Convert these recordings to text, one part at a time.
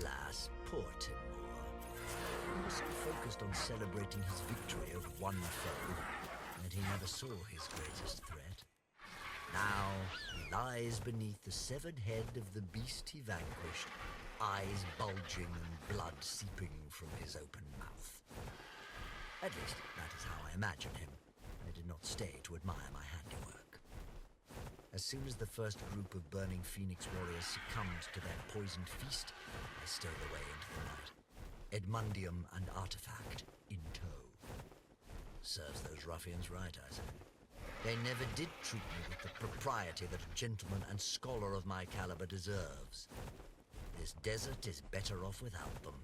Alas, poor Timur. He was so focused on celebrating his victory over one foe that he never saw his greatest threat. Now he lies beneath the severed head of the beast he vanquished, eyes bulging and blood seeping from his open mouth. At least, that is how I imagine him. I did not stay to admire my handiwork. As soon as the first group of burning Phoenix warriors succumbed to their poisoned feast, I stowed away into the night, Edmundium and Artifact in tow. Serves those ruffians right, I say. They never did treat me with the propriety that a gentleman and scholar of my caliber deserves. This desert is better off without them.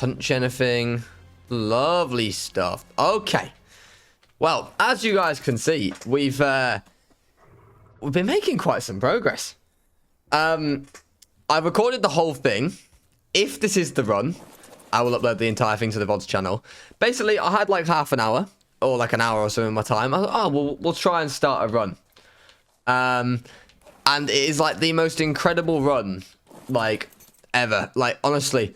touch anything. Lovely stuff. Okay. Well, as you guys can see, we've been making quite some progress. I recorded the whole thing. If this is the run, I will upload the entire thing to the VODs channel. Basically, I had like half an hour, or like an hour or so in my time. I thought, oh, we'll try and start a run. And it is like the most incredible run, like, ever. Like, honestly,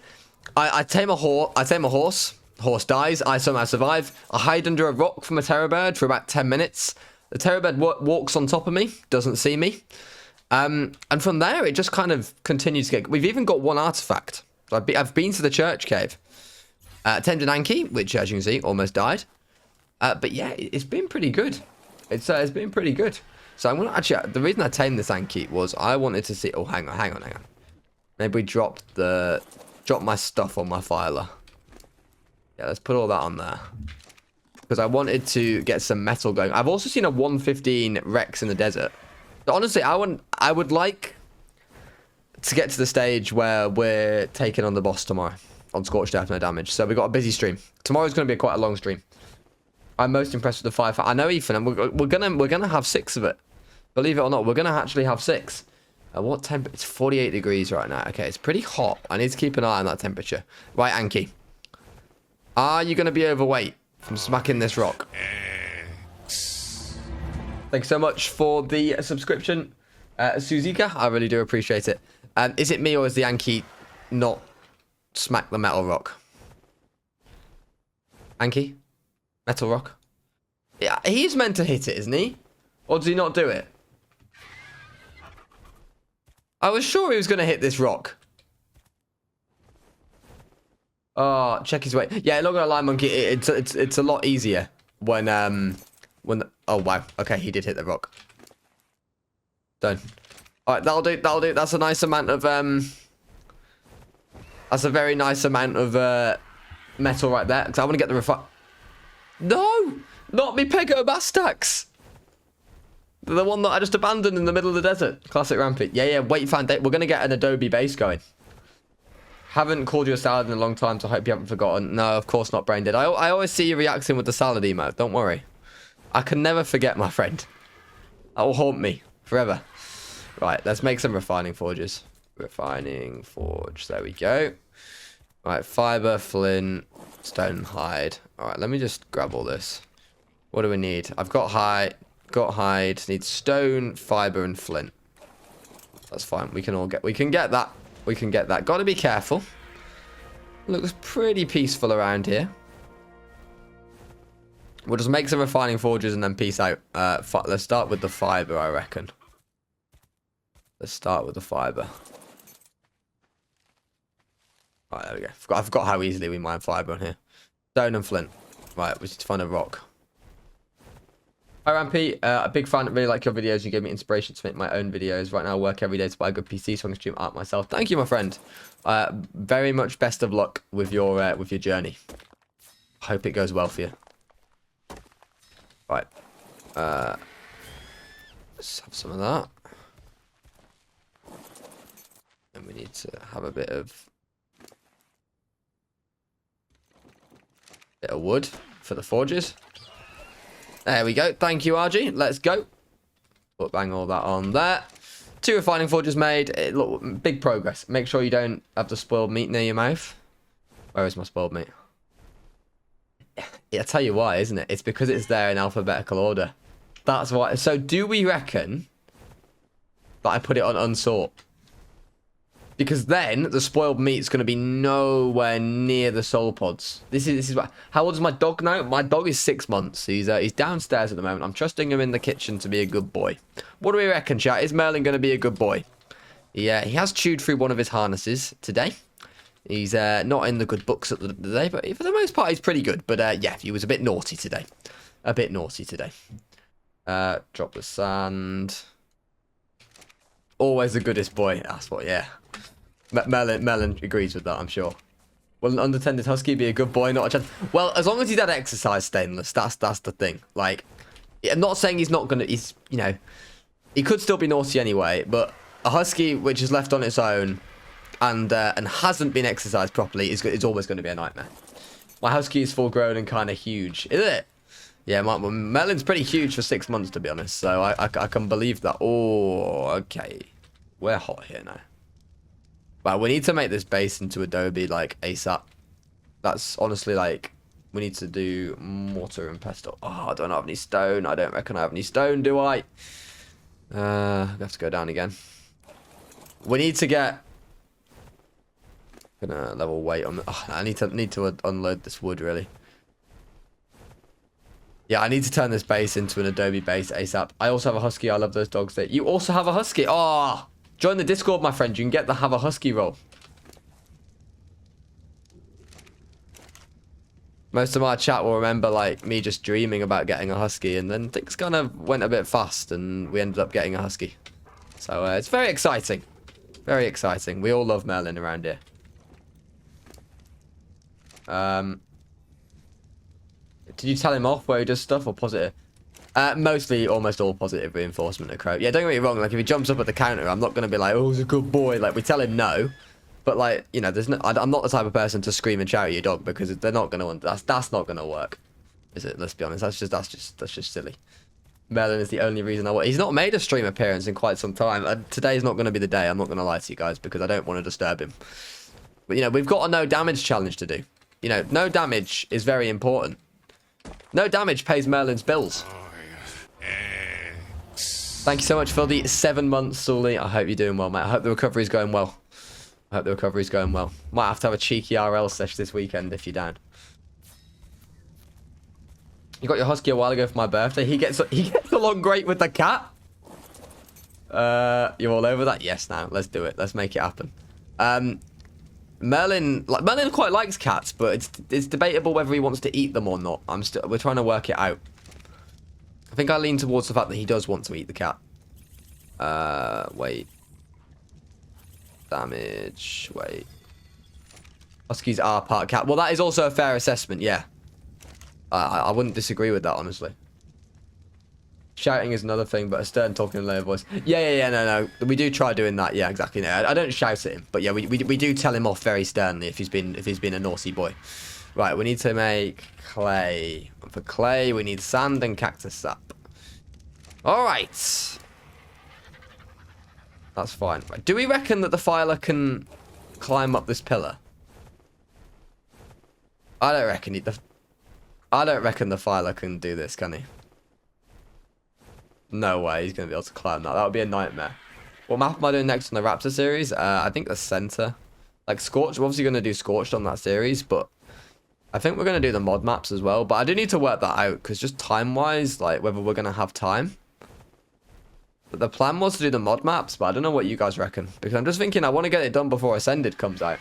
I tame a horse. Horse dies. I somehow survive. I hide under a rock from a terror bird for about 10 minutes. The terror bird walks on top of me, doesn't see me. And from there, it just kind of continues to get... We've even got one artifact. I've been to the church cave. Tamed an Anki, which, as you can see, almost died. But yeah, it's been pretty good. It's been pretty good. So I'm gonna actually... The reason I tamed this Anki was I wanted to see... Oh, hang on. Maybe we dropped my stuff on my filer. Yeah, let's put all that on there. Because I wanted to get some metal going. I've also seen a 115 Rex in the desert. So honestly, I would like to get to the stage where we're taking on the boss tomorrow. On Scorched Earth, no damage. So we've got a busy stream. Tomorrow's going to be quite a long stream. I'm most impressed with the 5. I know, Ethan, and we're gonna have 6 of it. Believe it or not, we're going to actually have 6. What temperature? It's 48 degrees right now. Okay, it's pretty hot. I need to keep an eye on that temperature. Right, Anki. Are you going to be overweight from smacking this rock? Thanks so much for the subscription, Suzika. I really do appreciate it. Is it me or is the Anki not smack the metal rock? Anki? Metal rock? Yeah, he's meant to hit it, isn't he? Or does he not do it? I was sure he was going to hit this rock. Oh, check his weight. Yeah, not gonna lie, Monkey. It's a lot easier when oh wow. Okay, he did hit the rock. Done. All right, that'll do. That's a nice amount of That's a very nice amount of metal right there. Because I want to get the No, not me Pego Bastax. The one that I just abandoned in the middle of the desert. Classic Rampy. Yeah. Wait, foundation. We're gonna get an Adobe base going. Haven't called you a salad in a long time, so I hope you haven't forgotten. No, of course not, brain dead. I always see you reacting with the salad emote. Don't worry. I can never forget, my friend. That will haunt me forever. Right, let's make some refining forges. Refining forge. There we go. Right, fiber, flint, stone, hide. All right, let me just grab all this. What do we need? I've got hide. Need stone, fiber, and flint. That's fine. We can get that. We can get that. Got to be careful. Looks pretty peaceful around here. We'll just make some refining forges and then peace out. Let's start with the fiber, I reckon. Let's start with the fiber. Right, there we go. I forgot how easily we mine fiber on here. Stone and flint. Right, we need to find a rock. Hi Rampy, a big fan, really like your videos. You gave me inspiration to make my own videos. Right now I work every day to buy a good PC so I can stream art myself. Thank you, my friend. Very much best of luck with your journey. Hope it goes well for you. Right. Let's have some of that. And we need to have a bit of wood for the forges. There we go. Thank you, RG. Let's go. Put bang all that on there. 2 refining forges made. Look, big progress. Make sure you don't have the spoiled meat near your mouth. Where is my spoiled meat? Yeah, I'll tell you why, isn't it? It's because it's there in alphabetical order. That's why. So do we reckon that I put it on unsort? Because then the spoiled meat's going to be nowhere near the soul pods. This is what. How old is my dog now? My dog is 6 months. He's downstairs at the moment. I'm trusting him in the kitchen to be a good boy. What do we reckon, chat? Is Merlin going to be a good boy? Yeah, he has chewed through one of his harnesses today. He's not in the good books at the day, but for the most part, he's pretty good. But yeah, he was a bit naughty today. A bit naughty today. Drop the sand. Always the goodest boy. That's what, yeah. Melon agrees with that, I'm sure. Will an undertended husky be a good boy? Not a chance. Well, as long as he's had exercise, Stainless. That's the thing. Like, I'm not saying he's not gonna. He's, he could still be naughty anyway. But a husky which is left on its own and hasn't been exercised properly, is always going to be a nightmare. My husky is full grown and kind of huge. Is it? Yeah, Merlin's pretty huge for 6 months, to be honest. So I can believe that. Oh, okay. We're hot here now. But we need to make this base into Adobe, like, ASAP. That's honestly, like, we need to do mortar and pestle. Oh, I don't have any stone. I don't reckon I have any stone, do I? I have to go down again. We need to get... Gonna level weight on... Oh, I need to unload this wood, really. Yeah, I need to turn this base into an Adobe base ASAP. I also have a husky. I love those dogs there. You also have a husky. Oh, join the Discord, my friend. You can get the have a husky role. Most of my chat will remember, like, me just dreaming about getting a husky, and then things kind of went a bit fast, and we ended up getting a husky. So, it's very exciting. Very exciting. We all love Merlin around here. Did you tell him off where he does stuff, or positive? Mostly, almost all positive reinforcement at Crow. Yeah, don't get me wrong, like, if he jumps up at the counter, I'm not going to be like, oh, he's a good boy. Like, we tell him no. But, like, you know, there's no, I'm not the type of person to scream and shout at your dog, because they're not going to, that's not going to work. Is it? Let's be honest. That's just silly. Merlin is the only reason he's not made a stream appearance in quite some time. Today's not going to be the day. I'm not going to lie to you guys, because I don't want to disturb him. But, you know, we've got a no damage challenge to do. You know, no damage is very important. No damage pays Merlin's bills. Thank you so much for the 7 months, Sully. I hope you're doing well, mate. I hope the recovery's going well. Might have to have a cheeky RL sesh this weekend if you're down. You got your husky a while ago for my birthday. He gets along great with the cat. You all over that? Yes, now. Let's do it. Let's make it happen. Merlin quite likes cats, but it's debatable whether he wants to eat them or not. We're trying to work it out. I think I lean towards the fact that he does want to eat the cat. Wait. Damage. Wait. Huskies are part cat. Well, that is also a fair assessment, yeah. I wouldn't disagree with that, honestly. Shouting is another thing, but a stern talking in a low voice. Yeah, no. We do try doing that. Yeah, exactly. No, I don't shout at him, but yeah, we do tell him off very sternly if he's been a naughty boy. Right, we need to make clay. For clay, we need sand and cactus sap. All right. That's fine. Right, do we reckon that the filer can climb up this pillar? I don't reckon the filer can do this, can he? No way he's going to be able to climb that. That would be a nightmare. What map am I doing next on the Raptor series? I think the center. Like Scorched. We're obviously going to do Scorched on that series, but I think we're going to do the mod maps as well. But I do need to work that out, because just time-wise, like, whether we're going to have time. But the plan was to do the mod maps, but I don't know what you guys reckon. Because I'm just thinking I want to get it done before Ascended comes out.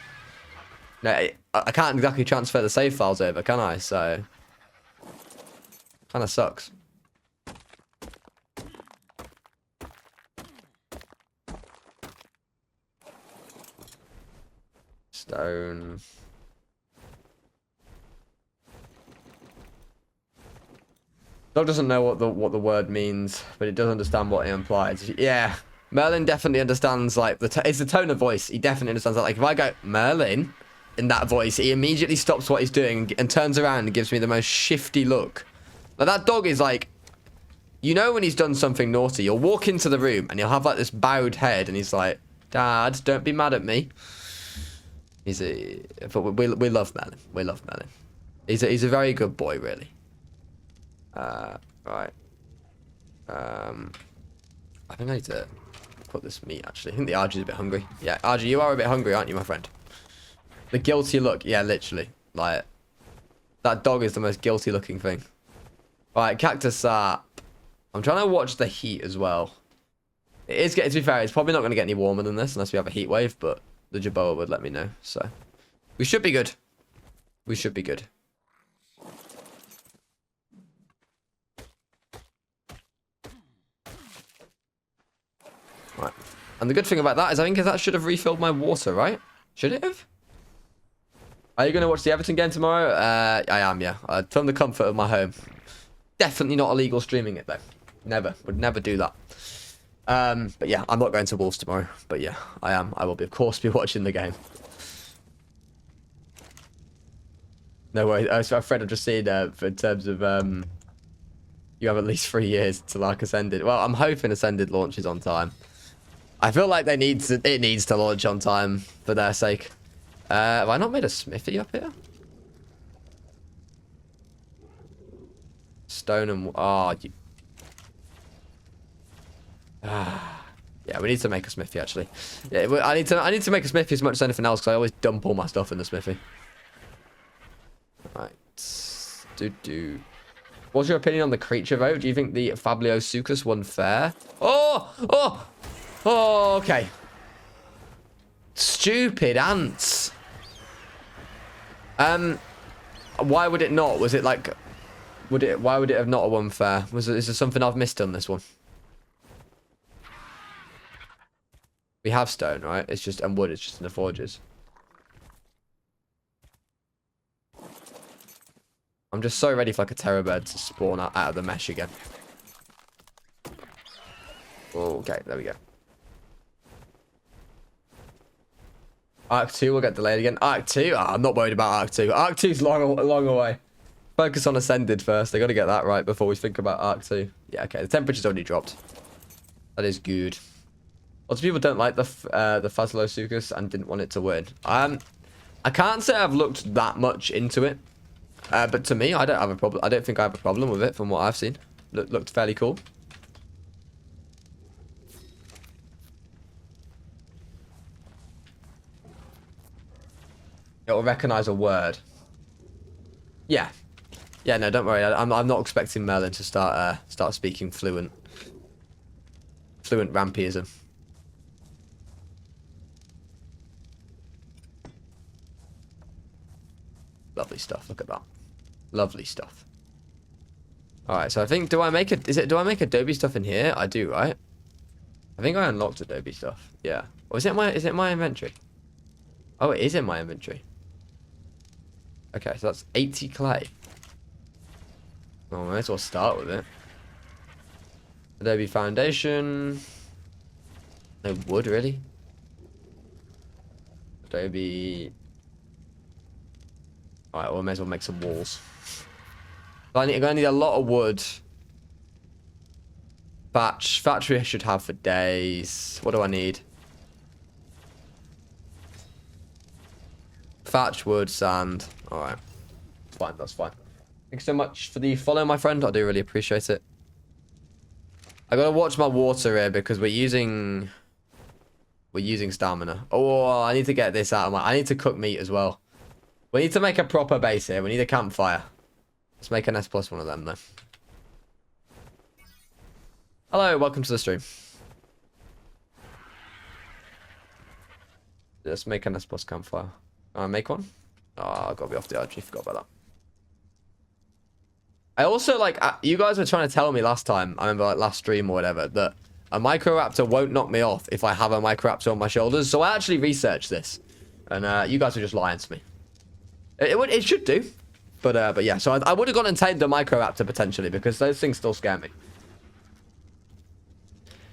Now, I can't exactly transfer the save files over, can I? So, kind of sucks. Stone. Dog doesn't know what the word means, but it does understand what it implies. Yeah, Merlin definitely understands, like, it's the tone of voice. He definitely understands that. Like, if I go Merlin in that voice, he immediately stops what he's doing and turns around and gives me the most shifty look. Like, that dog is like, you know, when he's done something naughty, you'll walk into the room and he'll have like this bowed head and he's like, Dad, don't be mad at me. But we love Merlin. We love Merlin. He's a very good boy, really. Right. I think I need to put this meat, actually. I think the RG's a bit hungry. Yeah, RG, you are a bit hungry, aren't you, my friend? The guilty look. Yeah, literally. Like, that dog is the most guilty looking thing. Right, cactus sap. I'm trying to watch the heat as well. It is getting, to be fair, it's probably not going to get any warmer than this unless we have a heat wave, but the Jerboa would let me know. So, we should be good. We should be good. Right. And the good thing about that is I think that should have refilled my water, right? Should it have? Are you going to watch the Everton game tomorrow? I am, yeah. From the comfort of my home. Definitely not illegal streaming it, though. Never. Would never do that. But yeah, I'm not going to Wolves tomorrow. But yeah, I am. I will be, of course, be watching the game. No worries. So Fred, I've just seen in terms of you have at least 3 years to like Ascended. Well, I'm hoping Ascended launches on time. I feel like it needs to launch on time for their sake. Have I not made a smithy up here? Stone and... Oh, you... yeah, we need to make a smithy, actually. Yeah, I need to make a smithy as much as anything else, because I always dump all my stuff in the smithy. Right. What's your opinion on the creature vote? Do you think the Fabliosuchus won fair? Oh, okay. Stupid ants. Why would it not? Was it like... Why would it have not won fair? Is there something I've missed on this one? We have stone, right? It's just... And wood, it's just in the forges. I'm just so ready for like a terror bird to spawn out of the mesh again. Okay, there we go. Arc 2 will get delayed again. Arc 2? Oh, I'm not worried about Arc 2. Arc 2's long away. Focus on Ascended first. I got to get that right before we think about Arc 2. Yeah, okay. The temperature's already dropped. That is good. Lots of people don't like the Fabliosuchus and didn't want it to win. I can't say I've looked that much into it. But to me, I don't have a problem. I don't think I have a problem with it from what I've seen. Looked fairly cool. It'll recognize a word. Yeah. Yeah, no, don't worry. I'm not expecting Merlin to start speaking fluent Rampyism. Lovely stuff. Look at that. Lovely stuff. All right, so I think do I make Adobe stuff in here? I do, right? I think I unlocked Adobe stuff. Yeah. Or is it my inventory? Oh, it is in my inventory. Okay, so that's 80 clay. Oh, I might as well start with it. Adobe Foundation. No wood, really. Adobe. Alright, well, I may as well make some walls. I'm going to need a lot of wood. Factory I should have for days. What do I need? Thatch, wood, sand. Alright. Fine, that's fine. Thanks so much for the follow, my friend. I do really appreciate it. I gotta watch my water here because we're using stamina. Oh, I need to get this out of I need to cook meat as well. We need to make a proper base here. We need a campfire. Let's make an S+ one of them, though. Hello, welcome to the stream. Let's make an S+ campfire. Make one? Oh, I gotta be off the edge. I forgot about that. I also, like, you guys were trying to tell me last time, I remember, like, last stream or whatever, that a Microraptor won't knock me off if I have a Microraptor on my shoulders. So I actually researched this. And you guys were just lying to me. It should do. But yeah, so I would have gone and tamed the Microraptor potentially because those things still scare me.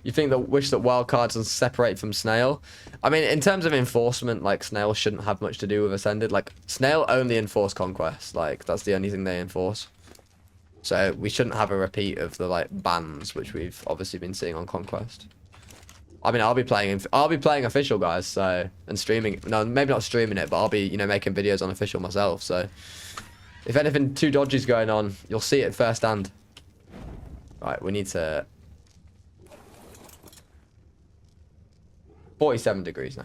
You think that wish that wildcards will separate from Snail? I mean, in terms of enforcement, like, Snail shouldn't have much to do with Ascended. Like, Snail only enforce Conquest. Like, that's the only thing they enforce. So we shouldn't have a repeat of the, like, bans, which we've obviously been seeing on Conquest. I mean, I'll be playing official, guys, so, and streaming. No, maybe not streaming it, but I'll be, you know, making videos on official myself. So if anything too dodgy's going on, you'll see it firsthand. Right, we need to 47 degrees now.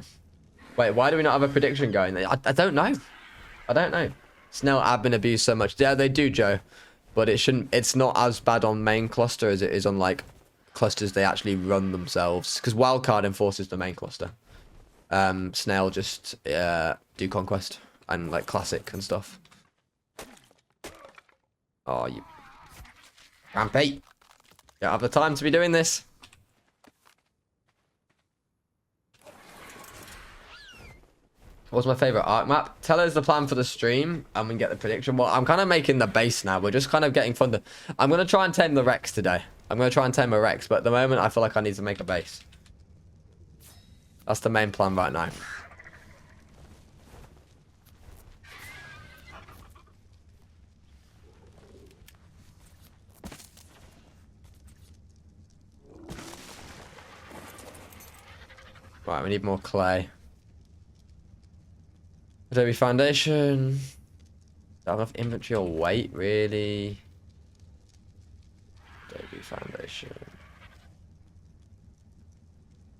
Wait, why do we not have a prediction going? I don't know. I don't know. Snail admin abuse so much. Yeah, they do, Joe. But it shouldn't. It's not as bad on main cluster as it is on, like, clusters they actually run themselves. Because wildcard enforces the main cluster. Snail just do conquest and, like, classic and stuff. Oh, you Rampy. You don't have the time to be doing this. What's my favorite arc map? Tell us the plan for the stream and we can get the prediction. Well, I'm kind of making the base now. We're just kind of getting fun. I'm going to try and tame the Rex today. I'm going to try and tame a Rex, but at the moment I feel like I need to make a base. That's the main plan right now. Right, we need more clay. Adobe foundation. Don't have enough inventory or weight, really. Adobe foundation.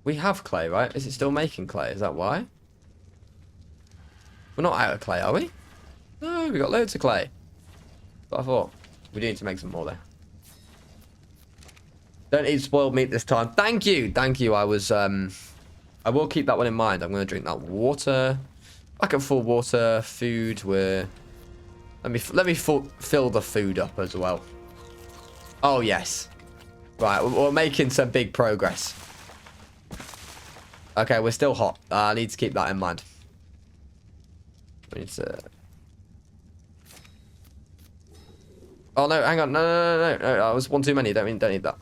We have clay, right? Is it still making clay? Is that why? We're not out of clay, are we? No, we got loads of clay. But I thought we do need to make some more there. Don't eat spoiled meat this time. Thank you, thank you. I will keep that one in mind. I'm going to drink that water. Back at full water. Food. Let me fill the food up as well. Oh yes. Right, we're making some big progress. Okay, we're still hot. I need to keep that in mind. We need to... Oh no, hang on. No. That was one too many. Don't need that.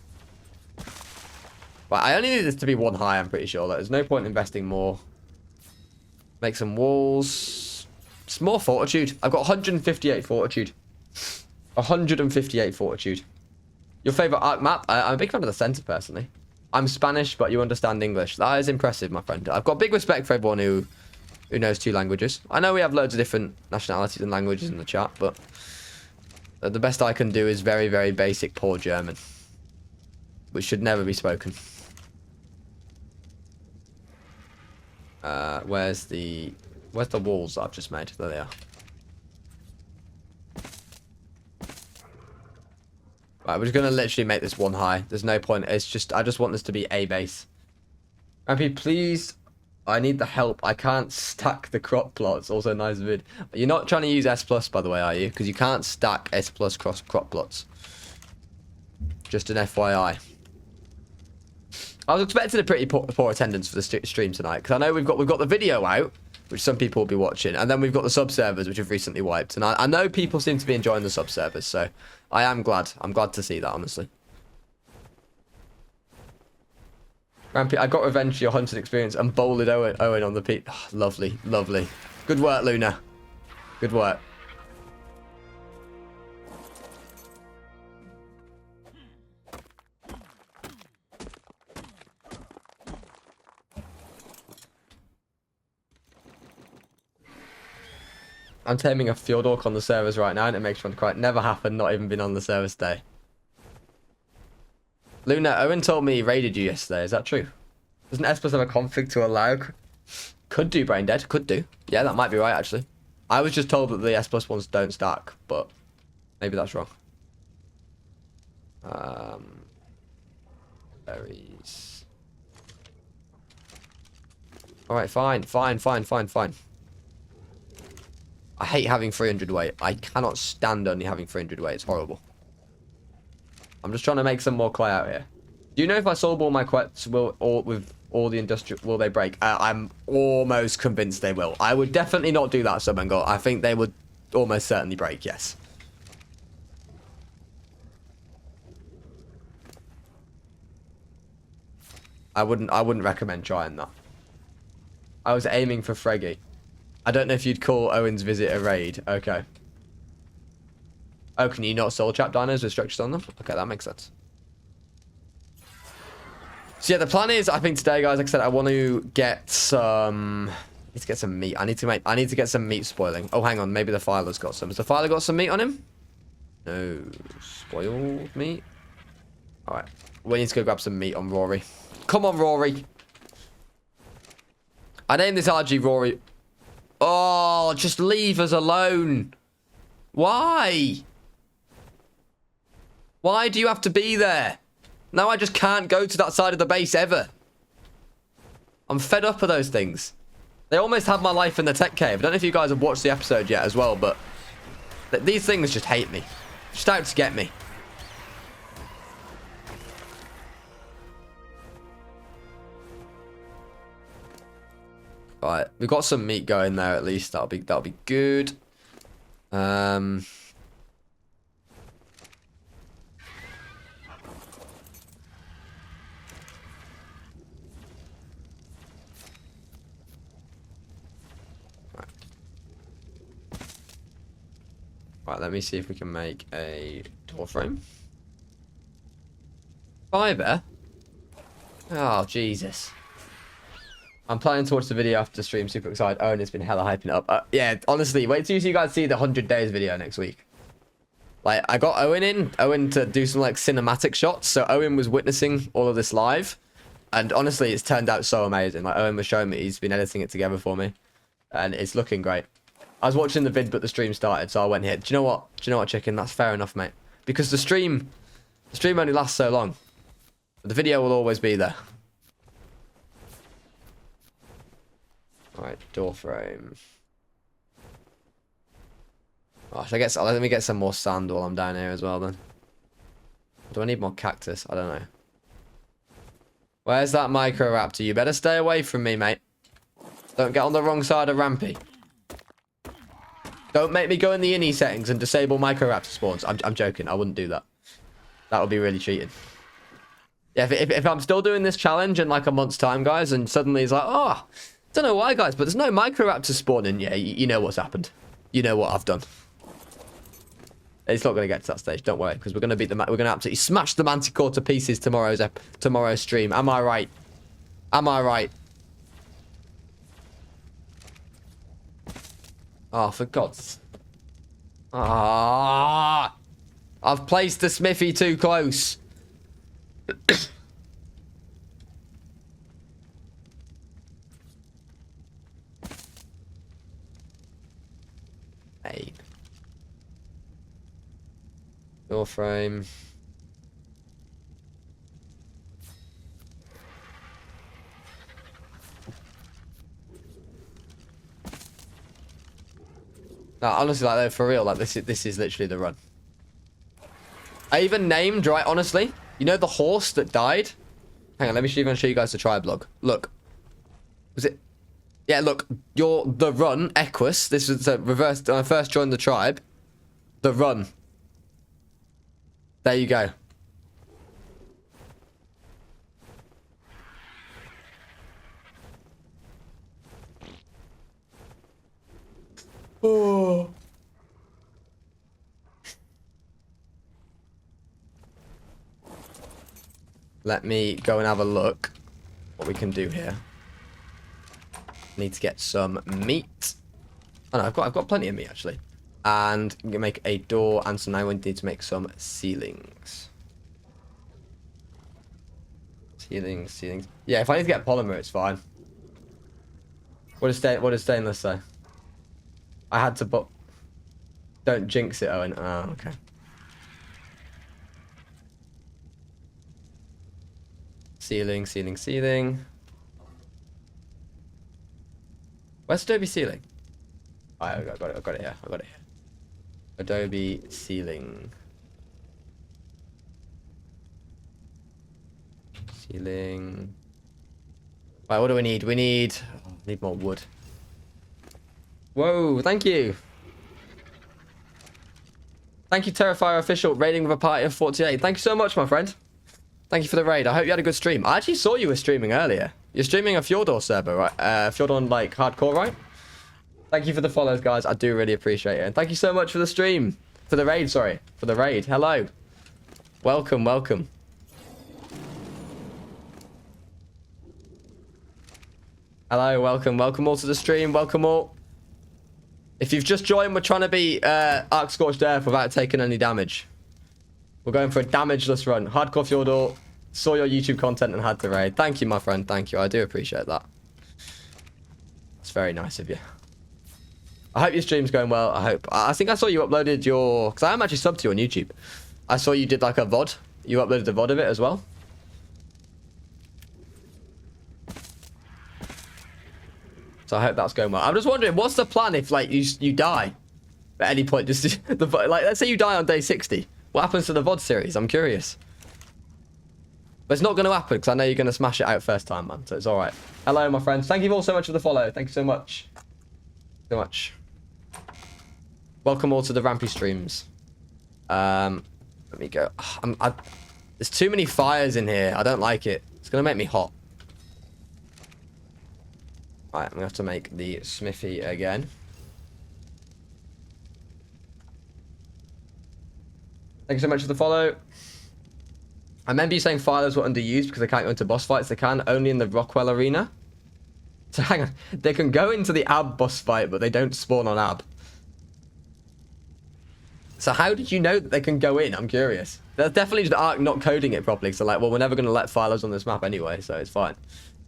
Right, I only need this to be one high, I'm pretty sure. There's no point investing more. Make some walls. It's more fortitude. I've got 158 fortitude. 158 fortitude. Your favourite arc map? I'm a big fan of the centre, personally. I'm Spanish, but you understand English. That is impressive, my friend. I've got big respect for everyone who knows 2 languages. I know we have loads of different nationalities and languages in the chat, but the best I can do is very, very basic, poor German, which should never be spoken. Where's the walls that I've just made? There they are. Right, we're just gonna literally make this one high. There's no point. It's just I just want this to be a base. Rampy, please. I need the help. I can't stack the crop plots. Also, nice vid. You're not trying to use S plus, by the way, are you? Because you can't stack S plus cross crop plots. Just an FYI. I was expecting a pretty poor attendance for the stream tonight, because I know we've got the video out, which some people will be watching, and then we've got the sub servers, which have recently wiped, and I know people seem to be enjoying the sub servers, so I am glad. I'm glad to see that, honestly. Rampy, I got revenge for your hunting experience and bowled Owen on the peak. Oh, lovely, lovely. Good work, Luna. Good work. I'm taming a field orc on the servers right now, and it makes me want to cry. Never happened, not even been on the service day. Luna, Owen told me he raided you yesterday. Is that true? Doesn't S plus have a config to allow? Could do, brain dead. Could do. Yeah, that might be right, actually. I was just told that the S plus ones don't stack, but maybe that's wrong. Berries. Alright, fine. I hate having 300 weight. I cannot stand only having 300 weight. It's horrible. I'm just trying to make some more clay out here. Do you know if I solve all my quests with all the industrial, will they break? I'm almost convinced they will. I would definitely not do that, Subengal. I think they would almost certainly break, yes. I wouldn't recommend trying that. I was aiming for Freggy. I don't know if you'd call Owen's visit a raid. Okay. Oh, can you not soul trap dinos with structures on them? Okay, that makes sense. So yeah, the plan is, I think today, guys, like I said, I want to get some... I need to get some meat. I need to get some meat spoiling. Oh, hang on. Maybe the filer's got some. Has the filer got some meat on him? No. Spoiled meat? Alright. We need to go grab some meat on Rory. Come on, Rory. I named this RG Rory... Oh, just leave us alone. Why? Why do you have to be there? Now I just can't go to that side of the base ever. I'm fed up of those things. They almost had my life in the tech cave. I don't know if you guys have watched the episode yet as well, but these things just hate me. Just out to get me. Right, we've got some meat going there at least. That'll be good. Right, let me see if we can make a door frame. Fiber? Oh, Jesus. I'm planning to watch the video after the stream. Super excited. Owen has been hella hyping it up. Yeah, honestly, wait till you guys see the 100 days video next week. Like, I got Owen to do some, like, cinematic shots. So Owen was witnessing all of this live. And honestly, it's turned out so amazing. Like, Owen was showing me, he's been editing it together for me. And it's looking great. I was watching the vid, but the stream started, so I went here. Do you know what? Do you know what, chicken? That's fair enough, mate. Because the stream only lasts so long. But the video will always be there. Alright, door frame. Oh, let me get some more sand while I'm down here as well, then. Do I need more cactus? I don't know. Where's that Microraptor? You better stay away from me, mate. Don't get on the wrong side of Rampy. Don't make me go in the ini settings and disable Microraptor spawns. I'm joking. I wouldn't do that. That would be really cheating. Yeah, if I'm still doing this challenge in like a month's time, guys, and suddenly it's like, oh, don't know why, guys, but there's no Microraptor spawning. Yeah, you know what's happened. You know what I've done. It's not going to get to that stage. Don't worry, because we're going to beat the. We're going to absolutely smash the Manticore to pieces tomorrow's stream. Am I right? Am I right? Oh, for God's. Ah! I've placed the Smithy too close. Hey. Door frame. No, honestly, like, though, for real, like, this is literally the run. I even named, right, honestly, you know the horse that died? Hang on, let me show you guys the tribe log. Look. Was it? Yeah, look, the run, Equus, this was the reverse, when I first joined the tribe. The run. There you go. Oh. Let me go and have a look what we can do here. Need to get some meat. Oh no, I've got plenty of meat actually. And I'm gonna make a door, and so now we need to make some ceilings. Ceilings. Yeah, if I need to get polymer, it's fine. What does stainless say? I had to put. Don't jinx it, Owen. Oh, okay. Ceiling. Where's Adobe ceiling? I got it here. Adobe ceiling. Right, what do we need? We need more wood. Whoa, thank you. Thank you, Terrifier Official, raiding with a party of 48. Thank you so much, my friend. Thank you for the raid. I hope you had a good stream. I actually saw you were streaming earlier. You're streaming a Fjordor server, right? Fjordor, like, hardcore, right? Thank you for the follows, guys. I do really appreciate it. And thank you so much for the stream. For the raid, sorry. For the raid. Hello. Welcome. Hello, welcome all to the stream. Welcome all. If you've just joined, we're trying to beat Scorched Earth without taking any damage. We're going for a damageless run. Hardcore Fjordor, saw your YouTube content and had to raid. Thank you, my friend. Thank you. I do appreciate that. It's very nice of you. I hope your stream's going well. I think I saw you uploaded your... Because I am actually subbed to you on YouTube. I saw you did like a VOD. You uploaded a VOD of it as well. So I hope that's going well. I'm just wondering, what's the plan if, like, you die at any point? Just like, let's say you die on day 60. What happens to the VOD series? I'm curious. But it's not going to happen because I know you're going to smash it out first time, man. So it's all right. Hello, my friends. Thank you all so much for the follow. Thank you so much. Welcome all to the Rampy streams. Let me go. There's too many fires in here. I don't like it. It's going to make me hot. Right, I'm going to have to make the smithy again. Thank you so much for the follow. I remember you saying Phylers were underused because they can't go into boss fights. They can only in the Rockwell arena. So hang on. They can go into the Ab boss fight, but they don't spawn on Ab. So how did you know that they can go in? I'm curious. That's definitely just Ark not coding it properly. So like, well, we're never going to let Phylers on this map anyway, so it's fine.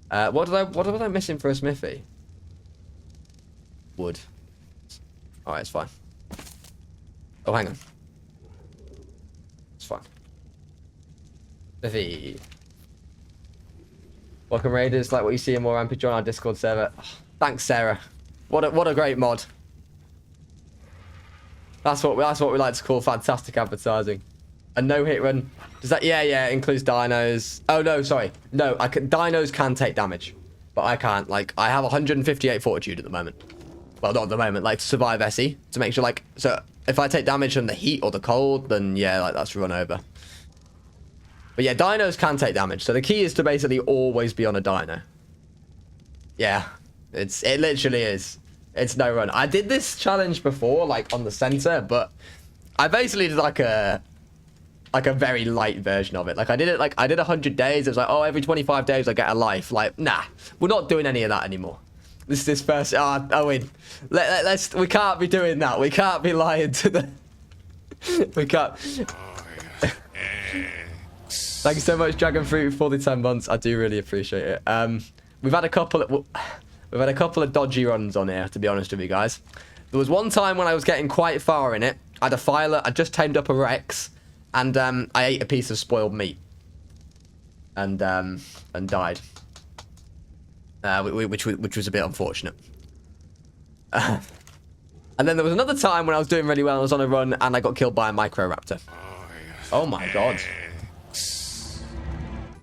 What was I missing for a smithy? Wood. Alright, it's fine. Oh, hang on. It's fine. Smithy. Welcome Raiders, like what you see in more Rampy, join our Discord server. Oh, thanks, Sarah. What a great mod. That's what we like to call fantastic advertising. A no-hit run. Does that? Yeah, it includes dinos. Oh no, sorry. No, dinos can take damage, but I can't. Like, I have 158 fortitude at the moment. Well, not at the moment. Like, to survive SE, to make sure, like, so if I take damage from the heat or the cold, then yeah, like that's run over. But yeah, dinos can take damage. So the key is to basically always be on a dino. Yeah, it literally is. It's no run. I did this challenge before, like on the center, but I basically did like a very light version of it. Like I did 100 days. It was like, oh, every 25 days I get a life. Like, nah, we're not doing any of that anymore. This first, Owen, we can't be doing that. We can't be lying to the. We can't. Thank you so much, Dragon Fruit, for the 10 months. I do really appreciate it. We've had a couple of dodgy runs on here, to be honest with you guys. There was one time when I was getting quite far in it. I had a Filer. I just tamed up a Rex, and I ate a piece of spoiled meat, and died, which was a bit unfortunate. And then there was another time when I was doing really well. I was on a run, and I got killed by a Microraptor. Oh my god.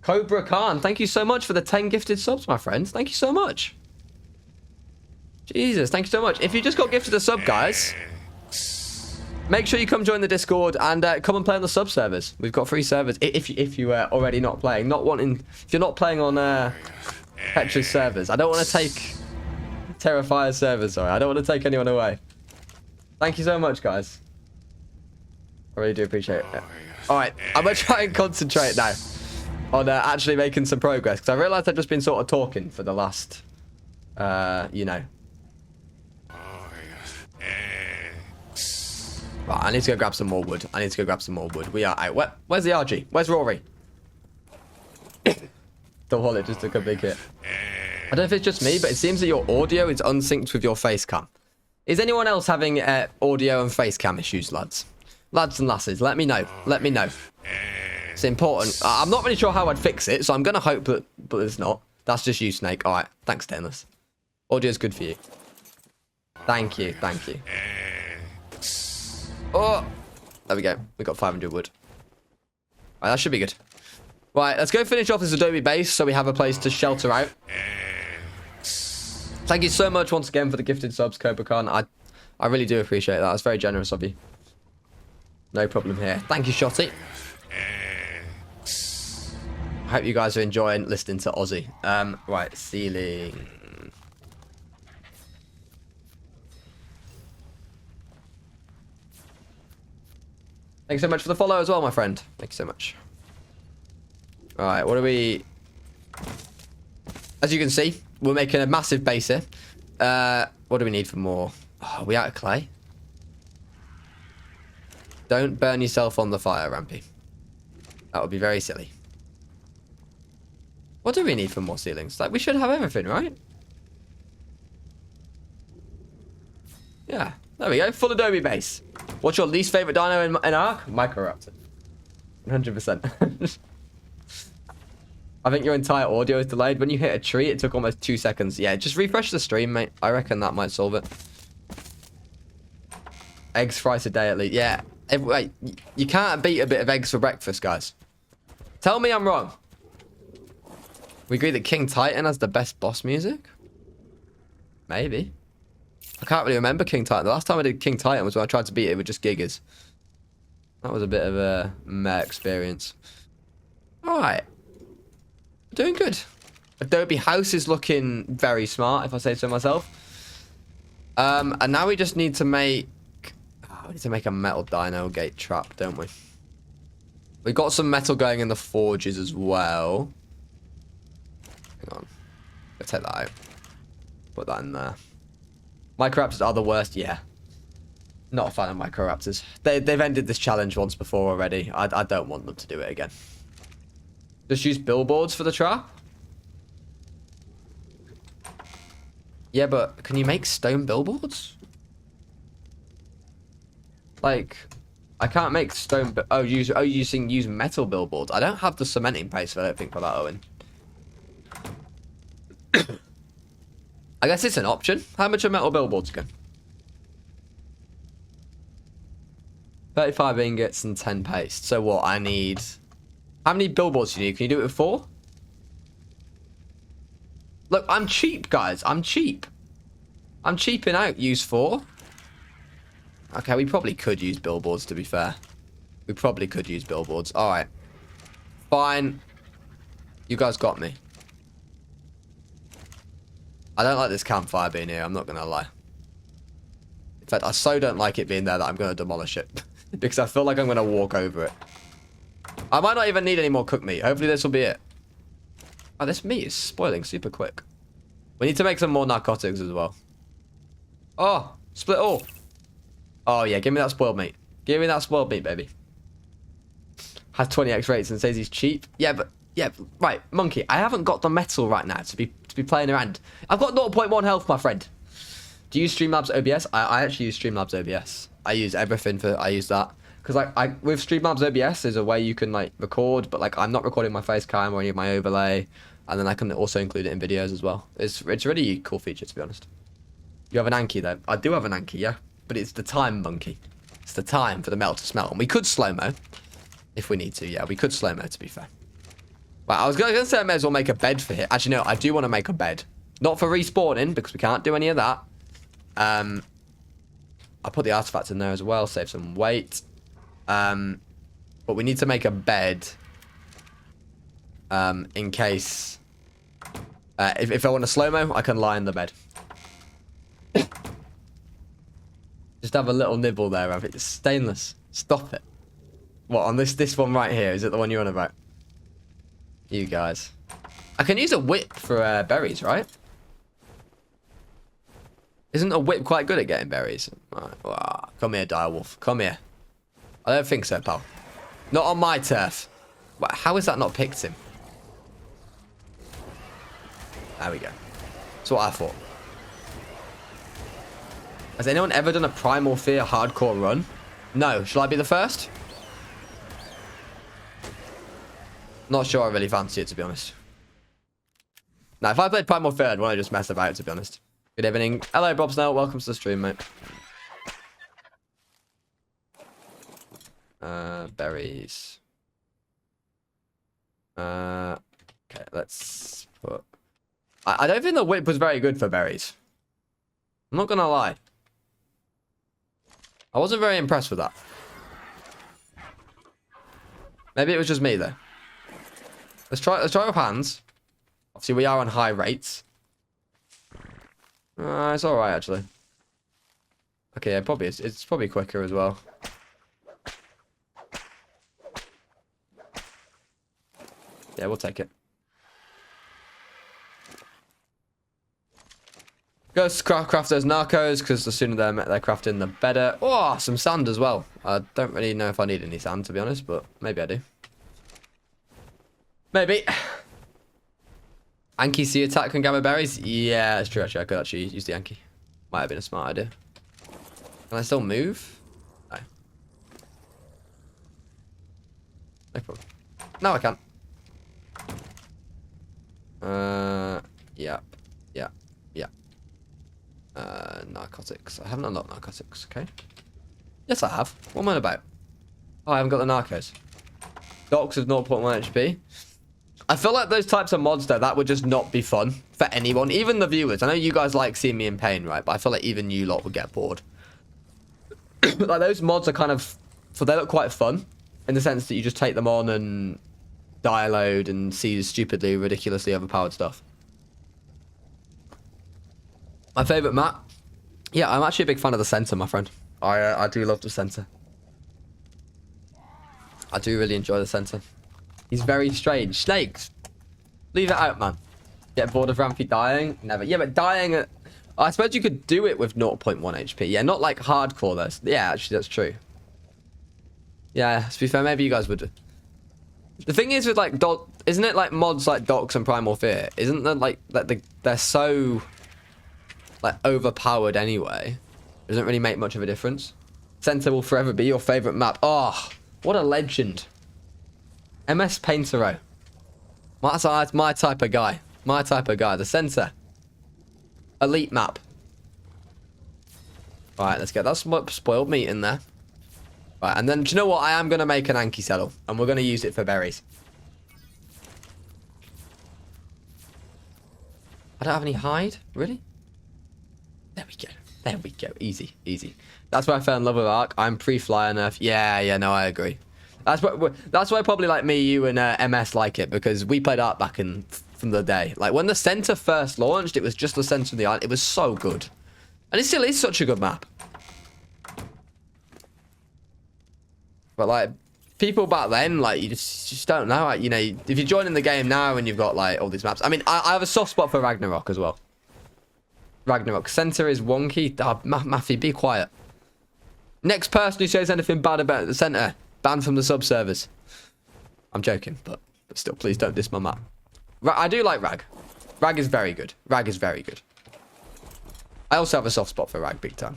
Cobra Khan, thank you so much for the 10 gifted subs, my friends. Thank you so much. Jesus, thank you so much. If you just got gifted a sub, guys, make sure you come join the Discord and come and play on the sub servers. We've got free servers. If you are already not playing, if you're not playing on Petra's servers, I don't want to take Terrifier's servers. Sorry, I don't want to take anyone away. Thank you so much, guys. I really do appreciate it. All right, I'm gonna try and concentrate now on actually making some progress, because I realised I've just been sort of talking for the last, you know. Right, I need to go grab some more wood. We are out. Where's the RG? Where's Rory? The wallet just took a big hit. I don't know if it's just me, but it seems that your audio is unsynced with your face cam. Is anyone else having audio and face cam issues, lads? Lads and lasses, let me know. Let me know. It's important. I'm not really sure how I'd fix it, so I'm going to hope that but it's not. That's just you, Snake. All right. Thanks, Stainless. Audio's good for you. Thank you. Thank you. Oh, there we go. We got 500 wood. All right, that should be good. Right, let's go finish off this Adobe base so we have a place to shelter out. Thank you so much once again for the gifted subs, Cobra Khan. I really do appreciate that. That's very generous of you. No problem here. Thank you, Shotty. I hope you guys are enjoying listening to Ozzy. Right, ceiling. Thanks so much for the follow as well, my friend. Thank you so much. Alright, what do we... As you can see, we're making a massive base here. What do we need for more? Oh, are we out of clay? Don't burn yourself on the fire, Rampy. That would be very silly. What do we need for more ceilings? Like, we should have everything, right? Yeah, there we go. Full Adobe base. What's your least favorite dino in Ark? Microraptor. 100%. I think your entire audio is delayed. When you hit a tree, it took almost 2 seconds. Yeah, just refresh the stream, mate. I reckon that might solve it. Eggs thrice a day at least. Yeah. Wait, you can't beat a bit of eggs for breakfast, guys. Tell me I'm wrong. We agree that King Titan has the best boss music? Maybe. I can't really remember King Titan. The last time I did King Titan was when I tried to beat it with just gigas. That was a bit of a meh experience. Alright. Doing good. Adobe House is looking very smart, if I say so myself. And now we just need to make... Oh, we need to make a metal dino gate trap, don't we? We got some metal going in the forges as well. Hang on. Let's take that out. Put that in there. Microraptors are the worst, yeah. Not a fan of Microraptors. They've ended this challenge once before already. I don't want them to do it again. Just use billboards for the trap? Yeah, but can you make stone billboards? Like, I can't make stone... use metal billboards. I don't have the cementing paste, I don't think, for that, Owen. I guess it's an option. How much are metal billboards again? 35 ingots and 10 paste. So what? I need... How many billboards do you need? Can you do it with 4? Look, I'm cheap, guys. I'm cheap. I'm cheaping out. Use 4. Okay, we probably could use billboards, to be fair. We probably could use billboards. All right. Fine. You guys got me. I don't like this campfire being here. I'm not going to lie. In fact, I so don't like it being there that I'm going to demolish it. Because I feel like I'm going to walk over it. I might not even need any more cooked meat. Hopefully this will be it. Oh, this meat is spoiling super quick. We need to make some more narcotics as well. Oh, split all. Oh, yeah. Give me that spoiled meat. Give me that spoiled meat, baby. Has 20x rates and says he's cheap. Yeah, but... Yeah, right. Monkey, I haven't got the metal right now to be playing around. I've got 0.1 health, my friend. Do you use Streamlabs OBS? I actually use Streamlabs OBS. I use everything for... I use that. Because, like, with Streamlabs OBS, there's a way you can, like, record. But, like, I'm not recording my face cam or any of my overlay. And then I can also include it in videos as well. It's a really cool feature, to be honest. You have an Anki, though. I do have an Anki, yeah. But it's the time, Monkey. It's the time for the melt to smelt. And we could slow-mo. If we need to, yeah. We could slow-mo, to be fair. Well, I was going to say I may as well make a bed for here. Actually, no. I do want to make a bed. Not for respawning, because we can't do any of that. I'll put the artifacts in there as well. Save some weight. But we need to make a bed. In case... if I want to slow-mo, I can lie in the bed. Just have a little nibble there of it. It's stainless. Stop it. What, on this one right here? Is it the one you're on about? You guys. I can use a whip for berries, right? Isn't a whip quite good at getting berries? Right. Wow. Come here, direwolf. Come here. I don't think so, pal. Not on my turf. But how has that not picked him? There we go. That's what I thought. Has anyone ever done a Primal Fear hardcore run? No. Shall I be the first? Not sure I really fancy it, to be honest. Now, if I played Primal Fear, I'd want to just mess about, to be honest. Good evening. Hello, Bob Snell. Welcome to the stream, mate. Berries. Okay, let's put... I don't think the whip was very good for berries. I'm not gonna lie. I wasn't very impressed with that. Maybe it was just me, though. Let's try with hands. Obviously, we are on high rates. It's alright, actually. Okay, yeah, probably it's probably quicker as well. Yeah, we'll take it. Go craft those narcos, because the sooner they're crafting, the better. Oh, some sand as well. I don't really know if I need any sand, to be honest, but maybe I do. Maybe. Anki sea attack can gather berries? Yeah, that's true, actually. I could actually use the Anki. Might have been a smart idea. Can I still move? No. No problem. No, I can't. Yep. Yeah. Yeah. Narcotics. I haven't unlocked narcotics, okay? Yes, I have. What am I about? Oh, I haven't got the narcos. Docs of 0.1 HP. I feel like those types of mods, though, that would just not be fun for anyone. Even the viewers. I know you guys like seeing me in pain, right? But I feel like even you lot would get bored. Like, those mods are kind of... they look quite fun. In the sense that you just take them on and die load and see stupidly, ridiculously overpowered stuff. My favourite map? Yeah, I'm actually a big fan of the center, my friend. I do love the center. I do really enjoy the center. He's very strange. Snakes. Leave it out, man. Get bored of Rampy dying? Never. Yeah, but dying at... I suppose you could do it with 0.1 HP. Yeah, not like hardcore, though. Yeah, actually, that's true. Yeah, to be fair, maybe you guys would... The thing is with, like, isn't it like mods like Docs and Primal Fear? Isn't that, like, that they're so, like, overpowered anyway? It doesn't really make much of a difference. Center will forever be your favorite map. Oh, what a legend. MS Paintero. That's my type of guy. My type of guy. The center. Elite map. Right, let's get that spoiled meat in there. Right, and then, do you know what? I am going to make an Anki saddle. And we're going to use it for berries. I don't have any hide? Really? There we go. There we go. Easy, easy. That's why I fell in love with Ark. I'm pre-Flyer nerf. Yeah, no, I agree. That's why probably like me, you, and MS like it. Because we played Ark back from the day. Like, when the center first launched, it was just the center of the island. It was so good. And it still is such a good map. But, like, people back then, like, you just don't know. Like, you know, if you're joining the game now and you've got, like, all these maps. I mean, I have a soft spot for Ragnarok as well. Ragnarok. Center is wonky. Oh, Maffy, be quiet. Next person who says anything bad about the center, banned from the sub-servers. I'm joking, but still, please don't diss my map. I do like Rag. Rag is very good. Rag is very good. I also have a soft spot for Rag, big time.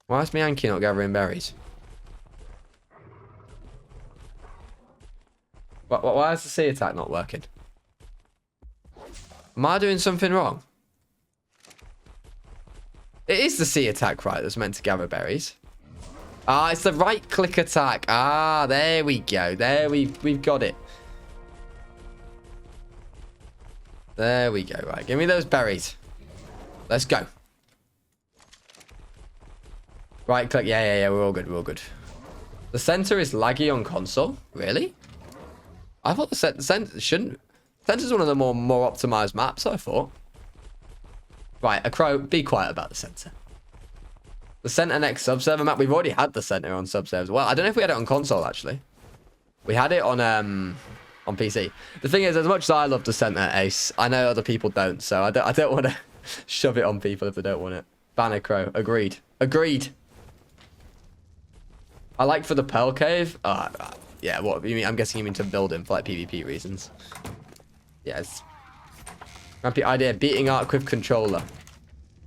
Why is my Anki not gathering berries? Why is the sea attack not working? Am I doing something wrong? It is the sea attack, right, that's meant to gather berries. Ah, it's the right click attack. Ah, there we go. There we've got it. There we go. Right, give me those berries. Let's go. Right click. Yeah. We're all good. We're all good. The center is laggy on console. Really? I thought the center shouldn't. Center's one of the more optimized maps, I thought. Right, a crow. Be quiet about the center. The center next subserver map. We've already had the center on subservers. Well, I don't know if we had it on console actually. We had it on PC. The thing is, as much as I love the center, Ace, I know other people don't. So I don't want to shove it on people if they don't want it. Banner crow. Agreed. Agreed. I like for the Pearl Cave. Yeah, what you mean? I'm guessing you mean to build him for like PvP reasons. Yes. Rampy idea, beating Ark with controller.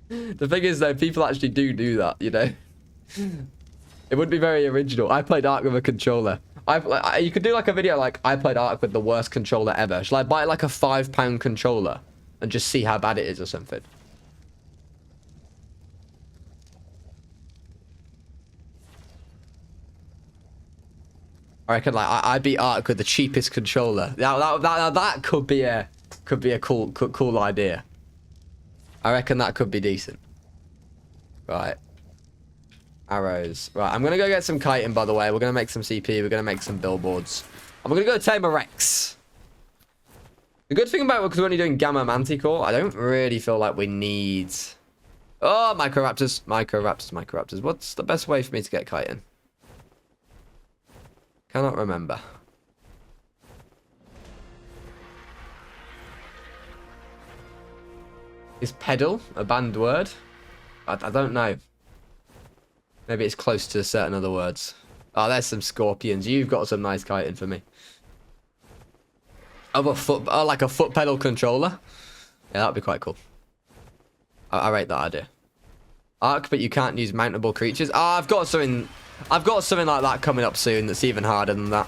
The thing is though, people actually do that, you know. It would be very original. I played Ark with a controller. You could do like a video like, I played Ark with the worst controller ever. Shall I buy like a £5 controller and just see how bad it is or something? I reckon like I beat Ark with the cheapest controller. That could be a cool idea. I reckon that could be decent. Right. Arrows. Right, I'm gonna go get some chitin, by the way. We're gonna make some CP. We're gonna make some billboards. And we're gonna go tame a Rex. The good thing about it, because we're only doing Gamma Manticore, I don't really feel like we need... Oh, Microraptors. Microraptors. What's the best way for me to get chitin? Cannot remember. Is pedal a banned word? I don't know. Maybe it's close to certain other words. Oh, there's some scorpions. You've got some nice chitin for me. Oh, like a foot pedal controller? Yeah, that'd be quite cool. I rate that idea. Arc, but you can't use mountable creatures. Ah, I've got something like that coming up soon that's even harder than that.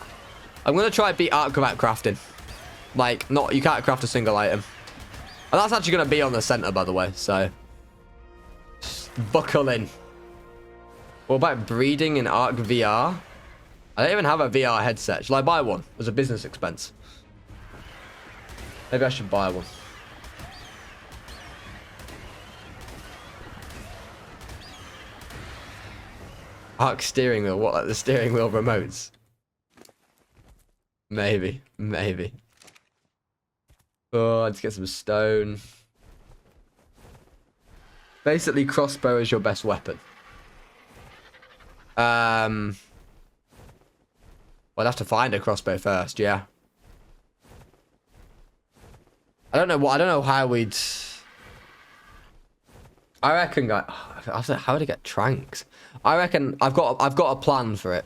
I'm gonna try beat Arc without crafting. Like, you can't craft a single item. And that's actually gonna be on the center, by the way, so just buckle in. What about breeding in Arc VR? I don't even have a VR headset. Shall I buy one as a business expense? Maybe I should buy one. Arc steering wheel. What, like the steering wheel remotes? Maybe. Oh, let's get some stone. Basically, crossbow is your best weapon. Well, I'd have to find a crossbow first, yeah. I don't know how we'd... I reckon, guys... How would I get tranks? I reckon I've got a plan for it.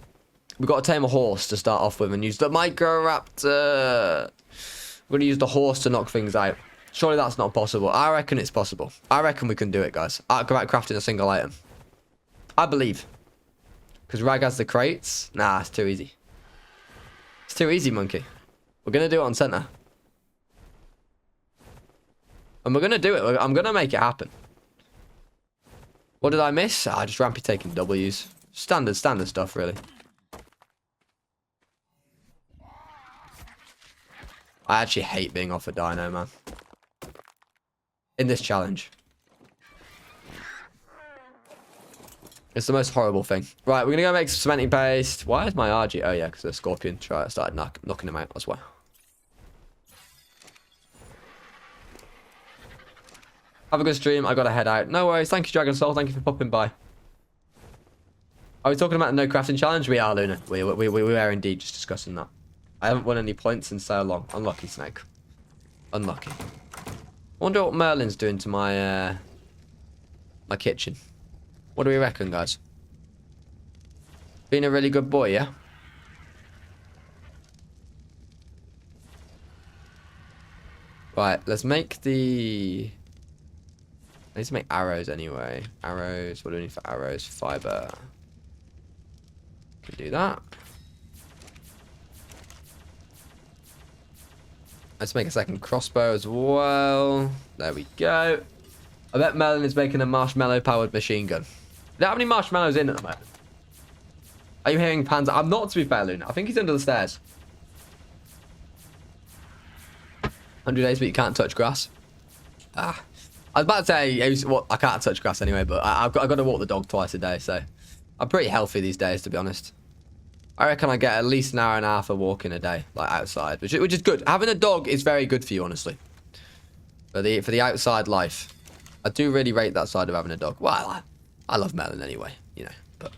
We've got to tame a horse to start off with and use the Microraptor. We're going to use the horse to knock things out. Surely that's not possible. I reckon it's possible. I reckon we can do it, guys. About crafting a single item. I believe. Because Rag has the crates. Nah, it's too easy. It's too easy, monkey. We're going to do it on center. And we're going to do it. I'm going to make it happen. What did I miss? Just Rampy taking W's. Standard stuff, really. I actually hate being off a dino, man. In this challenge. It's the most horrible thing. Right, we're going to go make some cementing paste. Why is my RG? Oh, yeah, because the scorpion started knocking him out. That's why. Have a good stream. I got to head out. No worries. Thank you, Dragon Soul. Thank you for popping by. Are we talking about the no crafting challenge? We are, Luna. We are indeed just discussing that. I haven't won any points in so long. Unlucky, Snake. Unlucky. I wonder what Merlin's doing to my my kitchen. What do we reckon, guys? Being a really good boy, yeah? Right, let's make the... I need to make arrows anyway. Arrows. What do we need for arrows? Fiber. Can do that. Let's make a second crossbow as well. There we go. I bet Merlin is making a marshmallow-powered machine gun. Do you have any marshmallows in at the moment? Are you hearing Panzer? I'm not, to be fair, Luna. I think he's under the stairs. 100 days, but you can't touch grass. I was about to say, well, I can't touch grass anyway, but I've got to walk the dog twice a day, so I'm pretty healthy these days, to be honest. I reckon I get at least an hour and a half of walking a day, like outside, which is good. Having a dog is very good for you, honestly. For the outside life, I do really rate that side of having a dog. Well, I love Melon anyway, you know. But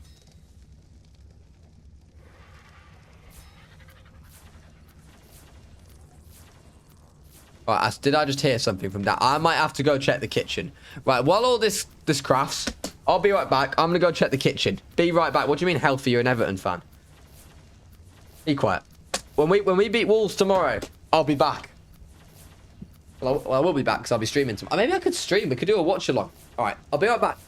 right, did I just hear something from that? I might have to go check the kitchen. Right, while all this crafts, I'll be right back. I'm gonna go check the kitchen. Be right back. What do you mean healthy? You're an Everton fan. Be quiet. When we beat Wolves tomorrow, I'll be back. Well, I will be back because I'll be streaming tomorrow. Maybe I could stream. We could do a watch along. All right, I'll be right back.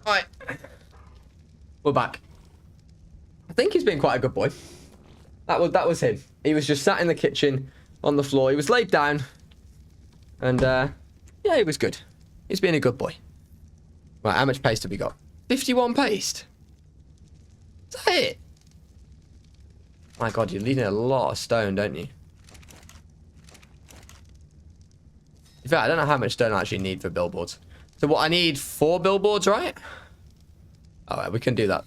Right. We're back. I think he's been quite a good boy. That was him. He was just sat in the kitchen on the floor. He was laid down. And yeah, he was good. He's been a good boy. Right, how much paste have we got? 51 paste. Is that it? My god, you're needing a lot of stone, don't you? In fact, I don't know how much stone I actually need for billboards. So what, I need 4 billboards, right? Alright, we can do that.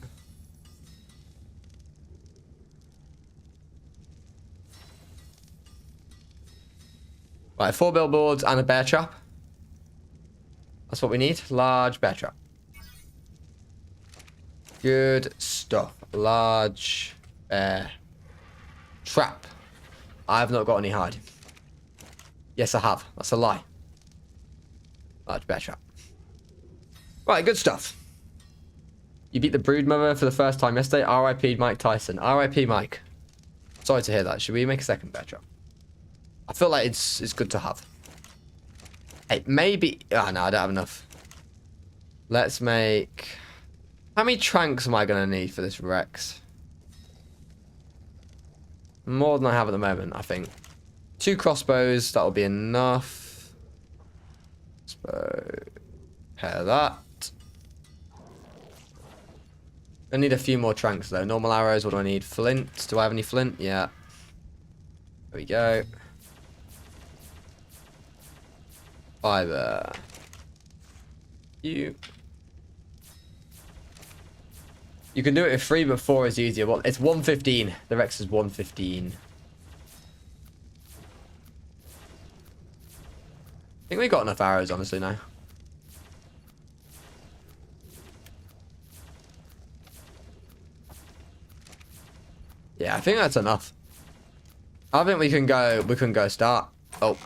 Right, 4 billboards and a bear trap. That's what we need. Large bear trap. Good stuff. Large bear trap. I have not got any hide. Yes, I have. That's a lie. Large bear trap. Right, good stuff. You beat the Broodmother for the first time yesterday. R.I.P. Mike Tyson. R.I.P. Mike. Sorry to hear that. Should we make a second bear trap? I feel like it's good to have. Hey, maybe... Oh, no, I don't have enough. Let's make... How many tranks am I going to need for this Rex? More than I have at the moment, I think. 2 crossbows, that'll be enough. Crossbow. Pair that. I need a few more tranks though. Normal arrows, what do I need? Flint. Do I have any flint? Yeah. There we go. Fiber. You can do it with 3, but 4 is easier. Well, it's 115. The Rex is 115. I think we got enough arrows, honestly, now. Yeah, I think that's enough. I think we can go start. Oh.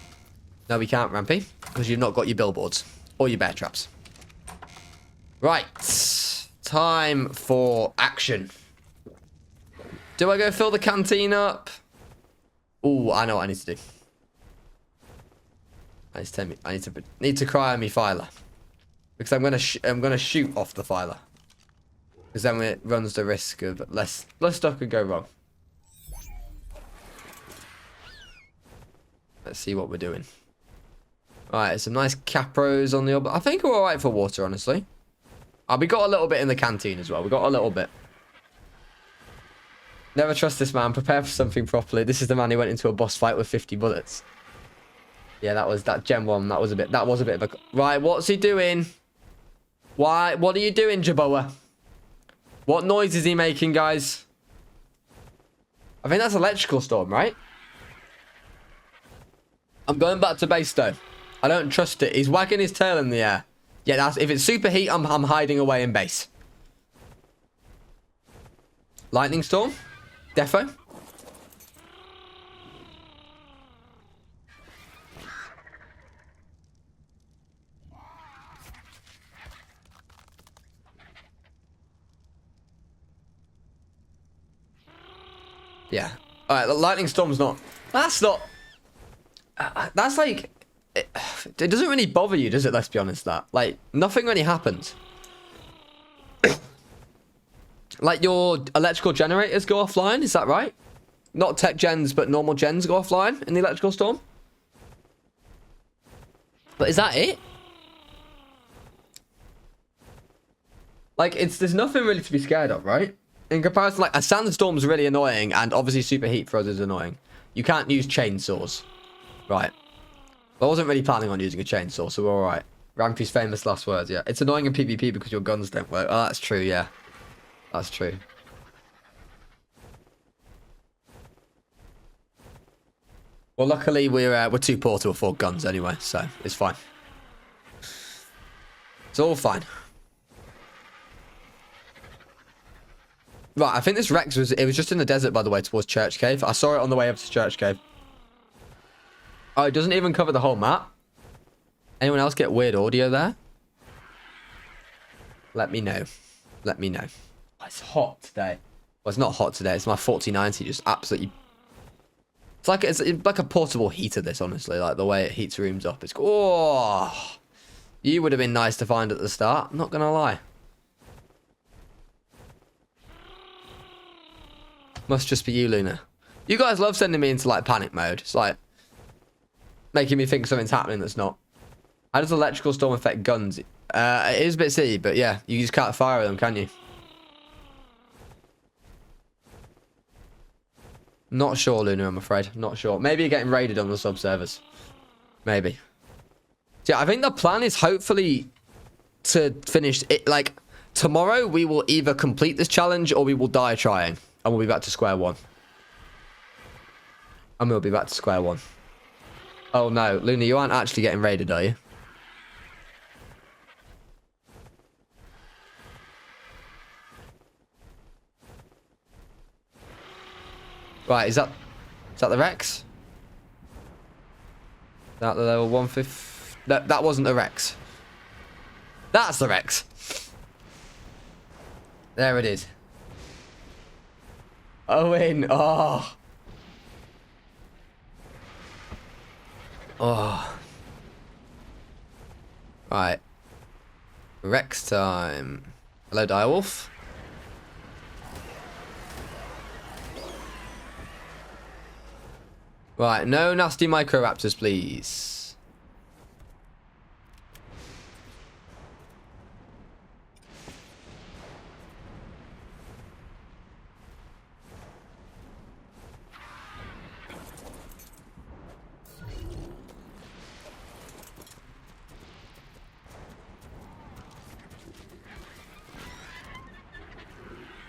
No, we can't, Rampy. Because you've not got your billboards. Or your bear traps. Right. Time for action. Do I go fill the canteen up? Ooh, I know what I need to do. I need to cry on me filer. Because I'm gonna shoot off the filer. Because then it runs the risk of less stuff could go wrong. Let's see what we're doing. Alright, some nice capros on the other. I think we're alright for water, honestly. We got a little bit in the canteen as well. We got a little bit. Never trust this man. Prepare for something properly. This is the man who went into a boss fight with 50 bullets. Yeah, that Gen 1. That was a bit of a... Right, what's he doing? Why? What are you doing, Jaboa? What noise is he making, guys? I think that's electrical storm, right? I'm going back to base, though. I don't trust it. He's wagging his tail in the air. Yeah, if it's super heat, I'm hiding away in base. Lightning storm? Defo? Yeah. Alright, the lightning storm's not... That's not... that's like... It doesn't really bother you, does it? Let's be honest, that. Like, nothing really happens. Like, your electrical generators go offline, is that right? Not tech gens, but normal gens go offline in the electrical storm? But is that it? Like, there's nothing really to be scared of, right? In comparison, like, a sandstorm's really annoying, and obviously superheat for us is annoying. You can't use chainsaws. Right. I wasn't really planning on using a chainsaw, so we're alright. Rampy's famous last words, yeah. It's annoying in PvP because your guns don't work. Oh, that's true, yeah. That's true. Well, luckily, we're too poor to afford guns anyway, so it's fine. It's all fine. Right, I think this Rex was just in the desert, by the way, towards Church Cave. I saw it on the way up to Church Cave. Oh, it doesn't even cover the whole map. Anyone else get weird audio there? Let me know. Let me know. Oh, it's hot today. Well, it's not hot today. It's my 4090 just absolutely... It's like a portable heater, this, honestly. Like, the way it heats rooms up. It's... Oh! You would have been nice to find at the start. I'm not going to lie. Must just be you, Luna. You guys love sending me into, like, panic mode. It's like... making me think something's happening that's not. How does electrical storm affect guns? It is a bit silly, but yeah, you just can't fire them, can you? Not sure, Luna, I'm afraid. Not sure. Maybe you're getting raided on the sub-servers. Maybe. So, yeah, I think the plan is hopefully to finish it. Like, tomorrow we will either complete this challenge or we will die trying. And we'll be back to square one. And we'll be back to square one. Oh no, Luna, you aren't actually getting raided, are you? Right, is that the Rex? Is that the level 150? That wasn't the Rex. That's the Rex. There it is. Owen, oh. Oh. Right. Rex time. Hello, Direwolf. Right, no nasty microraptors, please.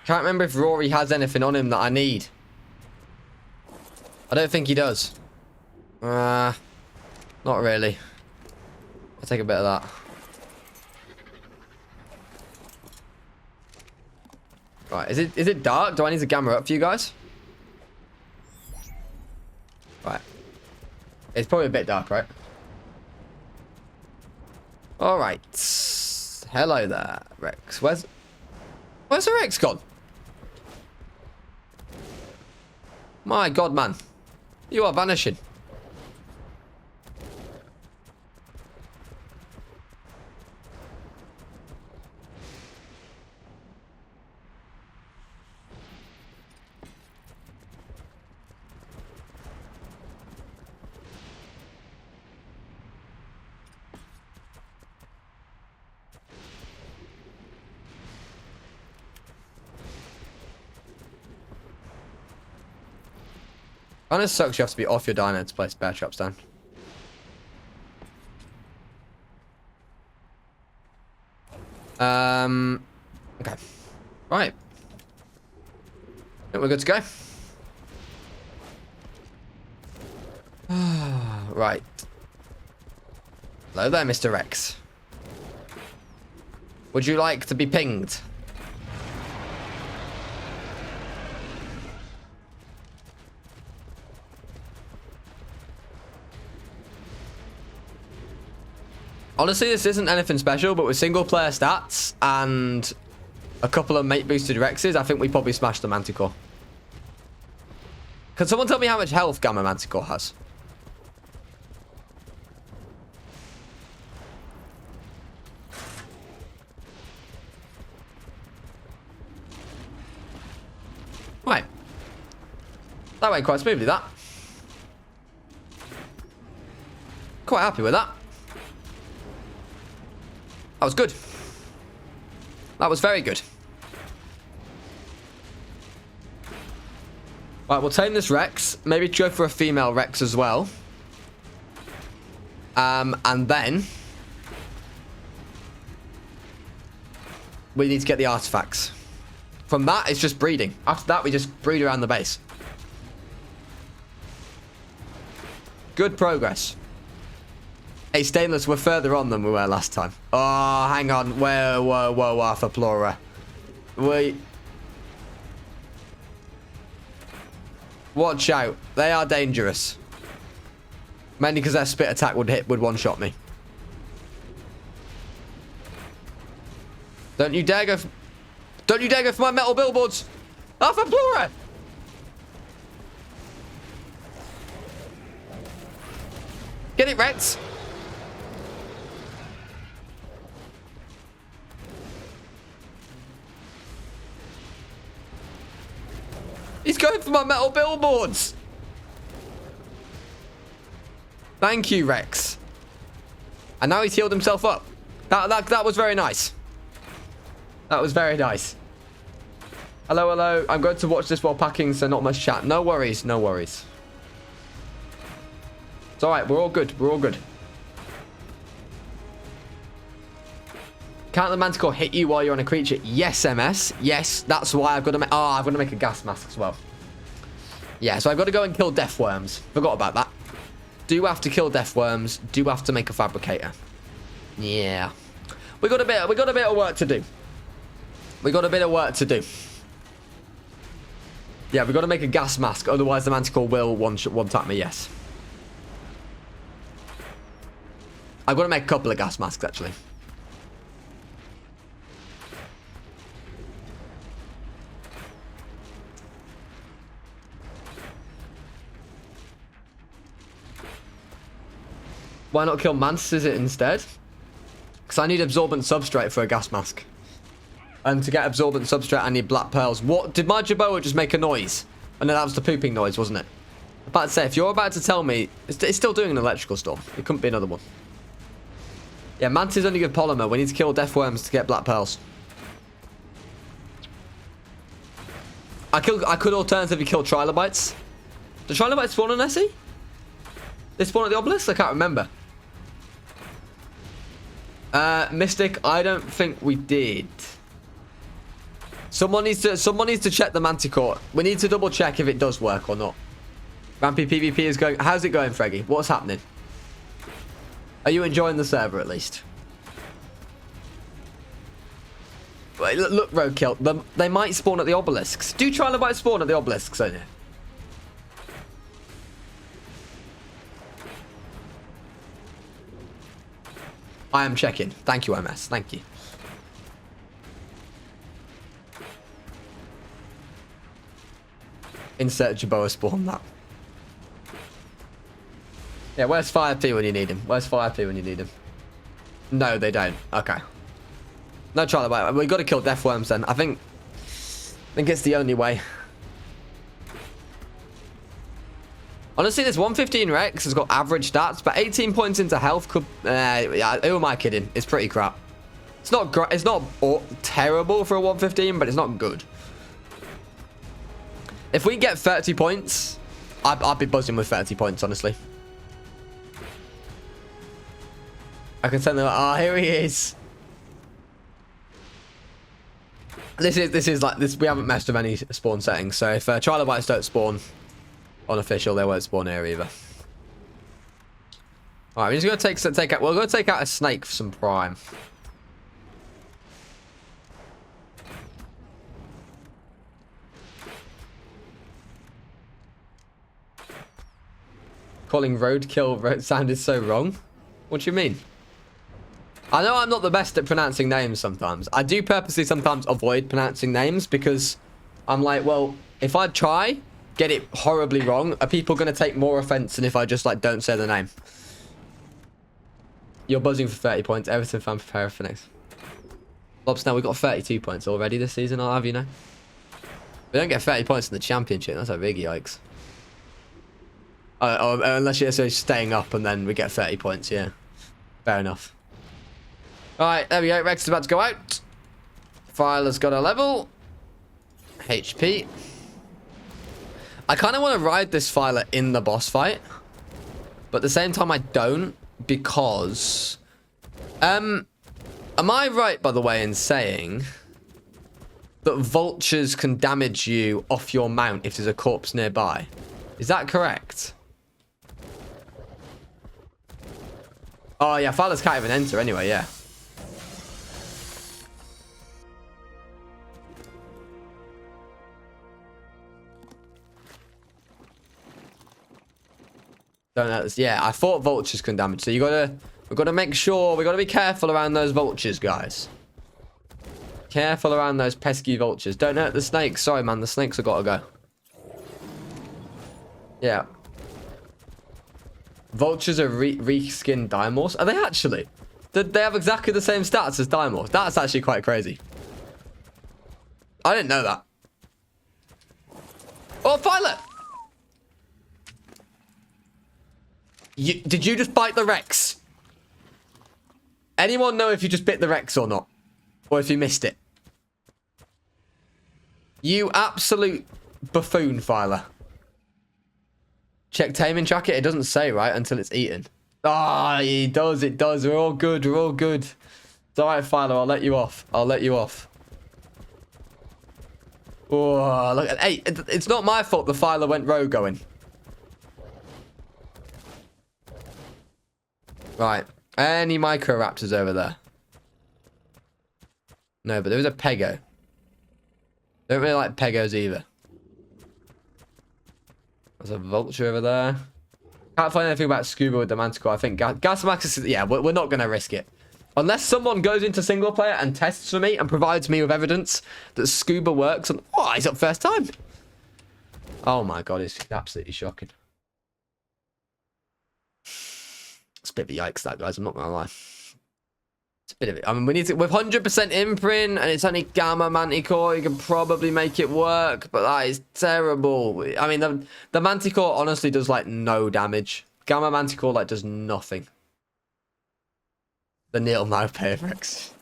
Can't remember if Rory has anything on him that I need. I don't think he does. Not really. I'll take a bit of that. Right, is it dark? Do I need to gamma up for you guys? Right. It's probably a bit dark, right? Alright. Hello there, Rex. Where's the Rex gone? My God, man. You are vanishing. Kinda sucks you have to be off your dino to place bear traps down. Okay. Right. I think we're good to go. Right. Hello there, Mr. Rex. Would you like to be pinged? Honestly, this isn't anything special, but with single player stats and a couple of mate boosted Rexes, I think we probably smashed the Manticore. Can someone tell me how much health Gamma Manticore has? Right. That went quite smoothly, that. Quite happy with that. That was good. That was very good. Right, we'll tame this Rex. Maybe go for a female Rex as well. And then we need to get the artifacts. From that, it's just breeding. After that, we just breed around the base. Good progress. Hey, Stainless, we're further on than we were last time. Oh, hang on. Whoa, Arthur Plora. Wait. Watch out. They are dangerous. Mainly because their spit attack would one-shot me. Don't you dare go... Don't you dare go for my metal billboards! Arthur Plora! Get it, Rex! He's going for my metal billboards. Thank you, Rex. And now he's healed himself up. That was very nice. That was very nice. Hello, hello. I'm going to watch this while packing, so not much chat. No worries, no worries. It's alright, we're all good. We're all good. Can't the Manticore hit you while you're on a creature? Yes, MS. Yes, that's why I've got to make... Oh, I've got to make a gas mask as well. Yeah, so I've got to go and kill death worms. Forgot about that. Do have to kill death worms. Do have to make a fabricator. Yeah. We got a bit of work to do. We got a bit of work to do. Yeah, we got to make a gas mask. Otherwise, the Manticore will one-tap me, yes. I've got to make a couple of gas masks, actually. Why not kill mantises it instead? Because I need absorbent substrate for a gas mask. And to get absorbent substrate, I need black pearls. What? Did my Jerboa just make a noise? And then that was the pooping noise, wasn't it? I'm about to say, if you're about to tell me... It's still doing an electrical storm. It couldn't be another one. Yeah, mantis only give polymer. We need to kill death worms to get black pearls. I could alternatively kill trilobites. Do trilobites spawn on Essie? They spawn at the obelisk? I can't remember. Mystic, I don't think we did. Someone needs to check the Manticore. We need to double check if it does work or not. Rampy PvP is going. How's it going, Freggy? What's happening? Are you enjoying the server at least? Wait, look, Roadkill. They might spawn at the obelisks. Do trilobites spawn at the obelisks, don't you? I am checking. Thank you, MS. Thank you. Insert Jerboa spawn that. Yeah, where's Fire P when you need him? Where's Fire P when you need him? No, they don't. Okay. No trilobite. We've got to kill death worms then. I think it's the only way. Honestly, this 115 Rex has got average stats, but 18 points into health could... yeah, who am I kidding? It's pretty crap. It's not terrible for a 115, but it's not good. If we get 30 points, I'd be buzzing with 30 points, honestly. I can send them... Oh, here he is. This is like this. We haven't messed with any spawn settings, so if trilobites don't spawn unofficial, they won't spawn here either. All right, we're just gonna take out. We're gonna take out a snake for some prime. Calling roadkill sounded so wrong. What do you mean? I know I'm not the best at pronouncing names sometimes. I do purposely sometimes avoid pronouncing names because I'm like, well, if I try, get it horribly wrong, are people going to take more offense than if I just, like, don't say the name? You're buzzing for 30 points. Everton fan prepare for next. Lobs, now we've got 32 points already this season, I'll have you know. We don't get 30 points in the championship. That's a big yikes. Unless you're staying up and then we get 30 points, yeah. Fair enough. Alright, there we go. Rex is about to go out. Filer's got a level. HP. I kind of want to ride this Filer in the boss fight. But at the same time, I don't. Because... am I right, by the way, in saying... that vultures can damage you off your mount if there's a corpse nearby? Is that correct? Oh, yeah. Filers can't even enter anyway, yeah. Don't know. Yeah, I thought vultures can damage. So we've got to make sure, we've got to be careful around those vultures, guys. Careful around those pesky vultures. Don't hurt the snakes. Sorry, man. The snakes have got to go. Yeah. Vultures are reskinned Dimorphs. Are they actually? Did they have exactly the same stats as Dimorphs? That's actually quite crazy. I didn't know that. Oh, Violet! Did you just bite the Rex? Anyone know if you just bit the Rex or not? Or if you missed it? You absolute buffoon, Filer. Check taming tracker. It doesn't say, right, until it's eaten. Ah, oh, it does. It does. We're all good. We're all good. It's all right, Filer. I'll let you off. I'll let you off. Oh, look. Hey, it's not my fault the Filer went rogue going. Right. Any Microraptors over there? No, but there was a Pego. Don't really like Pegos either. There's a vulture over there. Can't find anything about scuba with the Manticore. I think Gasamax is... Yeah, we're not going to risk it. Unless someone goes into single player and tests for me and provides me with evidence that scuba works. And, oh, he's up first time. Oh my god, it's absolutely shocking. It's a bit of a yikes, that, guys. I'm not going to lie. It's a bit of it. I mean, we need to... With 100% imprint, and it's only Gamma Manticore, you can probably make it work, but that is terrible. I mean, the Manticore honestly does, like, no damage. Gamma Manticore, like, does nothing. The Neil Maupay effects.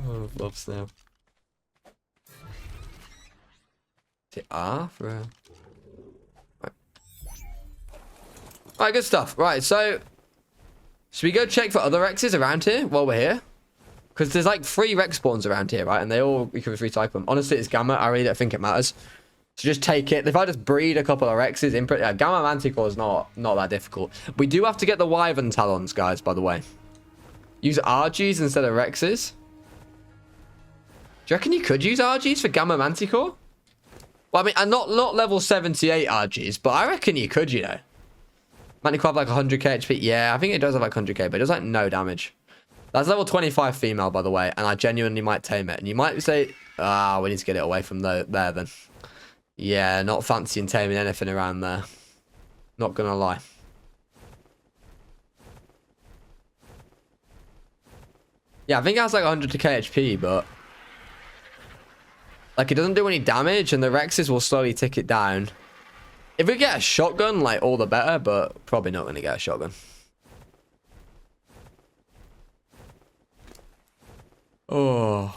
Oh, love Snail. Is it R for a... Right, good stuff. Right, so... Should we go check for other Rexes around here while we're here? Because there's like 3 Rex spawns around here, right? And they all, you can retype them. Honestly, it's Gamma. I really don't think it matters. So just take it. If I just breed a couple of Rexes, yeah, Gamma Manticore is not that difficult. We do have to get the Wyvern Talons, guys, by the way. Use RGs instead of Rexes. Do you reckon you could use RGs for Gamma Manticore? Well, I mean, and not level 78 RGs, but I reckon you could, you know. Manticore have like 100k HP. Yeah, I think it does have like 100k, but it does like no damage. That's level 25 female, by the way, and I genuinely might tame it. And you might say, we need to get it away from there then. Yeah, not fancying taming anything around there. Not gonna lie. Yeah, I think it has like 100k HP, but... Like, it doesn't do any damage, and the Rexes will slowly tick it down. If we get a shotgun, like, all the better, but probably not going to get a shotgun. Oh.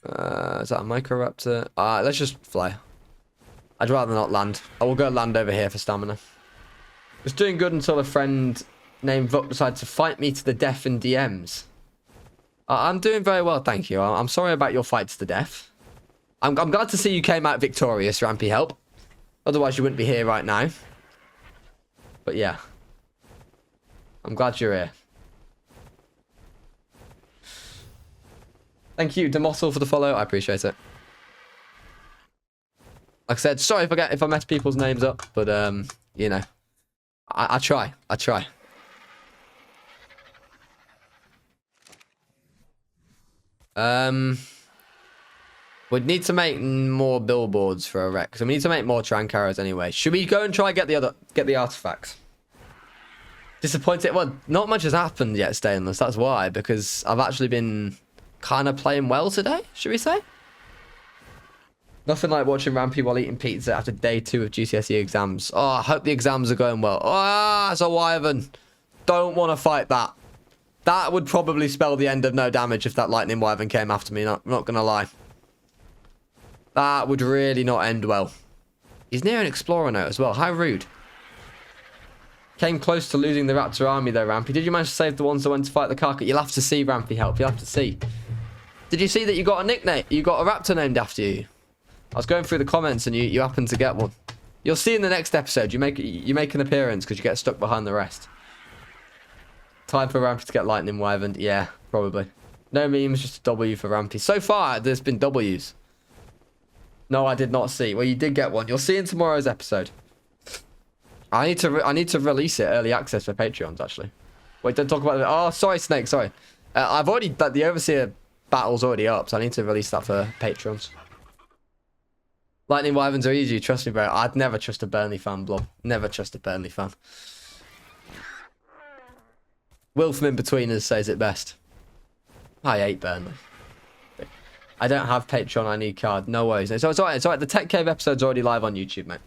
Is that a Microraptor? Let's just fly. I'd rather not land. I will go land over here for stamina. Was doing good until a friend named Vuk decided to fight me to the death in DMs. I'm doing very well, thank you. I'm sorry about your fight to the death. I'm glad to see you came out victorious, Rampy Help. Otherwise, you wouldn't be here right now. But yeah. I'm glad you're here. Thank you, Demossel, for the follow. I appreciate it. Like I said, sorry if I mess people's names up. But, you know. I try. I try. We'd need to make more billboards for a Rex. So we need to make more Trank arrows anyway. Should we go and try get the artifacts? Disappointed. Well, not much has happened yet, Stainless. That's why, because I've actually been kind of playing well today, should we say? Nothing like watching Rampy while eating pizza after day 2 of GCSE exams. Oh, I hope the exams are going well. Ah, it's a Wyvern. Don't want to fight that. That would probably spell the end of no damage if that lightning Wyvern came after me. Not gonna lie. That would really not end well. He's near an explorer note as well. How rude. Came close to losing the Raptor army though, Rampy. Did you manage to save the ones that went to fight the Carcass? You'll have to see, Rampy Help. You'll have to see. Did you see that you got a nickname? You got a Raptor named after you? I was going through the comments and you happened to get one. You'll see in the next episode. You make an appearance because you get stuck behind the rest. Time for Rampy to get lightning Wyvern. Yeah, probably. No memes, just a W for Rampy. So far, there's been W's. No, I did not see. Well, you did get one. You'll see in tomorrow's episode. I need to release it early access for Patreons, actually. Wait, don't talk about it. Oh, sorry, Snake. Sorry. I've already... The Overseer battle's already up, so I need to release that for Patrons. Lightning Wyverns are easy. Trust me, bro. I'd never trust a Burnley fan, Blob. Never trust a Burnley fan. Will from In-Betweeners says it best. I hate Burnley. I don't have Patreon, I need card. No worries. So it's alright. It's alright. The Tech Cave episode's already live on YouTube, mate.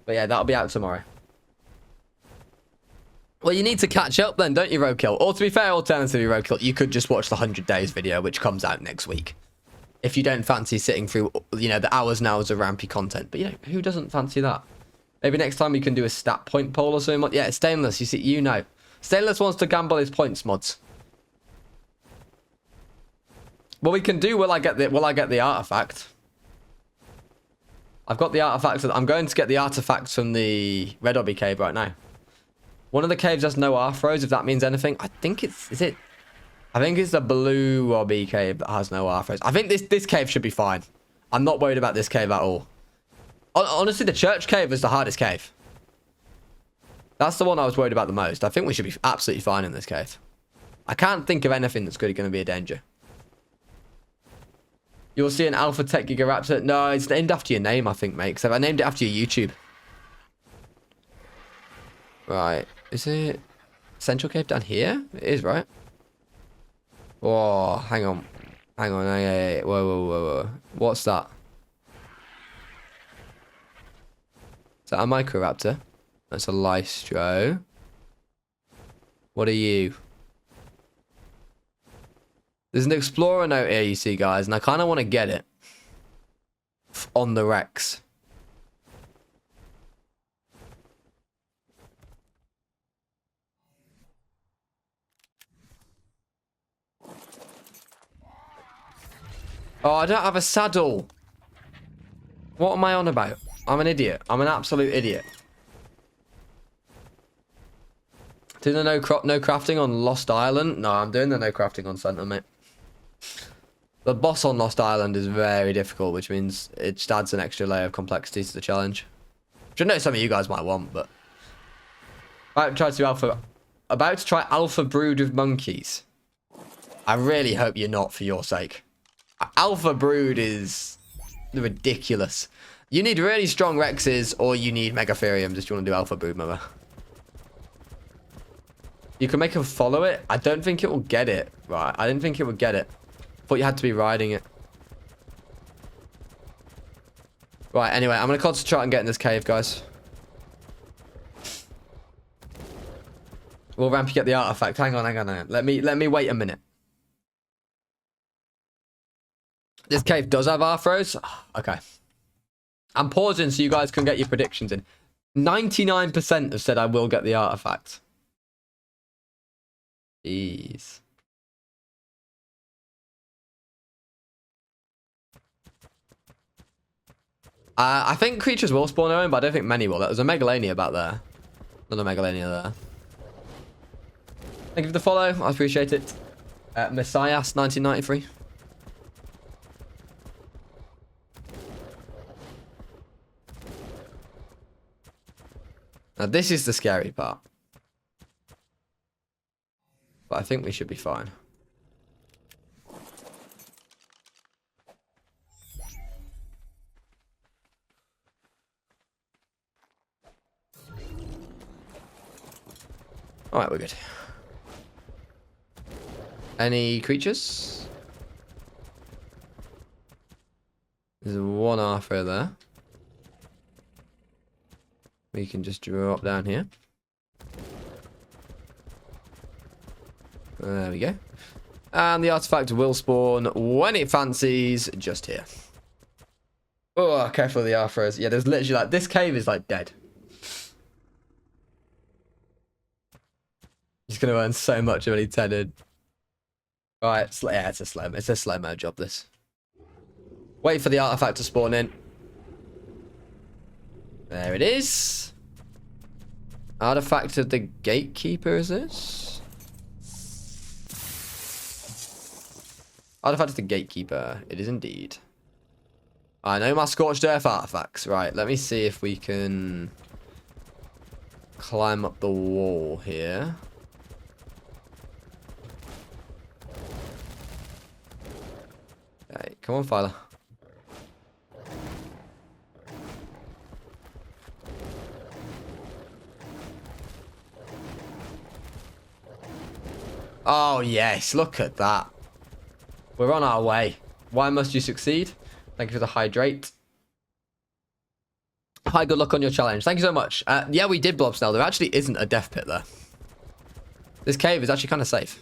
But yeah, that'll be out tomorrow. Well, you need to catch up then, don't you, Roadkill? Or to be fair, alternatively, Roadkill, you could just watch the 100 Days video, which comes out next week. If you don't fancy sitting through, you know, the hours and hours of Rampy content. But, you know, who doesn't fancy that? Maybe next time we can do a stat point poll or something. Yeah, Stainless, you see, you know. Stainless wants to gamble his points, mods. What we can do, will I get the artifact? I've got the artifacts. I'm going to get the artifacts from the Red Obby cave right now. One of the caves has no Arthros, if that means anything. I think it's... Is it? I think it's the Blue Obby cave that has no Arthros. I think this cave should be fine. I'm not worried about this cave at all. Honestly, the church cave is the hardest cave. That's the one I was worried about the most. I think we should be absolutely fine in this cave. I can't think of anything that's going to be a danger. You'll see an Alpha Tech Gigaraptor. No, it's named after your name, I think, mate. Because I named it after your YouTube. Right. Is it Central Cave down here? It is, right? Oh, hang on. Hang on. Whoa, whoa, whoa, whoa. What's that? Is that a Microraptor? That's a Lystro. What are you? There's an Explorer note here, you see, guys, and I kind of want to get it. On the Rex. Oh, I don't have a saddle. What am I on about? I'm an idiot. I'm an absolute idiot. Doing the no crafting on Lost Island? No, I'm doing the no crafting on Center, mate. The boss on Lost Island is very difficult, which means it just adds an extra layer of complexity to the challenge. Which I know some of you guys might want, but... About to try Alpha Brood of Monkeys. I really hope you're not, for your sake. Alpha Brood is ridiculous. You need really strong Rexes, or you need Megatheriums if you want to do Alpha Brood, mother. You can make him follow it. I don't think it will get it. Right, I didn't think it would get it. Thought you had to be riding it. Right, anyway, I'm going to concentrate on getting this cave, guys. Will Rampy get the artifact? Hang on. Let me wait a minute. This cave does have Arthros. Okay. I'm pausing so you guys can get your predictions in. 99% have said I will get the artifact. Jeez. I think creatures will spawn their own, but I don't think many will. There's a Megalania back there. Another Megalania there. Thank you for the follow. I appreciate it. Messias 1993. Now this is the scary part. But I think we should be fine. Alright, we're good. Any creatures? There's one Arthur there. We can just drop down here. There we go. And the artifact will spawn when it fancies, just here. Oh, careful of the Arthros. Yeah, there's literally like, this cave is like dead. He's going to earn so much when he's tethered. Right, yeah, it's a slow-mo job, this. Wait for the artifact to spawn in. There it is. Artifact of the Gatekeeper, is this? Artifact of the Gatekeeper. It is indeed. I know my Scorched Earth artifacts. Right, let me see if we can climb up the wall here. Okay, come on, Phyla. Oh, yes. Look at that. We're on our way. Why must you succeed? Thank you for the hydrate. Hi, good luck on your challenge. Thank you so much. Yeah, we did blob snell. There actually isn't a death pit there. This cave is actually kind of safe.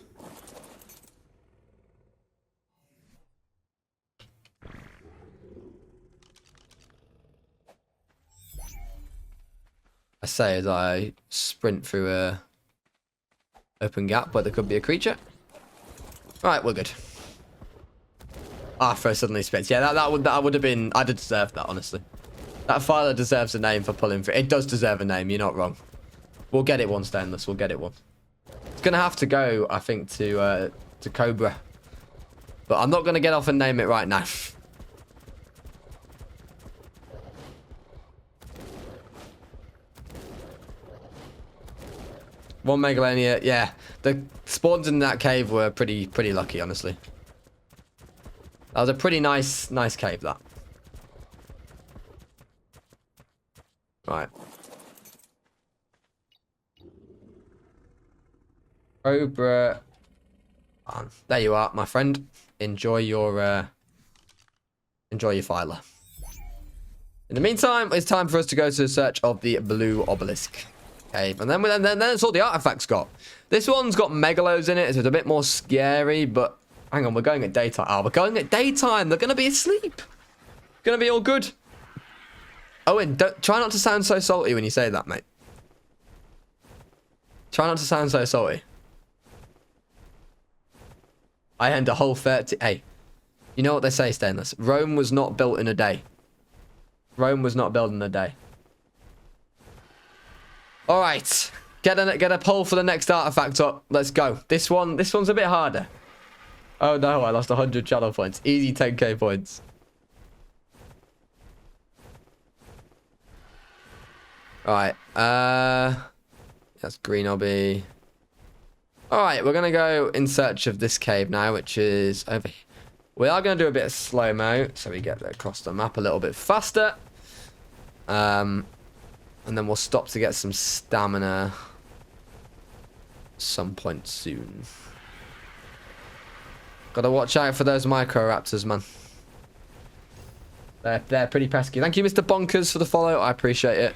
I say as I sprint through a open gap where there could be a creature. Right, we're good. Arthro suddenly spits. Yeah, that would have been... I'd have deserved that, honestly. That Phyla deserves a name for pulling through. It does deserve a name. You're not wrong. We'll get it one, Stainless. We'll get it one. It's going to have to go, I think, to Cobra. But I'm not going to get off and name it right now. One Megalania, yeah. The spawns in that cave were pretty lucky, honestly. That was a pretty nice cave, that. Right. Cobra. There you are, my friend. Enjoy your filer. In the meantime, it's time for us to go to the search of the blue obelisk cave. And then it's all the artifacts got. This one's got megalos in it, so it's a bit more scary, but hang on, we're going at daytime. Oh, we're going at daytime. They're going to be asleep. Going to be all good. Owen, try not to sound so salty when you say that, mate. Try not to sound so salty. I earned a whole 30... Hey, you know what they say, Stainless? Rome was not built in a day. Rome was not built in a day. All right. Get a poll for the next artifact up. Let's go. This one's a bit harder. Oh, no. I lost 100 channel points. Easy 10k points. All right. That's green obby. All right. We're going to go in search of this cave now, which is over here. We are going to do a bit of slow-mo, so we get across the map a little bit faster. And then we'll stop to get some stamina some point soon. Gotta watch out for those micro-raptors, man. They're pretty pesky. Thank you, Mr. Bonkers, for the follow. I appreciate it.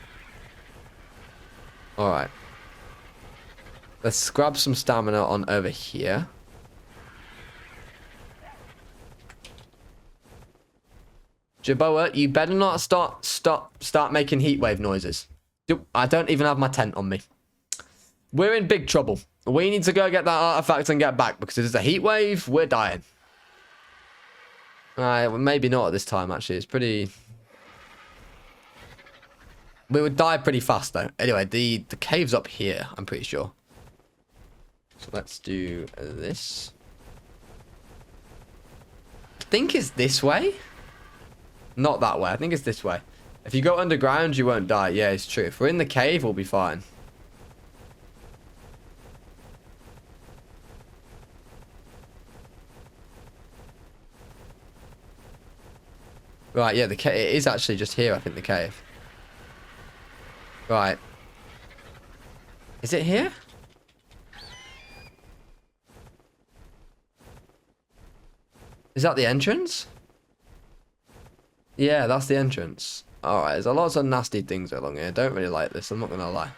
Alright. Let's grab some stamina on over here. Jaboa, you better not start making heatwave noises. I don't even have my tent on me. We're in big trouble. We need to go get that artifact and get back, because if it's a heatwave, we're dying. Well, maybe not at this time, actually. It's pretty... We would die pretty fast, though. Anyway, the cave's up here, I'm pretty sure. So let's do this. I think it's this way. Not that way. I think it's this way. If you go underground, you won't die. Yeah, it's true. If we're in the cave, we'll be fine. Right, yeah, it is actually just here, I think, the cave. Right. Is it here? Is that the entrance? Yeah, that's the entrance. Alright, there's a lot of nasty things along here. Don't really like this, I'm not gonna lie.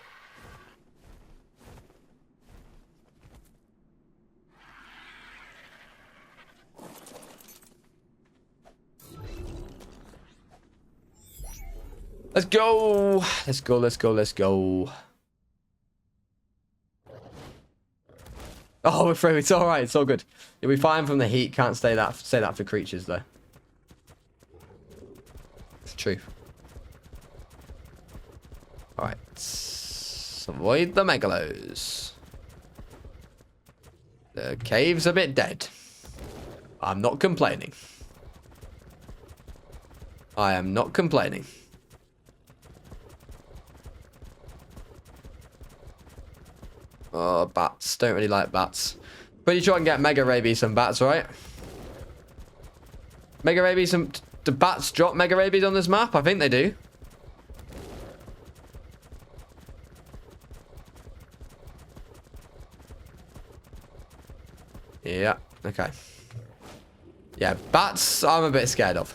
Let's go! Let's go, let's go, let's go. Oh, we're through. It's alright, it's all good. You'll be fine from the heat. Can't say that for creatures, though. It's true. Alright. Avoid the megalos. The cave's a bit dead. I'm not complaining. I am not complaining. Oh, bats. Don't really like bats. Pretty sure I can get Mega Rabies some bats, right? Mega Rabies some... Do bats drop Mega Rabies on this map? I think they do. Yeah, okay. Yeah, bats I'm a bit scared of.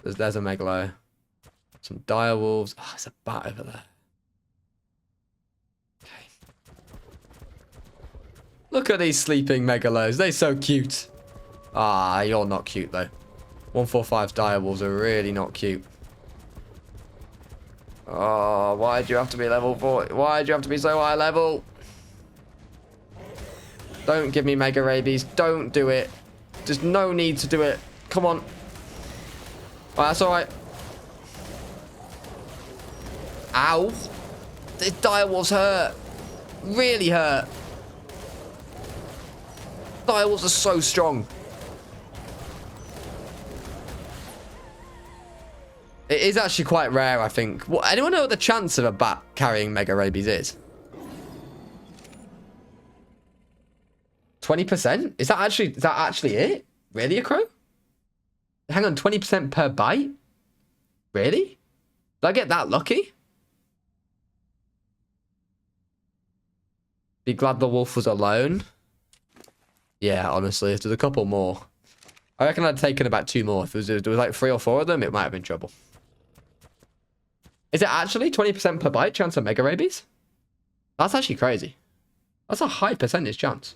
There's a Megalo. Some dire wolves. Oh, there's a bat over there. Okay. Look at these sleeping megalos. They're so cute. Ah, you're not cute though. 145 dire wolves are really not cute. Oh, why'd you have to be level 40? Why'd you have to be so high level? Don't give me mega rabies. Don't do it. There's no need to do it. Come on. Alright, that's alright. Ow. This direwolves hurt. Really hurt. Direwolves are so strong. It is actually quite rare, I think. Well, anyone know what the chance of a bat carrying mega rabies is? 20%? Is that actually it? Really, a crow? Hang on, 20% per bite? Really? Did I get that lucky? Be glad the wolf was alone. Yeah, honestly, if there's a couple more. I reckon I'd taken about 2 more. If there was like 3 or 4 of them, it might have been trouble. Is it actually 20% per bite chance of mega rabies? That's actually crazy. That's a high percentage chance.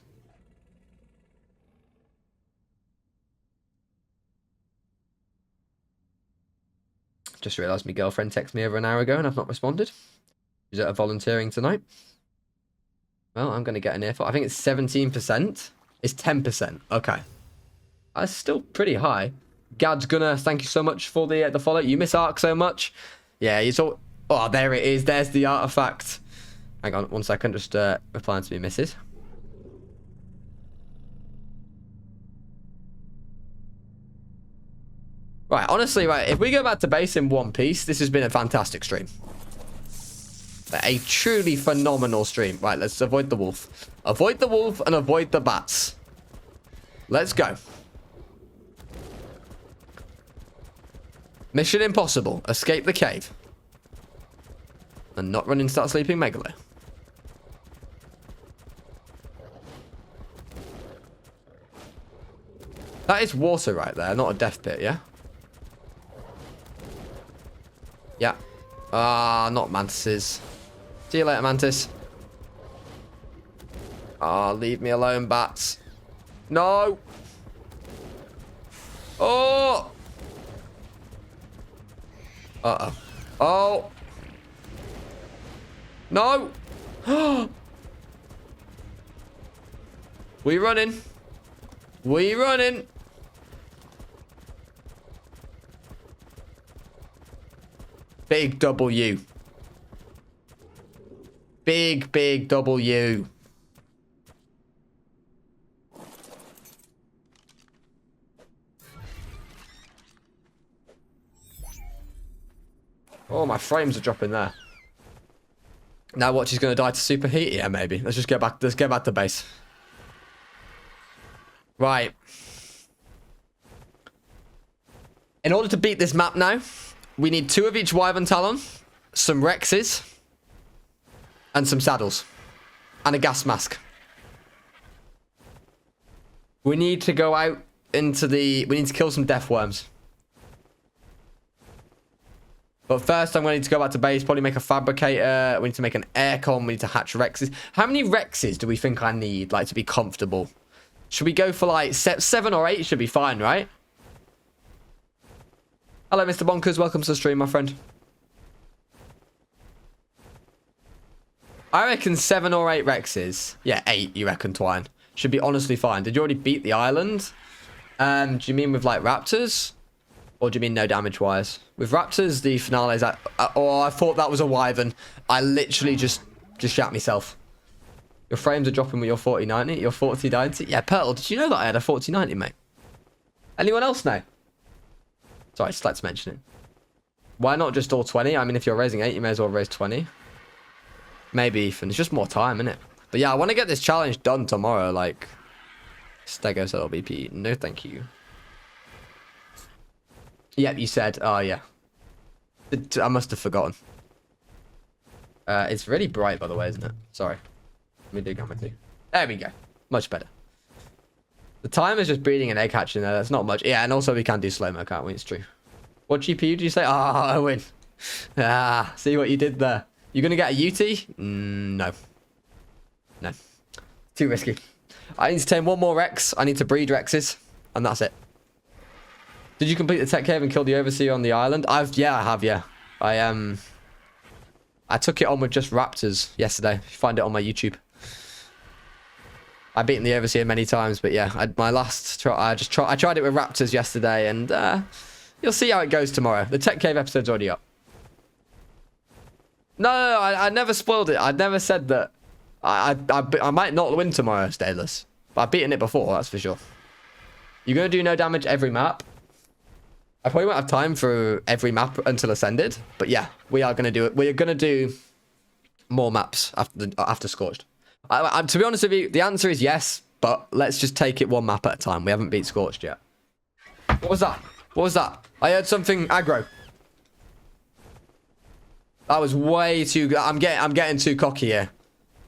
Just realised my girlfriend texted me over an hour ago and I've not responded. She's at a volunteering tonight. Well, I'm going to get an earful. I think it's 17%. It's 10%. Okay. That's still pretty high. Gad's gonna thank you so much for the follow. You miss Ark so much. Yeah, you saw. Oh, there it is. There's the artifact. Hang on 1 second. Just replying to me, missus. Right, honestly, right. If we go back to base in one piece, this has been a fantastic stream. A truly phenomenal stream. Right, let's avoid the wolf. Avoid the wolf and avoid the bats. Let's go. Mission impossible. Escape the cave. And not run and start sleeping megalo. That is water right there, not a death pit, yeah? Yeah. Ah, not mantises. See you later, mantis. Ah, leave me alone, bats. No. Oh. Uh-oh. Oh. No. We running. We running. Big W. Big, big W. Oh, my frames are dropping there. Now watch, he's going to die to superheat? Yeah, maybe. Let's just get back. Let's get back to base. Right. In order to beat this map now, we need 2 of each Wyvern Talon, some Rexes, and some saddles. And a gas mask. We need to go out into the... We need to kill some death worms. But first, I'm going to need to go back to base, probably make a fabricator. We need to make an aircon. We need to hatch Rexes. How many Rexes do we think I need, like, to be comfortable? Should we go for, like, 7 or 8? Should be fine, right? Hello, Mr. Bonkers. Welcome to the stream, my friend. I reckon 7 or 8 Rexes. Yeah, 8, you reckon, Twine. Should be honestly fine. Did you already beat the island? Do you mean with, like, raptors? Or do you mean no damage-wise? With raptors, the finale is at... oh, I thought that was a wyvern. I literally just shat myself. Your frames are dropping with your 4090. Your 4090. Yeah, Pearl, did you know that I had a 4090, mate? Anyone else know? Sorry, I just like to mention it. Why not just all 20? I mean, if you're raising 8, you may as well raise 20. Maybe, Ethan. It's just more time, isn't it? But yeah, I want to get this challenge done tomorrow, like... Stego said LBP. No, thank you. Yep, you said. Oh, yeah. I must have forgotten. It's really bright, by the way, isn't it? Sorry. Let me do gamma 2. There we go. Much better. The time is just breeding and egg hatching there. That's not much. Yeah, and also we can do slow-mo, can't we? It's true. What GPU did you say? Ah, I win. Ah, see what you did there. You're going to get a UT? No. No. Too risky. I need to tame 1 more Rex. I need to breed Rexes. And that's it. Did you complete the tech cave and kill the overseer on the island? Yeah, I have, yeah. I took it on with just raptors yesterday. You find it on my YouTube. I've beaten the overseer many times, but yeah, my last try, I tried it with raptors yesterday, and you'll see how it goes tomorrow. The tech cave episode's already up. No, I never spoiled it. I never said that. I might not win tomorrow, Stayless. But I've beaten it before, that's for sure. You're going to do no damage every map. I probably won't have time for every map until Ascended. But yeah, we are going to do it. We're going to do more maps after Scorched. To be honest with you, the answer is yes. But let's just take it 1 map at a time. We haven't beat Scorched yet. What was that? What was that? I heard something aggro. That was way too... I'm getting too cocky here.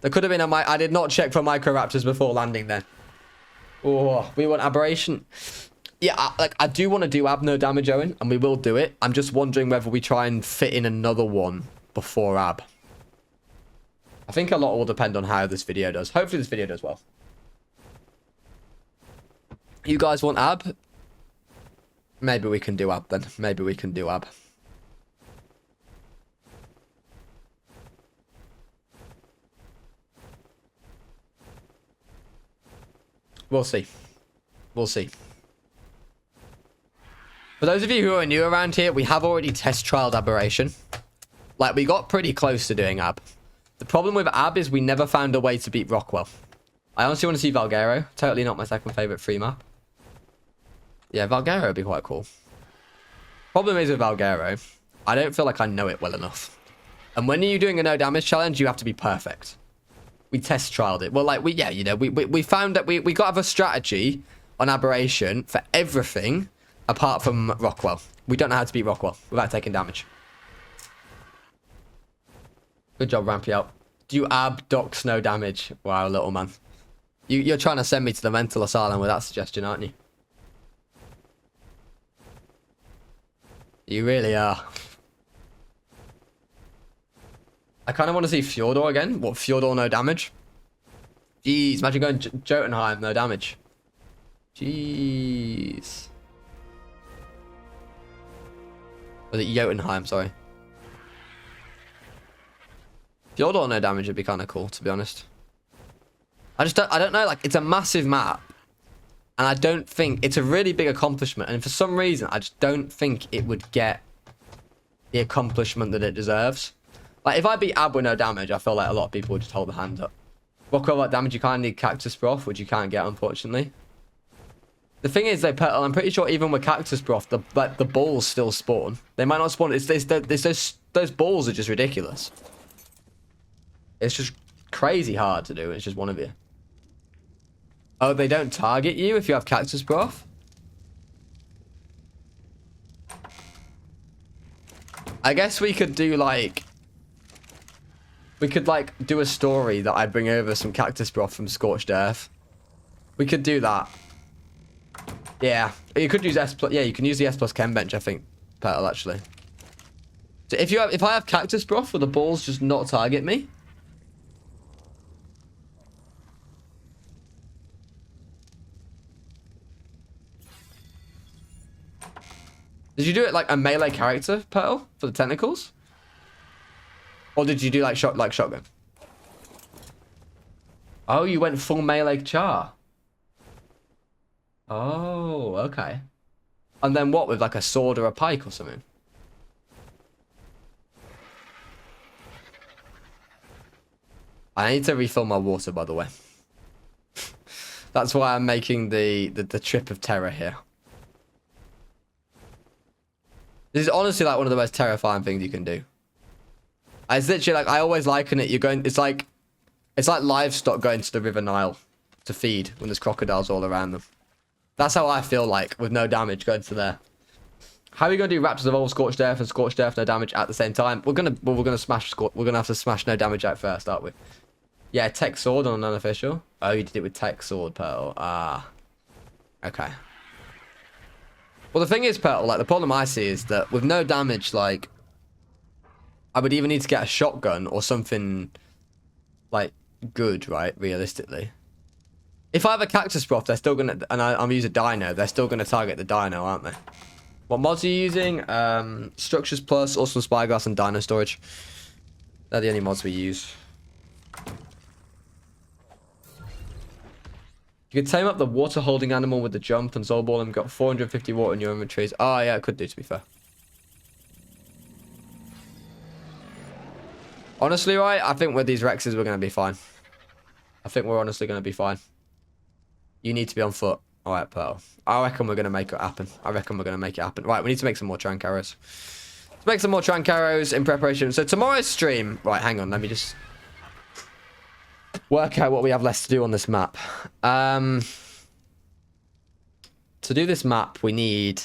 There could have been a... I did not check for microraptors before landing there. Oh, we want aberration. Yeah, I do want to do ab no damage, Owen, and we will do it. I'm just wondering whether we try and fit in another one before ab. I think a lot will depend on how this video does. Hopefully this video does well. You guys want ab? Maybe we can do ab then. Maybe we can do ab. We'll see. We'll see. For those of you who are new around here, we have already test trialed aberration. Like, we got pretty close to doing ab. The problem with ab is we never found a way to beat Rockwell. I honestly want to see Valguero. Totally not my second favorite free map. Yeah, Valguero would be quite cool. Problem is with Valguero, I don't feel like I know it well enough. And when you're doing a no damage challenge, you have to be perfect. We test trialed it. Well, like, we found that we got to have a strategy on aberration for everything apart from Rockwell. We don't know how to beat Rockwell without taking damage. Good job, Rampy out. Do you ab docs no damage? Wow, little man. You're trying to send me to the mental asylum with that suggestion, aren't you? You really are. I kind of want to see Fjordor again. What, Fjordor no damage? Jeez, imagine going Jotunheim, no damage. Jeez. Was it Jotunheim, sorry. Fjordor no damage would be kind of cool, to be honest. I don't know, like, it's a massive map. And I don't think, it's a really big accomplishment. And for some reason, I just don't think it would get the accomplishment that it deserves. Like, if I beat Ab with no damage, I feel like a lot of people would just hold their hands up. Rockwell like damage, you kind of need Cactus Broth, which you can't get, unfortunately. The thing is, though, Petal, I'm pretty sure even with Cactus Broth, the balls still spawn. They might not spawn. Those balls are just ridiculous. It's just crazy hard to do. It's just one of you. Oh, they don't target you if you have Cactus Broth? I guess we could do, like... We could, like, do a story that I bring over some Cactus Broth from Scorched Earth. We could do that. Yeah. You could use S+... Yeah, you can use the S+ Chem Bench, I think, Petal, actually. So if I have Cactus Broth, will the balls just not target me? Did you do it like a melee character, Petal, for the tentacles? Or did you do like shotgun? Oh, you went full melee char. Oh, okay. And then what, with like a sword or a pike or something? I need to refill my water, by the way. That's why I'm making the trip of terror here. This is honestly like one of the most terrifying things you can do. It's literally like, I always liken it. It's like livestock going to the River Nile to feed when there's crocodiles all around them. That's how I feel like with no damage going to there. How are we gonna do Raptors Evolve, Scorched Earth, and Scorched Earth no damage at the same time? We're gonna have to smash no damage out first, aren't we? Yeah, Tech Sword on an unofficial. Oh, you did it with Tech Sword, Pearl. Ah, okay. Well, the thing is, Pearl, like, the problem I see is that with no damage, like, I would either need to get a shotgun or something, like, good, right, realistically. If I have a Cactus Broth, they're still gonna, and I'm using Dino, they're still gonna target the Dino, aren't they? What mods are you using? Structures Plus, Awesome Spyglass, and Dino Storage. They're the only mods we use. You could tame up the water-holding animal with the jump and soul ball and got 450 water in your inventories. Oh, yeah, it could do, to be fair. Honestly, right, I think with these Rexes, we're going to be fine. I think we're honestly going to be fine. You need to be on foot. All right, Pearl. I reckon we're going to make it happen. Right, we need to make some more Trank Arrows. Let's make some more Trank Arrows in preparation. So tomorrow's stream... Right, hang on. Let me just... work out what we have left to do on this map. To do this map, we need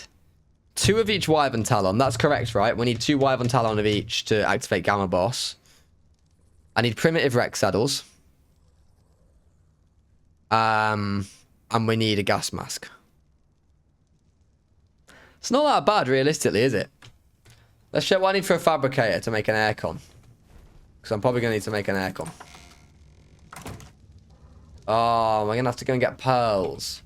2 of each Wyvern Talon. That's correct, right? We need 2 Wyvern Talon of each to activate Gamma Boss. I need Primitive Rex Saddles. And we need a gas mask. It's not that bad, realistically, is it? Let's check what I need for a fabricator to make an aircon. Because I'm probably going to need to make an aircon. Oh, am I going to have to go and get pearls?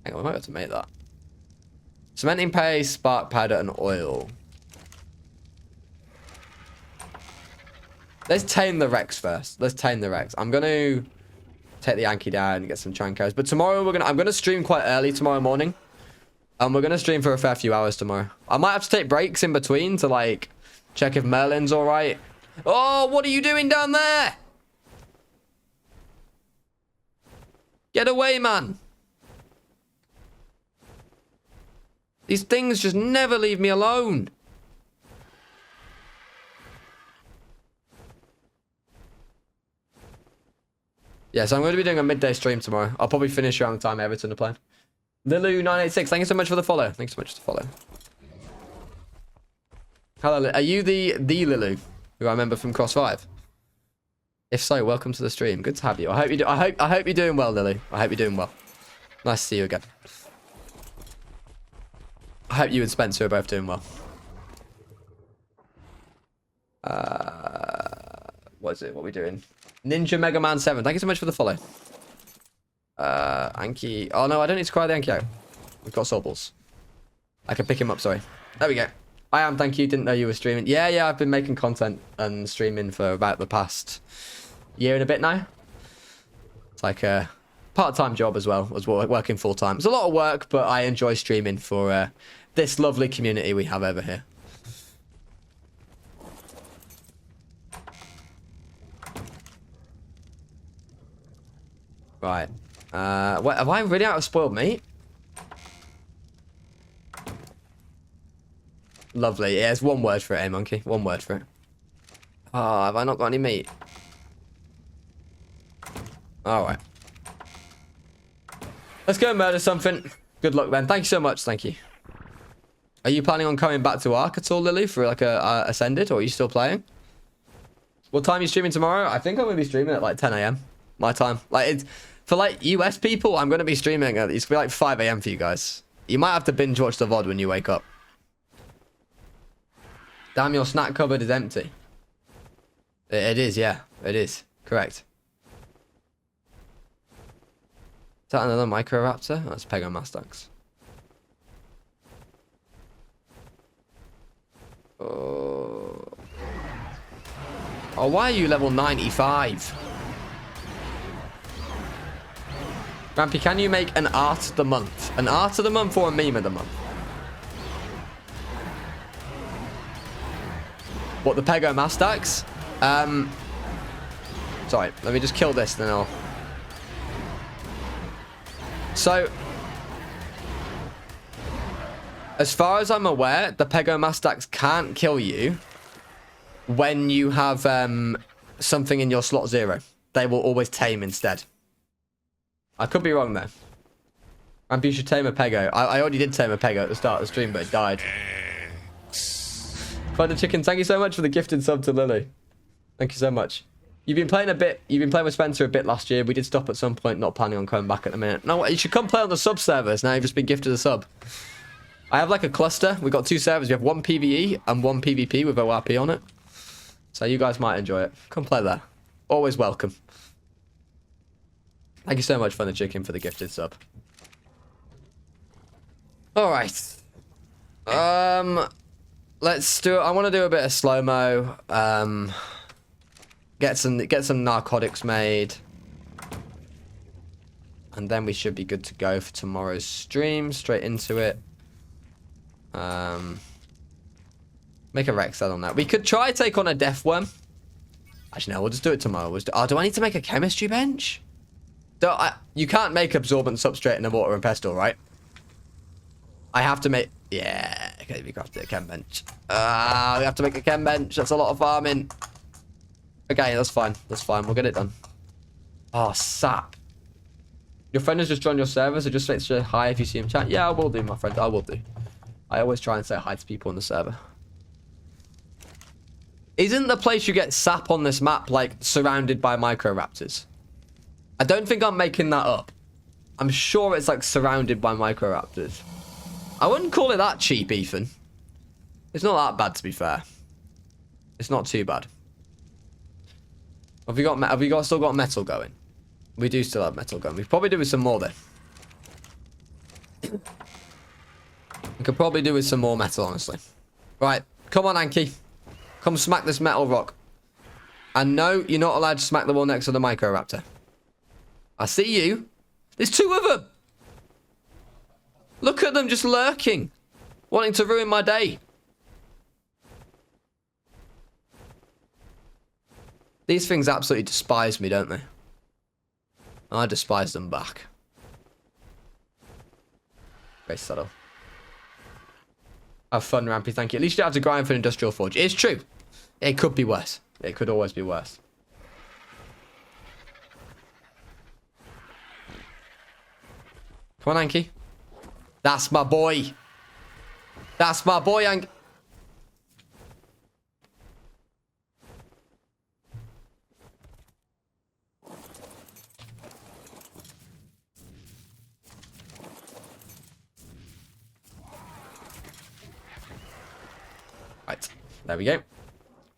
Hang on, we might have to make that. Cementing paste, spark powder, and oil. Let's tame the Rex first. Let's tame the Rex. I'm going to take the Yankee down and get some Chankos. But tomorrow I'm going to stream quite early tomorrow morning. And we're going to stream for a fair few hours tomorrow. I might have to take breaks in between to, like, check if Merlin's alright. Oh, what are you doing down there? Get away, man. These things just never leave me alone. Yeah, so I'm going to be doing a midday stream tomorrow. I'll probably finish around the time Everton are playing. Lilu986, thank you so much for the follow. Thanks so much for the follow. Hello, are you the Lilu who I remember from Cross 5? If so, welcome to the stream. Good to have you. I hope you're doing well, Lily. I hope you're doing well. Nice to see you again. I hope you and Spencer are both doing well. What is it? What are we doing? Ninja Mega Man 7. Thank you so much for the follow. Anki. Oh no, I don't need to cry the Anki out. We've got soul balls. I can pick him up, sorry. There we go. I am, thank you. Didn't know you were streaming. Yeah, I've been making content and streaming for about the past year and a bit now. It's like a part-time job as well as working full-time. It's a lot of work, but I enjoy streaming for this lovely community we have over here. Right. What, am I really out of spoiled meat? Lovely. Yeah, it's one word for it, eh, monkey? One word for it. Oh, have I not got any meat? Alright. Let's go and murder something. Good luck, then. Thank you so much. Thank you. Are you planning on coming back to Ark at all, Lily, for like a Ascended, or are you still playing? What time are you streaming tomorrow? I think I'm going to be streaming at like 10 AM. My time. Like, it's for like US people, I'm going to be streaming at, it's going to be like 5 AM for you guys. You might have to binge watch the VOD when you wake up. Damn, your snack cupboard is empty. It is, yeah. It is. Correct. Is that another Microraptor? That's Pegomastax. Oh, why are you level 95? Rampy, can you make an art of the month? An art of the month or a meme of the month? What, the Pegomastax? Sorry, let me just kill this, then I'll... So, as far as I'm aware, the Pegomastax can't kill you when you have something in your slot 0. They will always tame instead. I could be wrong there. Rampy, you should tame a Pego. I already did tame a Pego at the start of the stream, but it died. Find the chicken. Thank you so much for the gifted sub to Lily. Thank you so much. You've been playing with Spencer a bit last year. We did stop at some point, not planning on coming back at the minute. No, you should come play on the sub servers. Now you've just been gifted a sub. I have like a cluster. We've got 2 servers. We have 1 PvE and 1 PvP with ORP on it. So you guys might enjoy it. Come play there. Always welcome. Thank you so much, Fun the Chicken, for the gifted sub. Alright. Let's do it. I want to do a bit of slow-mo. Get some narcotics made. And then we should be good to go for tomorrow's stream. Straight into it. Make a Rex cell on that. We could try take on a Death Worm. Actually, no, we'll just do it tomorrow. Oh, do I need to make a chemistry bench? You can't make absorbent substrate in a mortar and pestle, right? I have to make... Yeah, okay, we crafted a chem bench. We have to make a chem bench. That's a lot of farming. Okay, that's fine. That's fine. We'll get it done. Oh, sap. Your friend has just joined your server, so just say hi if you see him chat. Yeah, I will do, my friend. I will do. I always try and say hi to people on the server. Isn't the place you get sap on this map, like, surrounded by Microraptors? I don't think I'm making that up. I'm sure it's like surrounded by microraptors. I wouldn't call it that cheap, Ethan. It's not that bad, to be fair. It's not too bad. Have we still got metal going? We do still have metal going. We could probably do with some more then. We could probably do with some more metal, honestly. Right, come on, Anki. Come smack this metal rock. And no, you're not allowed to smack the one next to the microraptor. I see you. There's 2 of them. Look at them just lurking. Wanting to ruin my day. These things absolutely despise me, don't they? I despise them back. Very subtle. Have fun, Rampy, thank you. At least you don't have to grind for an industrial forge. It's true. It could be worse. It could always be worse. Come on, Anki. That's my boy. That's my boy, Anki. Right. There we go.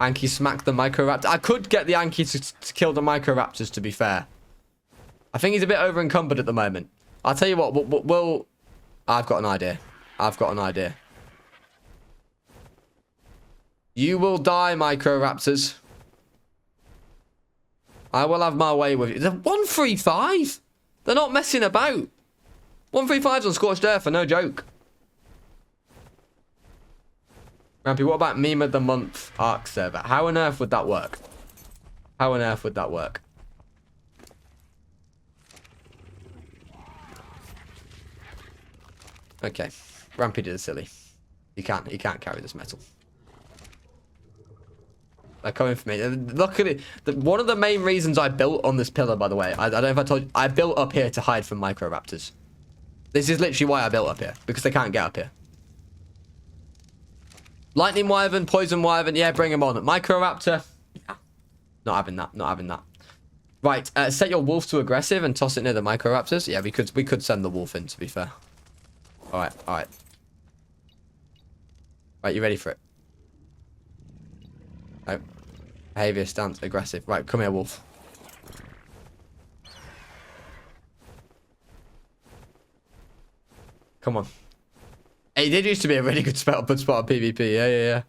Anki smacked the microraptor. I could get the Anki to kill the microraptors, to be fair. I think he's a bit over encumbered at the moment. I'll tell you what, we'll... I've got an idea. I've got an idea. You will die, microraptors. I will have my way with you. They're 135. They're not messing about. 135s on Scorched Earth are no joke. Rampy, what about Meme of the Month Arc server? How on earth would that work? How on earth would that work? Okay. Rampy did it silly. He can't carry this metal. They're coming for me. Look at it. One of the main reasons I built on this pillar, by the way, I don't know if I told you, I built up here to hide from microraptors. This is literally why I built up here, because they can't get up here. Lightning Wyvern, Poison Wyvern, yeah, bring them on. Microraptor, not having that, not having that. Right, set your wolf to aggressive and toss it near the microraptors. Yeah, we could send the wolf in, to be fair. All right, all right. Right, you ready for it? No. Behavior, stance, aggressive. Right, come here, wolf. Come on. Hey, it did used to be a really good spot of PvP. Yeah, yeah, yeah.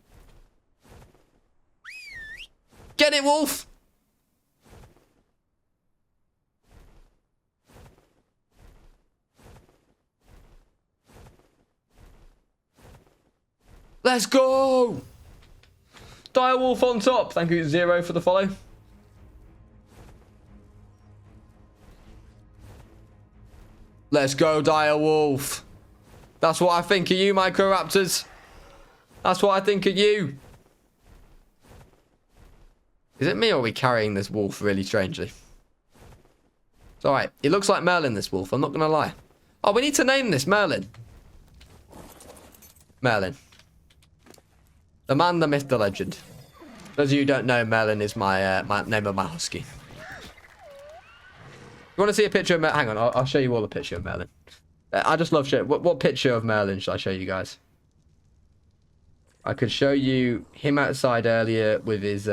Get it, wolf! Let's go! Direwolf on top. Thank you, Zero, for the follow. Let's go, Direwolf. That's what I think of you, microraptors. That's what I think of you. Is it me or are we carrying this wolf really strangely? It's alright. It looks like Merlin, this wolf. I'm not going to lie. Oh, we need to name this Merlin. Merlin. The man, the myth, the legend. Those of you who don't know, Merlin is my name of my husky. You want to see a picture of Merlin? Hang on, I'll show you all a picture of Merlin. I just love showing. What picture of Merlin should I show you guys? I could show you him outside earlier with his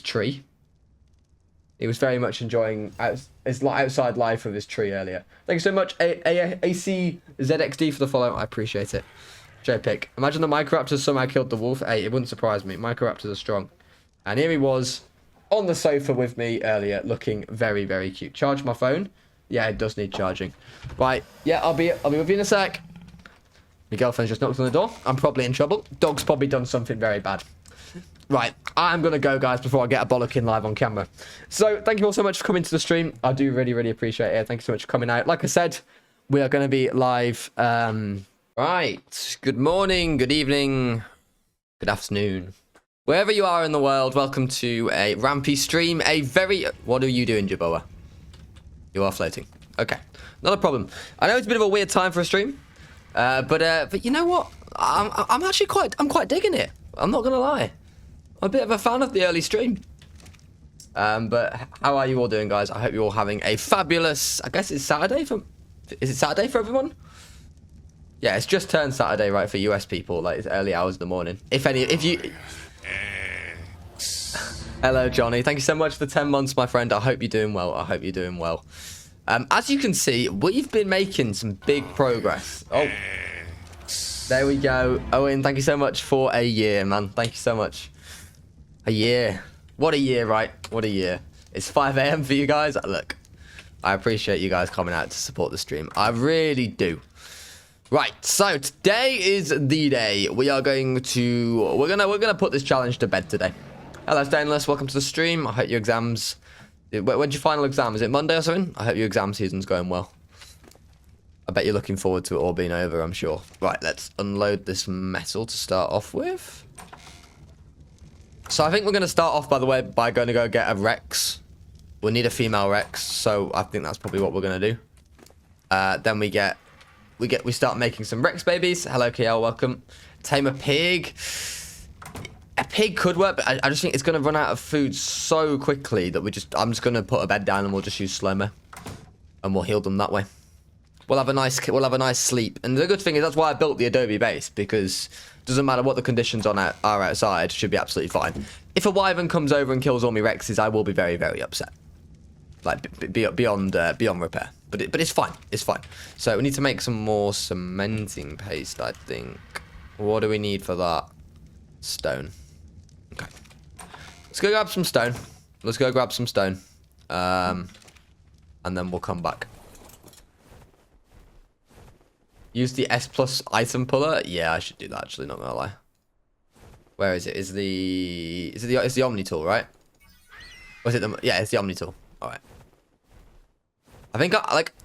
tree. He was very much enjoying his outside life with his tree earlier. Thank you so much, ACZXD, for the follow. I appreciate it. J-Pick. Imagine the microraptors somehow killed the wolf. Hey, it wouldn't surprise me. Microraptors are strong. And here he was on the sofa with me earlier, looking very, very cute. Charge my phone. Yeah, it does need charging. Right. Yeah, I'll be with you in a sec. My girlfriend's just knocked on the door. I'm probably in trouble. Dog's probably done something very bad. Right. I'm going to go, guys, before I get a bollocking live on camera. So, thank you all so much for coming to the stream. I do really, really appreciate it. Thank you so much for coming out. Like I said, we are going to be live. Right. Good morning, good evening, good afternoon. Wherever you are in the world, welcome to a Rampy stream. What are you doing, Jaboa? You are floating. Okay. Not a problem. I know it's a bit of a weird time for a stream. But you know what? I'm actually quite digging it. I'm not gonna lie. I'm a bit of a fan of the early stream. But how are you all doing, guys? I hope you're all having a fabulous... I guess it's Saturday for... Is it Saturday for everyone? Yeah, it's just turned Saturday, right, for US people. Like, it's early hours in the morning. If you... Hello, Johnny. Thank you so much for the 10 months, my friend. I hope you're doing well. I hope you're doing well. As you can see, we've been making some big progress. Oh, there we go. Owen, thank you so much for a year, man. Thank you so much. A year. What a year, right? What a year. It's 5 a.m. for you guys. Look, I appreciate you guys coming out to support the stream. I really do. Right, so today is the day. We are going to... We're gonna put this challenge to bed today. Hello, Stainless. Welcome to the stream. I hope your exams... When's your final exam? Is it Monday or something? I hope your exam season's going well. I bet you're looking forward to it all being over, I'm sure. Right, let's unload this metal to start off with. So I think we're going to start off, by the way, by going to go get a Rex. We'll need a female Rex, so I think that's probably what we're going to do. Then we start making some Rex babies. Hello, KL, welcome. Tame a pig. A pig could work, but I just think it's going to run out of food so quickly that I'm just going to put a bed down and we'll just use slow-mo. And we'll heal them that way. We'll have a nice sleep. And the good thing is that's why I built the Adobe base, because it doesn't matter what the conditions are outside, should be absolutely fine. If a wyvern comes over and kills all my Rexes, I will be very, very upset. Like, beyond repair. But it's fine. It's fine. So we need to make some more cementing paste, I think. What do we need for that? Stone. Okay. Let's go grab some stone. And then we'll come back. Use the S plus item puller? Yeah, I should do that, actually, not gonna lie. Where is it? It's the Omni tool, right? Or is it yeah, it's the Omni tool. Alright. I think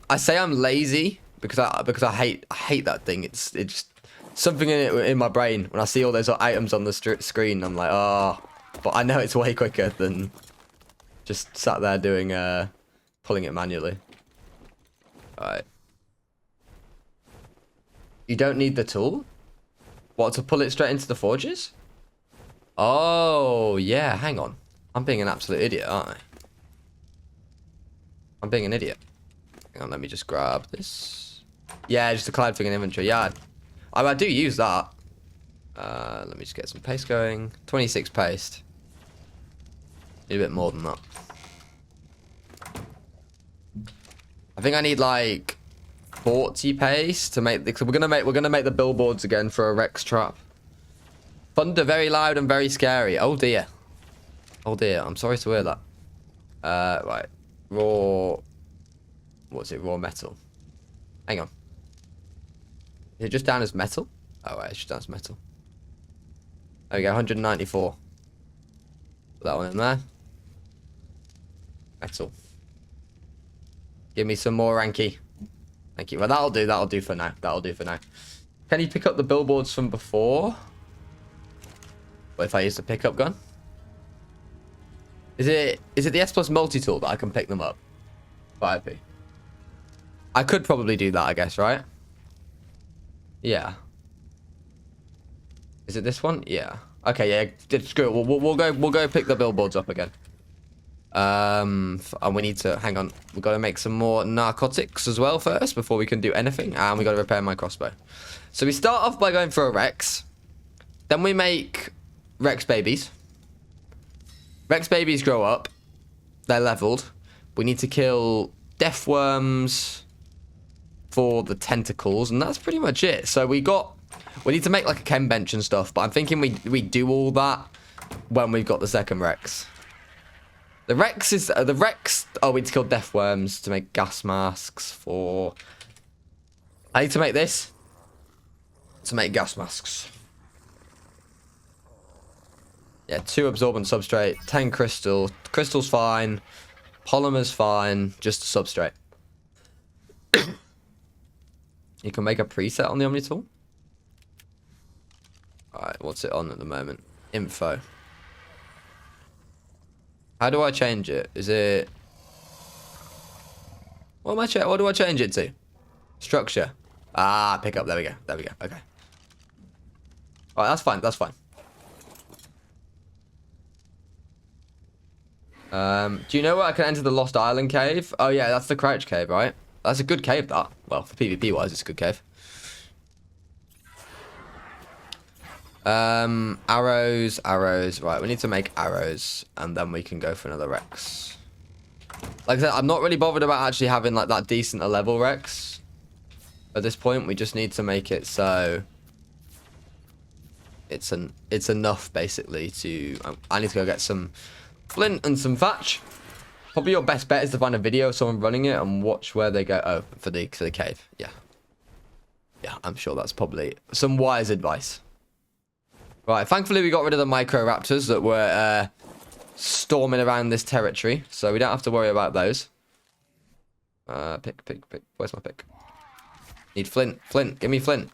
I say I'm lazy because I hate that thing. It's just something in my brain when I see all those items on the screen. I'm like, oh, but I know it's way quicker than just sat there doing pulling it manually. All right. You don't need the tool? What, to pull it straight into the forges? Oh, yeah, hang on. I'm being an absolute idiot, aren't I? I'm being an idiot. Hang on, let me just grab this. Yeah, just a Clyde thing in inventory. Yeah, I do use that. Let me just get some paste going. 26 paste. Need a bit more than that. I think I need like 40 paste to make. We're gonna make the billboards again for a Rex trap. Thunder, very loud and very scary. Oh dear. Oh dear. I'm sorry to hear that. Right. Raw. What's it? Raw metal. Hang on. Is it just down as metal? Oh, right, it's just down as metal. There we go, 194. Put that one in there. Metal. Give me some more Rampy. Thank you. Well, that'll do for now. Can you pick up the billboards from before? What if I use the pickup gun? Is it the S plus multi-tool that I can pick them up? 5p. I could probably do that, I guess, right? Yeah. Is it this one? Yeah. Okay, yeah. Screw it. We'll go pick the billboards up again. And we need to hang on. We've got to make some more narcotics as well first before we can do anything. And we got to repair my crossbow. So we start off by going for a Rex. Then we make Rex babies. Rex babies grow up. They're leveled. We need to kill death worms for the tentacles, and that's pretty much it. So we need to make like a chem bench and stuff, but I'm thinking we do all that when we've got the second Rex. The Rex is oh, we need to kill death worms to make gas masks for. I need to make this to make gas masks. Yeah, 2 absorbent substrate, 10 crystal. Crystal's fine. Polymer's fine. Just a substrate. You can make a preset on the Omni tool. Alright, what's it on at the moment? Info. How do I change it? Is it... What do I change it to? Structure. Ah, pick up. There we go. Okay. Alright, that's fine. Do you know where I can enter the Lost Island cave? Oh, yeah, that's the Crouch Cave, right? That's a good cave, that. Well, for PvP-wise, it's a good cave. Arrows, arrows. Right, we need to make arrows, and then we can go for another Rex. Like I said, I'm not really bothered about actually having, like, that decent a level Rex. At this point, we just need to make it so... It's enough, basically, to... I need to go get some flint and some thatch. Probably your best bet is to find a video of someone running it and watch where they go. Oh, for the cave. Yeah. Yeah, I'm sure that's probably some wise advice. Right, thankfully we got rid of the micro-raptors that were storming around this territory. So we don't have to worry about those. Pick. Where's my pick? Need flint. Flint. Give me flint.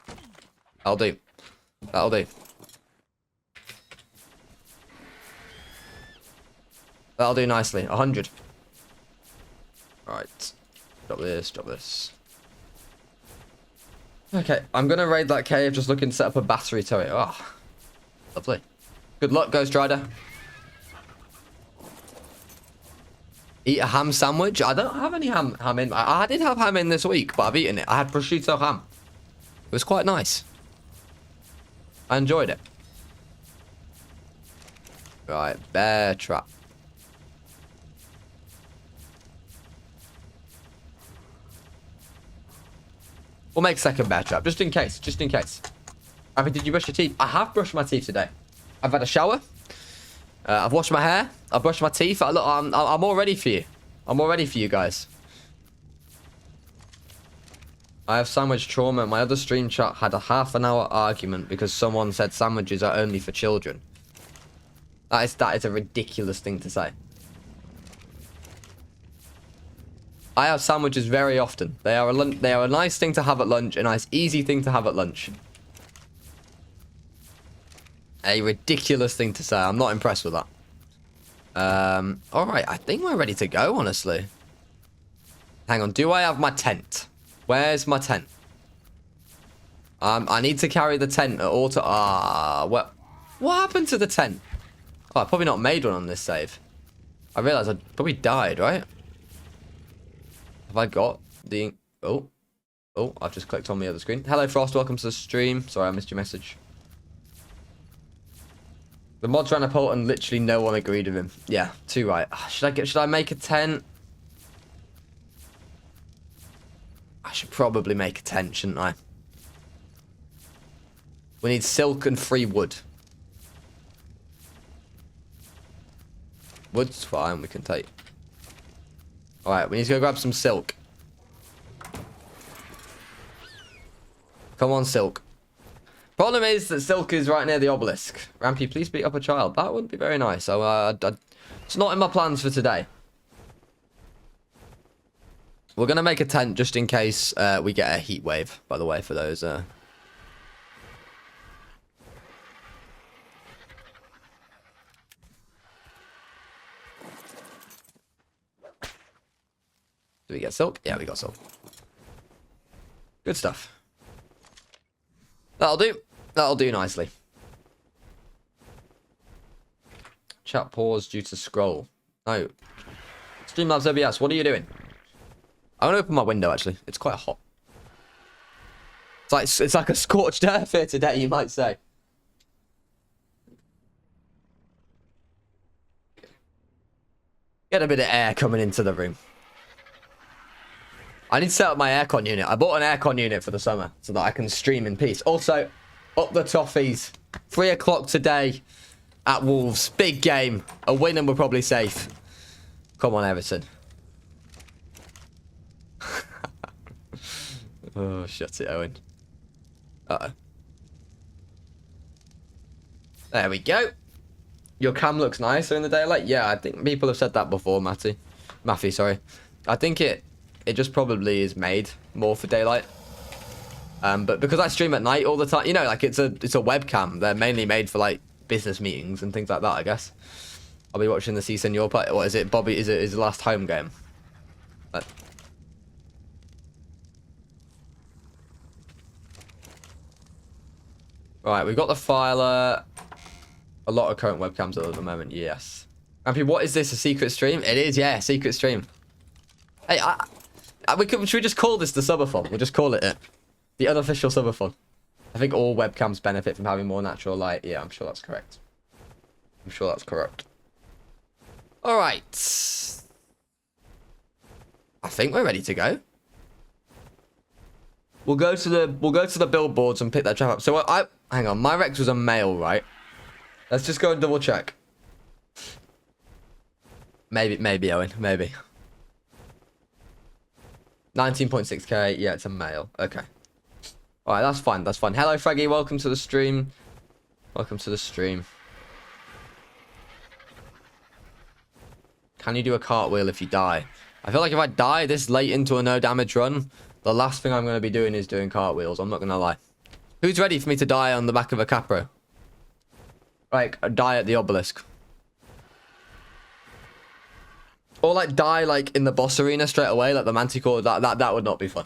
That'll do. That'll do. That'll do nicely. 100. Right. Drop this, drop this. Okay, I'm going to raid that cave just looking to set up a battery turret. Oh, lovely. Good luck, Ghost Rider. Eat a ham sandwich? I don't have any ham in. I did have ham in this week, but I've eaten it. I had prosciutto ham. It was quite nice. I enjoyed it. Right, bear trap. We'll make a second bear trap, just in case, just in case. I mean, did you brush your teeth? I have brushed my teeth today. I've had a shower. I've washed my hair. I've brushed my teeth. Look, I'm all ready for you. I'm all ready for you guys. I have sandwich trauma. My other stream chat had a half-an-hour argument because someone said sandwiches are only for children. That is a ridiculous thing to say. I have sandwiches very often. They are a nice thing to have at lunch, a nice easy thing to have at lunch. A ridiculous thing to say. I'm not impressed with that. Alright, I think we're ready to go, honestly. Hang on, do I have my tent? Where's my tent? I need to carry the tent at all what happened to the tent? Oh, I probably not made one on this save. I realised I probably died, right? Have I got the... Oh, I've just clicked on the other screen. Hello, Frost. Welcome to the stream. Sorry, I missed your message. The mod's ran a poll and literally no one agreed with him. Yeah, too right. Should I make a tent? I should probably make a tent, shouldn't I? We need silk and free wood. Wood's fine, we can take. Alright, we need to go grab some silk. Come on, silk. Problem is that silk is right near the obelisk. Rampy, please beat up a child. That wouldn't be very nice. So, it's not in my plans for today. We're going to make a tent just in case we get a heat wave, by the way, for those... Do we get silk? Yeah, we got silk. Good stuff. That'll do. That'll do nicely. Chat pause due to scroll. No. Streamlabs OBS, what are you doing? I'm going to open my window, actually. It's quite hot. It's like a scorched earth here today, you might say. Get a bit of air coming into the room. I need to set up my aircon unit. I bought an aircon unit for the summer so that I can stream in peace. Also, up the toffees. 3 o'clock today at Wolves. Big game. A win and we're probably safe. Come on, Everton. Oh, shut it, Owen. Uh-oh. There we go. Your cam looks nicer in the daylight. Yeah, I think people have said that before, Matthew, sorry. I think it just probably is made more for daylight. But because I stream at night all the time, you know, like it's a webcam. They're mainly made for like business meetings and things like that, I guess. I'll be watching the C Senor play. What is it, Bobby? Is it his last home game? But... Right, we've got the filer. A lot of current webcams at the moment, yes. Rampy, what is this? A secret stream? It is, yeah, secret stream. Hey, should we just call this the subathon? We'll just call it it. The unofficial subathon. I think all webcams benefit from having more natural light. Yeah, I'm sure that's correct. I'm sure that's correct. All right. I think we're ready to go. We'll go to the billboards and pick that trap up. So hang on, my Rex was a male, right? Let's just go and double check. Maybe Owen, maybe. 19.6k, yeah, it's a male. Okay. All right, that's fine. That's fine. Hello, Fraggy. Welcome to the stream. Welcome to the stream. Can you do a cartwheel if you die? I feel like if I die this late into a no damage run, the last thing I'm going to be doing is doing cartwheels. I'm not going to lie. Who's ready for me to die on the back of a capro? Like, die at the obelisk. Or, like, die, like, in the boss arena straight away, like the Manticore. That would not be fun.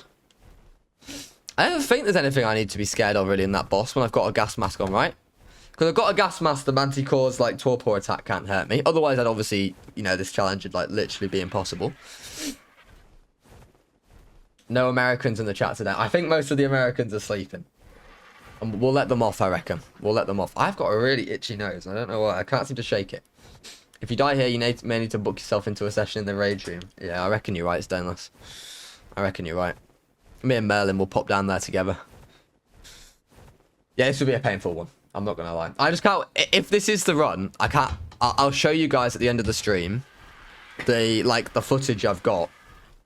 I don't think there's anything I need to be scared of, really, in that boss when I've got a gas mask on, right? Because I've got a gas mask, the Manticore's, like, torpor attack can't hurt me. Otherwise, I'd obviously, you know, this challenge would, like, literally be impossible. No Americans in the chat today. I think most of the Americans are sleeping. And we'll let them off, I reckon. We'll let them off. I've got a really itchy nose. I don't know why. I can't seem to shake it. If you die here, you may need to book yourself into a session in the rage room. Yeah, I reckon you're right, Stainless. I reckon you're right. Me and Merlin will pop down there together. Yeah, this will be a painful one. I'm not going to lie. I just can't... If this is the run, I can't... I'll show you guys at the end of the stream the footage I've got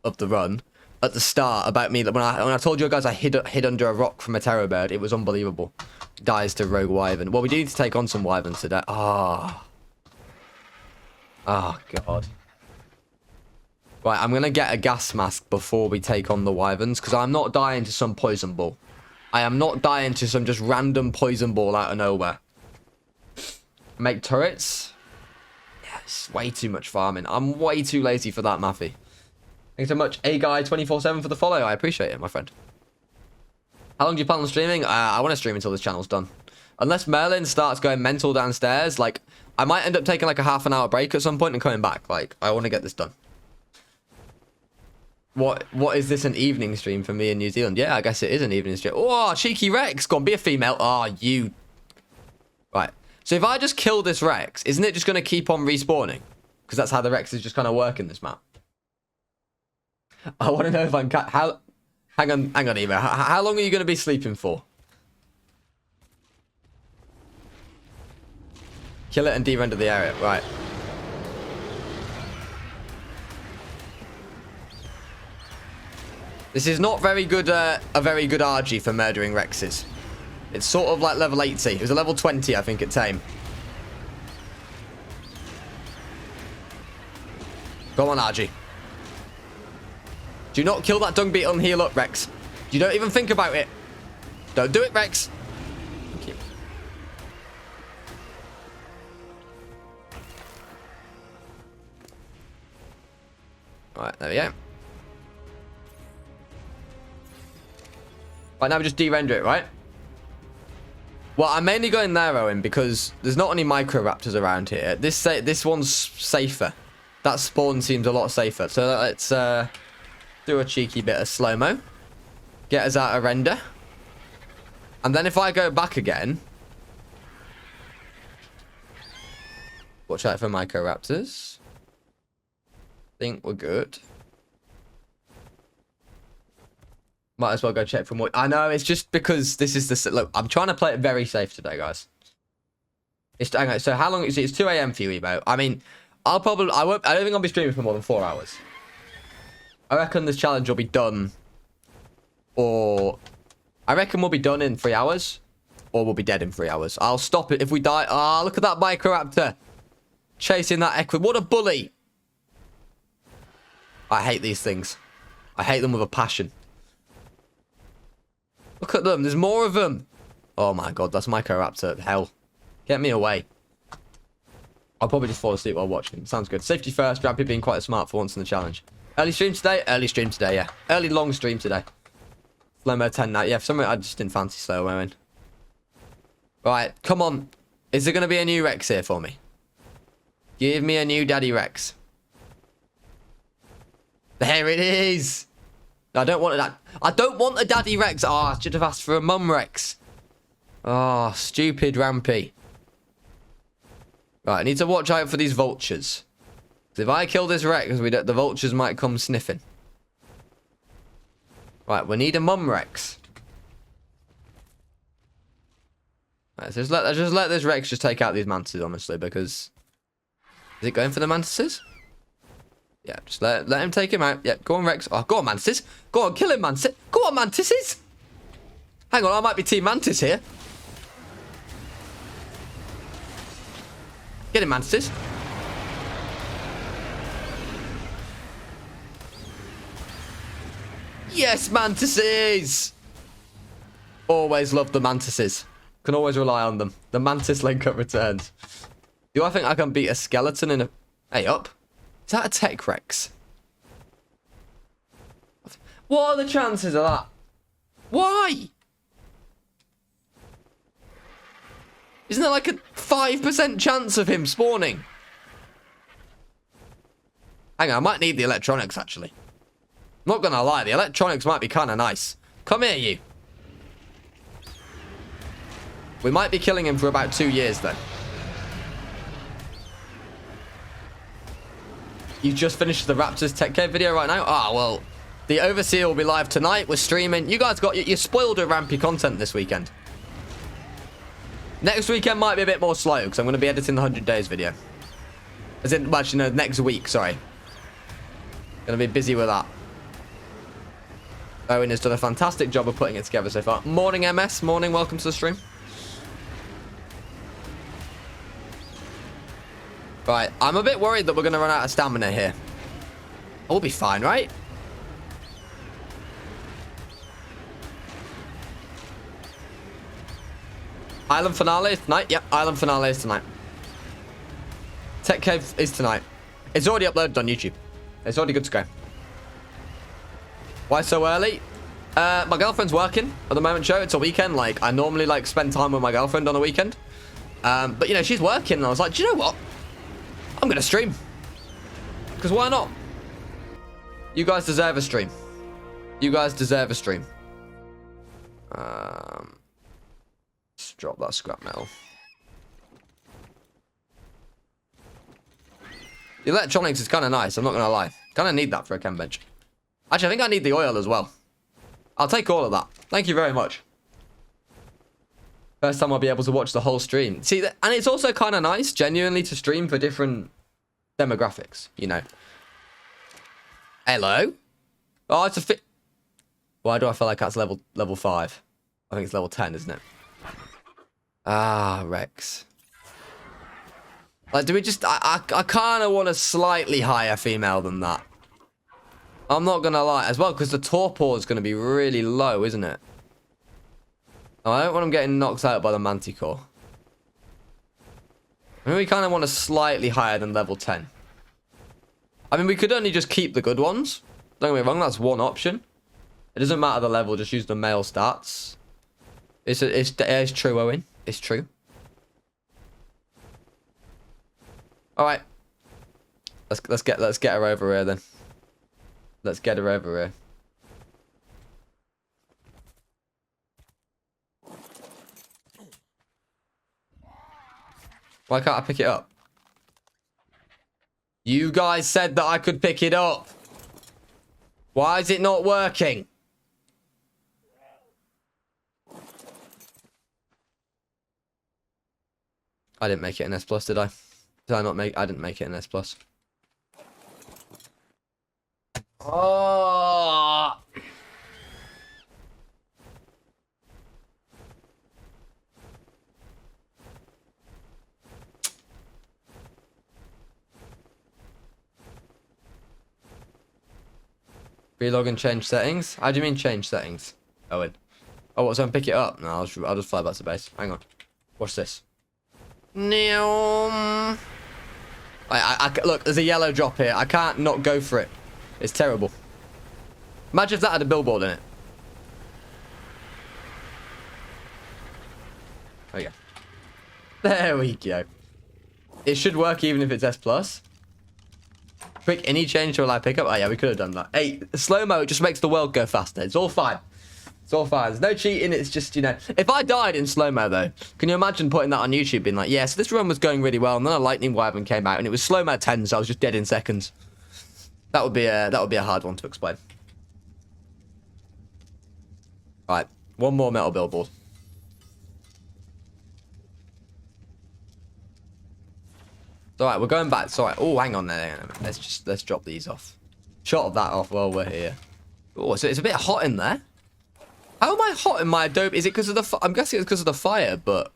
of the run at the start about me. When I told you guys I hid under a rock from a terror bird, it was unbelievable. Dies to rogue wyvern. Well, we do need to take on some wyverns today. Oh, God. Right, I'm going to get a gas mask before we take on the wyverns, because I'm not dying to some poison ball. I am not dying to some just random poison ball out of nowhere. Make turrets? Yeah, it's way too much farming. I'm way too lazy for that, Maffy. Thanks so much, A-Guy247 for the follow. I appreciate it, my friend. How long do you plan on streaming? I want to stream until this channel's done. Unless Merlin starts going mental downstairs, like, I might end up taking like a half-an-hour break at some point and coming back. Like, I want to get this done. What is this, an evening stream for me in New Zealand? Yeah, I guess it is an evening stream. Oh, cheeky Rex. Go on, be a female. Oh, you. Right. So if I just kill this Rex, isn't it just going to keep on respawning? Because that's how the Rexes just kind of work in this map. I want to know if I'm... Hang on, Emo. How long are you going to be sleeping for? Kill it and de-render the area. Right. This is not very good, a very good RG for murdering Rexes. It's sort of like level 80. It was a level 20, I think, at Tame. Go on, RG. Do not kill that dung beetle and heal up, Rex. You don't even think about it. Don't do it, Rex. Thank you. Alright, there we go. Right, now we just de-render it, right? Well, I'm mainly going there, Owen, because there's not any micro-raptors around here. This one's safer. That spawn seems a lot safer. So let's do a cheeky bit of slow-mo. Get us out of render. And then if I go back again... Watch out for micro-raptors. Think we're good. Might as well go check for more. I know, it's just because this is the... Look, I'm trying to play it very safe today, guys. Okay, so how long... It's 2 a.m. for you, Ebo. I mean, I don't think I'll be streaming for more than 4 hours. I reckon this challenge will be done... Or... I reckon we'll be done in 3 hours. Or we'll be dead in 3 hours. I'll stop it if we die. Ah, look at that Microraptor. Chasing that equi... What a bully! I hate these things. I hate them with a passion. Look at them. There's more of them. Oh my god, that's Microraptor. Hell. Get me away. I'll probably just fall asleep while watching. Sounds good. Safety first. Rampy being quite smart for once in the challenge. Early stream today? Early stream today, yeah. Early long stream today. Slow-mo 10 now. Yeah, for some reason I just didn't fancy slow-mo in. Right, come on. Is there going to be a new Rex here for me? Give me a new Daddy Rex. There it is. I don't want that. I don't want a Daddy Rex. Oh, I should have asked for a Mum Rex. Oh, stupid Rampy. Right, I need to watch out for these vultures. If I kill this Rex, the vultures might come sniffing. Right, we need a Mum Rex. Right, so let's just let this Rex just take out these mantises, honestly, because... Is it going for the mantises? Yeah, just let him take him out. Yeah, go on, Rex. Oh, go on, mantises. Go on, kill him, mantis. Go on, mantises. Hang on, I might be Team Mantis here. Get him, mantises. Yes, mantises. Always love the mantises. Can always rely on them. The mantis link-up returns. Do I think I can beat a skeleton in a... Hey, up. Is that a tech Rex? What are the chances of that? Why? Isn't there like a 5% chance of him spawning? Hang on, I might need the electronics, actually. I'm not gonna lie, the electronics might be kind of nice. Come here, you. We might be killing him for about 2 years, then. You just finished the Raptors Tech Cave video right now? Ah, well, the Overseer will be live tonight. We're streaming. You guys you're spoiled with Rampy content this weekend. Next weekend might be a bit more slow, because I'm going to be editing the 100 days video. As in, well, actually, no, next week, sorry. Going to be busy with that. Owen has done a fantastic job of putting it together so far. Morning, MS. Morning, welcome to the stream. Right, I'm a bit worried that we're going to run out of stamina here. We'll be fine, right? Island finale is tonight? Yep, Island finale is tonight. Tech Cave is tonight. It's already uploaded on YouTube. It's already good to go. Why so early? My girlfriend's working at the moment, show. It's a weekend. Like, I normally, like, spend time with my girlfriend on a weekend. But, you know, she's working, and I was like, do you know what? I'm going to stream. Because why not? You guys deserve a stream. You guys deserve a stream. Let's drop that scrap metal. The electronics is kind of nice, I'm not going to lie. Kind of need that for a chem bench. Actually, I think I need the oil as well. I'll take all of that. Thank you very much. First time I'll be able to watch the whole stream. See, and it's also kind of nice, genuinely, to stream for different demographics, you know. Hello? Oh, it's a fit. Why do I feel like that's level 5? I think it's level 10, isn't it? Ah, Rex. Like, do we just... I kind of want a slightly higher female than that. I'm not going to lie. As well, because the torpor is going to be really low, isn't it? Oh, I don't want him getting knocked out by the Manticore. I mean, we kind of want a slightly higher than level 10. I mean, we could only just keep the good ones. Don't get me wrong, that's one option. It doesn't matter the level, just use the male stats. It's true, Owen. It's true. Alright. Let's get her over here then. Let's get her over here. Why can't I pick it up? You guys said that I could pick it up. Why is it not working? I didn't make it an S+, did I? Did I not make... I didn't make it an S+. Oh! Relog and change settings? How do you mean change settings, Owen? Oh, what, so I can pick it up? No, I'll just fly back to base. Hang on. Watch this. No. Look, there's a yellow drop here. I can't not go for it. It's terrible. Imagine if that had a billboard in it. There we go. There we go. It should work even if it's S+. Quick any change to allow pickup. Oh, yeah, we could have done that. Hey, slow-mo just makes the world go faster. It's all fine. It's all fine. There's no cheating. It's just, you know. If I died in slow-mo, though, can you imagine putting that on YouTube being like, yeah, so this run was going really well, and then a lightning wyvern came out, and it was slow-mo 10, so I was just dead in seconds. That would be a hard one to explain. All right, one more metal billboard. All right, we're going back. Sorry. Oh, hang on there. Let's drop these off. Shot of that off while we're here. Oh, so it's a bit hot in there. How am I hot in my Adobe? Is it because of the? I'm guessing it's because of the fire, but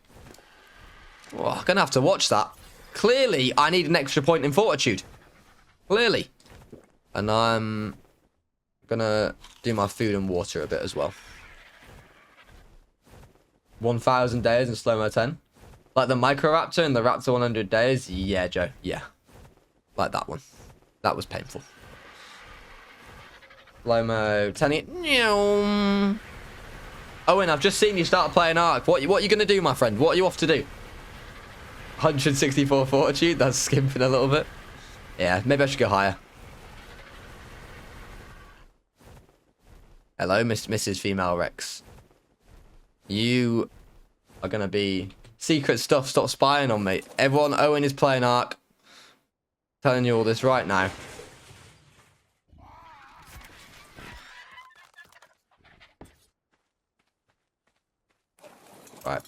oh, I'm gonna have to watch that. Clearly, I need an extra point in fortitude. Clearly, and I'm gonna do my food and water a bit as well. 1,000 days in slow-mo 10. Like the Microraptor and the Raptor 100 days? Yeah, Joe. Yeah. Like that one. That was painful. Slow-mo 10. Owen, I've just seen you start playing Ark. What are you going to do, my friend? What are you off to do? 164 fortitude? That's skimping a little bit. Yeah, maybe I should go higher. Hello, Mrs. Female Rex. You are going to be... Secret stuff, stop spying on me. Everyone, Owen is playing Ark. Telling you all this right now. Right.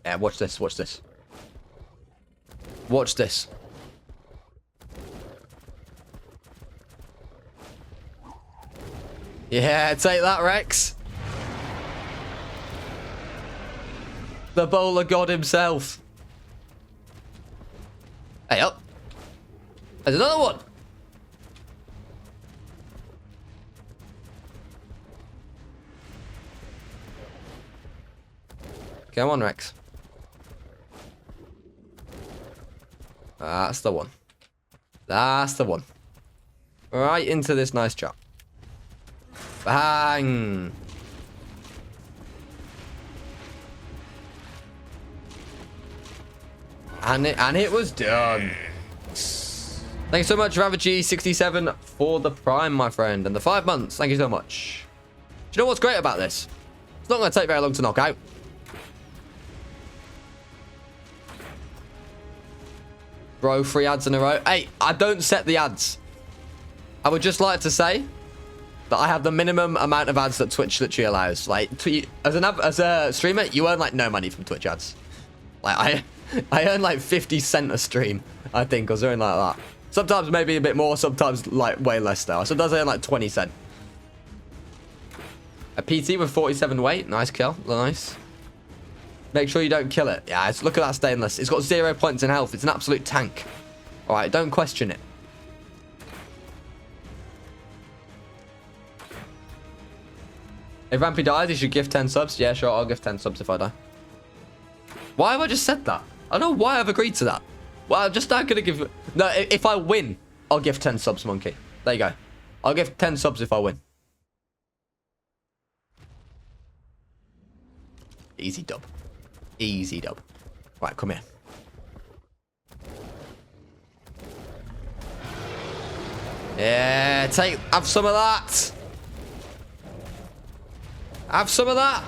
Yeah, watch this, watch this. Watch this. Yeah, take that, Rex. The bowler god himself. Hey, up. There's another one. Come on, Rex. That's the one. That's the one. Right into this nice chop. Bang. And it was done. Thanks so much, Ravagy67, for the Prime, my friend. And the 5 months. Thank you so much. Do you know what's great about this? It's not going to take very long to knock out. Bro, 3 ads in a row. Hey, I don't set the ads. I would just like to say that I have the minimum amount of ads that Twitch literally allows. Like, as a streamer, you earn like no money from Twitch ads. Like, I earn like 50 cents a stream, I think, or something like that. Sometimes maybe a bit more, sometimes like way less though. Sometimes I earn like 20 cents. A PT with 47 weight. Nice kill. Nice. Make sure you don't kill it. Yeah, look at that stainless. It's got 0 points in health. It's an absolute tank. All right, don't question it. If Rampy dies, you should give 10 subs. Yeah, sure, I'll give 10 subs if I die. Why have I just said that? I don't know why I've agreed to that. Well, I'm just not going to give... No, if I win, I'll give 10 subs, monkey. There you go. I'll give 10 subs if I win. Easy dub. Easy dub. Right, come here. Yeah, have some of that. Have some of that.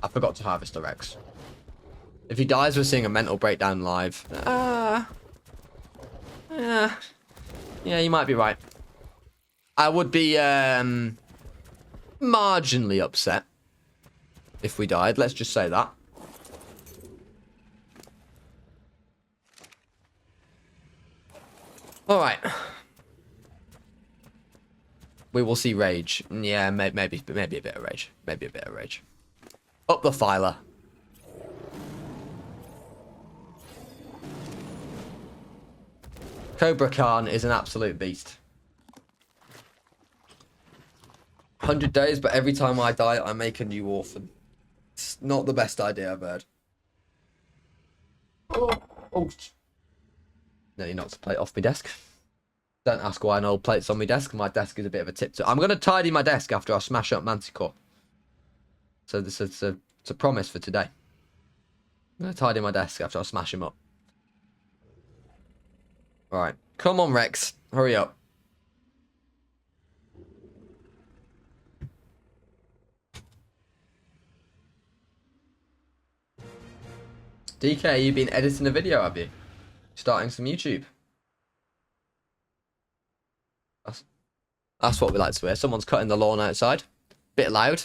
I forgot to harvest the Rex. If he dies, we're seeing a mental breakdown live. Yeah, you might be right. I would be marginally upset if we died. Let's just say that. All right. We will see rage. Yeah, maybe a bit of rage. Maybe a bit of rage. Up the filer. Cobra Khan is an absolute beast. 100 days, but every time I die, I make a new orphan. It's not the best idea I've heard. Oh. No, you knocked a plate off my desk. Don't ask why an old plate's on my desk. My desk is a bit of a tip. I'm going to tidy my desk after I smash up Manticore. So this is it's a promise for today. I'm going to tidy my desk after I smash him up. Alright. Come on, Rex. Hurry up. DK, you've been editing a video, have you? Starting some YouTube. That's what we like to hear. Someone's cutting the lawn outside. Bit loud.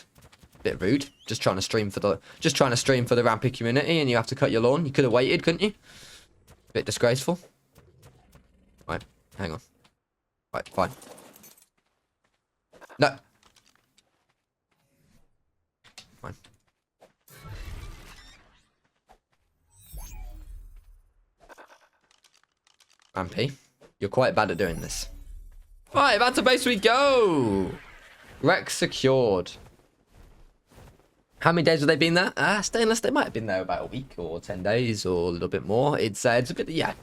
Bit rude. Just trying to stream for the Rampy community, and you have to cut your lawn. You could have waited, couldn't you? Bit disgraceful. Right, hang on. Right, fine. No. Fine. Rampy, you're quite bad at doing this. Right, back to base we go. Rex secured. How many days have they been there? Stainless, they might have been there about a week or 10 days or a little bit more. It's a bit, yeah.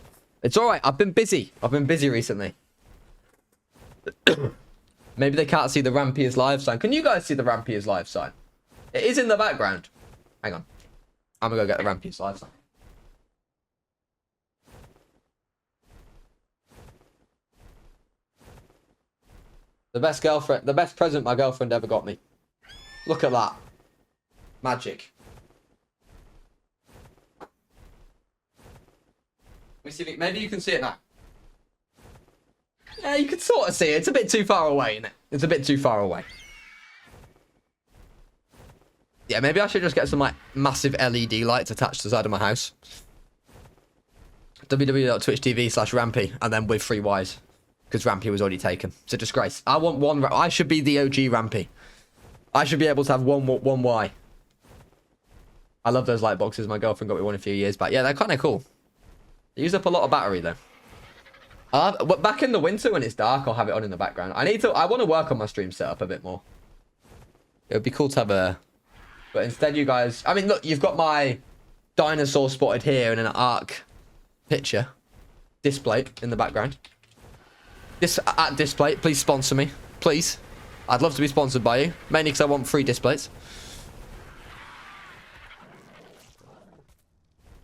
It's all right. I've been busy. recently. Maybe they can't see the Rampy is live sign. Can you guys see the Rampy is live sign? It is in the background. Hang on. I'm going to go get the Rampy is live sign. The best present my girlfriend ever got me. Look at that. Magic. Let me see if maybe you can see it now. Yeah, you can sort of see it. It's a bit too far away, isn't it? It's a bit too far away. Yeah, maybe I should just get some like massive LED lights attached to the side of my house. www.twitch.tv/Rampy and then with 3 Ys. Because Rampy was already taken. It's a disgrace. I want one. I should be the OG Rampy. I should be able to have one Y. I love those light boxes. My girlfriend got me one a few years back. Yeah, they're kind of cool. They use up a lot of battery though. But back in the winter when it's dark, I'll have it on in the background. I want to work on my stream setup a bit more. It would be cool to have a. But instead, you guys. I mean, look, you've got my dinosaur spotted here in an arc picture display in the background. This at display, please sponsor me, please. I'd love to be sponsored by you, mainly because I want free displays.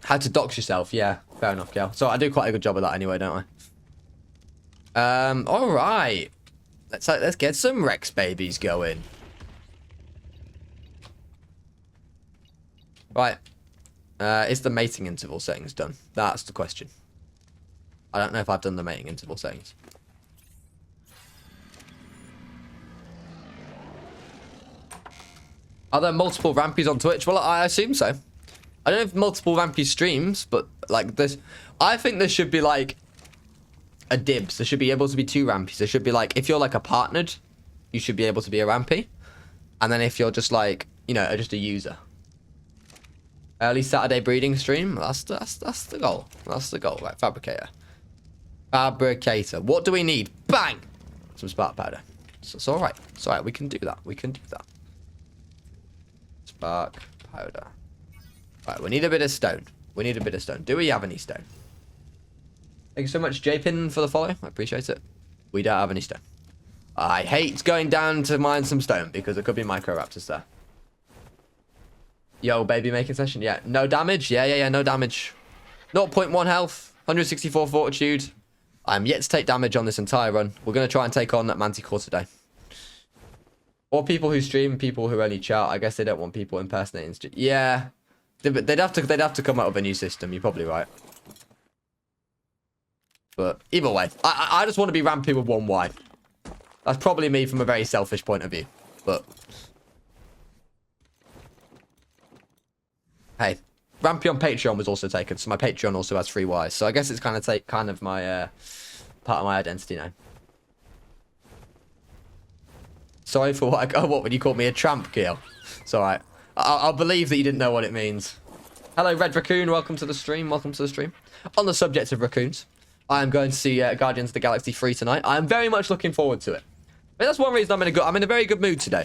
How to dox yourself? Yeah, fair enough, Kel. So I do quite a good job of that anyway, don't I? All right. Let's get some Rex babies going. Right. Is the mating interval settings done? That's the question. I don't know if I've done the mating interval settings. Are there multiple Rampies on Twitch? Well, I assume so. I don't know if multiple Rampy streams, but like this, I think there should be like a dibs. There should be able to be 2 Rampies. There should be like, if you're like a partnered, you should be able to be a Rampy. And then if you're just like, you know, just a user. Early Saturday breeding stream. That's the goal. That's the goal. Right, fabricator. Fabricator. What do we need? Bang! Some spark powder. So it's all right. It's all right. We can do that. We can do that. Spark powder. Right, we need a bit of stone. We need a bit of stone. Do we have any stone? Thank you so much, Japin, for the follow. I appreciate it. We don't have any stone. I hate going down to mine some stone because there could be microraptors there. Yo, baby making session. Yeah, no damage. Yeah, no damage. 0.1 health, 164 fortitude. I'm yet to take damage on this entire run. We're going to try and take on that Manticore today. Or people who stream, people who only chat. I guess they don't want people impersonating. Yeah, they'd have to come up with a new system. You're probably right. But either way, I just want to be Rampy with 1 Y. That's probably me from a very selfish point of view. But hey, Rampy on Patreon was also taken, so my Patreon also has 3 Ys. So I guess it's kind of my part of my identity now. Sorry for what I... Oh, what, when you called me a tramp, Gil? It's alright. I'll believe that you didn't know what it means. Hello, Red Raccoon. Welcome to the stream. Welcome to the stream. On the subject of raccoons, I am going to see Guardians of the Galaxy 3 tonight. I am very much looking forward to it. I mean, that's one reason I'm in a very good mood today.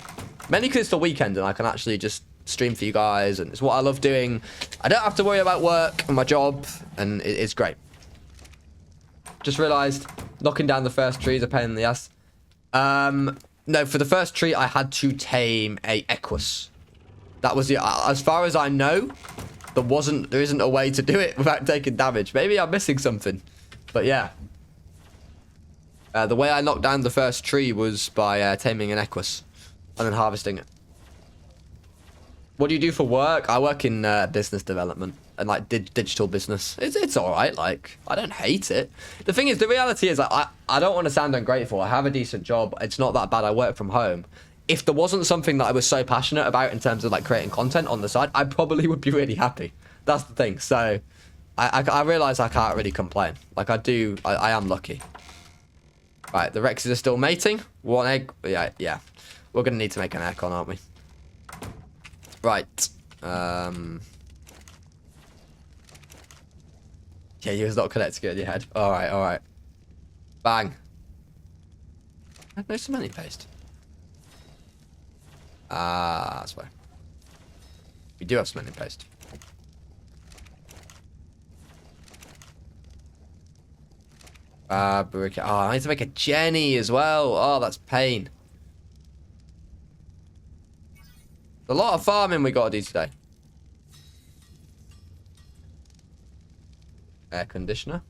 Mainly because it's the weekend and I can actually just stream for you guys, and it's what I love doing. I don't have to worry about work and my job, and it's great. Just realised knocking down the first tree is a pain in the ass. No, for the first tree I had to tame a Equus. That was the as far as I know, there isn't a way to do it without taking damage. Maybe I'm missing something, but yeah. The way I knocked down the first tree was by taming an Equus and then harvesting it. What do you do for work? I work in business development and like digital business. It's all right. Like, I don't hate it. The thing is, the reality is, I don't want to sound ungrateful. I have a decent job. It's not that bad. I work from home. If there wasn't something that I was so passionate about in terms of like creating content on the side, I probably would be really happy. That's the thing. So I realize I can't really complain. Like I am lucky. Right, the Rexes are still mating. One egg. Yeah. We're going to need to make an aircon, aren't we? Right. Yeah, you was not connecting it in your head. Alright. Bang. No cementing paste. Ah, that's why. We do have cementing paste. Brick. Oh, I need to make a Jenny as well. Oh, that's pain. A lot of farming we got to do today. Air conditioner.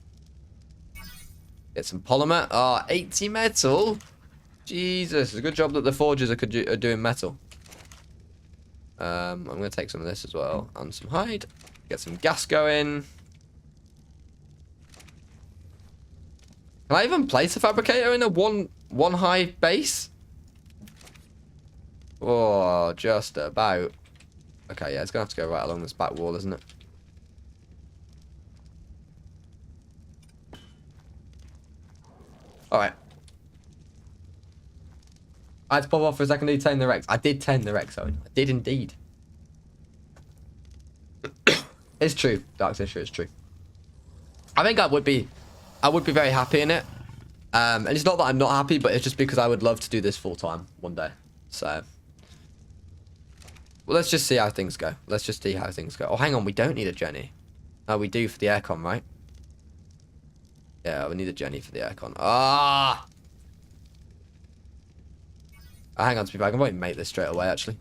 Get some polymer. Oh, 80 metal. Jesus, it's a good job that the forgers are doing metal. I'm going to take some of this as well. And some hide. Get some gas going. Can I even place a fabricator in a one high base? Oh, just about. Okay, yeah, it's going to have to go right along this back wall, isn't it? Alright. I had to pop off for a second to tame the Rex. I did tame the Rex, Owen. I did indeed. It's true. Dark Tissue is true. I think I would be very happy in it. And it's not that I'm not happy, but it's just because I would love to do this full time one day. So... well, let's just see how things go. Let's just see how things go. Oh, hang on. We don't need a Jenny. Oh, we do for the aircon, right? Yeah, we need a Jenny for the aircon. Ah! Oh, hang on, to be back. I can probably make this straight away, actually.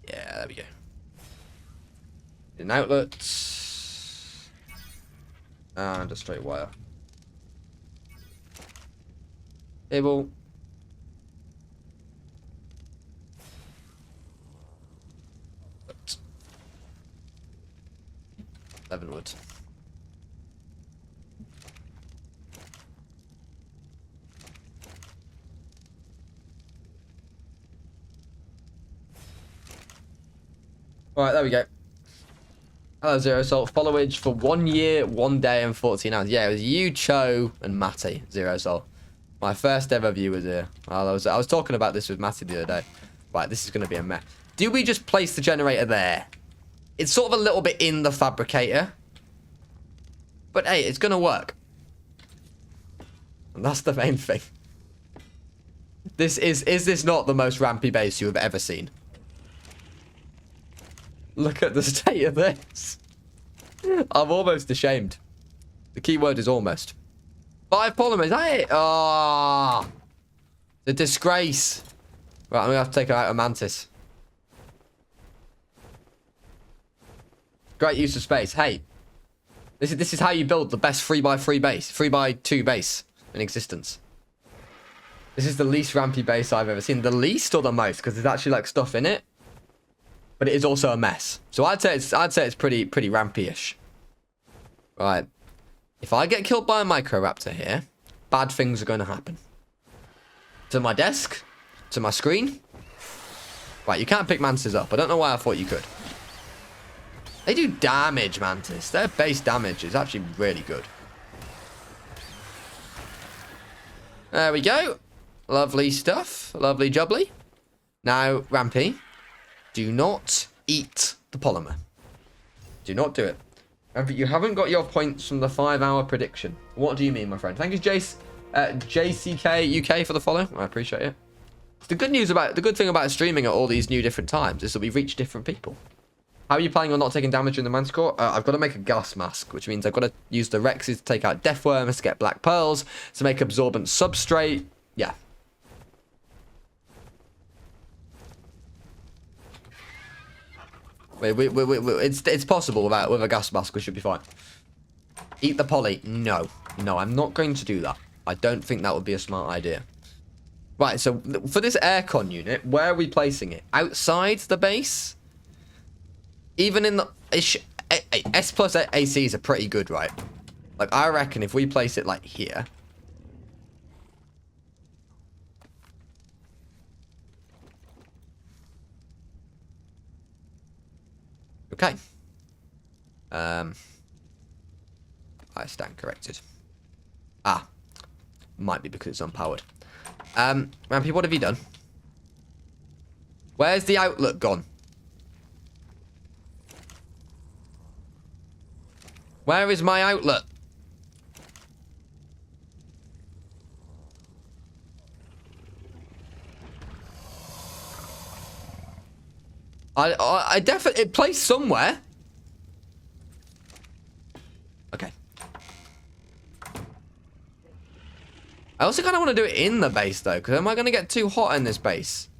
Yeah, there we go. An outlet. And a straight wire. Cable. 11 wood. Alright, there we go. Hello, Zero Salt. Followage for 1 year, 1 day, and 14 hours. Yeah, it was you, Cho, and Matty, Zero Salt. My first ever viewers here. I was talking about this with Matty the other day. Right, this is going to be a mess. Do we just place the generator there? It's sort of a little bit in the fabricator. But hey, it's going to work. And that's the main thing. Is this not the most rampy base you have ever seen? Look at the state of this. I'm almost ashamed. The key word is almost. 5 polymers, hey! Oh, the disgrace. Right, I'm going to have to take out a mantis. Great use of space. Hey, this is how you build the best 3x3 base, 3x2 base in existence. This is the least rampy base I've ever seen. The least or the most? Because there's actually like stuff in it. But it is also a mess. So I'd say it's pretty rampy-ish. Right. If I get killed by a Microraptor here, bad things are going to happen. To my desk. To my screen. Right, you can't pick mantises up. I don't know why I thought you could. They do damage, Mantis. Their base damage is actually really good. There we go. Lovely stuff. Lovely jubbly. Now, Rampy, do not eat the polymer. Do not do it. Rampy, you haven't got your points from the 5-hour prediction. What do you mean, my friend? Thank you, JCK UK for the follow. I appreciate it. The good thing about streaming at all these new different times is that we reach different people. How are you planning on not taking damage in the Manticore? I've got to make a gas mask, which means I've got to use the Rexes to take out death worms, to get black pearls, to make absorbent substrate. Yeah. It's possible with a gas mask. We should be fine. Eat the poly. No, I'm not going to do that. I don't think that would be a smart idea. Right, so for this aircon unit, where are we placing it? Outside the base? Even in the... S plus ACs are pretty good, right? Like, I reckon if we place it, like, here... Okay. I stand corrected. Ah. Might be because it's unpowered. Rampy, what have you done? Where's the outlet gone? Where is my outlet? I definitely... It placed somewhere. Okay. I also kind of want to do it in the base, though, because am I going to get too hot in this base?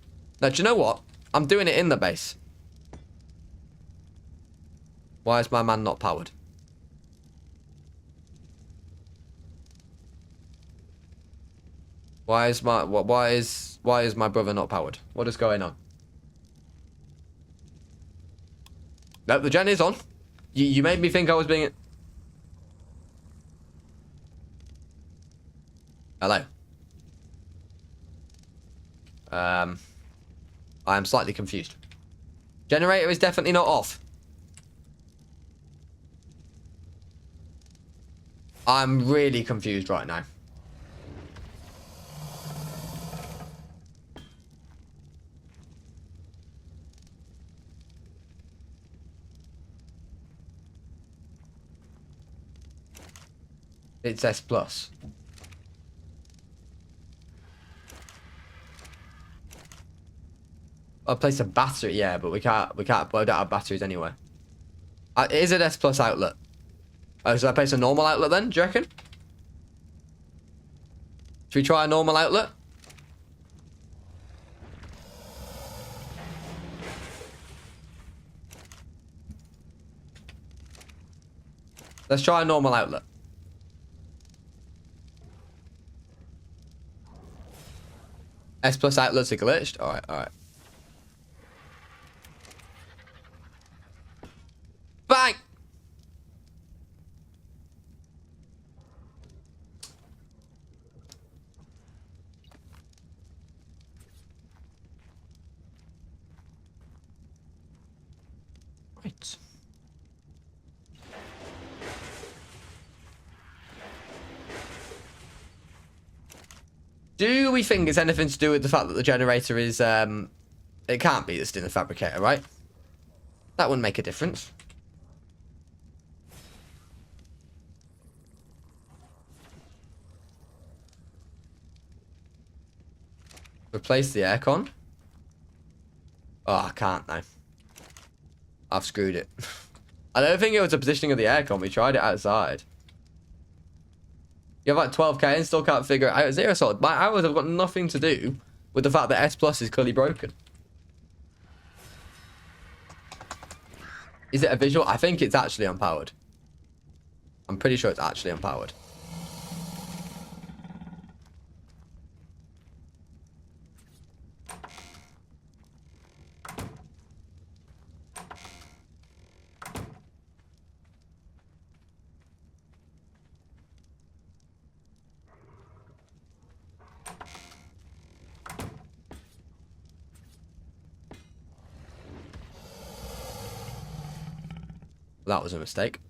No, do you know what? I'm doing it in the base. Why is my man not powered? Why is my brother not powered? What is going on? Nope, the gen is on. You made me think I was being... Hello. I am slightly confused. Generator is definitely not off. I'm really confused right now. It's S plus. I'll place a battery, yeah, but we can't blow out our batteries anyway. Is it S plus outlet? Oh, so I place a normal outlet then, do you reckon? Should we try a normal outlet? Let's try a normal outlet. S plus outlets are glitched? Alright, alright. Bang! Right. Do we think it's anything to do with the fact that the generator is, it can't be just in the fabricator, right? That wouldn't make a difference. Replace the aircon? Oh, I can't now. I've screwed it. I don't think it was the positioning of the aircon. We tried it outside. You have like 12k and still can't figure it out. Zero solid. My hours have got nothing to do with the fact that S plus is clearly broken. Is it a visual? I think it's actually unpowered. I'm pretty sure it's actually unpowered. That was a mistake.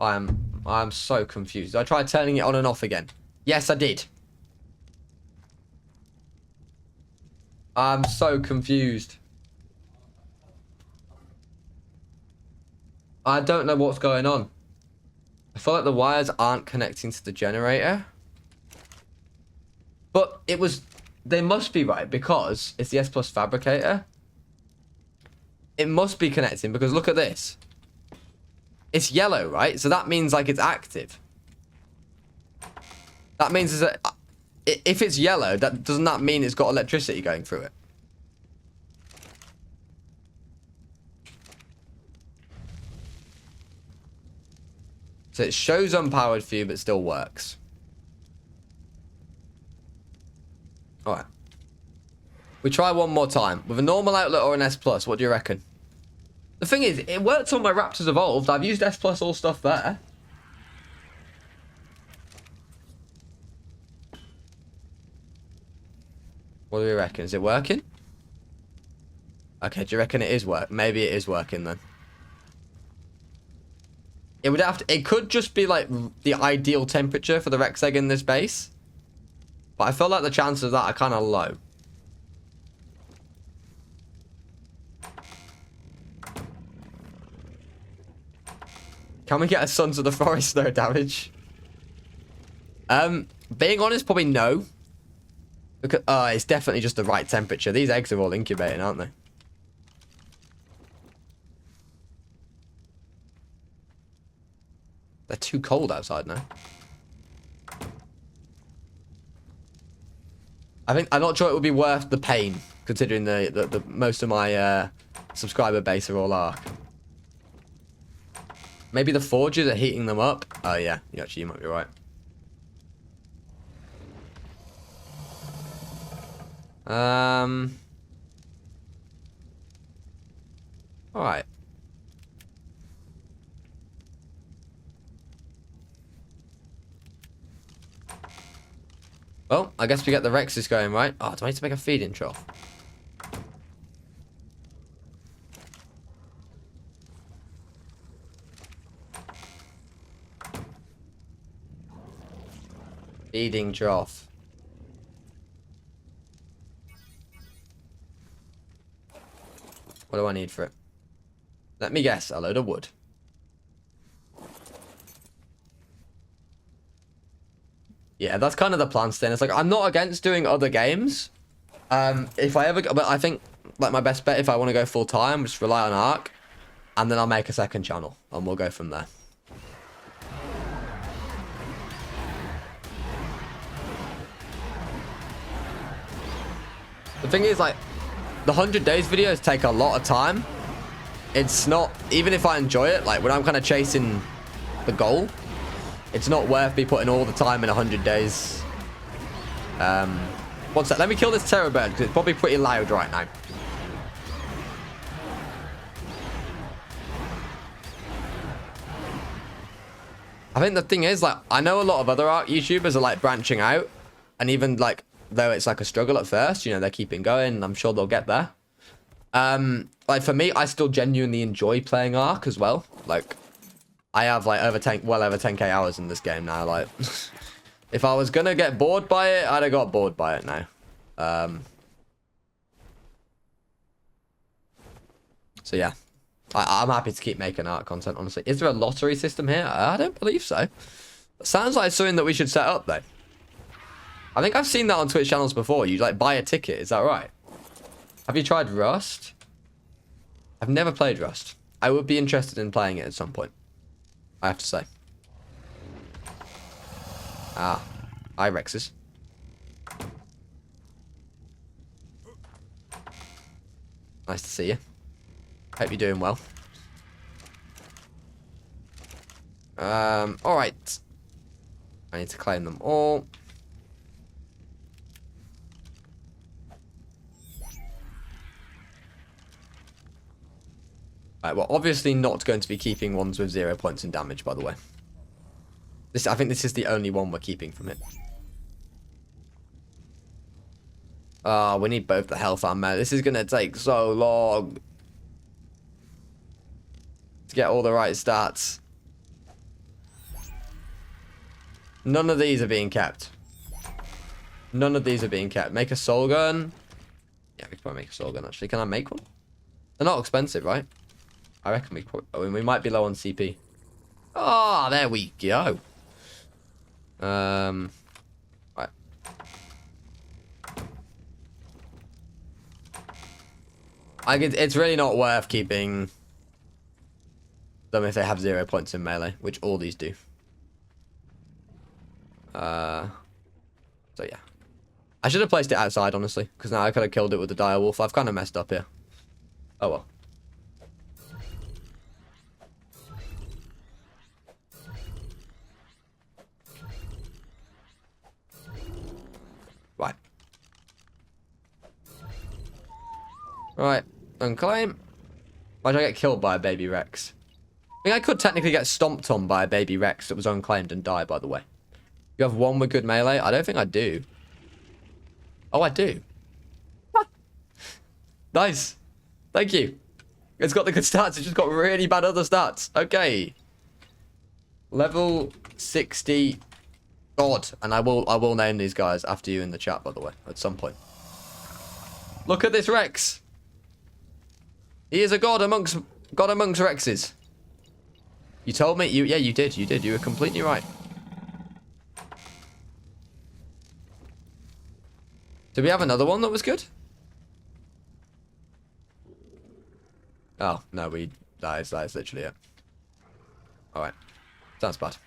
I'm so confused. I tried turning it on and off again. Yes, I did. I'm so confused. I don't know what's going on. I feel like the wires aren't connecting to the generator. But it was... They must be right because it's the S Plus fabricator. It must be connecting because look at this. It's yellow, right? So that means like it's active. That means that if it's yellow, doesn't that mean it's got electricity going through it? So it shows unpowered for you, but still works. Alright. We try one more time. With a normal outlet or an S Plus, what do you reckon? The thing is, it works on my Raptors Evolved. I've used S Plus all stuff there. What do you reckon? Is it working? Okay, do you reckon it is Maybe it is working then. It would have to... It could just be like the ideal temperature for the Rex egg in this base. But I feel like the chances of that are kind of low. Can we get a Sons of the Forest though damage? Being honest, probably no. Because it's definitely just the right temperature. These eggs are all incubating, aren't they? They're too cold outside now. I'm not sure it would be worth the pain, considering the most of my subscriber base are all Ark. Maybe the forges are heating them up. Oh yeah, you might be right. All right. Well, I guess we get the Rexes going, right? Oh, do I need to make a feeding trough? Feeding trough. What do I need for it? Let me guess, a load of wood. Yeah, that's kind of the plan, Stan. It's like, I'm not against doing other games. If I ever... But I think, like, my best bet, if I want to go full-time, just rely on Ark. And then I'll make a second channel. And we'll go from there. The thing is, like, the 100 days videos take a lot of time. It's not... Even if I enjoy it, like, when I'm kind of chasing the goal... It's not worth me putting all the time in 100 days. One sec. Let me kill this terror bird because it's probably pretty loud right now. I think the thing is, like, I know a lot of other Ark YouTubers are, like, branching out. And even, like, though it's, like, a struggle at first, they're keeping going. And I'm sure they'll get there. Like, for me, I still genuinely enjoy playing Ark as well. Like... I have like well over 10k hours in this game now. Like, if I was gonna get bored by it, I'd have got bored by it now. So yeah, I'm happy to keep making Ark content. Honestly, is there a lottery system here? I don't believe so. It sounds like something that we should set up though. I think I've seen that on Twitch channels before. You like buy a ticket. Is that right? Have you tried Rust? I've never played Rust. I would be interested in playing it at some point. I have to say. Ah. Hi, Rexes. Nice to see you. Hope you're doing well. Alright. I need to claim them all. Right, well, obviously not going to be keeping ones with 0 points in damage, by the way. I think this is the only one we're keeping from it. Oh, we need both the health and ammo. This is going to take so long to get all the right stats. None of these are being kept. None of these are being kept. Make a soul gun. Yeah, we can probably make a sword gun, actually. Can I make one? They're not expensive, right? I reckon we probably... I mean, we might be low on CP. Oh, there we go. Right. It's really not worth keeping them if they have 0 points in melee, which all these do. So yeah. I should have placed it outside, honestly, because now I could have killed it with the dire wolf. I've kind of messed up here. Oh well. Right. Right. Unclaim. Why did I get killed by a baby Rex? I mean, I could technically get stomped on by a baby Rex that was unclaimed and die, by the way. You have one with good melee? I don't think I do. Oh, I do. Nice. Thank you. It's got the good stats. It's just got really bad other stats. Okay. Level 60. God. And I will name these guys after you in the chat, by the way, at some point. Look at this Rex. He is a god amongst Rexes. You told me. Yeah, you did. You did. You were completely right. Did we have another one that was good? Oh, no, that is literally it. Alright. Sounds bad.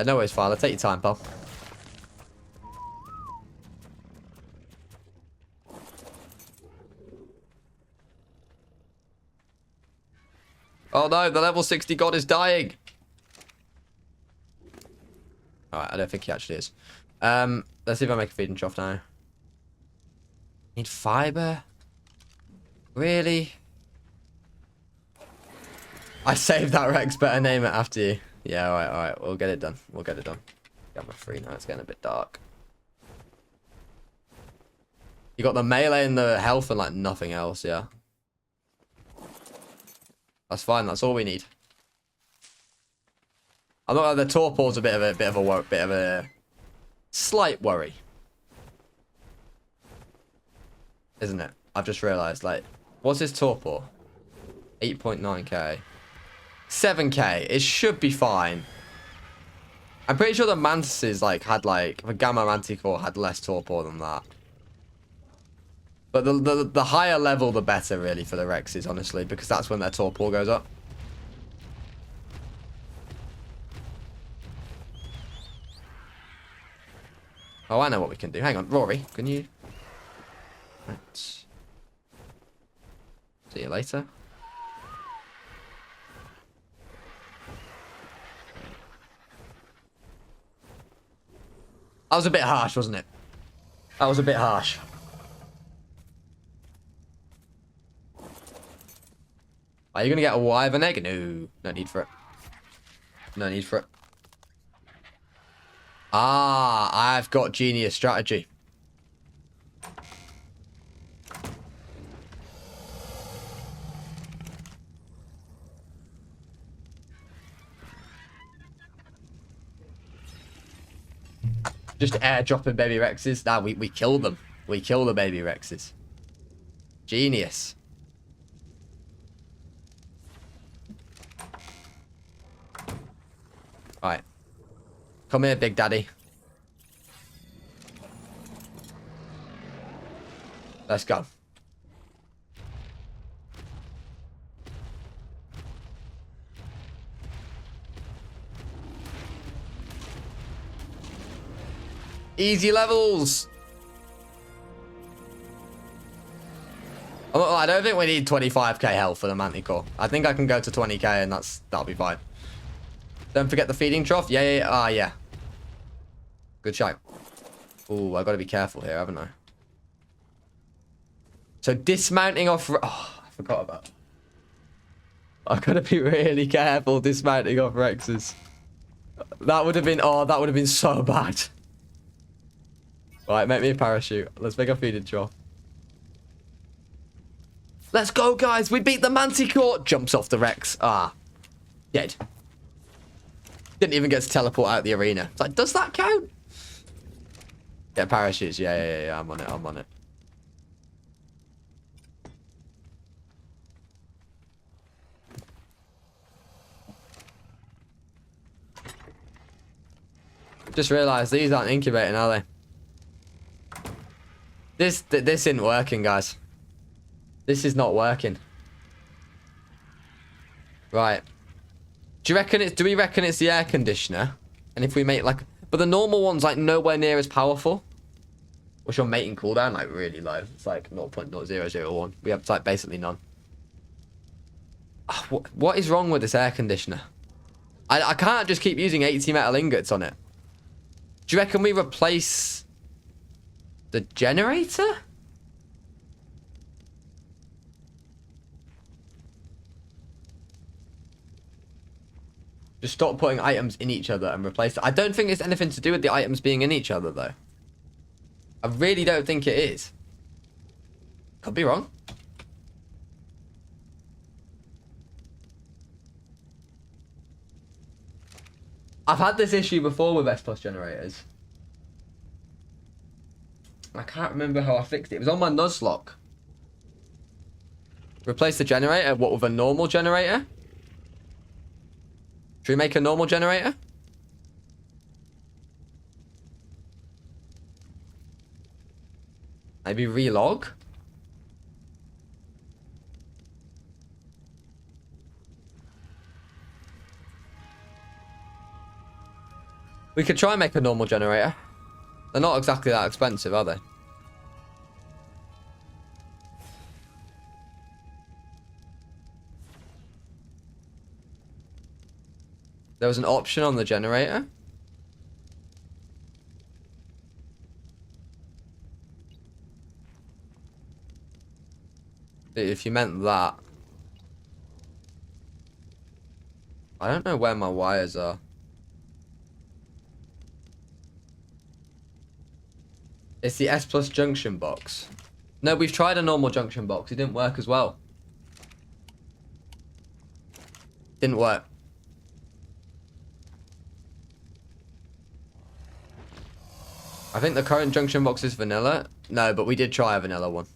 No worries, Father. Take your time, pal. Oh no, the level 60 god is dying. Alright, I don't think he actually is. Let's see if I make a feeding trough now. Need fiber? Really? I saved that Rex, better name it after you. Yeah, alright. We'll get it done. We'll get it done. Got my free now, it's getting a bit dark. You got the melee and the health and like nothing else, yeah. That's fine, that's all we need. I'm not like the torpor's a bit of a slight worry. Isn't it? I've just realised, like, what's his torpor? 8.9k. 7k. It should be fine. I'm pretty sure the mantises, like, the Gamma Manticore had less torpor than that. But the higher level, the better, really, for the Rexes, honestly, because that's when their torpor goes up. Oh, I know what we can do. Hang on, Rory, can you... Right. See you later. That was a bit harsh, wasn't it? That was a bit harsh. Are you going to get a wyvern egg? No. No need for it. No need for it. Ah, I've got genius strategy. Just airdropping baby Rexes. Nah, we kill them. We kill the baby Rexes. Genius. Alright. Come here, Big Daddy. Let's go. Easy levels. I don't think we need 25k health for the Manticore. I think I can go to 20k and that'll be fine. Don't forget the feeding trough. Yeah. Ah, yeah. Good shot. Ooh, I gotta be careful here, haven't I? So dismounting off... Oh, I forgot about... I gotta be really careful dismounting off Rexes. That would have been... Oh, that would have been so bad. Right, make me a parachute. Let's make a feeding trough. Let's go, guys. We beat the Manticore. Jumps off the Rex. Ah. Dead. Didn't even get to teleport out the arena. It's like, does that count? Get parachutes. Yeah. I'm on it. I'm on it. Just realised these aren't incubating, are they? This isn't working, guys. This is not working. Right. Do we reckon it's the air conditioner? And if we make like, but the normal one's like nowhere near as powerful. What's your mating cooldown? Like really low. It's like 0.0001. We have like basically none. What is wrong with this air conditioner? I can't just keep using 80 metal ingots on it. Do you reckon we replace the generator? Just stop putting items in each other and replace it. I don't think it's anything to do with the items being in each other, though. I really don't think it is. Could be wrong. I've had this issue before with S Plus generators. I can't remember how I fixed it. It was on my Nuzlocke. Replace the generator, what, with a normal generator? Should we make a normal generator? Maybe relog? We could try and make a normal generator. They're not exactly that expensive, are they? There was an option on the generator. If you meant that. I don't know where my wires are. It's the S Plus junction box. No, we've tried a normal junction box. It didn't work as well. Didn't work. I think the current junction box is vanilla. No, but we did try a vanilla one.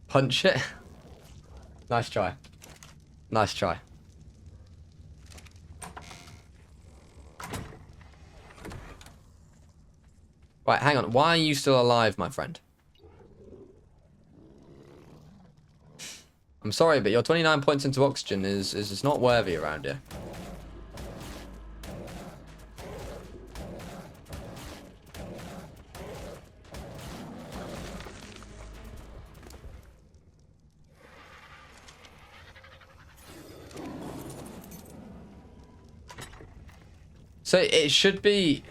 Punch it. Nice try. Nice try. Right, hang on. Why are you still alive, my friend? I'm sorry, but your 29 points into oxygen is not worthy around here. So it should be...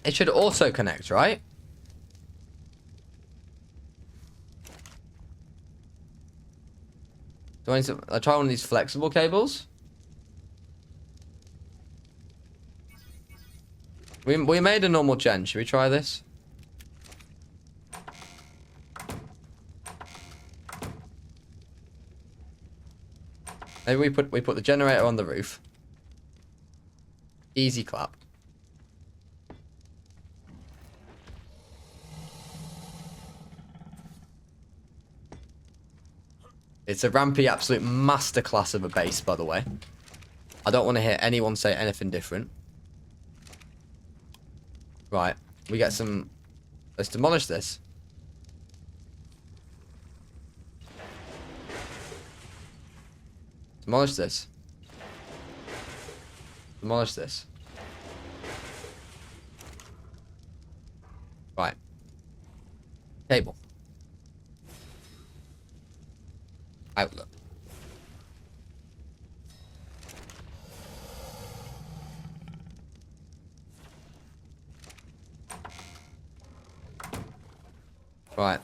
It should also connect, right? Do I need to try one of these flexible cables? We made a normal gen. Should we try this? Maybe we put the generator on the roof. Easy clap. It's a Rampy absolute masterclass of a base, by the way. I don't want to hear anyone say anything different. Right, we get some... Let's demolish this. Demolish this. Demolish this. Right. Cable. Outlet. Right.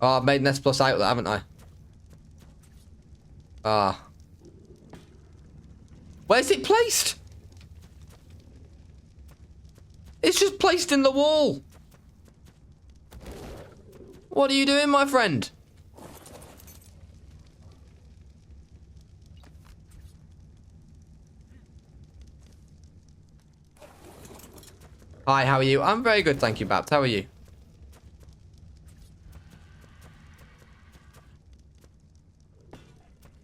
Oh, I've made an S Plus outlet, haven't I? Ah. Where's it placed? It's just placed in the wall. What are you doing, my friend? Hi, how are you? I'm very good, thank you, Babs. How are you?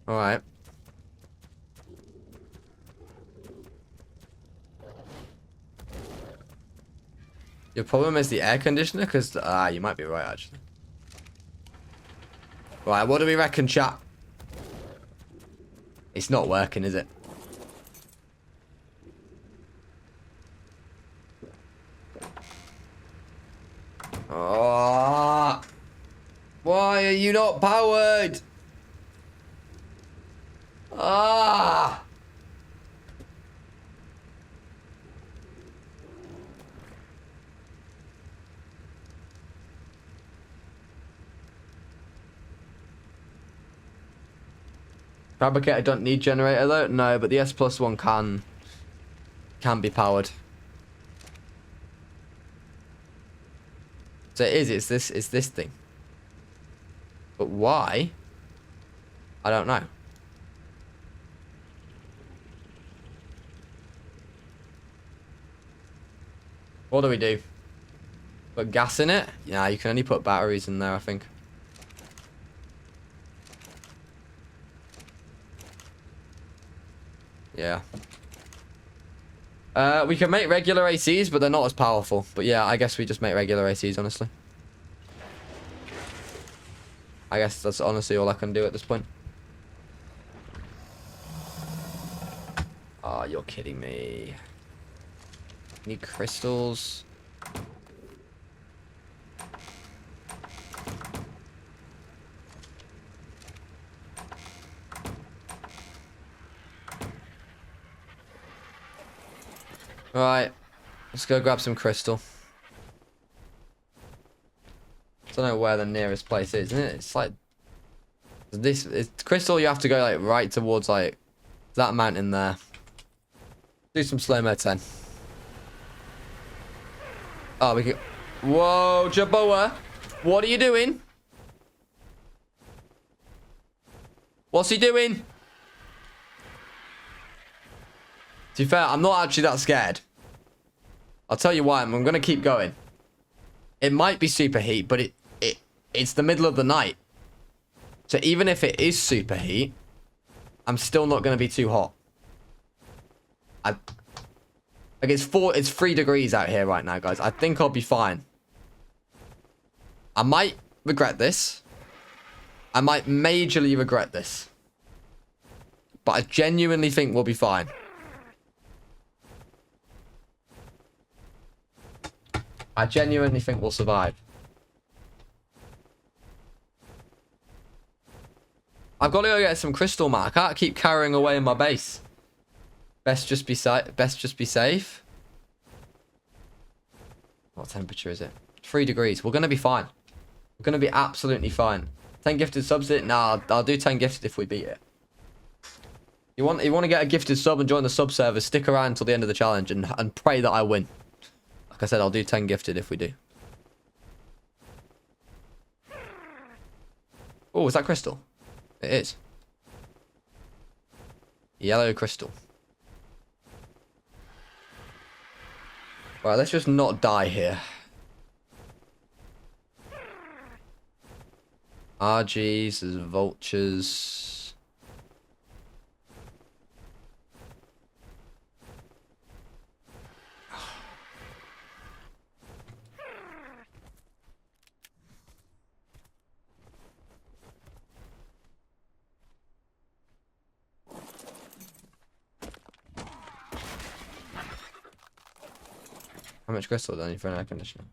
Alright. Your problem is the air conditioner? Because, you might be right, actually. Right, what do we reckon, chat? It's not working, is it? Oh, why are you not powered? Ah! Fabricator don't need generator though? No, but the S plus one can be powered. So it is, it's this thing. But why? I don't know. What do we do? Put gas in it? Yeah, you can only put batteries in there, I think. Yeah. We can make regular ACs, but they're not as powerful. But yeah, I guess we just make regular ACs, honestly. I guess that's honestly all I can do at this point. Oh, you're kidding me. Need crystals. Right. Let's go grab some crystal. I don't know where the nearest place is, isn't it? It's like... It's crystal, you have to go like right towards like that mountain there. Do some slow-mo 10. Oh, we can... Whoa, Jaboa. What are you doing? What's he doing? To be fair, I'm not actually that scared. I'll tell you why. I'm going to keep going. It might be superheat, but it's the middle of the night. So even if it is superheat, I'm still not going to be too hot. Like it's 3 degrees out here right now, guys. I think I'll be fine. I might regret this. I might majorly regret this. But I genuinely think we'll be fine. I genuinely think we'll survive. I've got to go get some crystal, man. I can't keep carrying away in my base. Best just be safe. What temperature is it? 3 degrees. We're going to be fine. We're going to be absolutely fine. 10 gifted subs it? Nah, I'll do 10 gifted if we beat it. You want to get a gifted sub and join the sub server, stick around until the end of the challenge and pray that I win. Like I said, I'll do 10 gifted if we do. Oh, is that crystal? It is. Yellow crystal. Alright, let's just not die here. RGs, there's vultures. How much crystal do I need for an air conditioner?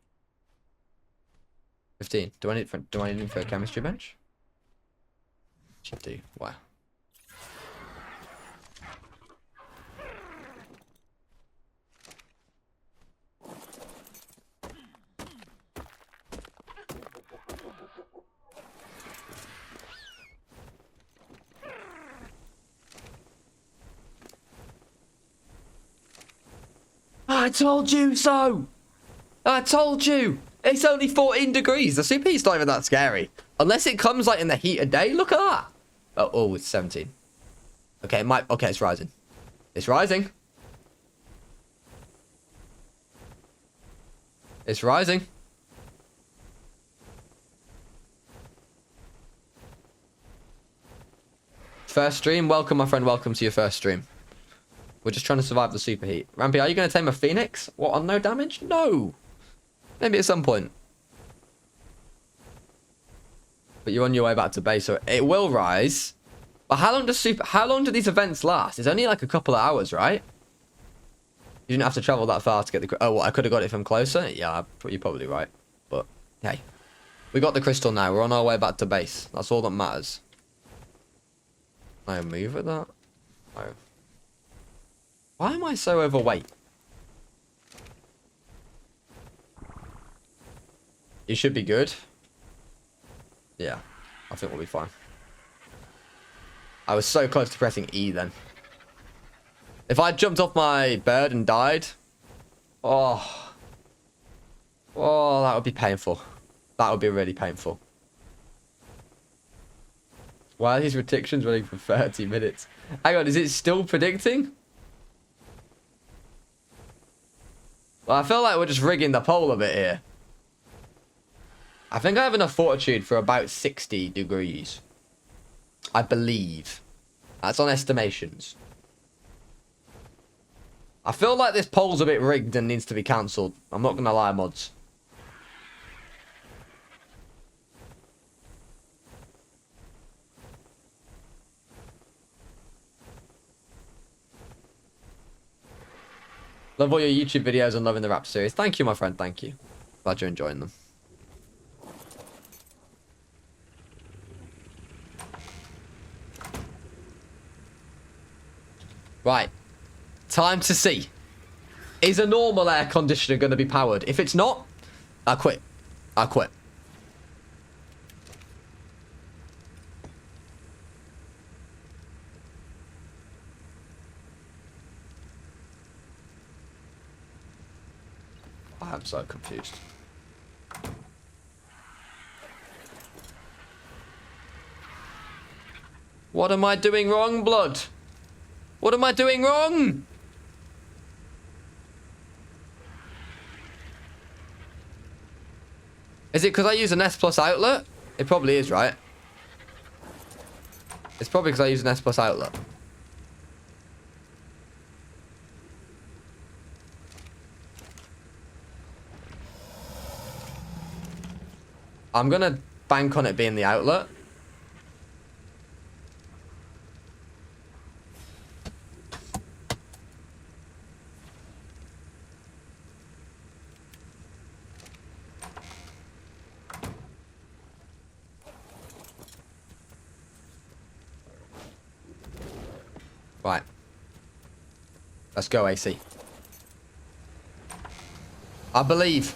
15. Do I need it for a chemistry bench? Should do. Wow. I told you so. I told you. It's only 14 degrees. The super heat's not even that scary. Unless it comes like in the heat of day. Look at that. Oh, it's 17. Okay, it might. Okay, it's rising. It's rising. It's rising. First stream. Welcome, my friend. Welcome to your first stream. We're just trying to survive the superheat. Rampy, are you going to tame a phoenix? What, on no damage? No. Maybe at some point. But you're on your way back to base, so it will rise. But how long do these events last? It's only like a couple of hours, right? You didn't have to travel that far to get the... Oh, what, I could have got it from closer? Yeah, you're probably right. But, hey. We got the crystal now. We're on our way back to base. That's all that matters. Can I move with that? No. Why am I so overweight? You should be good. Yeah, I think we'll be fine. I was so close to pressing E then. If I jumped off my bird and died... Oh, that would be painful. That would be really painful. Why are these predictions running for 30 minutes? Hang on, is it still predicting? Well, I feel like we're just rigging the poll a bit here. I think I have enough fortitude for about 60 degrees. I believe. That's on estimations. I feel like this poll's a bit rigged and needs to be cancelled. I'm not going to lie, mods. Love all your YouTube videos and loving the rap series. Thank you, my friend. Thank you. Glad you're enjoying them. Right. Time to see. Is a normal air conditioner going to be powered? If it's not, I quit. I quit. I'm so confused. What am I doing wrong, blood? What am I doing wrong? Is it because I use an S Plus outlet? It probably is, right? It's probably because I use an S Plus outlet. I'm gonna bank on it being the outlet. Right. Let's go, AC. I believe.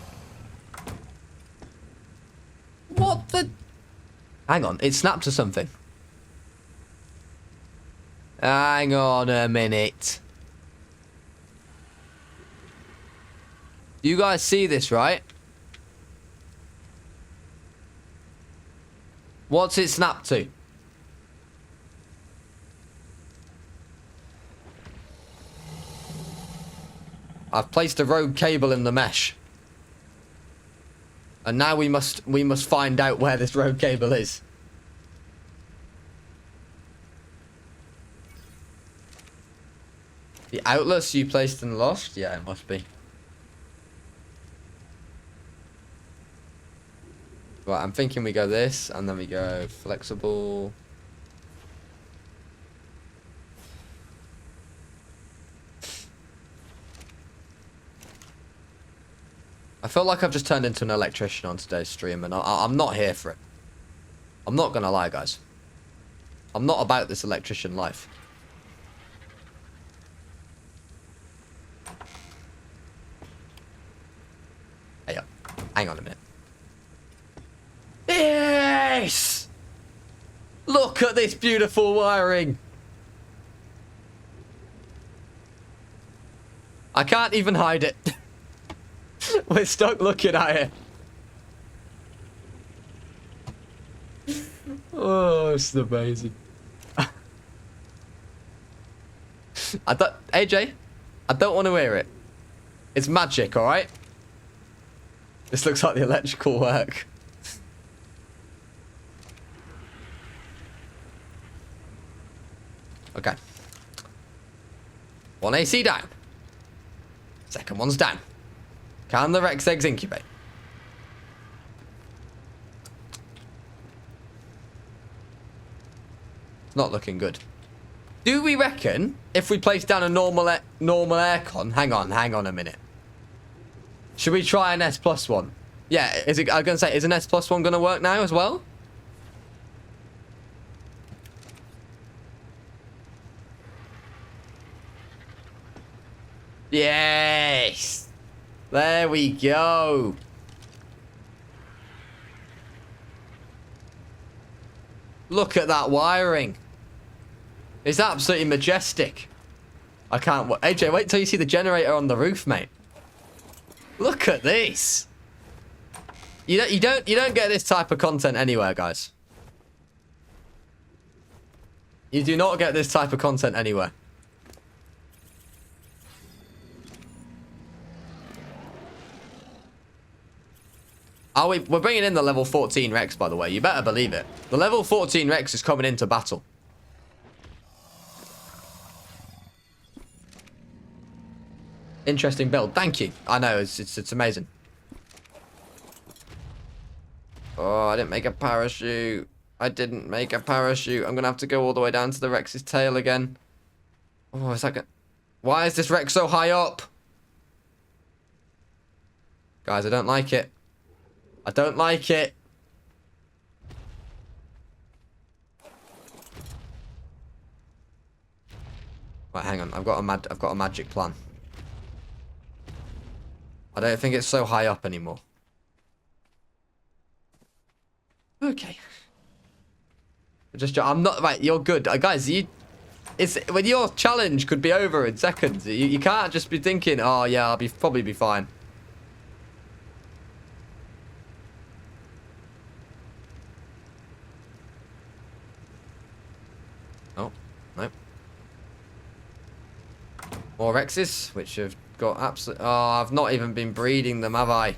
What the... Hang on, it snapped to something. Hang on a minute. You guys see this, right? What's it snapped to? I've placed a rogue cable in the mesh. And now we must find out where this rogue cable is. The outlets you placed and lost? Yeah, it must be. Right, I'm thinking we go this, and then we go flexible. I feel like I've just turned into an electrician on today's stream, and I'm not here for it. I'm not gonna lie, guys. I'm not about this electrician life. Hey up. Hang on a minute. Yes! Look at this beautiful wiring. I can't even hide it. We're stuck looking at it. Oh, it's amazing. AJ, I don't want to hear it. It's magic, alright? This looks like the electrical work. Okay. One AC down. Second one's down. Can the Rex eggs incubate? It's not looking good. Do we reckon if we place down a normal aircon? Hang on a minute. Should we try an S plus one? Yeah, is it? I'm gonna say, is an S plus one gonna work now as well? Yes. There we go. Look at that wiring. It's absolutely majestic. I can't wait. AJ, wait till you see the generator on the roof, mate. Look at this. You don't get this type of content anywhere, guys. You do not get this type of content anywhere. We're bringing in the level 14 Rex, by the way. You better believe it. The level 14 Rex is coming into battle. Interesting build. Thank you. I know, it's amazing. Oh, I didn't make a parachute. I didn't make a parachute. I'm going to have to go all the way down to the Rex's tail again. Oh, is that good? Why is this Rex so high up? Guys, I don't like it. I don't like it. Right, hang on. I've got a magic plan. I don't think it's so high up anymore. Okay. I'm not right. You're good, guys. When your challenge could be over in seconds. You can't just be thinking, oh yeah, I'll probably be fine. Oh, no. More Rexes, which have got absolute. Oh, I've not even been breeding them, have I?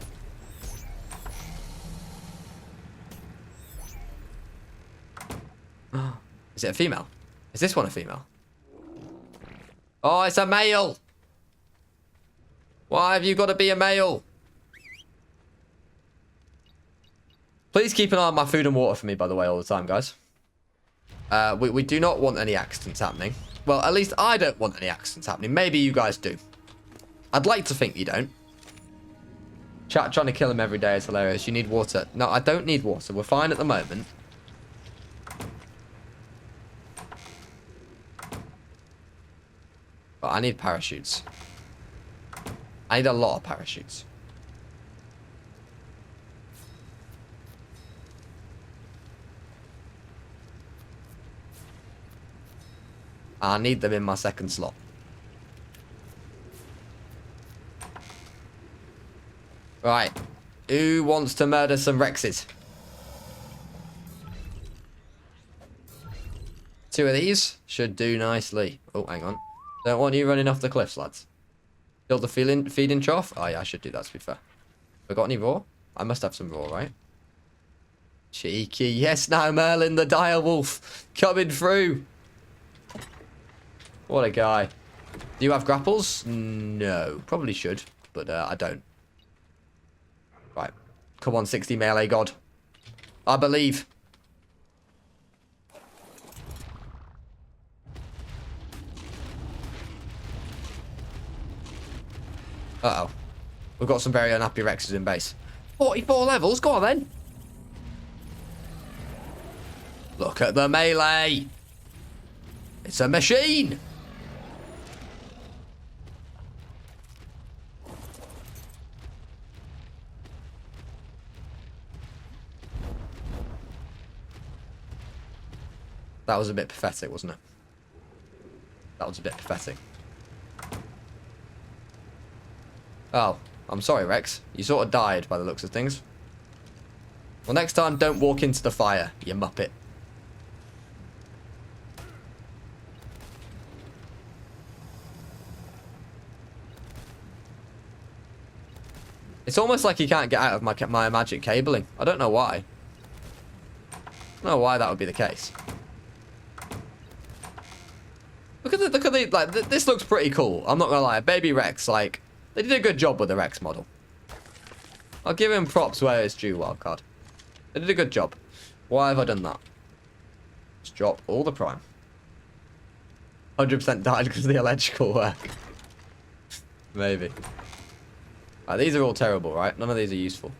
Is it a female? Is this one a female? Oh, it's a male. Why have you got to be a male? Please keep an eye on my food and water for me, by the way, all the time, guys. We do not want any accidents happening. Well, at least I don't want any accidents happening. Maybe you guys do. I'd like to think you don't. Chat trying to kill him every day is hilarious. You need water. No, I don't need water. We're fine at the moment. But I need parachutes. I need a lot of parachutes. I need them in my second slot. Right. Who wants to murder some Rexes? 2 of these should do nicely. Oh, hang on. Don't want you running off the cliffs, lads. Build the feeding trough? Oh, yeah, I should do that, to be fair. Have I got any raw? I must have some raw, right? Cheeky. Yes, now Merlin, the dire wolf. Coming through. What a guy. Do you have grapples? No. Probably should, but I don't. Right. Come on, 60 melee god. I believe. Uh-oh. We've got some very unhappy Rexes in base. 44 levels? Go on, then. Look at the melee. It's a machine. That was a bit pathetic, wasn't it? That was a bit pathetic. Oh, I'm sorry, Rex. You sort of died by the looks of things. Well, next time, don't walk into the fire, you muppet. It's almost like he can't get out of my magic cabling. I don't know why. I don't know why that would be the case. Look at the like, this looks pretty cool. I'm not gonna lie. Baby Rex, like, they did a good job with the Rex model. I'll give him props where it's due, wildcard. They did a good job. Why have I done that? Just drop all the prime. 100% died because of the electrical work. Maybe. These are all terrible, right? None of these are useful.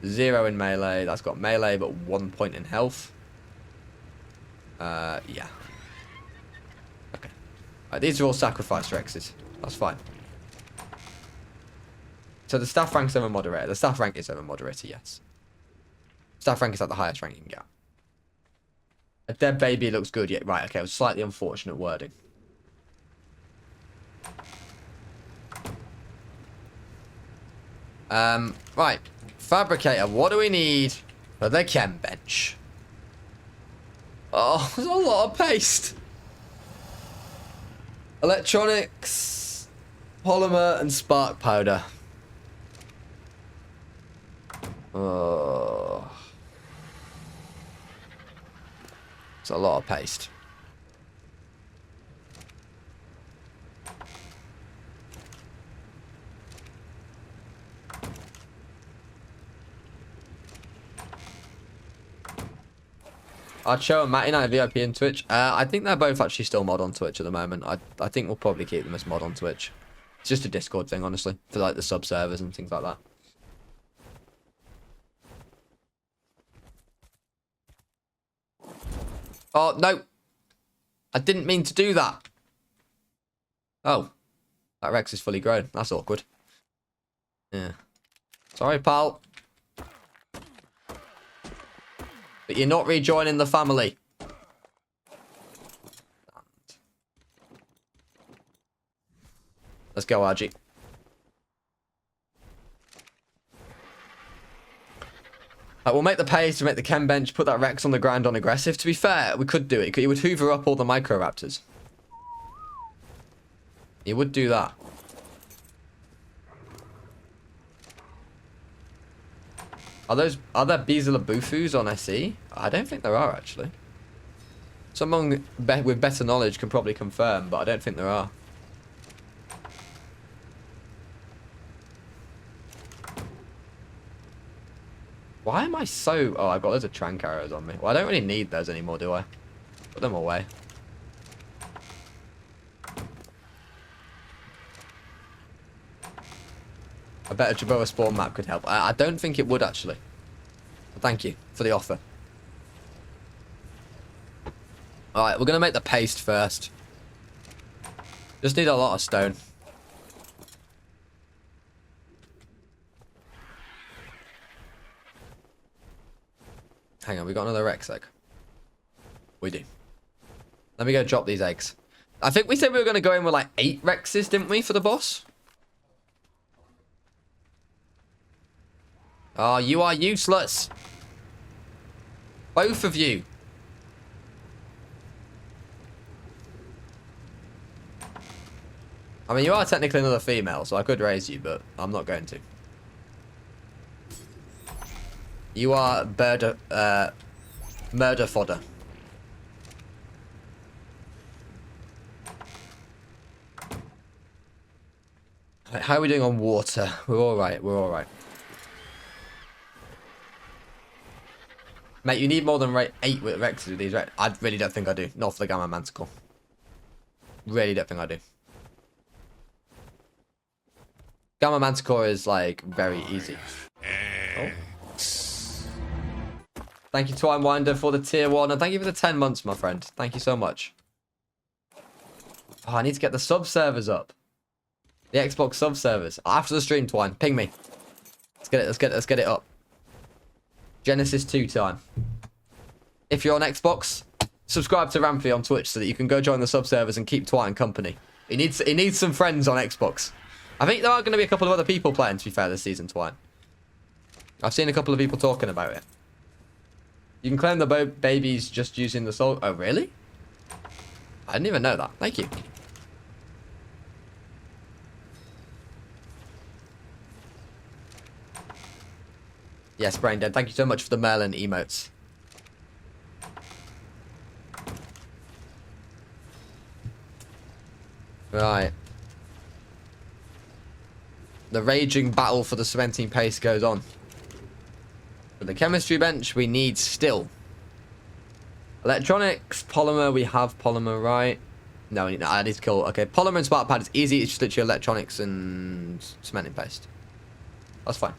0 in melee. That's got melee, but 1 point in health. Yeah. Okay. Right, these are all sacrifice Rexes. That's fine. So the staff rank's over moderator. The staff rank is over moderator, yes. Staff rank is like the highest rank you can get. A dead baby looks good. Yeah, right, okay. It was slightly unfortunate wording. Right. Fabricator, what do we need for the chem bench? Oh, there's a lot of paste. Electronics, polymer, and spark powder. Oh. It's a lot of paste. I'd show and Matty Night VIP in Twitch. I think they're both actually still mod on Twitch at the moment. I think we'll probably keep them as mod on Twitch. It's just a Discord thing, honestly, for like the sub servers and things like that. Oh, no. I didn't mean to do that. Oh. That Rex is fully grown. That's awkward. Yeah. Sorry, pal. But you're not rejoining the family. Let's go, RG. We'll make the paste, we'll make the chem bench, put that Rex on the ground on aggressive. To be fair, we could do it. He would hoover up all the Microraptors. He would do that. Are there Beelzebufus on SE? I don't think there are, actually. Someone with better knowledge can probably confirm, but I don't think there are. Why am I so... Oh, I've got loads of trank arrows on me. Well, I don't really need those anymore, do I? Put them away. I bet a Jabora spawn map could help. I don't think it would, actually. But thank you for the offer. Alright, we're going to make the paste first. Just need a lot of stone. Hang on, we got another Rex egg. We do. Let me go drop these eggs. I think we said we were going to go in with like 8 Rexes, didn't we, for the boss? Oh, you are useless. Both of you. I mean, you are technically another female, so I could raise you, but I'm not going to. You are murder fodder. Right, how are we doing on water? We're alright, we're alright. Mate, you need more than 8 with Rexes with these, right? I really don't think I do. Not for the Gamma Manticore. Really don't think I do. Gamma Manticore is, like, very easy. Oh. Thank you, Twinewinder, for the tier 1. And thank you for the 10 months, my friend. Thank you so much. Oh, I need to get the sub-servers up. The Xbox sub-servers. After the stream, Twine. Ping me. Let's get it up. Genesis 2 time. If you're on Xbox, subscribe to Rampy on Twitch so that you can go join the sub-servers and keep Twine company. He needs some friends on Xbox. I think there are going to be a couple of other people playing, to be fair, this season, Twine. I've seen a couple of people talking about it. You can claim the babies just using the soul. Oh, really? I didn't even know that. Thank you. Yes, Brain Dead. Thank you so much for the Merlin emotes. Right. The raging battle for the cementing paste goes on. For the chemistry bench, we need steel. Electronics, polymer, we have polymer, right? No, I need to kill... Okay, polymer and spark pad is easy. It's just literally electronics and cementing paste. That's fine.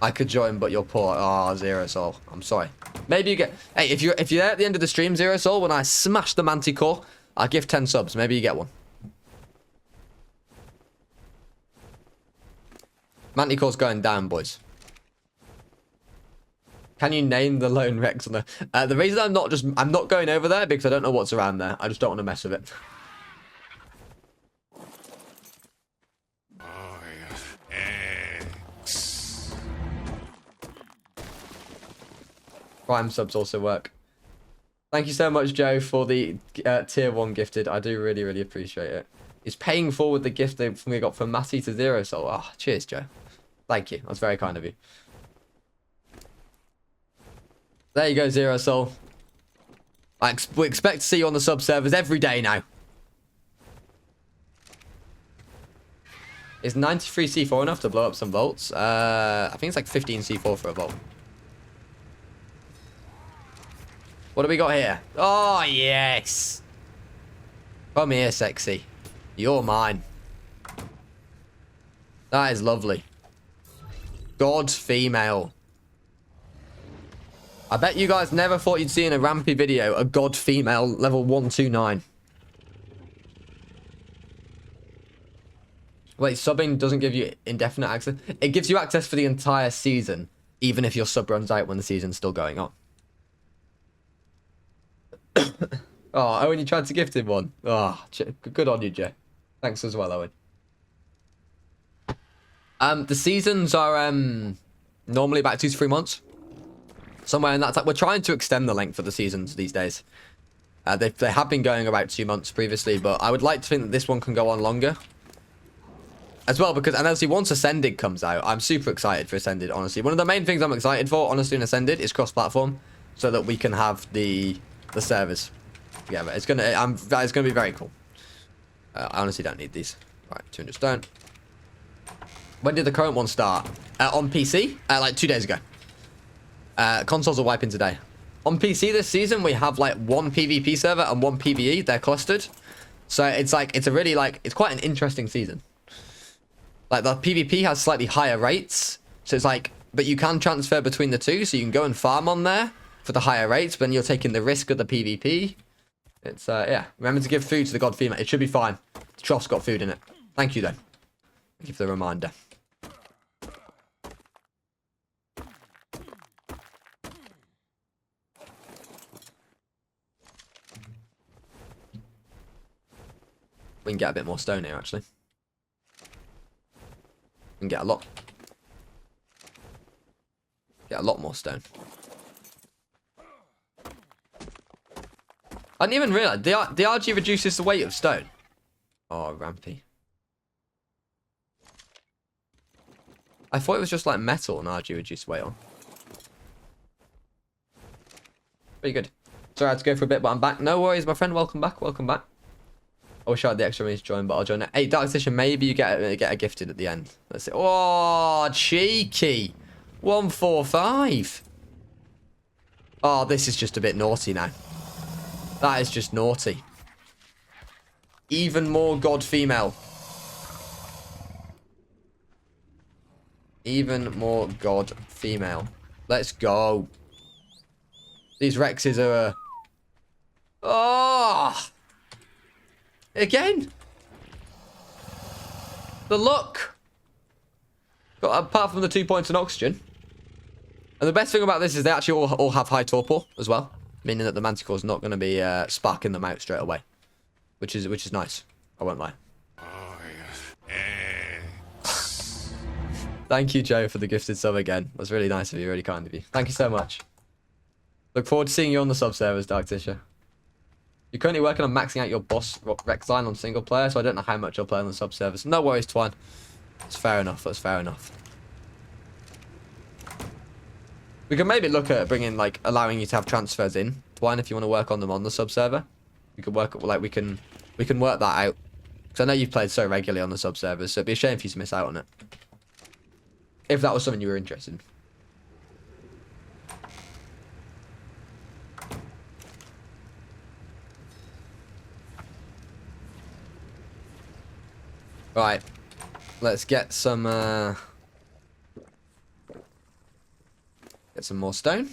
I could join, but you're poor. Oh, Zero Soul. I'm sorry. Maybe you get... Hey, if you're there at the end of the stream, Zero Soul, when I smash the Manticore, I'll give 10 subs. Maybe you get one. Manticore's going down, boys. Can you name the lone Rex on the... the reason I'm not going over there because I don't know what's around there. I just don't want to mess with it. Prime subs also work. Thank you so much, Joe, for the tier 1 gifted. I do really, really appreciate it. He's paying forward the gift that we got from Matty to Zero Soul. Oh, cheers, Joe. Thank you. That's very kind of you. There you go, Zero Soul. We expect to see you on the sub servers every day now. Is 93 C4 enough to blow up some volts? I think it's like 15 C4 for a volt. What do we got here? Oh, yes. Come here, sexy. You're mine. That is lovely. God female. I bet you guys never thought you'd see in a Rampy video a God female level 129. Wait, subbing doesn't give you indefinite access? It gives you access for the entire season, even if your sub runs out when the season's still going on. Oh, Owen, you tried to gift him one. Oh, good on you, Jay. Thanks as well, Owen. The seasons are normally about 2 to 3 months. Somewhere in that time. We're trying to extend the length of the seasons these days. They have been going about 2 months previously, but I would like to think that this one can go on longer. As well, because, and obviously once Ascended comes out, I'm super excited for Ascended, honestly. One of the main things I'm excited for, honestly, in Ascended is cross-platform, so that we can have the servers together. It's gonna be very cool. I honestly don't need these. Right, 200 stone. When did the current one start? On PC? Like 2 days ago. Consoles are wiping today. On PC this season, we have like 1 PvP server and 1 PvE. They're clustered. So it's like, it's a really like, it's quite an interesting season. Like the PvP has slightly higher rates. So it's like, but you can transfer between the two. So you can go and farm on there for the higher rates, but then you're taking the risk of the PvP. It's, yeah. Remember to give food to the God female. It should be fine. The trough's got food in it. Thank you, though. Thank you for the reminder. We can get a bit more stone here, actually. We can get a lot. Get a lot more stone. I didn't even realise. The RG reduces the weight of stone. Oh, Rampy. I thought it was just like metal and RG reduced weight on. Pretty good. Sorry, I had to go for a bit, but I'm back. No worries, my friend. Welcome back. Welcome back. I wish I had the extra money to join, but I'll join it. Hey, Dark Station, maybe you get a gifted at the end. Let's see. Oh, cheeky. 145. Oh, this is just a bit naughty now. That is just naughty. Even more God female. Even more God female. Let's go. These Rexes are... Oh! Again? The luck. Apart from the 2 points in oxygen. And the best thing about this is they actually all have high torpor as well. Meaning that the Manticore is not going to be sparking them out straight away. Which is nice. I won't lie. Thank you, Joe, for the gifted sub again. That's really nice of you, really kind of you. Thank you so much. Look forward to seeing you on the sub servers, Dark Tisha. You're currently working on maxing out your boss Rex line on single player, so I don't know how much you'll play on the sub servers. No worries, Twan. That's fair enough. That's fair enough. We can maybe look at bringing, like, allowing you to have transfers in, Twan, if you want to work on them on the sub server. We could work, like, we can work that out. Because I know you've played so regularly on the sub servers, so it'd be a shame for you to miss out on it. If that was something you were interested in. Right. Let's get some more stone.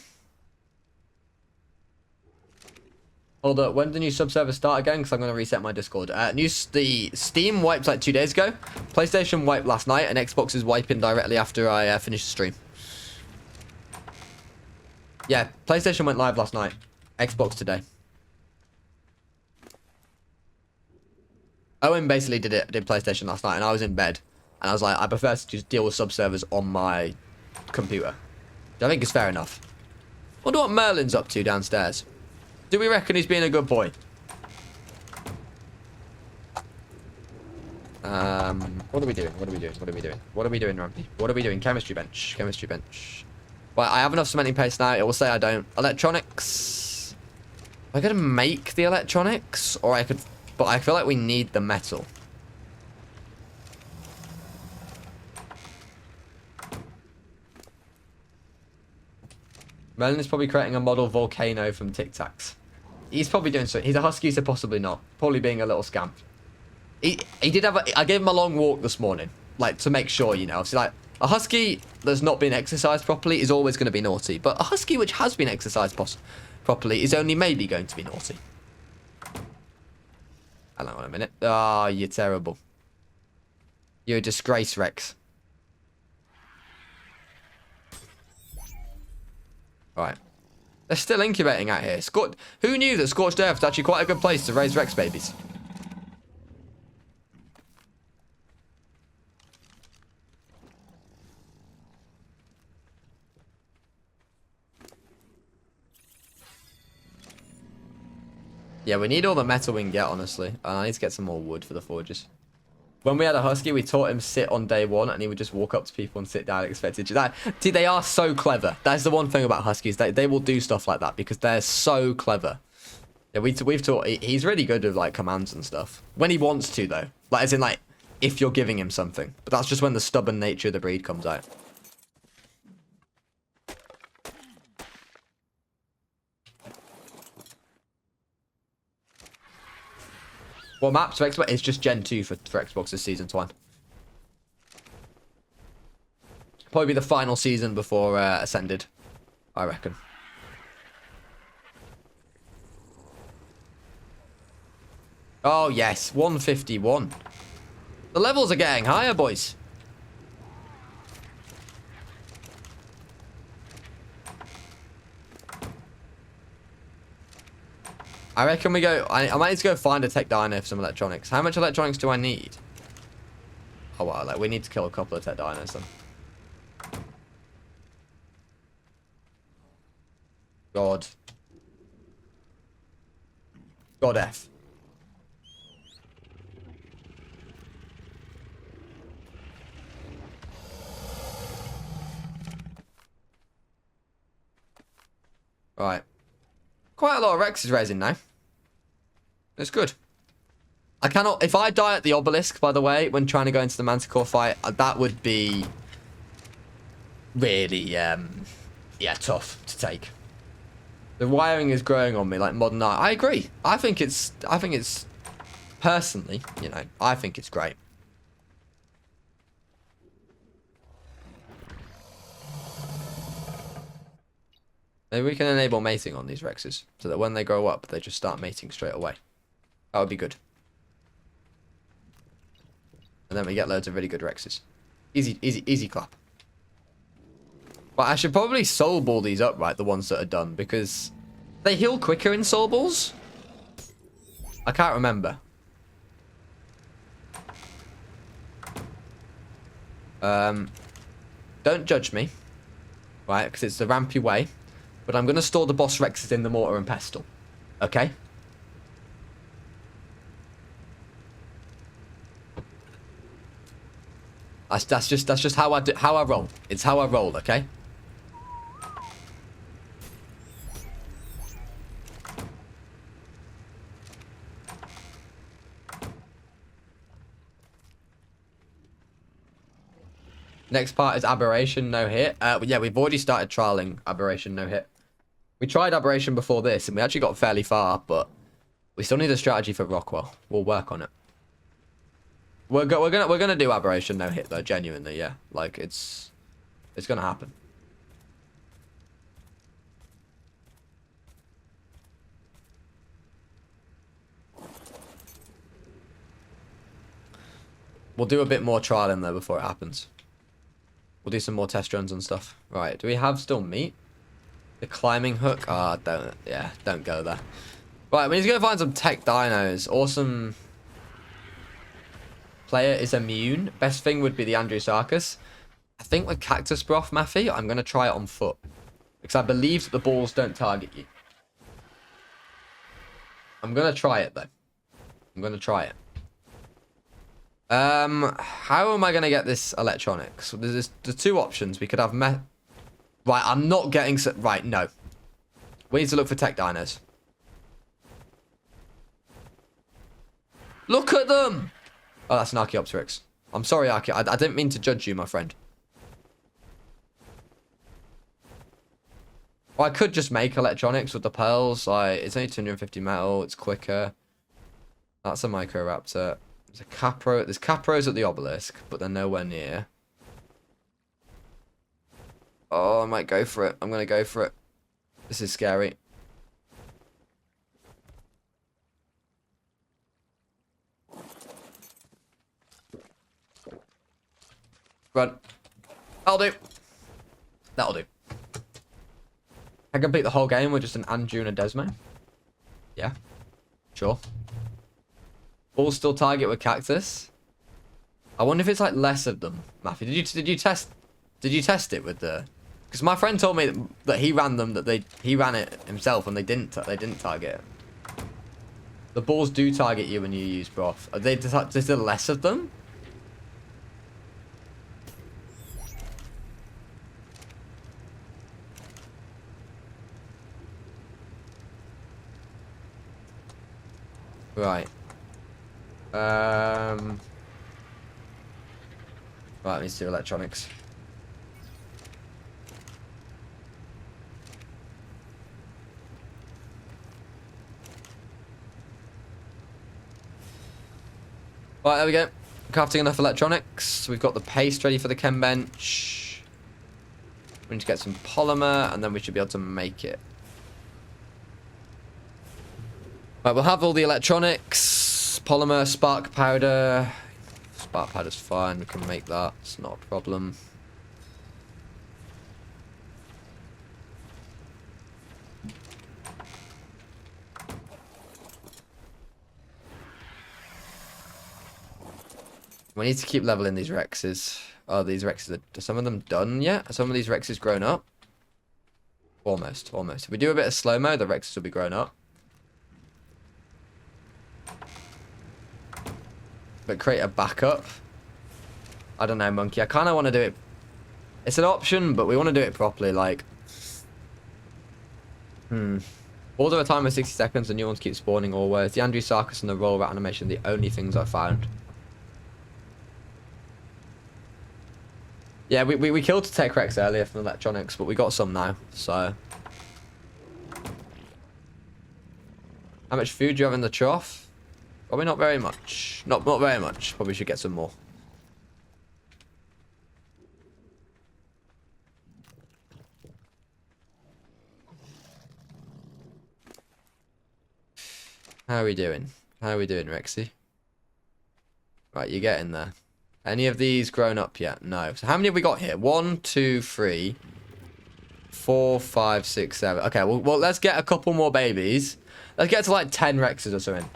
Hold up, when did the new subserver start again? Because I'm going to reset my Discord. The Steam wiped like 2 days ago. PlayStation wiped last night, and Xbox is wiping directly after I finish the stream. Yeah, PlayStation went live last night. Xbox today. Owen basically did PlayStation last night, and I was in bed. And I was like, I prefer to just deal with subservers on my computer. I think it's fair enough. Wonder what Merlin's up to downstairs. Do we reckon he's being a good boy? What are we doing? What are we doing? What are we doing? What are we doing, Rampy? What are we doing? Chemistry bench. Chemistry bench. Right, I have enough cementing paste now. It will say I don't. Electronics. Am I going to make the electronics? Or I could... But I feel like we need the metal. Merlin is probably creating a model volcano from Tic Tacs. He's probably doing so. He's a husky, so possibly not. Probably being a little scamp. He did have I gave him a long walk this morning. Like, to make sure, you know. So, like, a husky that's not been exercised properly is always going to be naughty. But a husky which has been exercised properly is only maybe going to be naughty. Hang on a minute. Ah, oh, you're terrible. You're a disgrace, Rex. Alright. They're still incubating out here. Who knew that Scorched Earth is actually quite a good place to raise Rex babies? Yeah, we need all the metal we can get, honestly. And I need to get some more wood for the forges. When we had a husky, we taught him sit on day one, and he would just walk up to people and sit down and expect it to. See, they are so clever. That's the one thing about huskies. They will do stuff like that because they're so clever. Yeah, we've taught... He's really good with, like, commands and stuff. When he wants to, though. Like, as in, like, if you're giving him something. But that's just when the stubborn nature of the breed comes out. What maps for Xbox? It's just Gen 2 for Xbox this season, Twan. Probably be the final season before Ascended, I reckon. Oh, yes. 151. The levels are getting higher, boys. I reckon we go... I might need to go find a tech dino for some electronics. How much electronics do I need? Oh, wow. Like, we need to kill a couple of tech dinos, then. God. God F. Right. Quite a lot of Rex is raising now. It's good. I cannot... If I die at the obelisk, by the way, when trying to go into the Manticore fight, that would be really, yeah, tough to take. The wiring is growing on me like modern art. I agree. I think it's personally, you know, I think it's great. Maybe we can enable mating on these Rexes so that when they grow up, they just start mating straight away. That would be good. And then we get loads of really good Rexes. Easy clap. But I should probably soul ball these up, right? The ones that are done, because they heal quicker in soul balls. I can't remember. Don't judge me, right? Because it's the Rampy way. But I'm going to store the boss Rexes in the mortar and pestle. Okay? That's just how I roll. It's how I roll, okay? Next part is Aberration, no hit. Yeah, we've already started trialing Aberration, no hit. We tried Aberration before this, and we actually got fairly far, but we still need a strategy for Rockwell. We'll work on it. We're gonna do Aberration, no hit though, genuinely, yeah. Like it's gonna happen. We'll do a bit more trialing though before it happens. We'll do some more test runs and stuff. Right, do we have still meat? The climbing hook? Ah, oh, don't go there. Right, we need to go find some tech dinos. Awesome. Player is immune. Best thing would be the Andrewsarchus. I think with Cactus Broth, Maffy, I'm going to try it on foot. Because I believe that the balls don't target you. I'm going to try it, though. I'm going to try it. How am I going to get this electronics? There's two options. We could have Right, I'm not getting... Right, no. We need to look for tech dinos. Look at them! Oh, that's an Archaeopteryx. I'm sorry, I didn't mean to judge you, my friend. Well, I could just make electronics with the pearls. Like, it's only 250 metal. It's quicker. That's a Microraptor. There's a Capro. There's Capros at the obelisk, but they're nowhere near. Oh, I might go for it. I'm going to go for it. This is scary. Run. That'll do. That'll do. I complete the whole game with just an Andrew and a Desmo. Yeah. Sure. Balls still target with cactus. I wonder if it's like less of them. Matthew, did you test it with the? Because my friend told me that he ran them, that he ran it himself and they didn't target it. The balls do target you when you use broth. Are they is there less of them? Right. Right, let's do electronics. Right, there we go. Crafting enough electronics. We've got the paste ready for the chem bench. We need to get some polymer, and then we should be able to make it. Right, we'll have all the electronics. Polymer, spark powder. Spark powder's fine. We can make that. It's not a problem. We need to keep leveling these Rexes. Oh, these Rexes are some of them done yet? Are some of these Rexes grown up? Almost, almost. If we do a bit of slow-mo, the Rexes will be grown up. But create a backup. I don't know, Monkey. I kind of want to do it. It's an option, but we want to do it properly. Like, Balls have a time of 60 seconds, and new ones keep spawning always. The Andrewsarchus and the roll rat animation are the only things I found. Yeah, we killed Tech Rex earlier from electronics, but we got some now, so. How much food do you have in the trough? Probably not very much. Not very much. Probably should get some more. How are we doing? How are we doing, Rexy? Right, you're getting there. Any of these grown up yet? No. So how many have we got here? 1, 2, 3, 4, 5, 6, 7. Okay, well, let's get a couple more babies. Let's get to like 10 Rexes or something.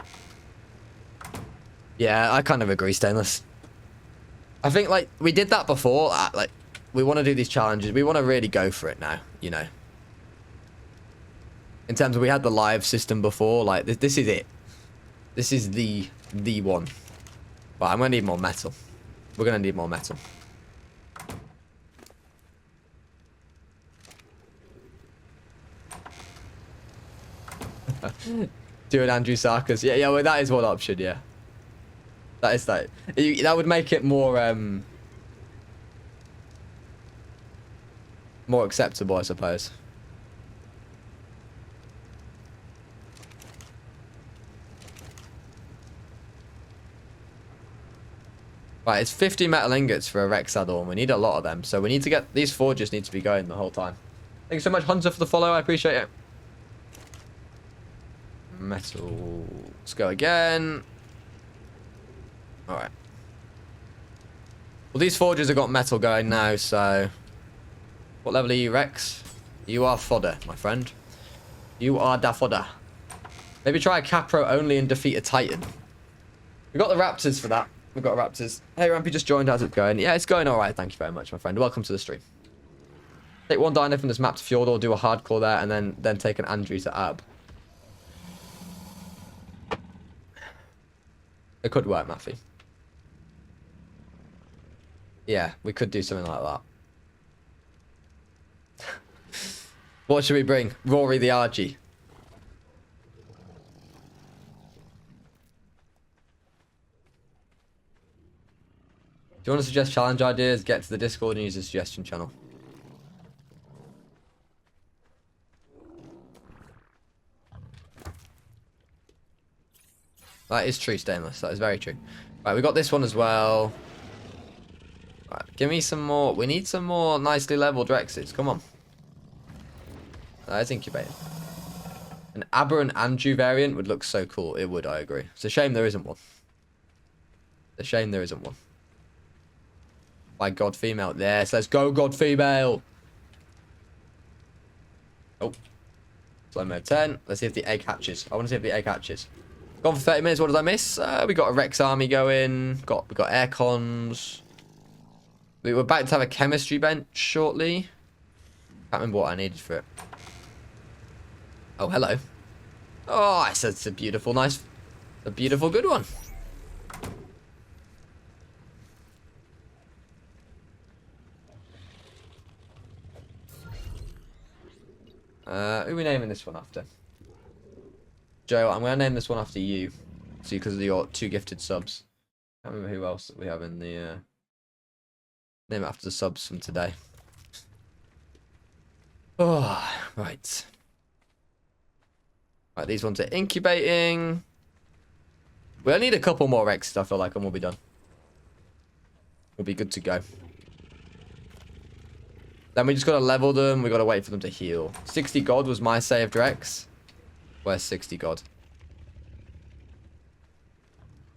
Yeah, I kind of agree, Stainless. I think, like, we did that before. Like, we want to do these challenges. We want to really go for it now, you know. In terms of, we had the live system before. Like, this is it. This is the one. But I'm going to need more metal. We're going to need more metal. Do an Andrew Sarkis. Yeah, well, that is one option, yeah. That is that. That would make it more, more acceptable, I suppose. Right, it's 50 metal ingots for a Rex saddle, and we need a lot of them. So we need to get... These forges need to be going the whole time. Thanks so much, Hunter, for the follow. I appreciate it. Metal. Let's go again. Alright. Well, these forges have got metal going now, so... What level are you, Rex? You are fodder, my friend. You are da fodder. Maybe try a Capro only and defeat a Titan. We've got the Raptors for that. We've got Raptors. Hey, Rampy just joined. How's it going? Yeah, it's going alright. Thank you very much, my friend. Welcome to the stream. Take one dino from this map to Fjordor, do a hardcore there, and then take an Andrew to Ab. It could work, Maffy. Yeah, we could do something like that. What should we bring? Rory the RG. If you want to suggest challenge ideas, get to the Discord and use the suggestion channel. That is true, Stainless. That is very true. Right, we got this one as well. Right, give me some more. We need some more nicely leveled Rexes. Come on. That is incubated. An Aberrant Andrew variant would look so cool. It would, I agree. It's a shame there isn't one. It's a shame there isn't one. By God Female. Yes, let's go, God Female. Oh. Slow mode 10. Let's see if the egg hatches. I want to see if the egg hatches. Gone for 30 minutes. What did I miss? We got a Rex army going. We got air cons. We were about to have a chemistry bench shortly. Can't remember what I needed for it. Oh, hello. Oh, it's a beautiful, nice, a beautiful, good one. Who are we naming this one after? Joe, I'm going to name this one after you. See, because of your 2 gifted subs. I can't remember who else we have in the... Name it after the subs from today. Oh, right. Right, these ones are incubating. We only need a couple more Rexes, I feel like, and we'll be done. We'll be good to go. Then we just got to level them. We got to wait for them to heal. 60 God was my saved Rex. Where's 60 God?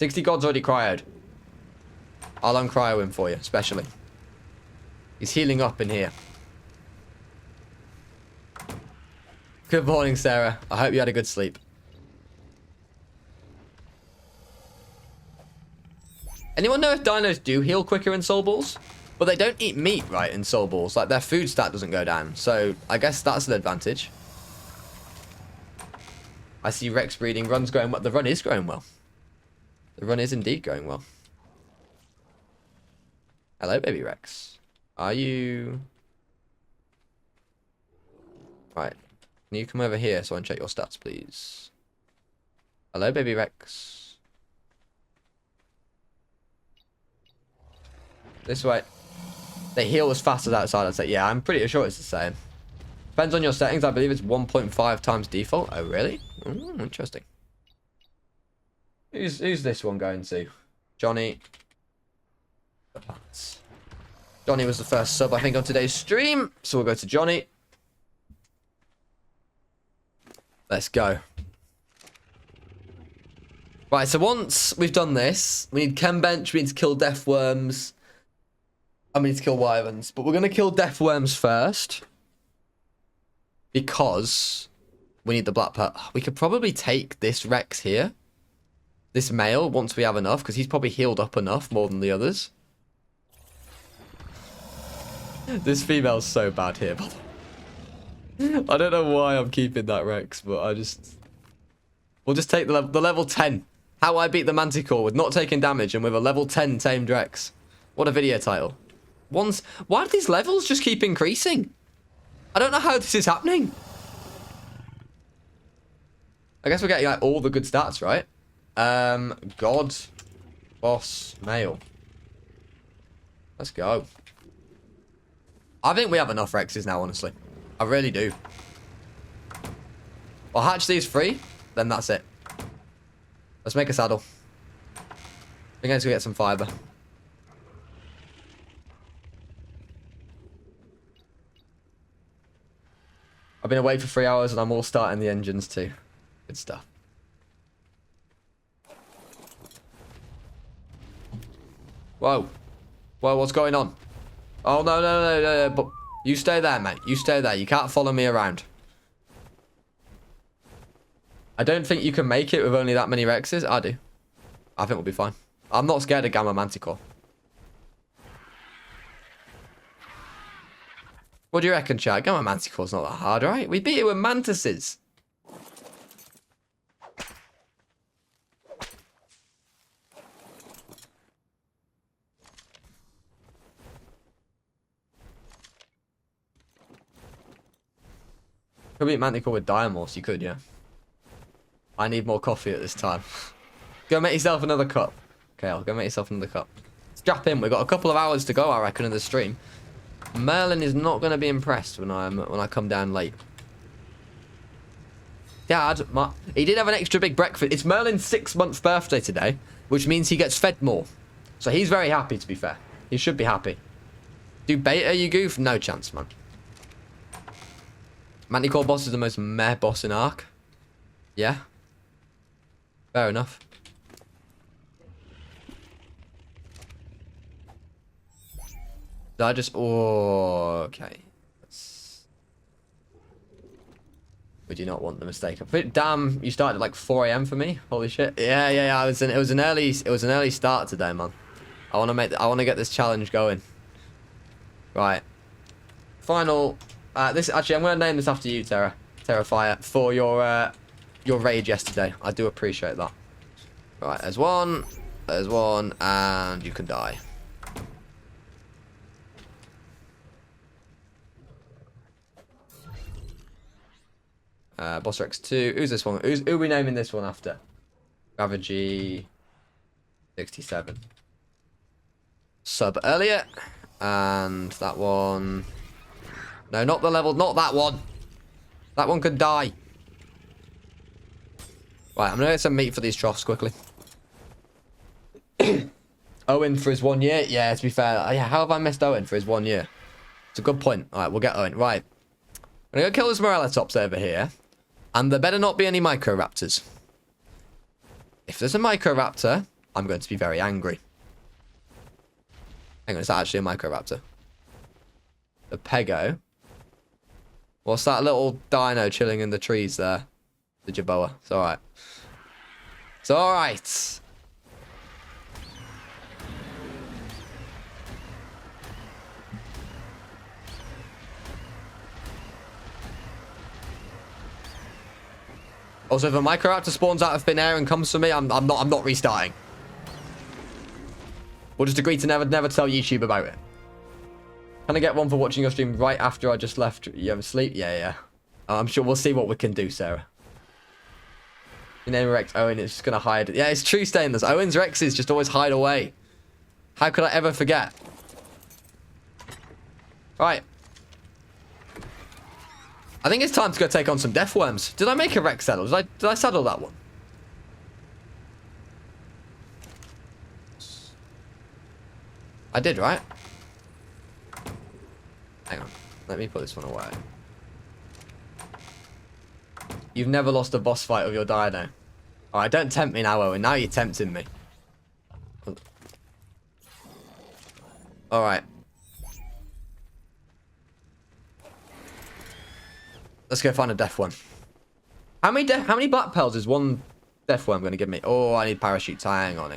60 God's already cryoed. I'll uncryo him for you, especially. He's healing up in here. Good morning, Sarah. I hope you had a good sleep. Anyone know if dinos do heal quicker in soul balls? Well, they don't eat meat, right, in soul balls. Like, their food stat doesn't go down. So, I guess that's an advantage. I see Rex breeding. Run's going well. The run is going well. The run is indeed going well. Hello, baby Rex. Are you... Right. Can you come over here so I can check your stats, please? Hello, baby Rex. This way. They heal as fast as outside, I'd say. Yeah, I'm pretty sure it's the same. Depends on your settings. I believe it's 1.5 times default. Oh, really? Ooh, interesting. Who's this one going to? Johnny. Johnny was the first sub, I think, on today's stream. So we'll go to Johnny. Let's go. Right, so once we've done this, we need chem bench, we need to kill death worms. And we need to kill wyverns. But we're going to kill death worms first. Because we need the black pearl. We could probably take this Rex here. This male, once we have enough. Because he's probably healed up enough more than the others. This female's so bad here. I don't know why I'm keeping that Rex, but we'll just take the level 10. How I beat the Manticore with not taking damage and with a level 10 tamed Rex. What a video title. Why do these levels just keep increasing? I don't know how this is happening. I guess we're getting like all the good stats, right? God, boss, male. Let's go. I think we have enough Rexes now, honestly. I really do. I'll hatch these free, then that's it. Let's make a saddle. I think I need to get some fiber. I've been away for 3 hours and I'm all starting the engines too. Good stuff. Whoa. Whoa, what's going on? Oh, no. But you stay there, mate. You stay there. You can't follow me around. I don't think you can make it with only that many Rexes. I do. I think we'll be fine. I'm not scared of Gamma Manticore. What do you reckon, chat? Gamma Manticore's not that hard, right? We beat it with Mantises. Could beat Manticore with Diamorphs. You could, yeah. I need more coffee at this time. Go make yourself another cup. Okay, I'll go make yourself another cup. Strap in. We've got a couple of hours to go, I reckon, in the stream. Merlin is not going to be impressed when I come down late. Dad, he did have an extra big breakfast. It's Merlin's 6-month birthday today, which means he gets fed more. So he's very happy, to be fair. He should be happy. Do beta, you goof? No chance, man. Manticore boss is the most meh boss in Ark. Yeah. Fair enough. Did I just... Oh, okay. We do not want the mistake. Damn, you started at like 4 AM for me. Holy shit. Yeah. It was an early start today, man. I want to get this challenge going. Right. Final. This actually, I'm going to name this after you, Terrifier, for your raid yesterday. I do appreciate that. Right, there's one, and you can die. Boss Rex 2. Who's this one? Who are we naming this one after? Ravagy 67. Sub Elliot. And that one. No, not the level. Not that one. That one could die. Right, I'm going to get some meat for these troughs quickly. Owen for his 1 year? Yeah, to be fair. Yeah, how have I missed Owen for his 1 year? It's a good point. Alright, we'll get Owen. Right. I'm going to go kill this Morellatops over here. And there better not be any Microraptors. If there's a Microraptor, I'm going to be very angry. Hang on, is that actually a Microraptor? The Pego. What's that little dino chilling in the trees there? The Jerboa. It's alright. It's alright. Also, if a Microraptor spawns out of thin air and comes for me, I'm not restarting. We'll just agree to never tell YouTube about it. Can I get one for watching your stream right after I just left? You have sleep? Yeah. I'm sure we'll see what we can do, Sarah. Your name Rex Owen is just gonna hide. Yeah, it's true, Stainless. Owen's Rexes just always hide away. How could I ever forget? Right. I think it's time to go take on some death worms. Did I make a Rex saddle? Did I saddle that one? I did, right? Hang on. Let me put this one away. You've never lost a boss fight with your dino. Alright, don't tempt me now, Owen. Now you're tempting me. Alright. Let's go find a death worm. How many black pearls is one death worm going to give me? Oh, I need parachutes. Hang on.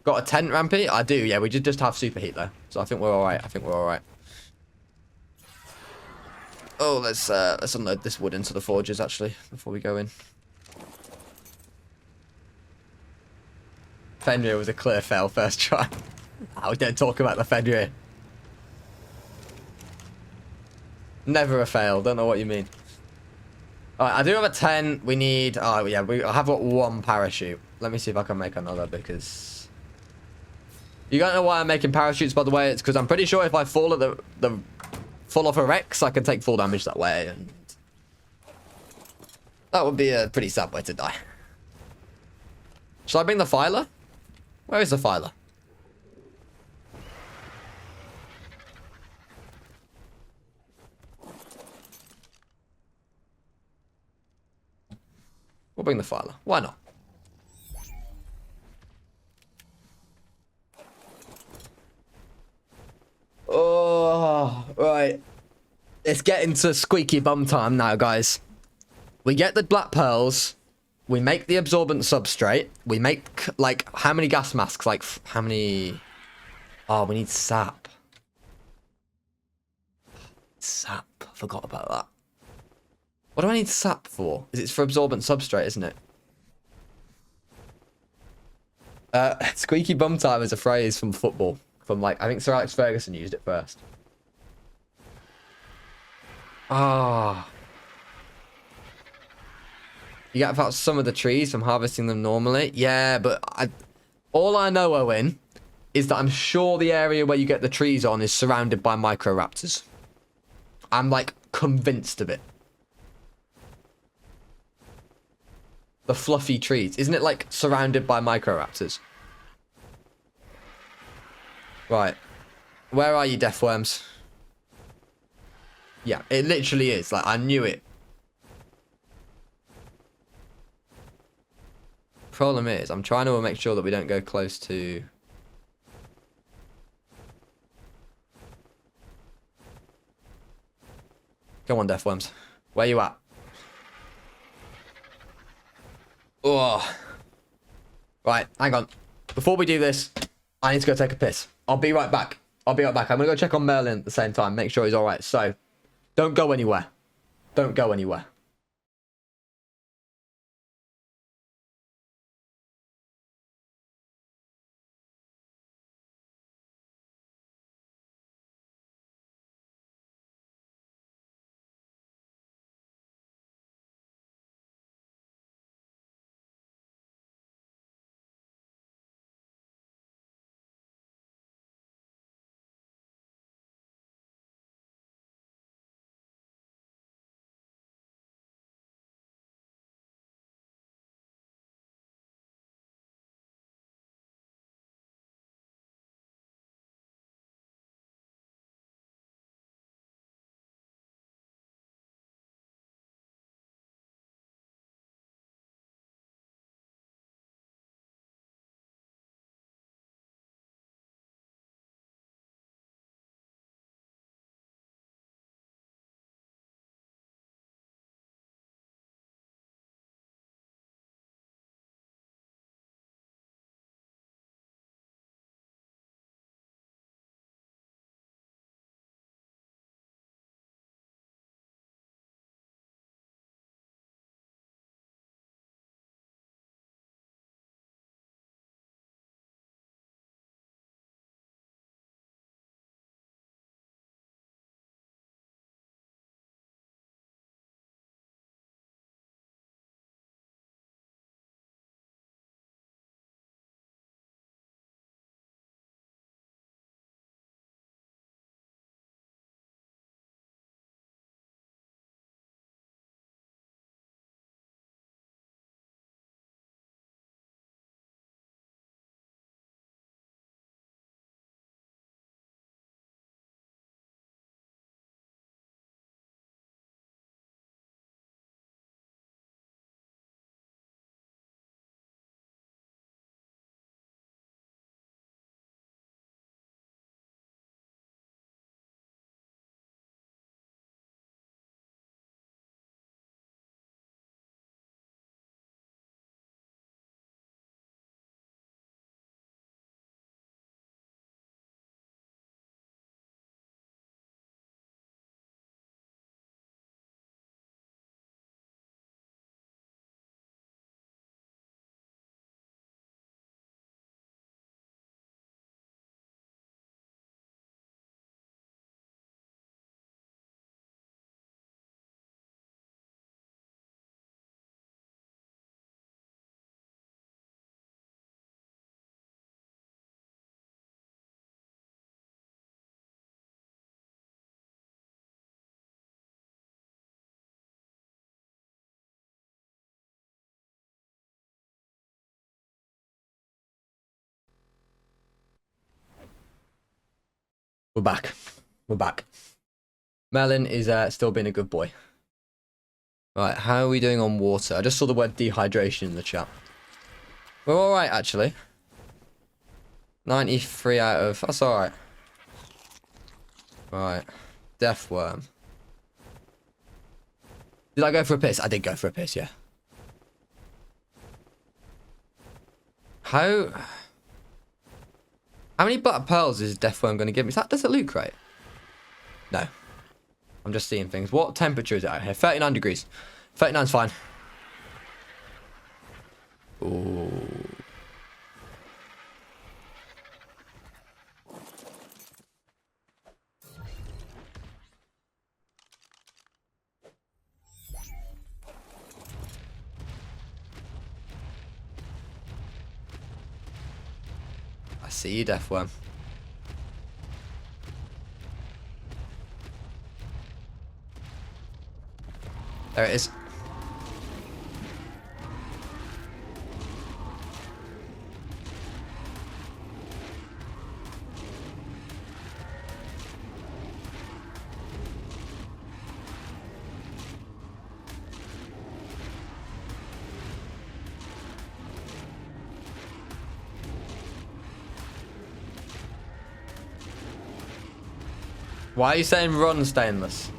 Got a tent, Rampy? I do, yeah. We did just have superheat, though. So I think we're alright. I think we're alright. Oh, let's unload this wood into the forges, actually, before we go in. Fenrir was a clear fail first try. I don't talk about the Fenrir. Never a fail. Don't know what you mean. Alright, I do have a 10. We need... Oh, yeah, I have got one parachute. Let me see if I can make another, because... You don't know why I'm making parachutes, by the way. It's because I'm pretty sure if I fall at the fall off a Rex, I can take full damage that way. And that would be a pretty sad way to die. Shall I bring the filer? Where is the filer? We'll bring the filer. Why not? Oh, right. It's getting to squeaky bum time now, guys. We get the black pearls. We make the absorbent substrate. We make, like, how many gas masks? Like, how many... Oh, we need sap. Sap. Forgot about that. What do I need sap for? It's for absorbent substrate, isn't it? Squeaky bum time is a phrase from football. From, like, I think Sir Alex Ferguson used it first. Ah. You get about some of the trees from harvesting them normally. Yeah, but all I know, Owen, is that I'm sure the area where you get the trees on is surrounded by microraptors. I'm, like, convinced of it. The fluffy trees. Isn't it, like, surrounded by microraptors? Right. Where are you, deathworms? Yeah, it literally is. Like, I knew it. Problem is, I'm trying to make sure that we don't go close to... Come on, deathworms. Where you at? Oh. Right, hang on. Before we do this, I need to go take a piss. I'll be right back. I'll be right back. I'm going to go check on Merlin at the same time. Make sure he's alright. So, don't go anywhere. Don't go anywhere. We're back. We're back. Melon is still being a good boy. Right, how are we doing on water? I just saw the word dehydration in the chat. We're alright, actually. 93 out of... That's alright. Right. Death worm. Did I go for a piss? I did go for a piss, yeah. How many black pearls is Death worm going to give me? Is that, does it loot crate? No. I'm just seeing things. What temperature is it out here? 39 degrees. 39's fine. Ooh. I see you, Death worm. There it is. Why are you saying run, Stainless?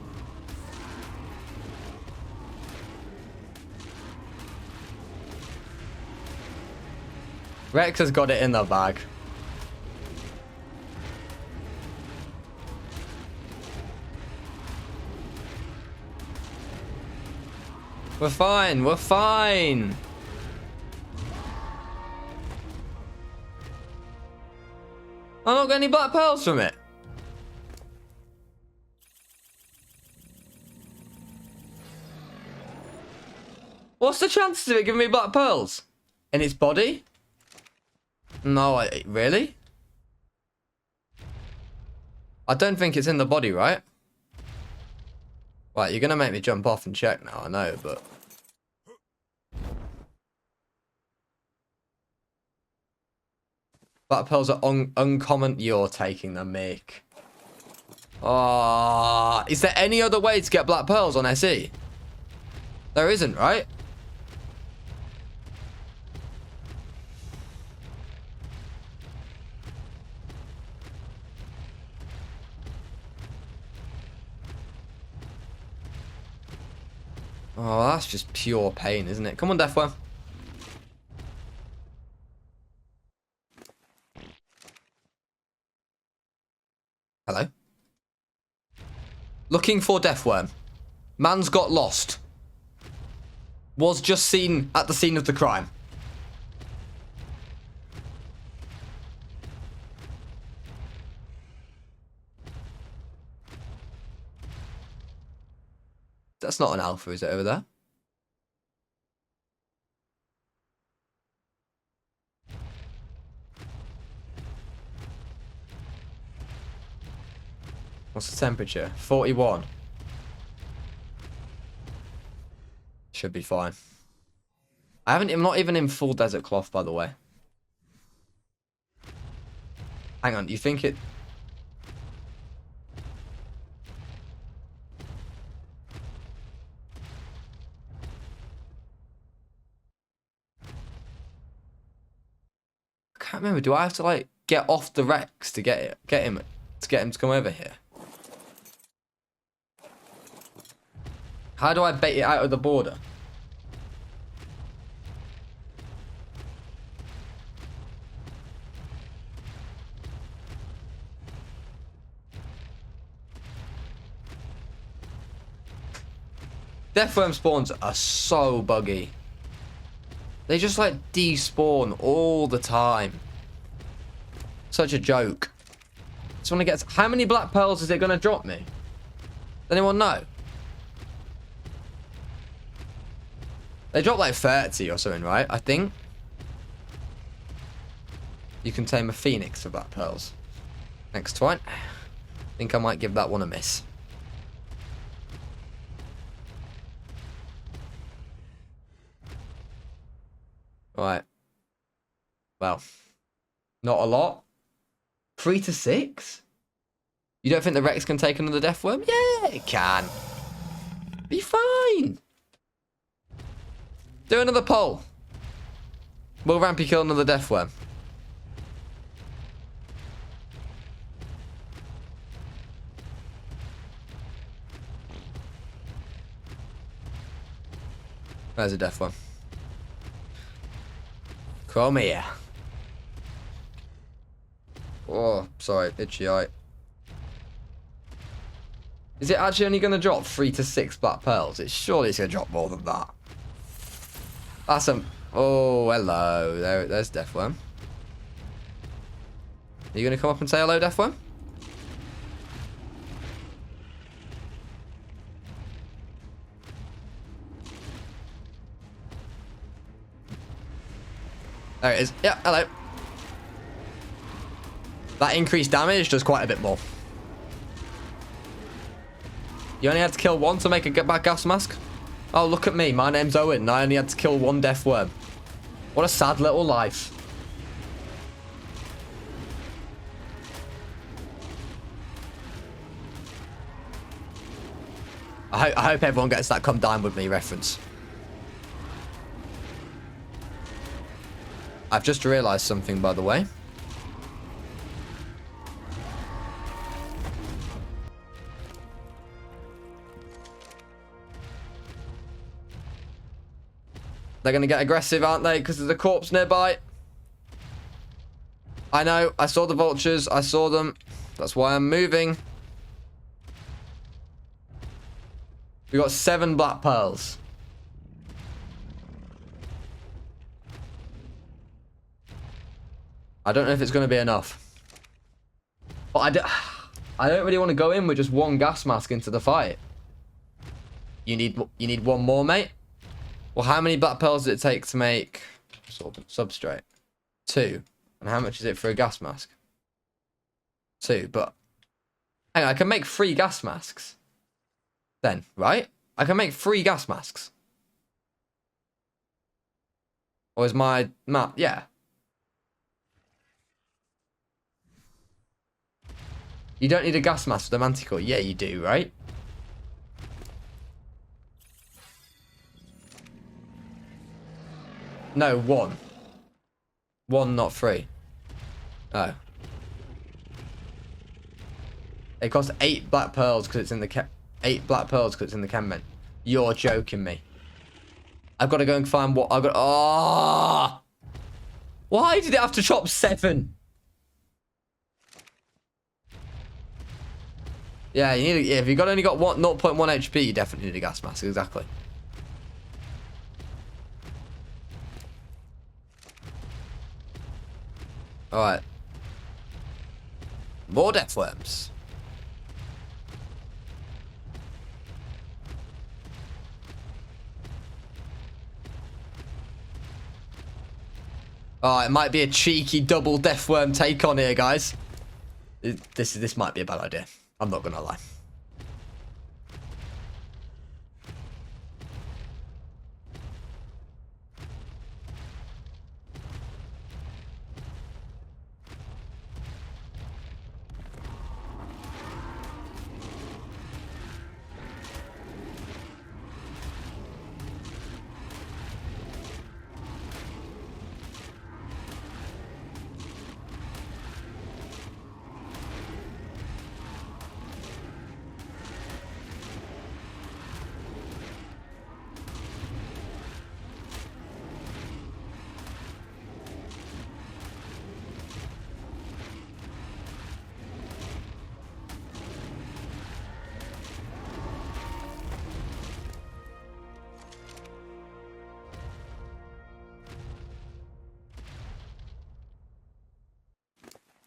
Rex has got it in the bag. We're fine. We're fine. I'm not getting any black pearls from it. What's the chances of it giving me black pearls? In its body? No, really? I don't think it's in the body, right? Right, you're going to make me jump off and check now, I know, but... Black pearls are uncommon. You're taking them, Mick. Oh, is there any other way to get black pearls on SE? There isn't, right? Oh, that's just pure pain, isn't it? Come on, Deathworm. Hello? Looking for Deathworm. Man's got lost. Was just seen at the scene of the crime. That's not an alpha, is it, over there? What's the temperature? 41. Should be fine. I'm not even in full desert cloth, by the way. Hang on, you think it... I can't remember. Do I have to, like, get off the Rex to get him to come over here? How do I bait it out of the border? Deathworm spawns are so buggy. They just like despawn all the time. Such a joke. Just want to get... How many black pearls is it going to drop me? Does anyone know? They drop like 30 or something, right? I think. You can tame a phoenix for black pearls. Next one. I think I might give that one a miss. Right. Well, not a lot. 3 to 6? You don't think the Rex can take another death worm? Yeah, it can. Be fine. Do another poll. Will Rampy kill another death worm? There's a death worm. Come here. Oh, sorry, itchy eye. Is it actually only going to drop 3 to 6 black pearls? Surely it's going to drop more than that. That's a... Oh, hello. There's Deathworm. Are you going to come up and say hello, Deathworm? There it is. Yeah, hello. That increased damage does quite a bit more. You only had to kill one to make a get back gas mask? Oh, look at me. My name's Owen, and I only had to kill one death worm. What a sad little life. I hope everyone gets that come dine with me reference. I've just realised something, by the way. They're going to get aggressive, aren't they? Because there's a corpse nearby. I know. I saw the vultures. I saw them. That's why I'm moving. We got 7 black pearls. I don't know if it's going to be enough. But I don't really want to go in with just one gas mask into the fight. You need one more, mate? Well, how many black pearls does it take to make substrate? 2. And how much is it for a gas mask? 2, but... Hang on, I can make 3 gas masks. Then, right? I can make 3 gas masks. Or is my map... Yeah. You don't need a gas mask for the Manticore. Yeah, you do, right? No, 1. 1, not 3. Oh. It costs 8 black pearls because it's in the 8 black pearls because it's in the chem mint. You're joking me. I've got to go and find what I've got. Oh! Why did it have to chop 7? Yeah, you need. If you only got 0.1 HP, you definitely need a gas mask. Exactly. All right. More death worms. Oh, it might be a cheeky double death worm take on here, guys. This might be a bad idea. I'm not gonna lie.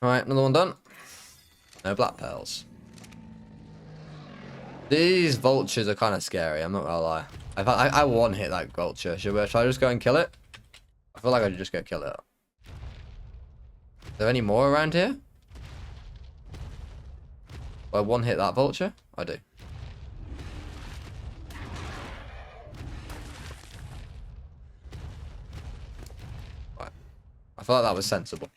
Alright, another one done. No black pearls. These vultures are kind of scary, I'm not gonna lie. I one-hit that vulture. Should I just go and kill it? I feel like I should just go kill it. Are there any more around here? Do I one-hit that vulture? I do. Right. I feel like that was sensible.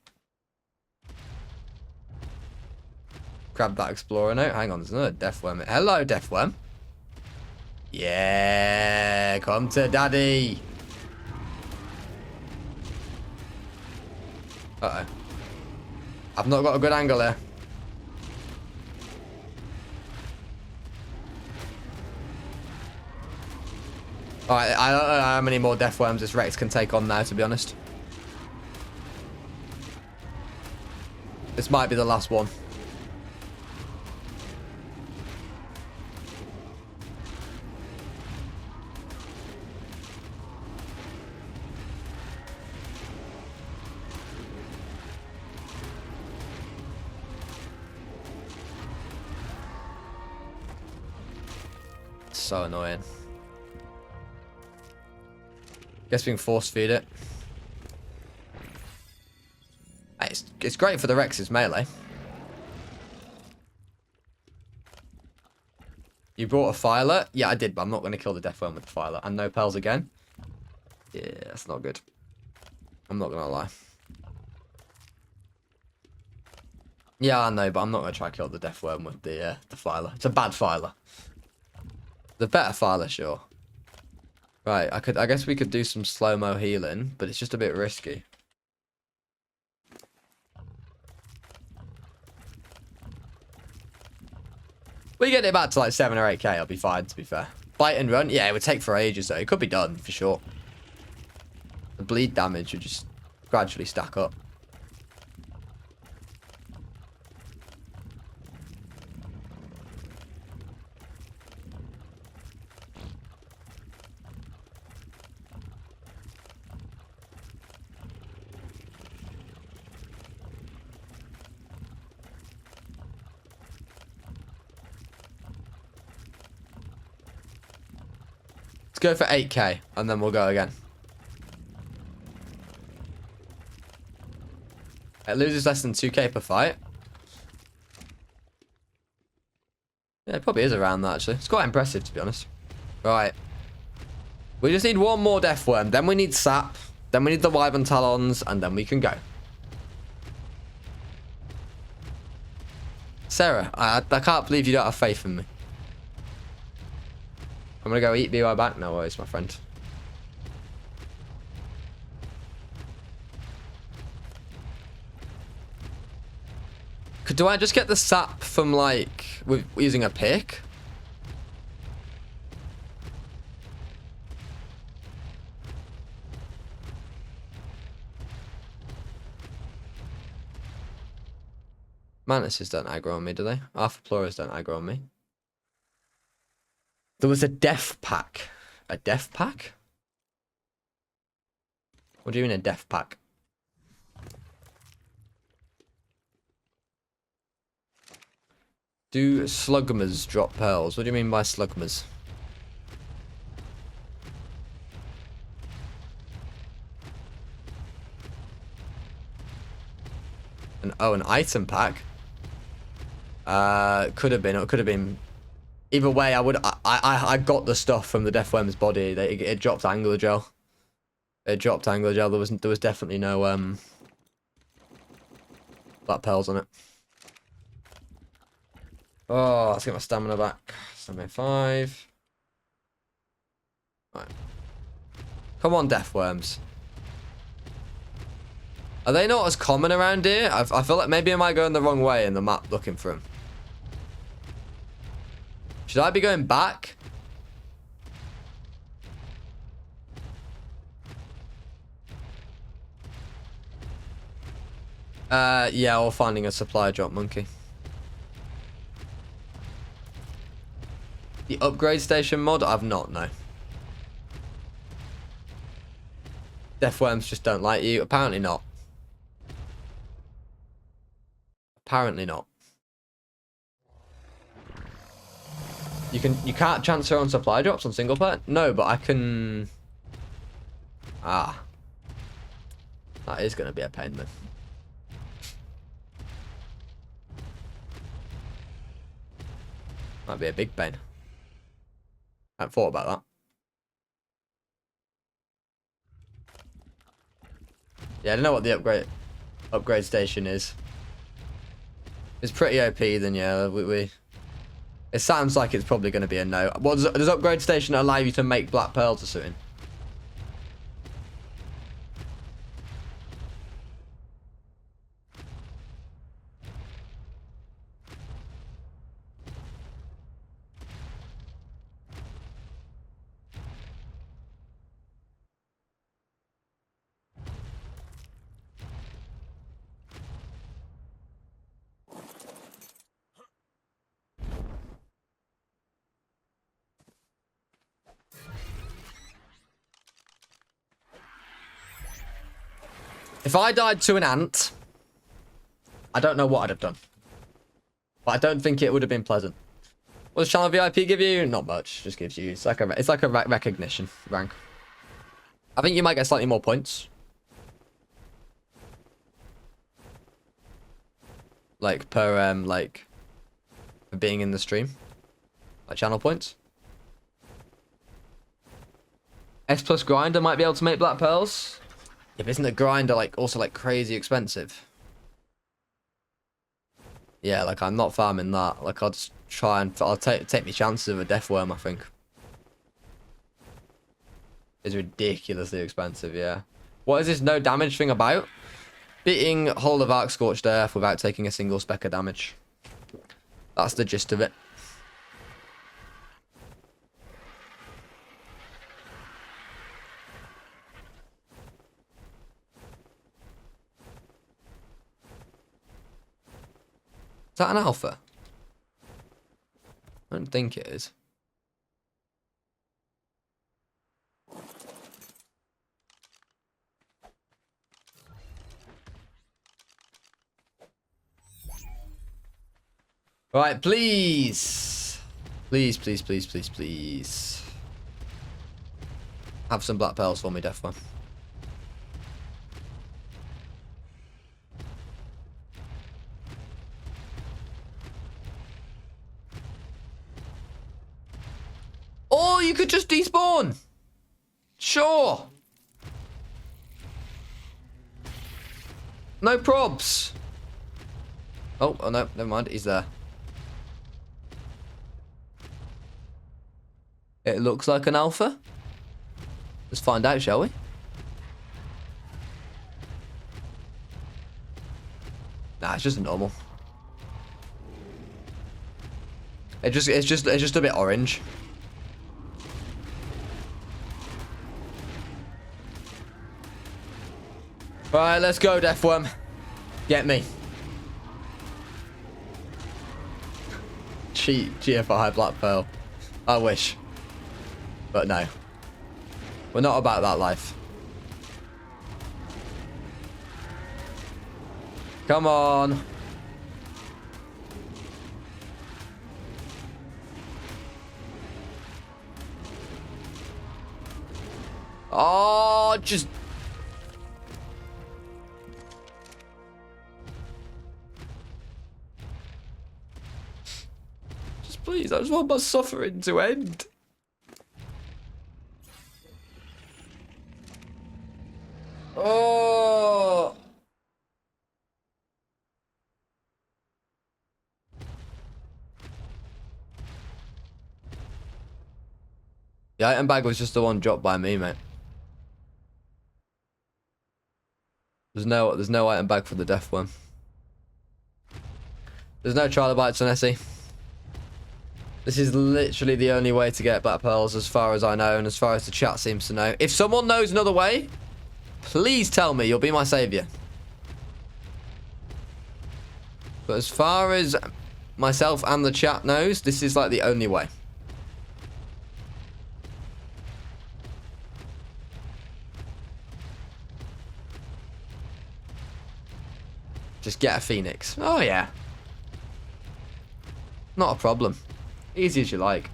grab that explorer note. Hang on, there's another deathworm. Hello, deathworm. Yeah, come to daddy. Uh-oh. I've not got a good angle here. Alright, I don't know how many more deathworms this Rex can take on now, to be honest. This might be the last one. So annoying. Guess we can force feed it. It's great for the Rex's melee. You brought a filer? Yeah, I did, but I'm not going to kill the deathworm with the filer. And no pals again? Yeah, that's not good. I'm not going to lie. Yeah, I know, but I'm not going to try to kill the deathworm with the filer. It's a bad filer. The better filer, sure. Right, I guess we could do some slow-mo healing, but it's just a bit risky. We get it back to like 7 or 8k, I'll be fine, to be fair. Bite and run? Yeah, it would take for ages, though. It could be done, for sure. The bleed damage would just gradually stack up. Go for 8k and then we'll go again. It loses less than 2k per fight. Yeah, it probably is around that actually. It's quite impressive to be honest. Right. We just need one more deathworm. Then we need sap. Then we need the wyvern talons and then we can go. Sarah, I can't believe you don't have faith in me. I'm gonna go eat, be right back. No worries, my friend. Do I just get the sap from, like, using a pick? Mantises don't aggro on me, do they? Arthropluras don't aggro on me. There was a death pack. A death pack? What do you mean a death pack? Do slugmers drop pearls? What do you mean by slugmers? An item pack? Could have been. It could have been. Either way, I got the stuff from the deathworm's body. It dropped angler gel. It dropped angler gel. There was definitely no black pearls on it. Oh, let's get my stamina back. Stamina 5. Right. Come on, deathworms. Are they not as common around here? I feel like maybe am I going the wrong way in the map looking for them? Should I be going back? Yeah, or finding a supply drop monkey. The upgrade station mod? I've not, no. Deathworms just don't like you. Apparently not. Apparently not. You can't transfer on supply drops on single player? No, but I can. Ah. That is gonna be a pain then. Might be a big pain. I hadn't thought about that. Yeah, I don't know what the upgrade station is. it's pretty OP, then yeah, it sounds like it's probably going to be a no. Well, does Upgrade Station allow you to make black pearls or something? If I died to an ant, I don't know what I'd have done. But I don't think it would have been pleasant. What does channel VIP give you? Not much. Just gives you, it's like a recognition rank. I think you might get slightly more points. Like per like for being in the stream. Like channel points. S plus grinder might be able to make black pearls. Yeah, but isn't the grinder like also like crazy expensive? Yeah, like I'm not farming that. Like I'll just try and I'll take my chances of a death worm, I think. It's ridiculously expensive, yeah. What is this no damage thing about? Beating Hold of Arc Scorched Earth without taking a single speck of damage. That's the gist of it. Is that an alpha? I don't think it is. Right, please. Please, please, please, please, please. Have some black pearls for me, Death One. Or you could just despawn. Sure. No probs. Oh no, never mind. He's there. It looks like an alpha. Let's find out, shall we? Nah, it's just a normal. It's just a bit orange. Right, let's go, Deathworm. Get me. Cheat GFI Black Pearl. I wish. But no. We're not about that life. Come on. Oh, just... Please, I just want my suffering to end. Oh. The item bag was just the one dropped by me, mate. There's no item bag for the death one. There's no trilobites on Essie. This is literally the only way to get black pearls as far as I know and as far as the chat seems to know. If someone knows another way, please tell me. You'll be my savior. But as far as myself and the chat knows, this is like the only way. Just get a phoenix. Oh yeah. Not a problem. Easy as you like.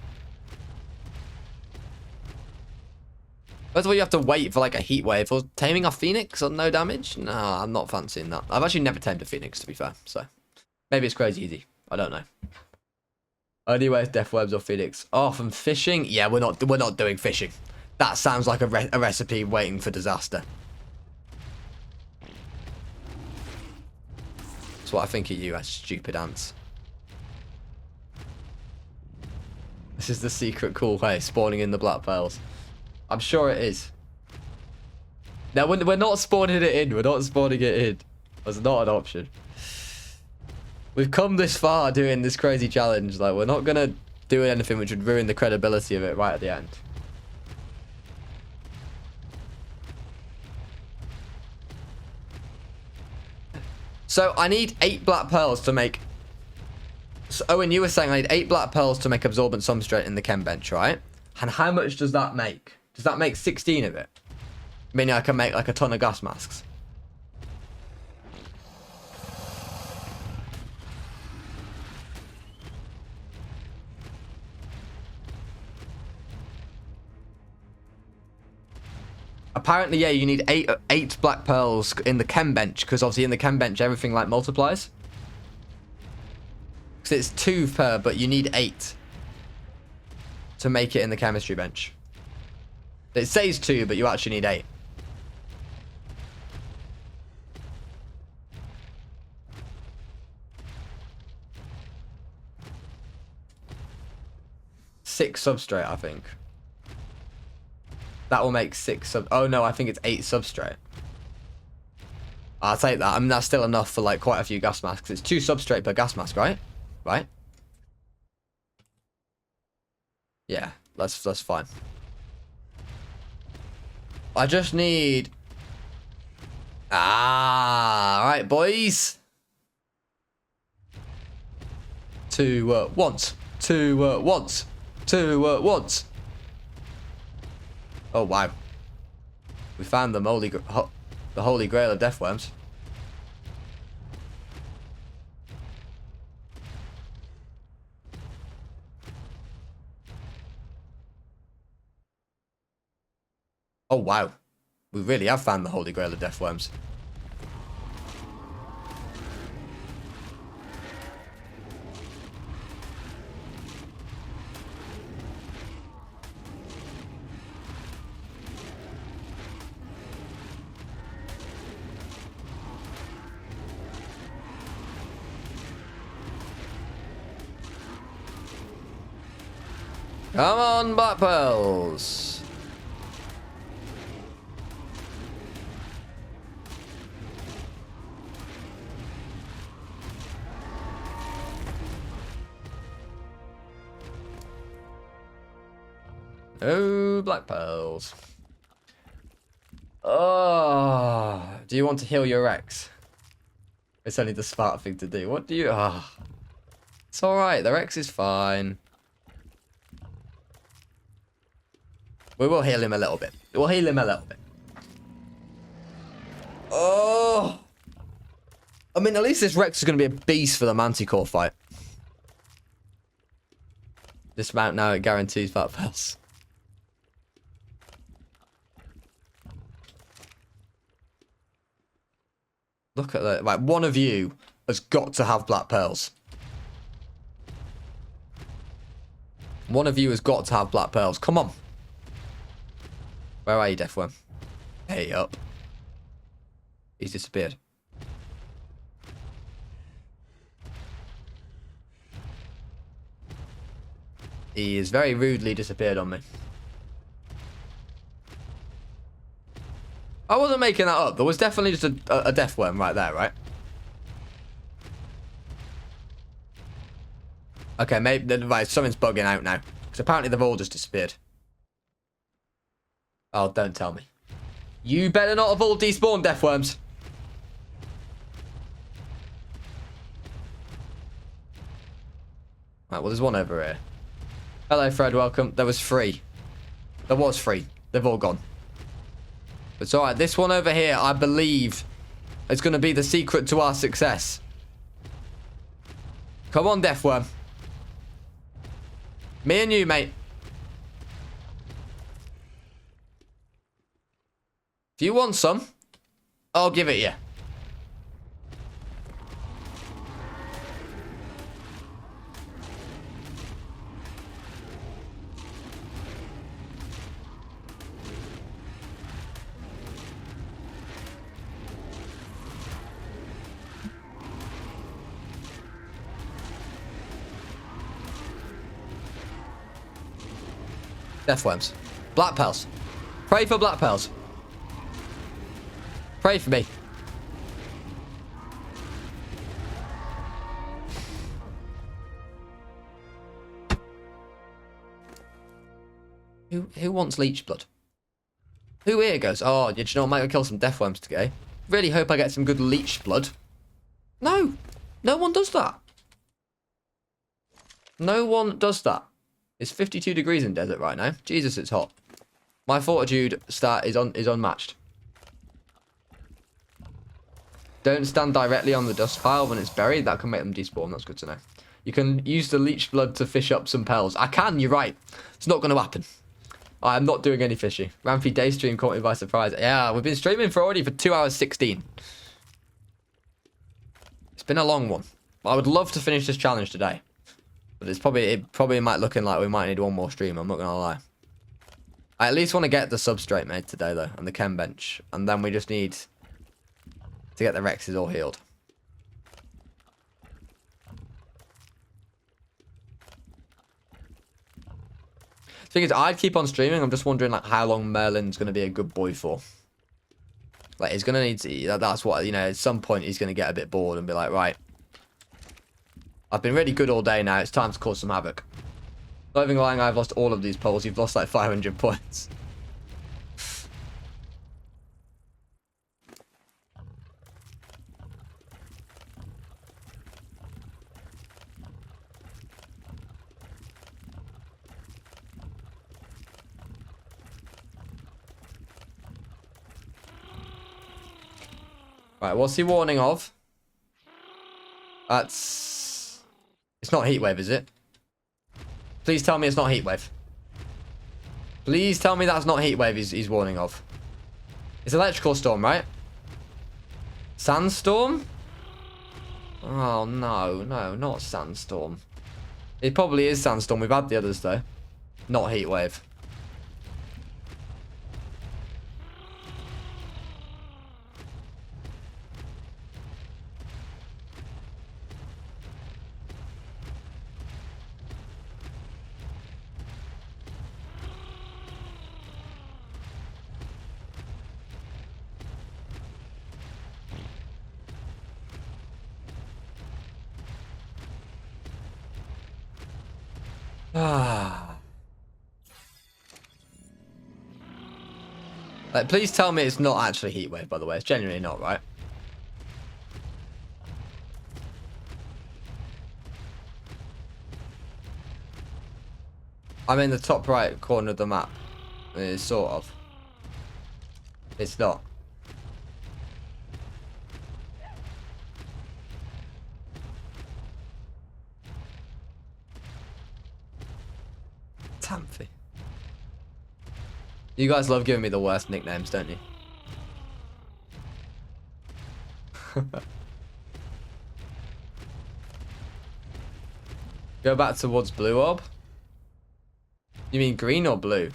First of all, you have to wait for like a heat wave. For taming a phoenix on no damage? No, I'm not fancying that. I've actually never tamed a phoenix, to be fair. So maybe it's crazy easy. I don't know. Only way is death webs or phoenix. Oh, from fishing? Yeah, we're not doing fishing. That sounds like a recipe waiting for disaster. That's what I think of you as, stupid ants. This is the secret cool way, spawning in the black pearls. I'm sure it is. Now, we're not spawning it in. We're not spawning it in. That's not an option. We've come this far doing this crazy challenge. Like, we're not going to do anything which would ruin the credibility of it right at the end. So, I need 8 black pearls to make... So, Owen, you were saying I need 8 black pearls to make absorbent substrate in the chem bench, right? And how much does that make? Does that make 16 of it? Meaning I can make like a ton of gas masks. Apparently, yeah, you need 8 black pearls in the chem bench, because obviously in the chem bench everything like multiplies. Because it's 2 per, but you need 8 to make it in the chemistry bench. It says 2, but you actually need 8. Six substrate, I think. That will make 6 sub... Oh, no, I think it's 8 substrate. I'll take that. I mean, that's still enough for, like, quite a few gas masks. It's 2 substrate per gas mask, right? Right? Yeah, that's fine. I just need... Ah, alright, boys. 2 once. 2 once. 2 once. Oh, wow. We found the holy grail of deathworms. Oh, wow. We really have found the holy grail of deathworms. Come on, black pearls. Oh, black pearls. Oh, do you want to heal your ex? It's only the smart thing to do. What do you... Ah, oh. It's alright, their ex is fine. We will heal him a little bit. We'll heal him a little bit. Oh! I mean, at least this Rex is going to be a beast for the Manticore fight. This mount now, it guarantees that pass. Look at that. Right, one of you has got to have black pearls. One of you has got to have black pearls. Come on. Where are you, Deathworm? Hey, up. He's disappeared. He is very rudely disappeared on me. I wasn't making that up. There was definitely just a Deathworm right there, right? Okay, maybe... Right, something's bugging out now. Because apparently they've all just disappeared. Oh, don't tell me. You better not have all despawned, Deathworms. Right, well, there's one over here. Hello, Fred, welcome. There was 3. There was 3. They've all gone. But it's alright. This one over here, I believe, is going to be the secret to our success. Come on, Deathworm. Me and you, mate. If you want some, I'll give it you. Death worms. Black pearls. Pray for black pearls. Pray for me. Who wants leech blood? Who here goes, oh, did you know I might go kill some death worms today? Really hope I get some good leech blood. No. No one does that. No one does that. It's 52 degrees in desert right now. Jesus, it's hot. My fortitude stat is unmatched. Don't stand directly on the dust pile when it's buried. That can make them despawn. That's good to know. You can use the leech blood to fish up some pearls. I can, you're right. It's not going to happen. I'm not doing any fishing. Rampy day stream caught me by surprise. Yeah, we've been streaming for 2 hours 16. It's been a long one. I would love to finish this challenge today. But it probably might looking like we might need one more stream, I'm not going to lie. I at least want to get the substrate made today, though, and the chem bench. And then we just need to get the Rexes all healed. The thing is, I'd keep on streaming. I'm just wondering, like, how long Merlin's going to be a good boy for. Like, he's going to need to... That's what, you know, at some point he's going to get a bit bored and be like, right. I've been really good all day now. It's time to cause some havoc. Not even lying, I've lost all of these polls. You've lost, like, 500 points. Right, what's he warning of? That's... It's not heatwave, is it? Please tell me it's not heatwave. Please tell me that's not heatwave he's warning of. It's electrical storm, right? Sandstorm? Oh, no, not sandstorm. It probably is sandstorm. We've had the others, though. Not heatwave. Like, please tell me it's not actually heatwave, by the way. It's genuinely not, right? I'm in the top right corner of the map. It's sort of. It's not. Tamphy. You guys love giving me the worst nicknames, don't you? Go back towards blue orb? You mean green or blue?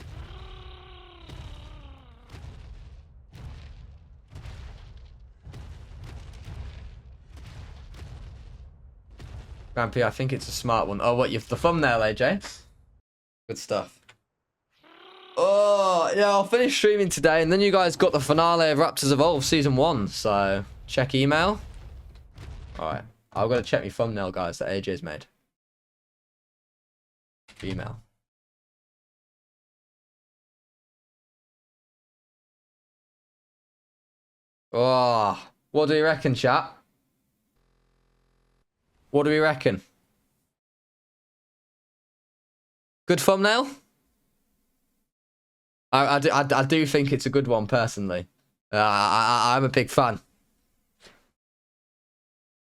Rampy, I think it's a smart one. Oh, what, you've the thumbnail, AJ? Good stuff. Oh, yeah, I'll finish streaming today, and then you guys got the finale of Raptors Evolve Season 1, so check email. Alright, I've got to check my thumbnail, guys, that AJ's made. Email. Oh, what do you reckon, chat? What do we reckon? Good thumbnail? I do think it's a good one, personally. I'm a big fan.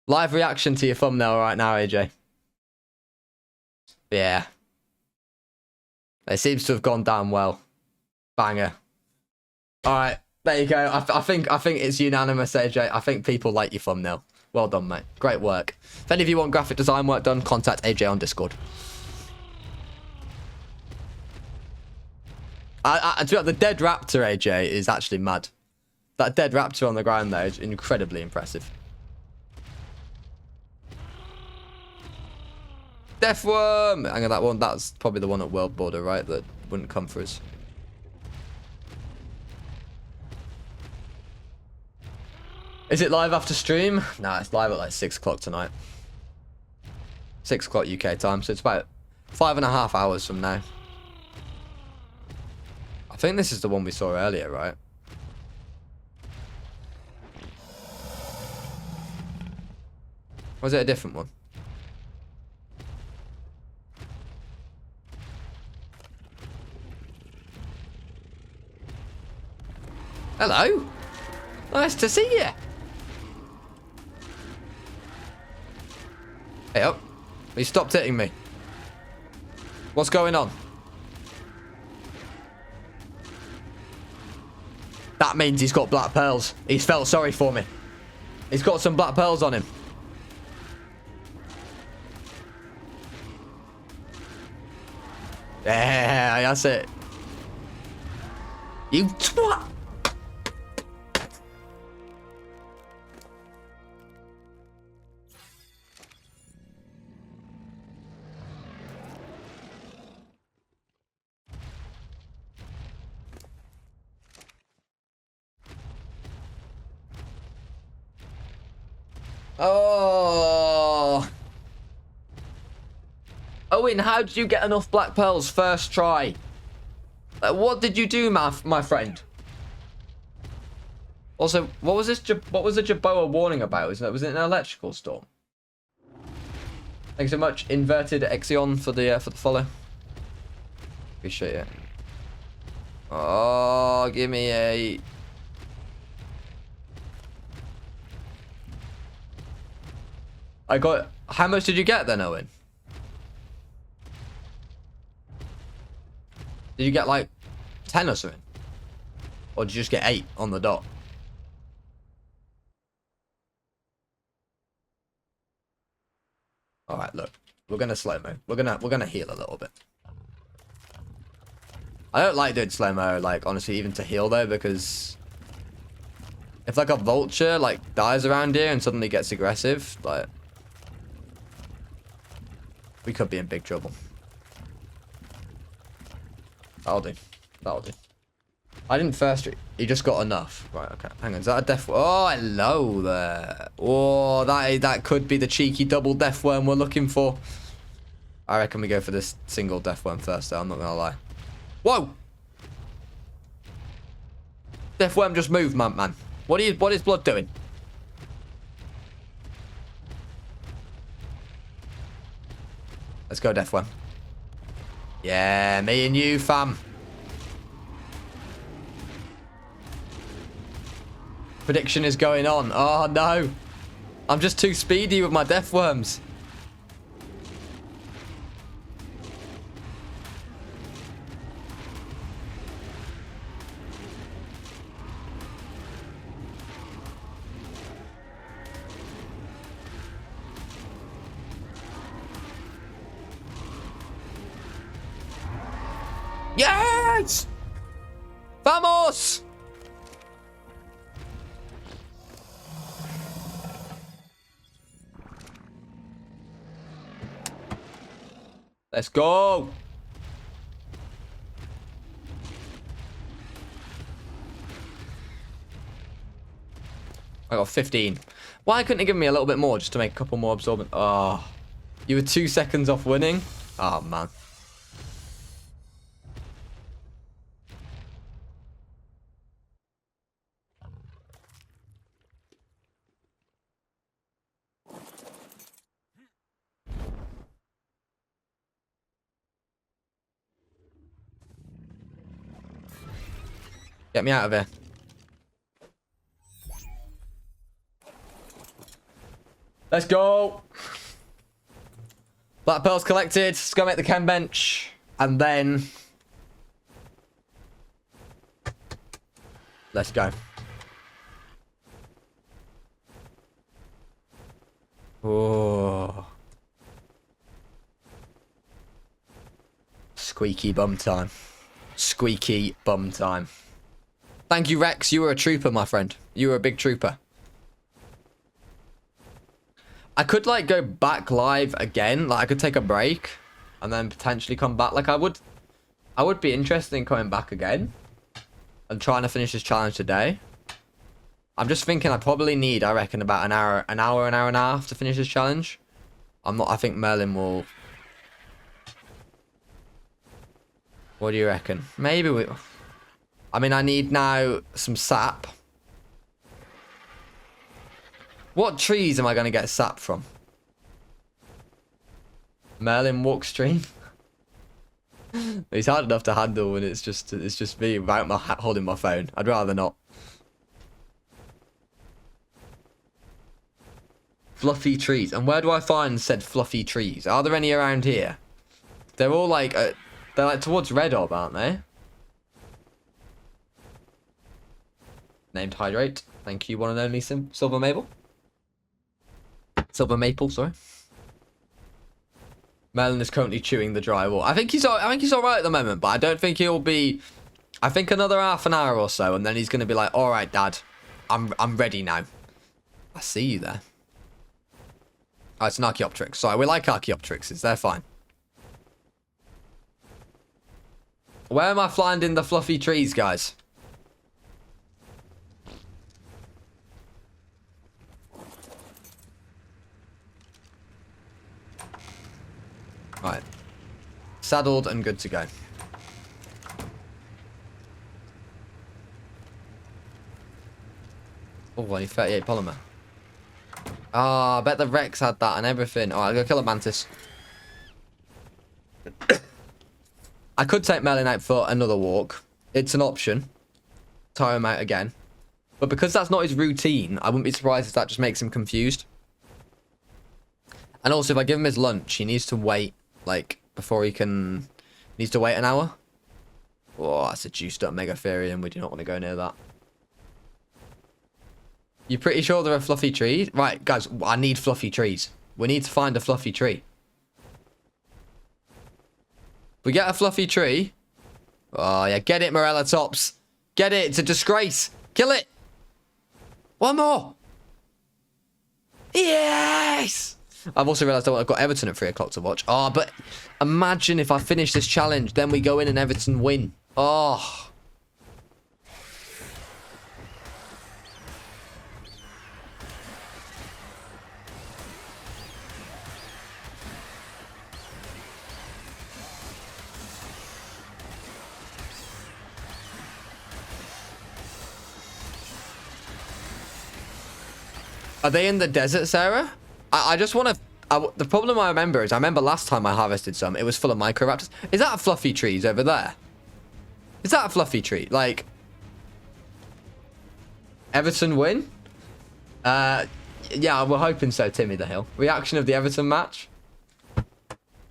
Live reaction to your thumbnail right now, AJ. Yeah. It seems to have gone down well. Banger. Alright, there you go. I think it's unanimous, AJ. I think people like your thumbnail. Well done, mate. Great work. If any of you want graphic design work done, contact AJ on Discord. The dead raptor, AJ, is actually mad. That dead raptor on the ground there is incredibly impressive. Deathworm! Hang on, that one, that's probably the one at World Border, right? That wouldn't come for us. Is it live after stream? Nah, it's live at like 6 o'clock tonight. 6 o'clock UK time, so it's about 5.5 hours from now. I think this is the one we saw earlier, right? Or was it a different one? Hello. Nice to see you. Hey up. You stopped hitting me. What's going on? That means he's got black pearls. He's felt sorry for me. He's got some black pearls on him. Yeah, that's it. You twat. Oh. Owen, how did you get enough black pearls first try? What did you do, my friend? Also, what was this? What was the Jaboa warning about? Was it an electrical storm? Thanks so much, Inverted Exion, for the follow. Appreciate it. Oh, give me a. I got. How much did you get then, Owen? Did you get like 10 or something? Or did you just get 8 on the dot? All right, look. We're gonna slow-mo. We're gonna heal a little bit. I don't like doing slow-mo, like, honestly, even to heal though, because if like a vulture like dies around here and suddenly gets aggressive, like, we could be in big trouble. That'll do. That'll do. I didn't first. He just got enough. Right, okay. Hang on. Is that a death? Oh, hello there. Oh, that could be the cheeky double death worm we're looking for. I reckon we go for this single death worm first, though. I'm not going to lie. Whoa! Death worm just moved, man. What is blood doing? Let's go, death worm. Yeah, me and you, fam. Prediction is going on. Oh, no. I'm just too speedy with my death worms. Yes! Vamos! Let's go! I got 15. Why couldn't he give me a little bit more just to make a couple more absorbent? Oh, you were 2 seconds off winning? Oh, man. Get me out of here. Let's go. Black pearls collected. Let's go make the chem bench. And then... let's go. Oh. Squeaky bum time. Squeaky bum time. Thank you, Rex. You were a trooper, my friend. You were a big trooper. I could, like, go back live again. Like, I could take a break and then potentially come back. Like, I would I would be interested in coming back again and trying to finish this challenge today. I'm just thinking I probably need, I reckon, about an hour and a half to finish this challenge. I think Merlin will... What do you reckon? Maybe we... I mean, I need now some sap. What trees am I going to get sap from? Merlin walk stream? It's hard enough to handle when it's just me without holding my phone. I'd rather not. Fluffy trees. And where do I find said fluffy trees? Are there any around here? They're all like... they're like towards Red Orb, aren't they? Named Hydrate. Thank you, one and only Silver Maple. Silver Maple, sorry. Merlin is currently chewing the drywall. I think he's all right at the moment, but I don't think he'll be... I think another half an hour or so, and then he's going to be like, all right, Dad, I'm ready now. I see you there. Oh, it's an Archaeopteryx. Sorry, we like Archaeopteryxes. They're fine. Where am I finding the fluffy trees, guys? Right. Saddled and good to go. Oh, only 38 polymer. Ah, I bet the Rex had that and everything. Alright, I'll go kill a mantis. I could take Merlin out for another walk. It's an option. Tire him out again. But because that's not his routine, I wouldn't be surprised if that just makes him confused. And also, if I give him his lunch, he needs to wait, like, before he can... He needs to wait an hour. Oh, that's a juiced up Megatherium. We do not want to go near that. You pretty sure there are fluffy trees? Right, guys, I need fluffy trees. We need to find a fluffy tree. If we get a fluffy tree... Oh, yeah, get it, Morella Tops. Get it, it's a disgrace. Kill it. One more. Yes! I've also realised I've got Everton at 3 o'clock to watch. Oh, but imagine if I finish this challenge, then we go in and Everton win. Oh... Are they in the desert, Sarah? I just want to... the problem I remember is, I remember last time I harvested some, it was full of microraptors. Is that a fluffy trees over there? Is that a fluffy tree? Like... Everton win? Yeah, we're hoping so, Timmy the Hill. Reaction of the Everton match?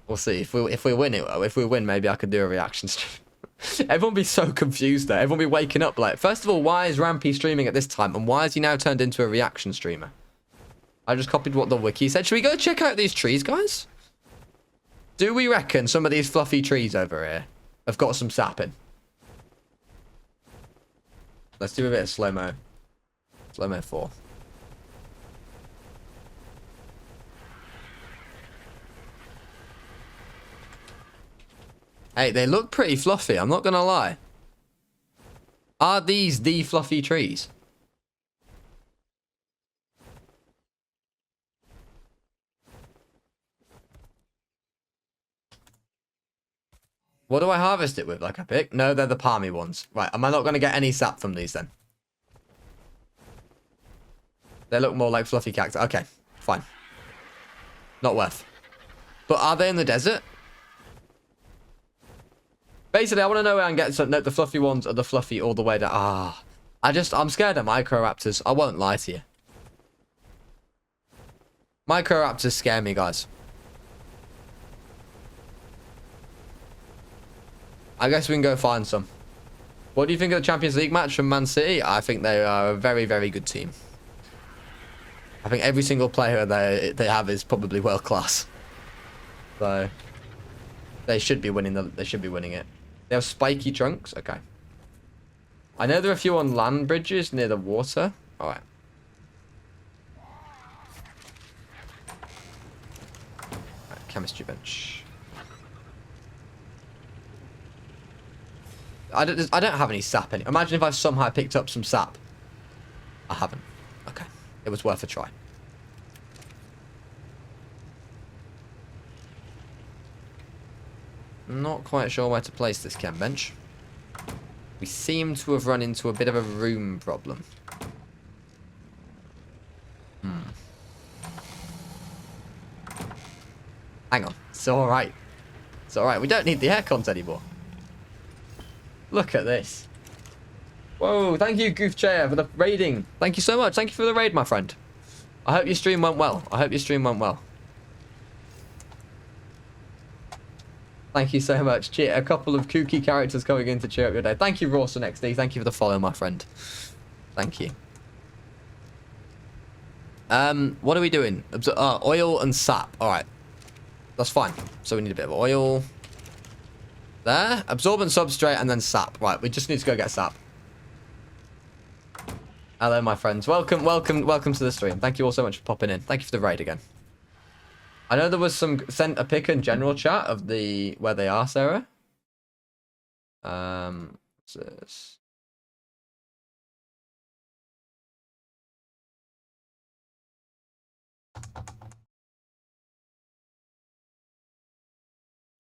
We'll see. If we win it, if we win, maybe I could do a reaction stream. Everyone be so confused there. Everyone be waking up like, first of all, why is Rampy streaming at this time? And why has he now turned into a reaction streamer? I just copied what the wiki said. Should we go check out these trees, guys? Do we reckon some of these fluffy trees over here have got some sap in? Let's do a bit of slow-mo. Slow-mo 4. Hey, they look pretty fluffy, I'm not gonna lie. Are these the fluffy trees? What do I harvest it with? Like a pick? No, they're the palmy ones. Right, am I not gonna get any sap from these then? They look more like fluffy cactus. Okay, fine. Not worth. But are they in the desert? Basically, I want to know where I can get some. No, the fluffy ones are the fluffy all the way down. Ah, I'm scared of microraptors. I won't lie to you. Microraptors scare me, guys. I guess we can go find some. What do you think of the Champions League match from Man City? I think they are a very, very good team. I think every single player they have is probably world class. So they should be winning they should be winning it. They have spiky trunks. Okay. I know there are a few on land bridges near the water. All right. Chemistry bench. I don't have any sap in it. Imagine if I somehow picked up some sap. I haven't. Okay. It was worth a try. Not quite sure where to place this chem bench. We seem to have run into a bit of a room problem. Hang on. It's alright. It's alright. We don't need the air cons anymore. Look at this. Whoa, thank you, Goof Chair, for the raiding. Thank you so much. Thank you for the raid, my friend. I hope your stream went well. I hope your stream went well. Thank you so much. Cheer, a couple of kooky characters coming in to cheer up your day. Thank you, Rawson XD. Thank you for the follow, my friend. Thank you. What are we doing? Oil and sap. All right. That's fine. So we need a bit of oil. There. Absorbent substrate and then sap. Right. We just need to go get sap. Hello, my friends. Welcome to the stream. Thank you all so much for popping in. Thank you for the raid again. I know there was some sent a pic in general chat of the where they are, Sarah. What's this?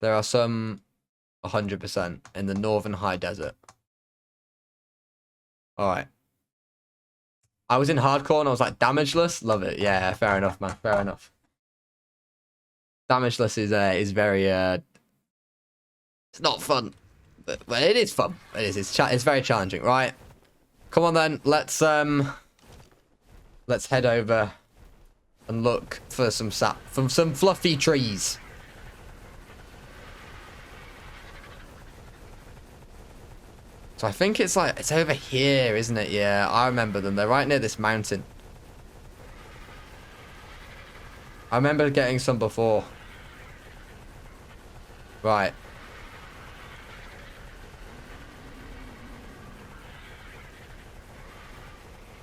There are some 100% in the northern high desert. All right. I was in hardcore and I was like damageless. Love it. Yeah, fair enough, man. Fair enough. Damageless is very it's not fun, but it is fun. It is. It's very challenging, right? Come on then. Let's head over and look for some sap from some fluffy trees. So I think it's over here, isn't it? Yeah, I remember them. They're right near this mountain. I remember getting some before. Right.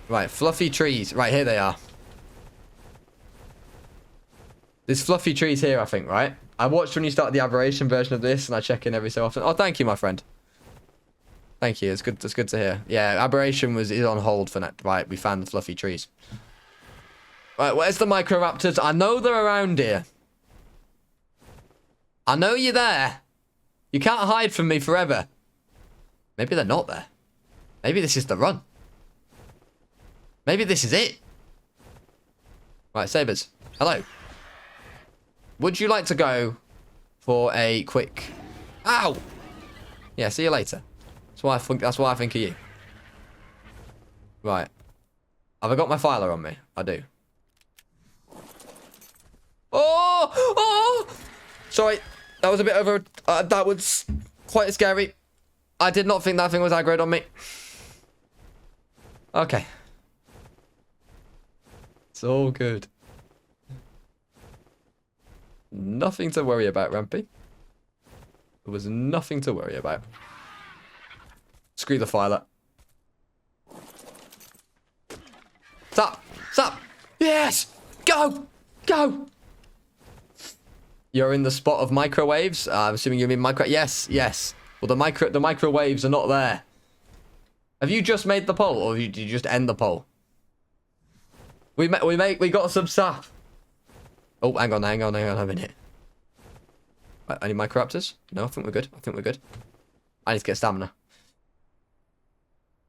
Right, fluffy trees. Right, here they are. There's fluffy trees here, I think, right? I watched when you started the aberration version of this, and I check in every so often. Oh, thank you, my friend. Thank you. It's good to hear. Yeah, aberration is on hold for now. Right, we found the fluffy trees. Right, where's the microraptors? I know they're around here. I know you're there. You can't hide from me forever. Maybe they're not there. Maybe this is the run. Maybe this is it. Right, Sabers. Hello. Would you like to go for a quick... Ow! Yeah, see you later. That's why I think of you. Right. Have I got my filer on me? I do. Oh! Oh! Sorry. That was a bit over... that was quite scary. I did not think that thing was aggroed on me. Okay. It's all good. Nothing to worry about, Rampy. There was nothing to worry about. Screw the filer. Stop! Stop! Yes! Go! Go! You're in the spot of microwaves? I'm assuming you mean micro... Yes, yes. Well, the microwaves are not there. Have you just made the poll, or did you just end the poll? We got some sap. Oh, hang on a minute. Any microraptors? No, I think we're good. I need to get stamina.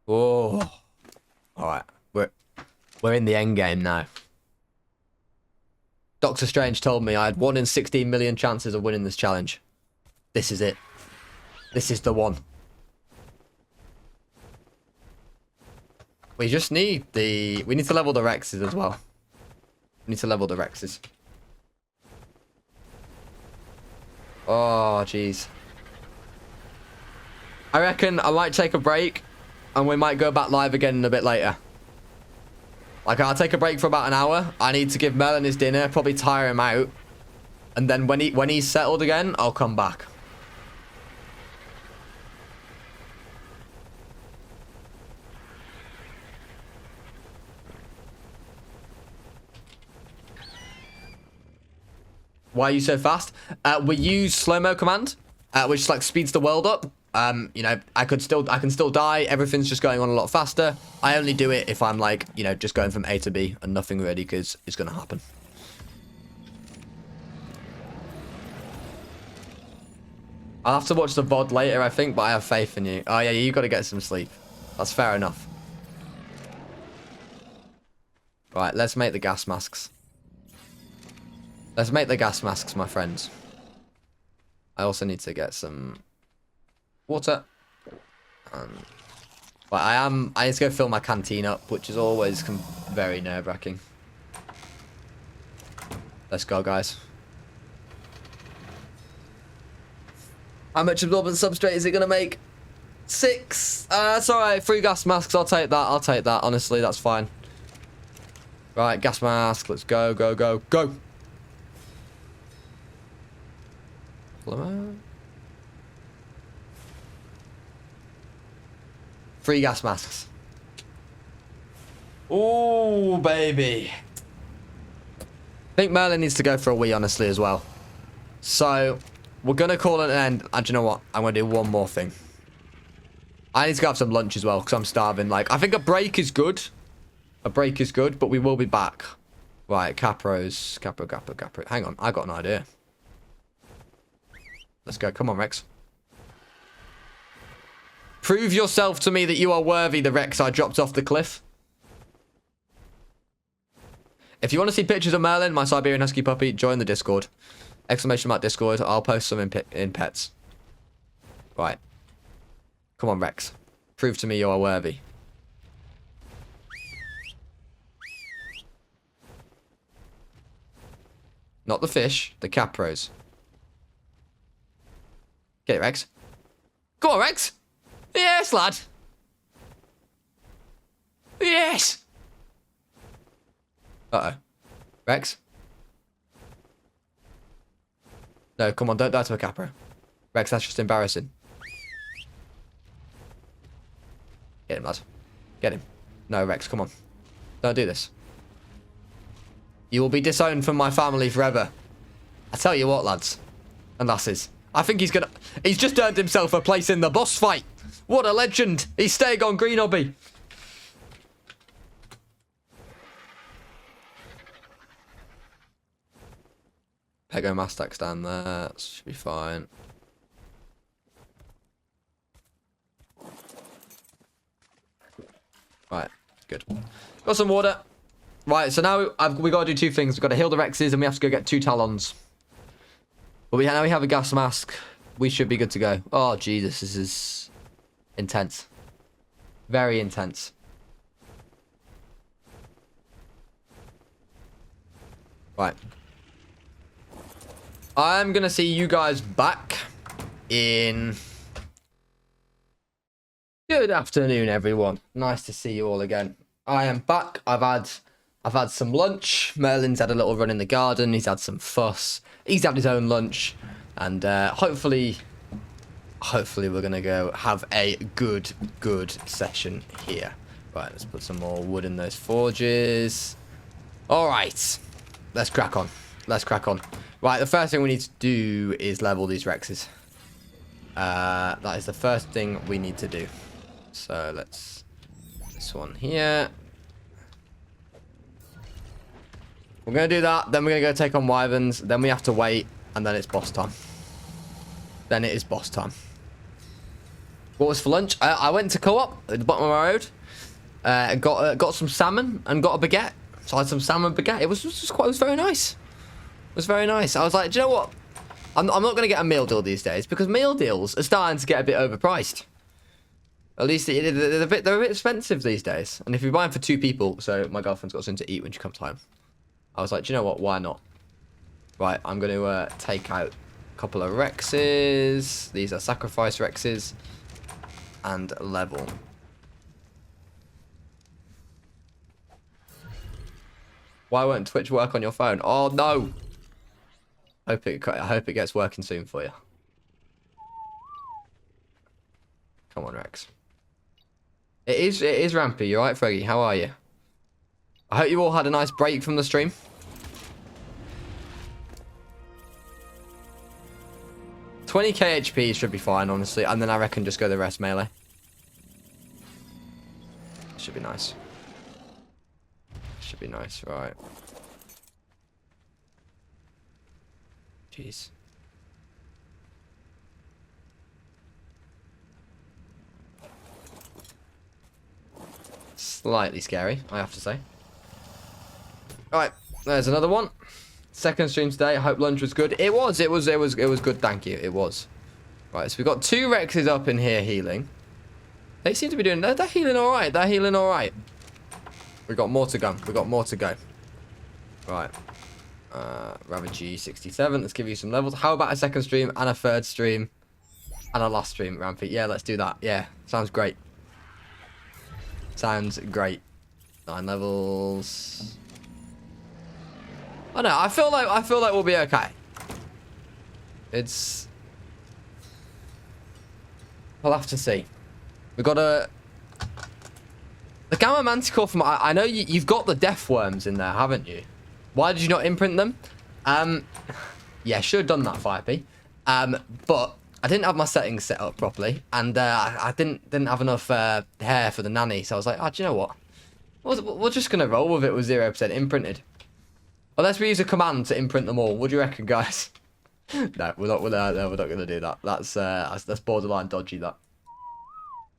Whoa. Alright. We're in the end game now. Doctor Strange told me I had 1 in 16 million chances of winning this challenge. This is it. This is the one. We just need we need to level the Rexes as well. We need to level the Rexes. Oh, jeez. I reckon I might take a break, and we might go back live again a bit later. Like, I'll take a break for about an hour. I need to give Merlin his dinner, probably tire him out. And then when he's settled again, I'll come back. Why are you so fast? We use slow-mo command, which like speeds the world up. You know, I can still die. Everything's just going on a lot faster. I only do it if I'm like, you know, just going from A to B and nothing really is going to happen. I'll have to watch the VOD later, I think, but I have faith in you. Oh, yeah, you got to get some sleep. That's fair enough. Right, let's make the gas masks. Let's make the gas masks, my friends. I also need to get some water. But I need to go fill my canteen up, which is always very nerve-wracking. Let's go, guys. How much absorbent substrate is it going to make? 6. It's alright. 3 gas masks. I'll take that. I'll take that. Honestly, that's fine. Right, gas mask. Let's go, go, go, go. Three gas masks. Ooh, baby. I think Merlin needs to go for a wee, honestly, as well. So, we're going to call it an end. And do you know what? I'm going to do one more thing. I need to go have some lunch as well, because I'm starving. Like, I think a break is good. A break is good, but we will be back. Right, Capros. Capro. Hang on, I got an idea. Let's go. Come on, Rex. Prove yourself to me that you are worthy, the Rex I dropped off the cliff. If you want to see pictures of Merlin, my Siberian Husky puppy, join the Discord. Exclamation mark Discord. I'll post some in pets. Right. Come on, Rex. Prove to me you are worthy. Not the fish, the Capros. Get it, Rex. Go on, Rex. Yes, lad. Yes. Uh-oh. Rex? No, come on, don't die to a Capro. Rex, that's just embarrassing. Get him, lad. Get him. No, Rex, come on. Don't do this. You will be disowned from my family forever. I tell you what, lads. And lasses. I think he's gonna... He's just earned himself a place in the boss fight. What a legend. He's staying on Green Obby. Pego Mastack's down there. That should be fine. Right. Good. Got some water. Right, so now we got to do 2 things. We've got to heal the Rexes and we have to go get 2 Talons. But now we have a gas mask. We should be good to go. Oh, Jesus, this is intense. Very intense. Right. I'm going to see you guys back in... Good afternoon, everyone. Nice to see you all again. I am back. I've had some lunch. Merlin's had a little run in the garden. He's had some fuss. He's had his own lunch. And hopefully we're going to go have a good session here. Right, let's put some more wood in those forges. All right. Let's crack on. Right, the first thing we need to do is level these Rexes. That is the first thing we need to do. So let's... This one here. We're going to do that. Then we're going to go take on Wyverns. Then we have to wait. And then it's boss time. Then it is boss time. What was for lunch? I went to Co-op at the bottom of my road. Got some salmon and got a baguette. So I had some salmon baguette. It was very nice. It was very nice. I was like, do you know what? I'm not going to get a meal deal these days because meal deals are starting to get a bit overpriced. At least they're a bit expensive these days. And if you buy them for 2 people, so my girlfriend's got something to eat when she comes home. I was like, do you know what? Why not? Right, I'm going to take out a couple of Rexes. These are sacrifice Rexes. And level. Why won't Twitch work on your phone? Oh, no. I hope it gets working soon for you. Come on, Rex. It is Rampy. You alright, Froggy? How are you? I hope you all had a nice break from the stream. 20k HP should be fine, honestly. And then I reckon just go the rest melee. Should be nice. Should be nice, right. Jeez. Slightly scary, I have to say. Alright, there's another one. Second stream today. I hope lunch was good. It was good, thank you. It was. Right, so we've got 2 Rexes up in here healing. They seem to be doing... They're healing alright. They're healing alright. We've got more to go. We've got more to go. Right. Ravage 67. Let's give you some levels. How about a second stream and a third stream and a last stream, Rampy? Yeah, let's do that. Yeah, sounds great. Sounds great. 9 levels. I know. I feel like we'll be okay. It's... We'll have to see. We've got a... The Gamma Manticore from... I know you've got the Death Worms in there, haven't you? Why did you not imprint them? Yeah, should have done that, 5p. But I didn't have my settings set up properly. And I didn't have enough hair for the nanny. So I was like, oh, do you know what? We're just going to roll with it with 0% imprinted. Unless we use a command to imprint them all. What do you reckon, guys? No, we're not going to do that. That's borderline dodgy, that.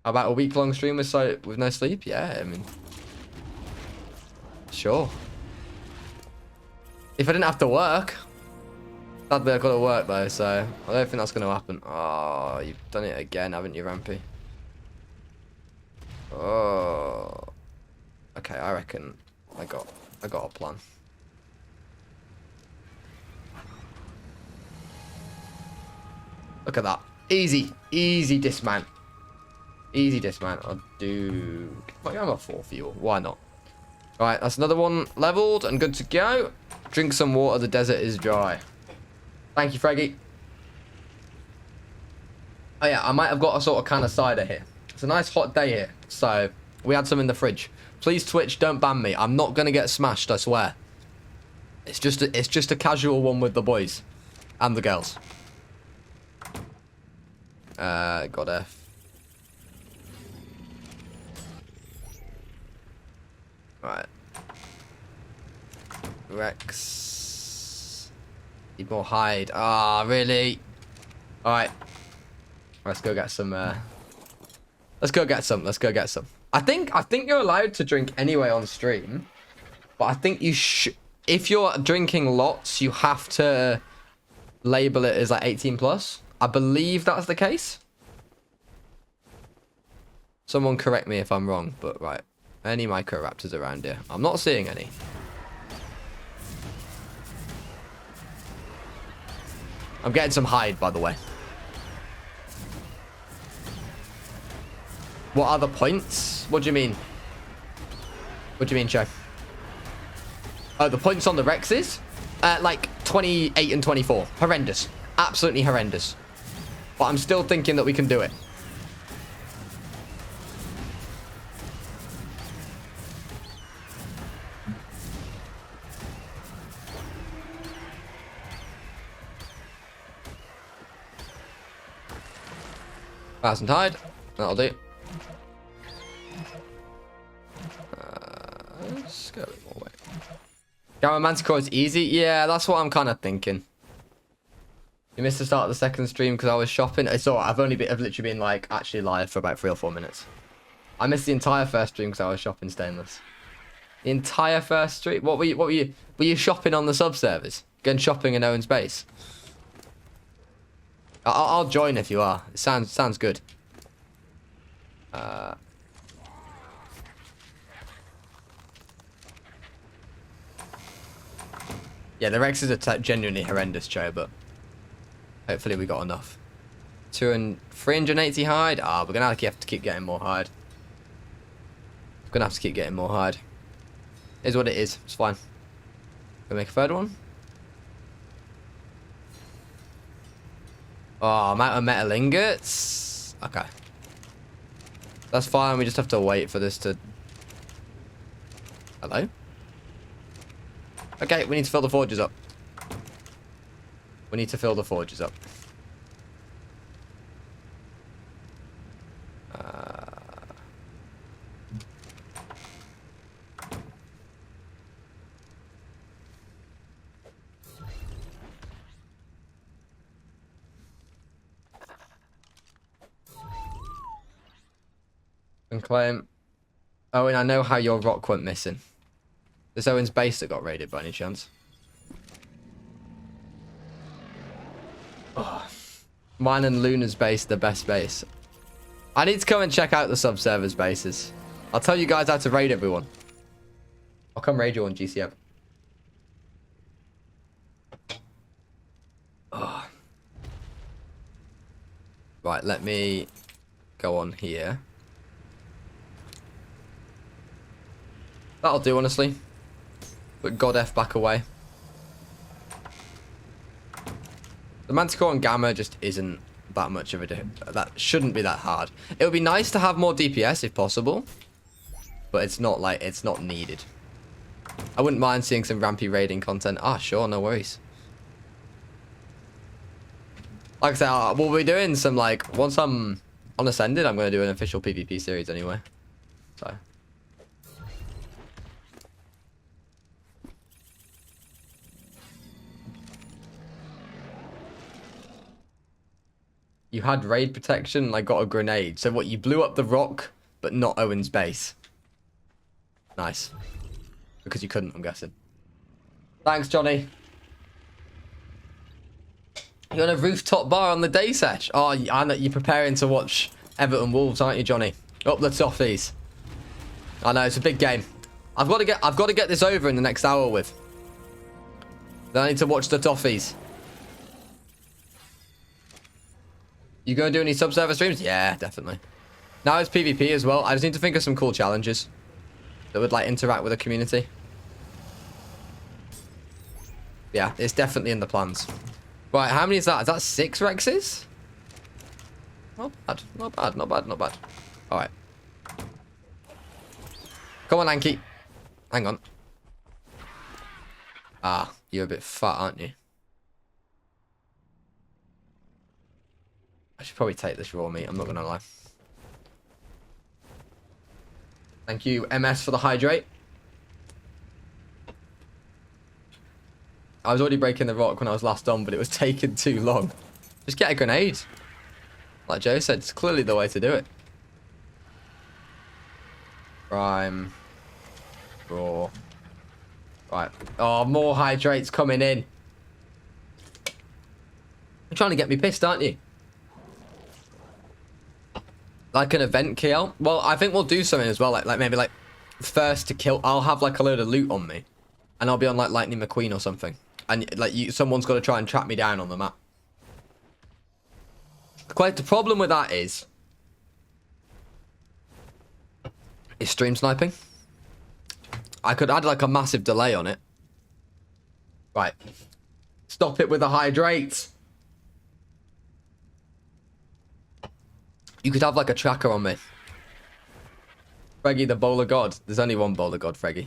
How about a week-long stream with no sleep? Yeah, I mean... Sure. If I didn't have to work... Sadly, I've got to work, though, so... I don't think that's going to happen. Oh, you've done it again, haven't you, Rampy? Oh... Okay, I reckon I got a plan. Look at that. Easy dismount. Easy dismount. I'll do... I'm a 4 fuel. Why not? Alright, that's another one leveled and good to go. Drink some water. The desert is dry. Thank you, Freggy. Oh, yeah. I might have got a sort of can of cider here. It's a nice hot day here. So, we had some in the fridge. Please, Twitch, don't ban me. I'm not going to get smashed, I swear. It's just a casual one with the boys. And the girls. God F. Right. Rex. Need more hide. Ah, really? Alright. Let's go get some, Let's go get some. I think you're allowed to drink anyway on stream. But I think you if you're drinking lots, you have to label it as like 18+. I believe that's the case. Someone correct me if I'm wrong, but right. Any microraptors around here? I'm not seeing any. I'm getting some hide, by the way. What are the points? What do you mean? What do you mean, Joe? Oh, the points on the Rexes? Like 28 and 24. Horrendous. Absolutely horrendous. But I'm still thinking that we can do it. Thousand hide. That'll do. Let's go a bit more way. Gamma Manticore is easy? Yeah, that's what I'm kind of thinking. You missed the start of the second stream because I was shopping. It's alright. I've literally been like actually live for about 3 or 4 minutes. I missed the entire first stream because I was shopping stainless. The entire first stream. What were you shopping on the subservers? Going shopping in Owen's base? I'll join if you are. It sounds good. Yeah, the Rexes are genuinely horrendous, Joe, but hopefully we got enough. 380 hide. Ah, we're gonna have to keep getting more hide. Gonna have to keep getting more hide. Is what it is. It's fine. Gonna make a third one. Oh, I'm out of metal ingots. Okay. That's fine. We just have to wait for this to... Hello? Okay, we need to fill the forges up. We need to fill the forges up. And claim. Owen, I know how your rock went missing. There's Owen's base that got raided by any chance. Oh. Mine and Luna's base, the best base. I need to come and check out the subservers bases. I'll tell you guys how to raid everyone. I'll come raid you on GCM. Oh. Right, let me go on here. That'll do, honestly. Put God F back away. The Manticore and Gamma just isn't that much of a... That shouldn't be that hard. It would be nice to have more DPS if possible. But it's not like... It's not needed. I wouldn't mind seeing some Rampy raiding content. Ah, sure, no worries. Like I said, we'll be doing some, like... Once I'm on Ascended, I'm going to do an official PvP series anyway. So... You had raid protection and I got a grenade. So what, you blew up the rock, but not Owen's base. Nice. Because you couldn't, I'm guessing. Thanks, Johnny. You're on a rooftop bar on the day sesh. Oh, I know you're preparing to watch Everton Wolves, aren't you, Johnny? Up the toffees. I know, it's a big game. I've got to get this over in the next hour with. Then I need to watch the toffees. You gonna do any subserver streams? Yeah, definitely. Now it's PvP as well. I just need to think of some cool challenges that would like interact with the community. Yeah, it's definitely in the plans. Right, how many is that? Is that 6 Rexes? Not bad, not bad, not bad, not bad. Alright. Come on, Anki. Hang on. Ah, you're a bit fat, aren't you? I should probably take this raw meat, I'm not gonna lie. Thank you, MS, for the hydrate. I was already breaking the rock when I was last on, but it was taking too long. Just get a grenade. Like Joe said, it's clearly the way to do it. Prime. Raw. Right. Oh, more hydrates coming in. You're trying to get me pissed, aren't you? Like an event kill? Well, I think we'll do something as well. Like maybe like first to kill. I'll have like a load of loot on me. And I'll be on like Lightning McQueen or something. And like someone's got to try and track me down on the map. Quite the problem with that is stream sniping. I could add like a massive delay on it. Right. Stop it with the hydrates. You could have like a tracker on me. Freggy, the bowler god. There's only one bowler god, Freggy.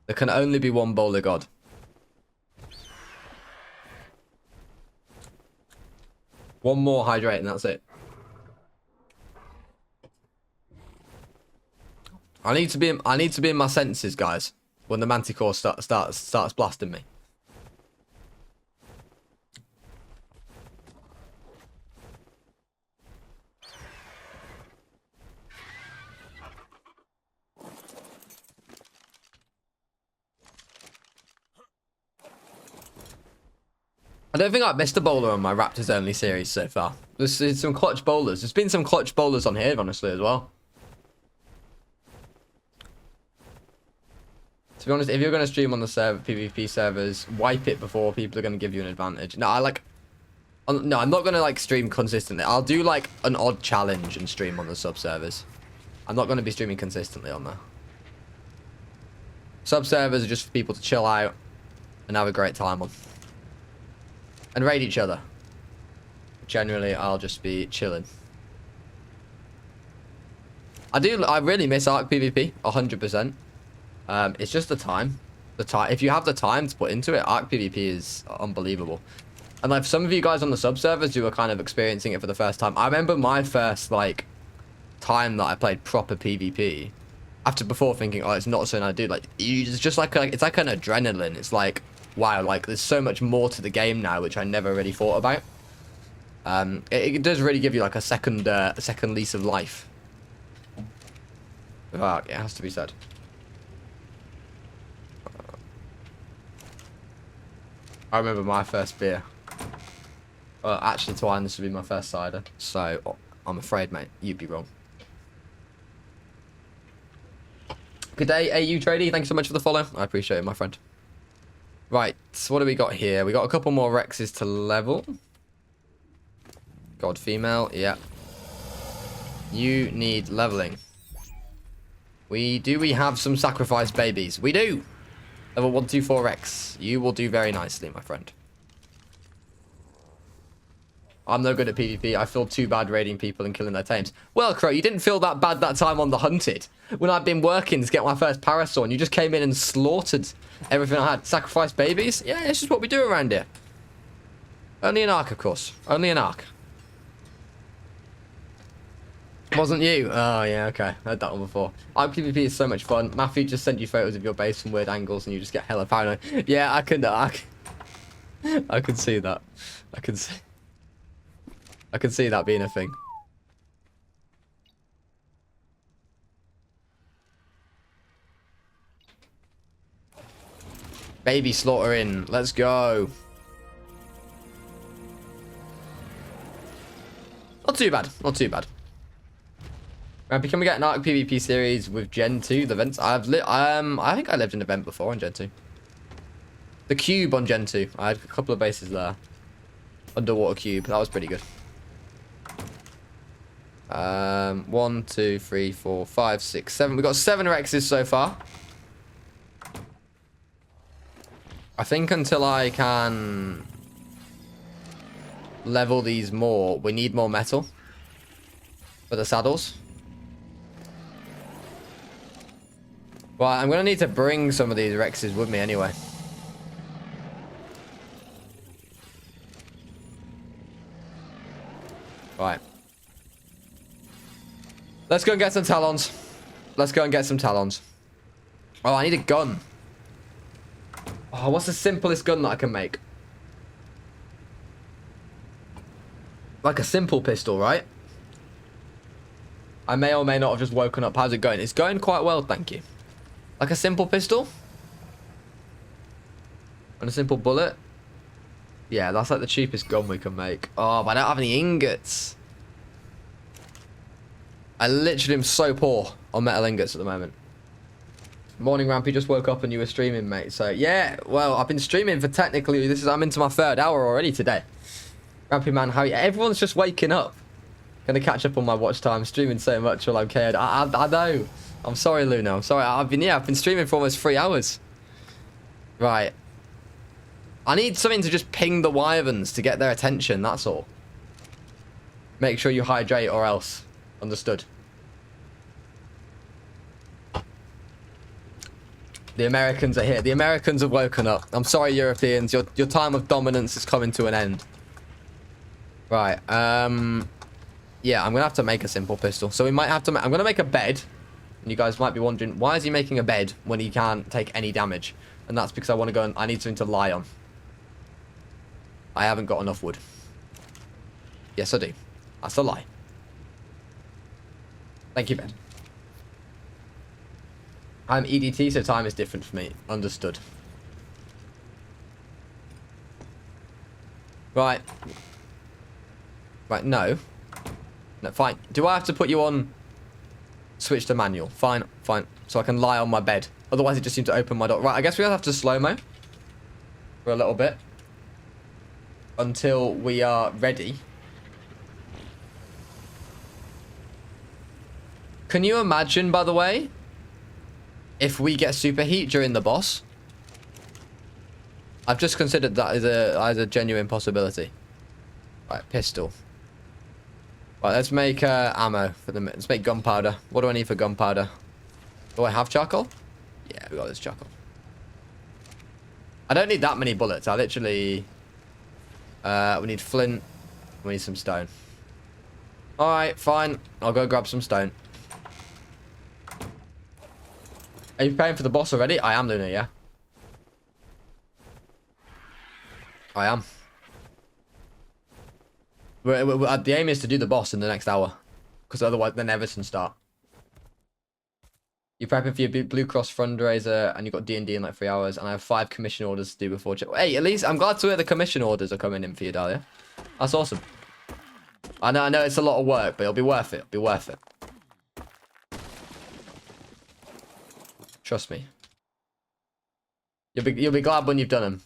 There can only be one bowler god. One more hydrate and that's it. I need to be in my senses, guys, when the Manticore starts blasting me. I don't think I've missed a bowler on my Raptors only series so far. There's some clutch bowlers. There's been some clutch bowlers on here, honestly, as well. To be honest, if you're going to stream on the PvP servers, wipe it before people are going to give you an advantage. No, I'm not going to like stream consistently. I'll do like an odd challenge and stream on the sub servers. I'm not going to be streaming consistently on there. Sub servers are just for people to chill out and have a great time on. And raid each other. Generally, I'll just be chilling. I really miss Arc PvP, 100%. It's just the time. If you have the time to put into it, Arc PvP is unbelievable. And like some of you guys on the sub-servers who are kind of experiencing it for the first time, I remember my first, like, time that I played proper PvP. Before thinking, oh, it's not something I do. Like, it's just like, it's like an adrenaline. It's like, wow, like there's so much more to the game now, which I never really thought about. It does really give you like a second lease of life. Fuck, it has to be said. I remember my first beer. Well, actually, Twine, this would be my first cider. So, I'm afraid, mate, you'd be wrong. Good day, AU Tradie. Thank you so much for the follow. I appreciate it, my friend. Right, so what do we got here? We got a couple more Rexes to level. God, female, yeah. You need leveling. We have some sacrifice babies? We do. Level 124 Rex. You will do very nicely, my friend. I'm no good at PvP. I feel too bad raiding people and killing their tames. Well, Crow, you didn't feel that bad that time on the Hunted. When I'd been working to get my first Parasaur, and you just came in and slaughtered everything I had. Sacrifice babies? Yeah, it's just what we do around here. Only an arc, of course. Only an arc. Wasn't you? Oh, yeah, okay. Heard that one before. PvP is so much fun. Matthew just sent you photos of your base from weird angles, and you just get hella paranoid. Yeah, I can see that. I can see that being a thing. Baby slaughter in. Let's go. Not too bad. Not too bad. Rampy, can we get an Arc PvP series with Gen 2? The events I think I lived an event before on Gen 2. The cube on Gen 2. I had a couple of bases there. Underwater cube. That was pretty good. 1, 2, 3, 4, 5, 6, 7. We've got 7 Rexes so far. I think until I can level these more, we need more metal for the saddles. Well, I'm going to need to bring some of these Rexes with me anyway. Right. Let's go and get some Talons. Let's go and get some Talons. Oh, I need a gun. Oh, what's the simplest gun that I can make? Like a simple pistol, right? I may or may not have just woken up. How's it going? It's going quite well, thank you. Like a simple pistol? And a simple bullet? Yeah, that's like the cheapest gun we can make. Oh, but I don't have any ingots. I literally am so poor on metal ingots at the moment. Morning, Rampy. Just woke up and you were streaming, mate. So, yeah, well, I've been streaming for technically, I'm into my 3rd hour already today. Rampy, man, how everyone's just waking up. Gonna catch up on my watch time. Streaming so much while I'm cared. I know. I'm sorry, Luna. I'm sorry. I've been streaming for almost 3 hours. Right. I need something to just ping the wyverns to get their attention, that's all. Make sure you hydrate or else. Understood. The Americans are here. The Americans have woken up. I'm sorry, Europeans. Your time of dominance is coming to an end. Right. Yeah, I'm going to have to make a simple pistol. So we might have to... I'm going to make a bed. And you guys might be wondering, why is he making a bed when he can't take any damage? And that's because I want to go and... I need something to lie on. I haven't got enough wood. Yes, I do. That's a lie. Thank you, bed. I'm EDT, so time is different for me. Understood. Right. Right, no. No, fine. Do I have to put you on... Switch to manual? Fine, fine. So I can lie on my bed. Otherwise, it just seems to open my door. Right, I guess we have to slow-mo. For a little bit. Until we are ready. Can you imagine, by the way... if we get superheat during the boss? I've just considered that as a genuine possibility. Right, pistol. Right, let's make ammo for the... Let's make gunpowder. What do I need for gunpowder? Do I have charcoal? Yeah, we got this charcoal. I don't need that many bullets. I literally... we need flint. We need some stone. Alright, fine. I'll go grab some stone. Are you preparing for the boss already? I am, Luna, yeah? I am. The aim is to do the boss in the next hour. Because otherwise, then Everton start. You're prepping for your Blue Cross fundraiser, and you've got D&D in like 3 hours, and I have 5 commission orders to do before... Hey, at least I'm glad to hear the commission orders are coming in for you, Dahlia. That's awesome. I know it's a lot of work, but it'll be worth it. It'll be worth it. Trust me. You'll be glad when you've done them.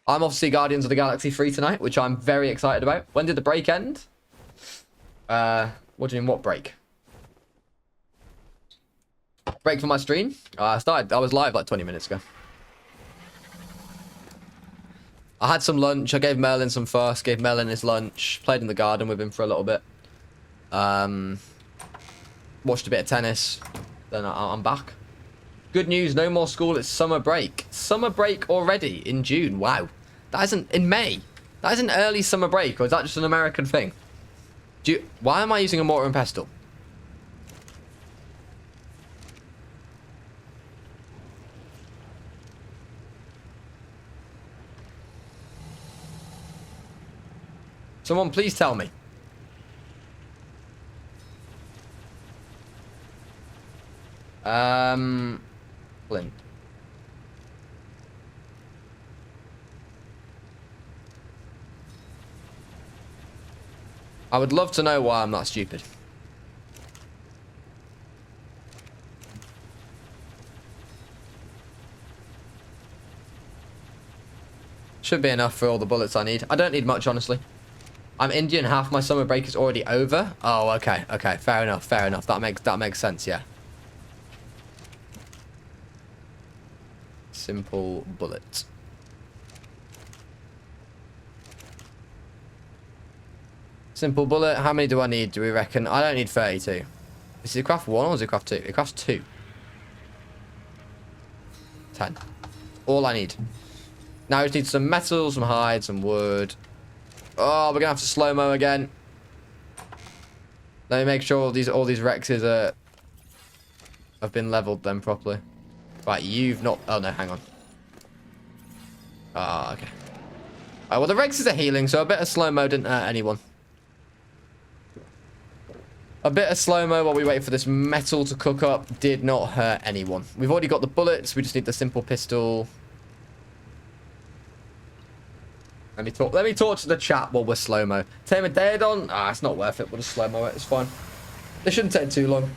I'm off to see Guardians of the Galaxy 3 tonight, which I'm very excited about. When did the break end? What do you mean, what break? Break for my stream? I was live like 20 minutes ago. I had some lunch. I gave Merlin some fuss. Gave Merlin his lunch. Played in the garden with him for a little bit. Watched a bit of tennis. Then I'm back. Good news, no more school. It's summer break. Summer break already in June. Wow. That isn't in May. That isn't early summer break, or is that just an American thing? Why am I using a mortar and pestle? Someone please tell me. Flint. I would love to know why I'm not stupid. Should be enough for all the bullets I need. I don't need much, honestly. I'm Indian. Half my summer break is already over. Oh, okay. Okay. Fair enough. Fair enough. That makes sense. Yeah. Simple bullet. Simple bullet. How many do I need, do we reckon? I don't need 32. Is it craft 1 or is it craft 2? It crafts 2. 10. All I need. Now I just need some metal, some hide, some wood. Oh, we're gonna have to slow-mo again. Let me make sure all these Rexes have been leveled then properly. Right, you've not... Oh, no, hang on. Ah, okay. Alright, well, the Rexes are healing, so a bit of slow-mo didn't hurt anyone. A bit of slow-mo while we wait for this metal to cook up did not hurt anyone. We've already got the bullets. We just need the simple pistol. Let me talk to the chat while we're slow-mo. Tamer Daedon? Ah, it's not worth it. We'll just slow-mo it. It's fine. This shouldn't take too long.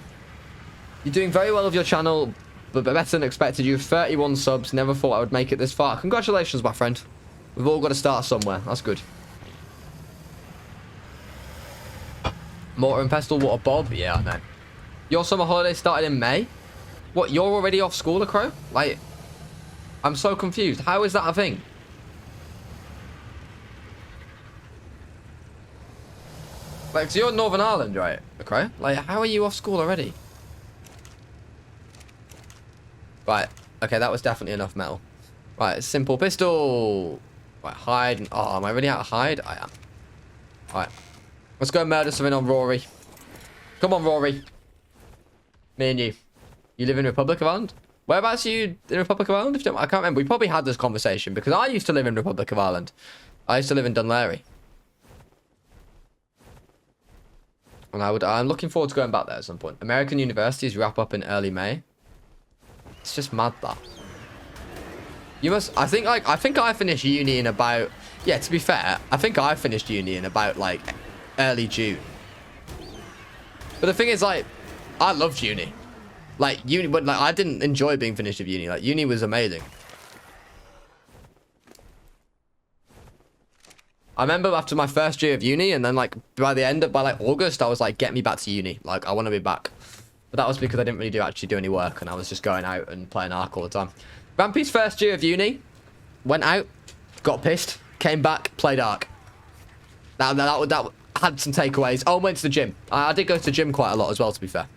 You're doing very well with your channel, but better than expected. You have 31 subs. Never thought I would make it this far. Congratulations, my friend. We've all got to start somewhere. That's good. Mortar and pestle, what a bob. Yeah, I know. Your summer holiday started in May? What, you're already off school, Crow? Like, I'm so confused. How is that a thing? Like, so you're in Northern Ireland, right, Crow? Like, how are you off school already? Right. Okay, that was definitely enough metal. Right, simple pistol. Right, hide. Oh, am I really out of hide? I am. Right. Let's go murder something on Rory. Come on, Rory. Me and you. You live in Republic of Ireland? Whereabouts are you in Republic of Ireland? I can't remember. We probably had this conversation because I used to live in Republic of Ireland. I used to live in Dunleary. And I'm looking forward to going back there at some point. American universities wrap up in early May. It's just mad that. You must, I think I finished uni in about, yeah, to be fair, I think I finished uni in about like early June. But the thing is, like, I loved uni. Like, uni, but like, I didn't enjoy being finished with uni. Like, uni was amazing. I remember after my first year of uni, and then like by like August, I was like, get me back to uni. Like, I want to be back. But that was because I didn't really actually do any work, and I was just going out and playing Ark all the time. Rampy's first year of uni, went out, got pissed, came back, played Ark. That had some takeaways. Oh, went to the gym. I did go to the gym quite a lot as well, to be fair.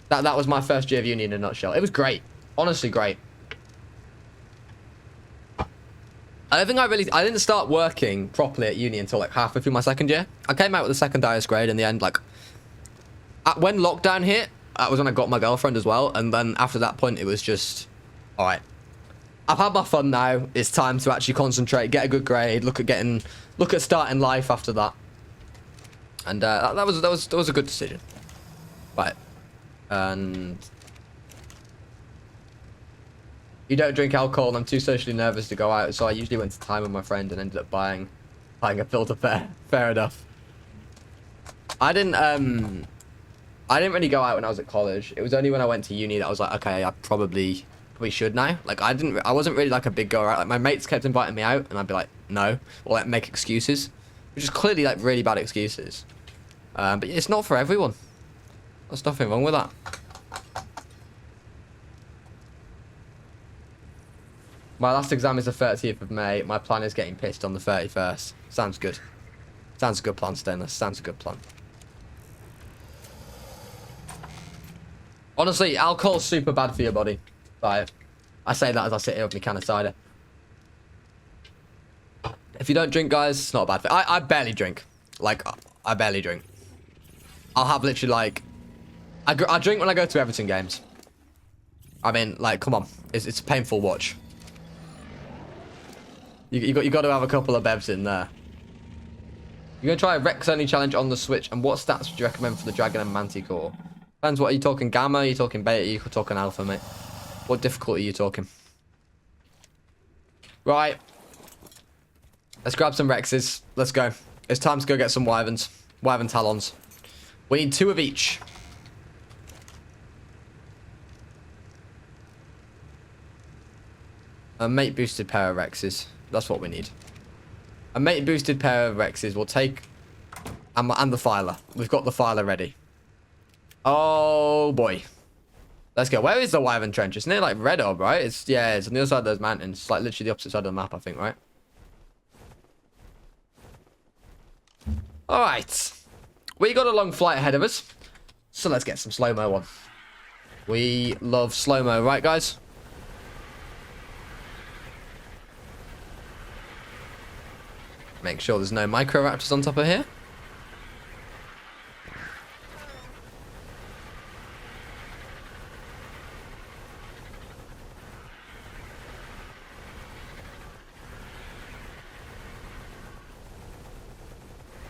That was my first year of uni in a nutshell. It was great. Honestly, great. I didn't start working properly at uni until like halfway through my second year. I came out with the second highest grade in the end. Like, when lockdown hit, that was when I got my girlfriend as well. And then after that point, it was just, all right, I've had my fun now. It's time to actually concentrate, get a good grade, look at starting life after that. And that was a good decision. Right. And you don't drink alcohol, and I'm too socially nervous to go out, so I usually went to time with my friend and ended up buying a filter fair. Fair enough. I didn't really go out when I was at college. It was only when I went to uni that I was like, okay, I probably should now. Like, I wasn't really like a big goer out. Like, my mates kept inviting me out, and I'd be like, no, or like make excuses, which is clearly like really bad excuses. But it's not for everyone. There's nothing wrong with that. My last exam is the 30th of May. My plan is getting pissed on the 31st. Sounds good. Sounds a good plan, Stainless. Sounds a good plan. Honestly, alcohol's super bad for your body. I say that as I sit here with my can of cider. If you don't drink, guys, it's not bad for I barely drink. Like, I barely drink. I'll have literally, like... I drink when I go to Everton games. I mean, like, come on. It's a painful watch. You got to have a couple of bevs in there. You're going to try a Rex only challenge on the Switch. And what stats would you recommend for the Dragon and Manticore? Depends, what are you talking? Gamma? Are you talking beta? Are you talking alpha, mate? What difficulty are you talking? Right. Let's grab some Rexes. Let's go. It's time to go get some Wyverns. Wyvern Talons. We need 2 of each. A mate boosted pair of Rexes. That's what we need. A mate boosted pair of Rexes. We'll take... And the Filer. We've got the Filer ready. Oh, boy. Let's go. Where is the Wyvern Trench? It's near, like, Red Orb, right? It's on the other side of those mountains. It's, like, literally the opposite side of the map, I think, right? Alright. We got a long flight ahead of us. So let's get some slow-mo on. We love slow-mo, right, guys? Make sure there's no micro-raptors on top of here.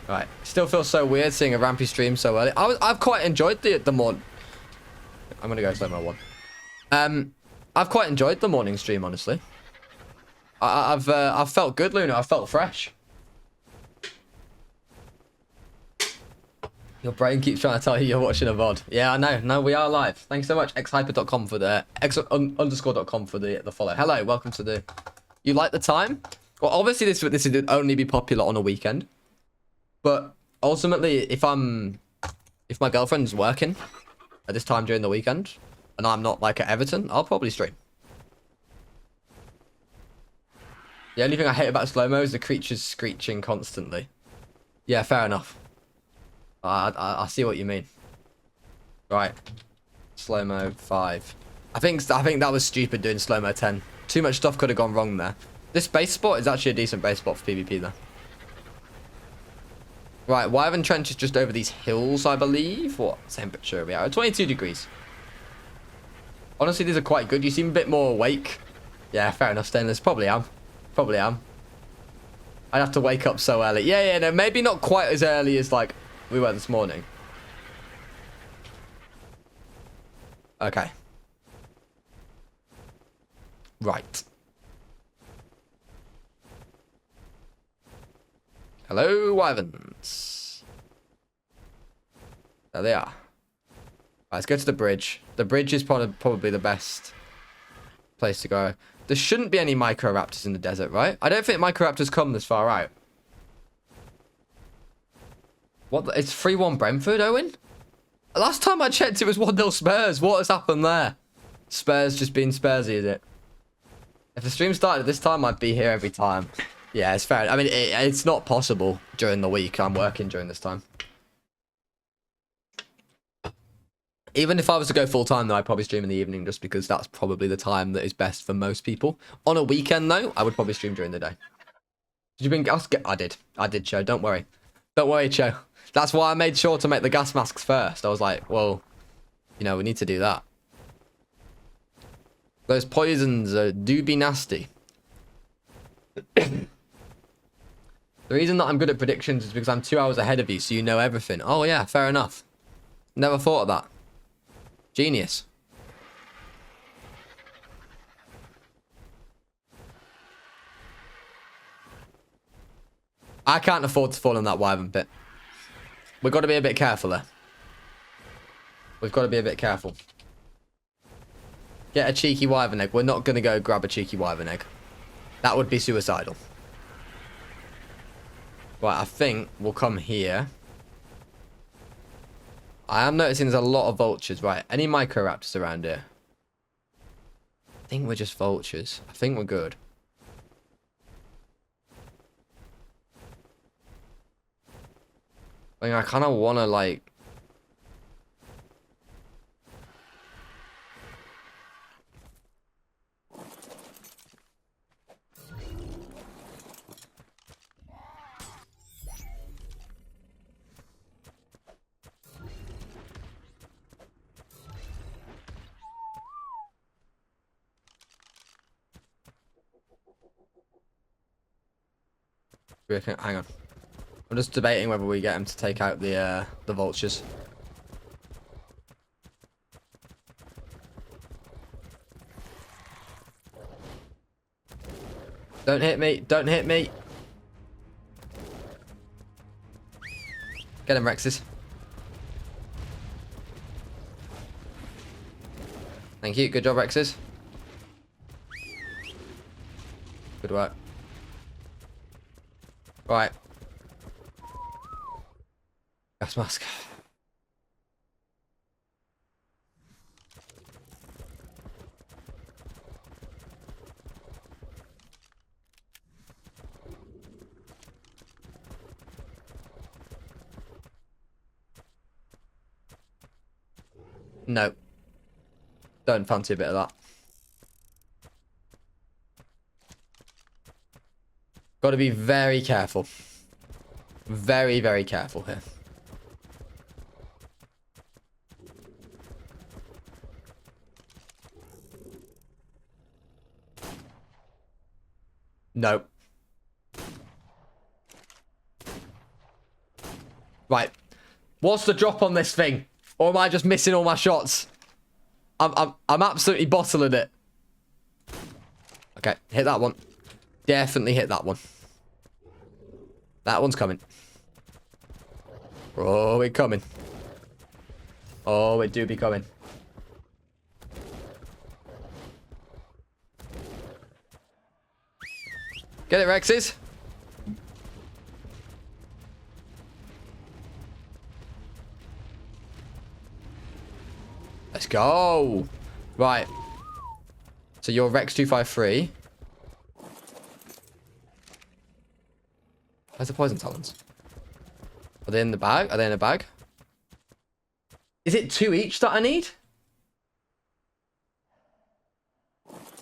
Right, still feels so weird seeing a Rampy stream so early. I've quite enjoyed the morning. I'm gonna go slow-mo one. I've quite enjoyed the morning stream, honestly. I've felt good, Luna. I've felt fresh. Your brain keeps trying to tell you you're watching a VOD. Yeah, I know. No, we are live. Thanks so much, xhyper.com for the underscore.com for the follow. Hello, welcome to the. You like the time? Well, obviously this would only be popular on a weekend. But ultimately, if my girlfriend's working at this time during the weekend, and I'm not like at Everton, I'll probably stream. The only thing I hate about slow-mo is the creatures screeching constantly. Yeah, fair enough. I see what you mean. Right. Slow-mo 5. I think that was stupid doing slow-mo 10. Too much stuff could have gone wrong there. This base spot is actually a decent base spot for PvP though. Right, Wyvern Trench is just over these hills, I believe. What temperature are we at? 22 degrees. Honestly, these are quite good. You seem a bit more awake. Yeah, fair enough, Stainless. Probably am. Probably am. I'd have to wake up so early. Yeah, no, maybe not quite as early as, like, we were this morning. Okay. Right. Hello, Wyverns. There they are. Right, let's go to the bridge. The bridge is probably the best place to go. There shouldn't be any micro-raptors in the desert, right? I don't think micro-raptors come this far out. What? It's 3-1 Brentford, Owen? Last time I checked, it was 1-0 Spurs. What has happened there? Spurs just being Spursy, is it? If the stream started at this time, I'd be here every time. Yeah, it's fair. I mean, it's not possible during the week. I'm working during this time. Even if I was to go full-time, though, I'd probably stream in the evening just because that's probably the time that is best for most people. On a weekend, though, I would probably stream during the day. Did you bring gas? I did. I did, Cho. Don't worry. Don't worry, Cho. That's why I made sure to make the gas masks first. I was like, well, you know, we need to do that. Those poisons do be nasty. The reason that I'm good at predictions is because I'm 2 hours ahead of you, so you know everything. Oh, yeah, fair enough. Never thought of that. Genius. I can't afford to fall in that wyvern pit. We've got to be a bit careful there. We've got to be a bit careful. Get a cheeky wyvern egg. We're not going to go grab a cheeky wyvern egg. That would be suicidal. Right, I think we'll come here. I am noticing there's a lot of vultures. Right, any microraptors around here? I think we're just vultures. I think we're good. I kind of want to, like... Hang on. I'm just debating whether we get him to take out the vultures. Don't hit me. Don't hit me. Get him, Rexes. Thank you. Good job, Rexes. Good work. Right. Gas mask. No. Don't fancy a bit of that. Got to be very careful. Very, very careful here. No. Right. What's the drop on this thing? Or am I just missing all my shots? I'm absolutely bottling it. Okay, hit that one. Definitely hit that one. That one's coming. Oh, it's coming. Oh, it do be coming. Get it, Rexes. Let's go. Right. So you're Rex 253. Where's the poison talons? Are they in the bag? Are they in a bag? Is it 2 each that I need?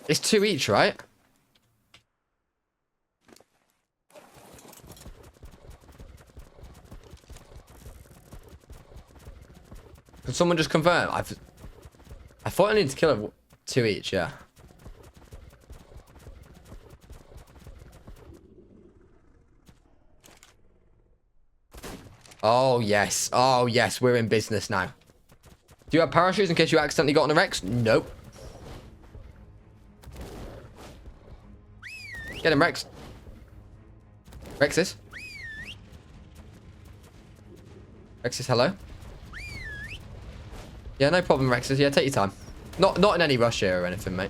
It's 2 each, right? Can someone just confirm? I thought I needed to kill 2 each, yeah. Oh, yes. Oh, yes. We're in business now. Do you have parachutes in case you accidentally got on a Rex? Nope. Get him, Rex. Rexes. Rexes, hello. Yeah, no problem, Rexes. Yeah, take your time. Not in any rush here or anything, mate.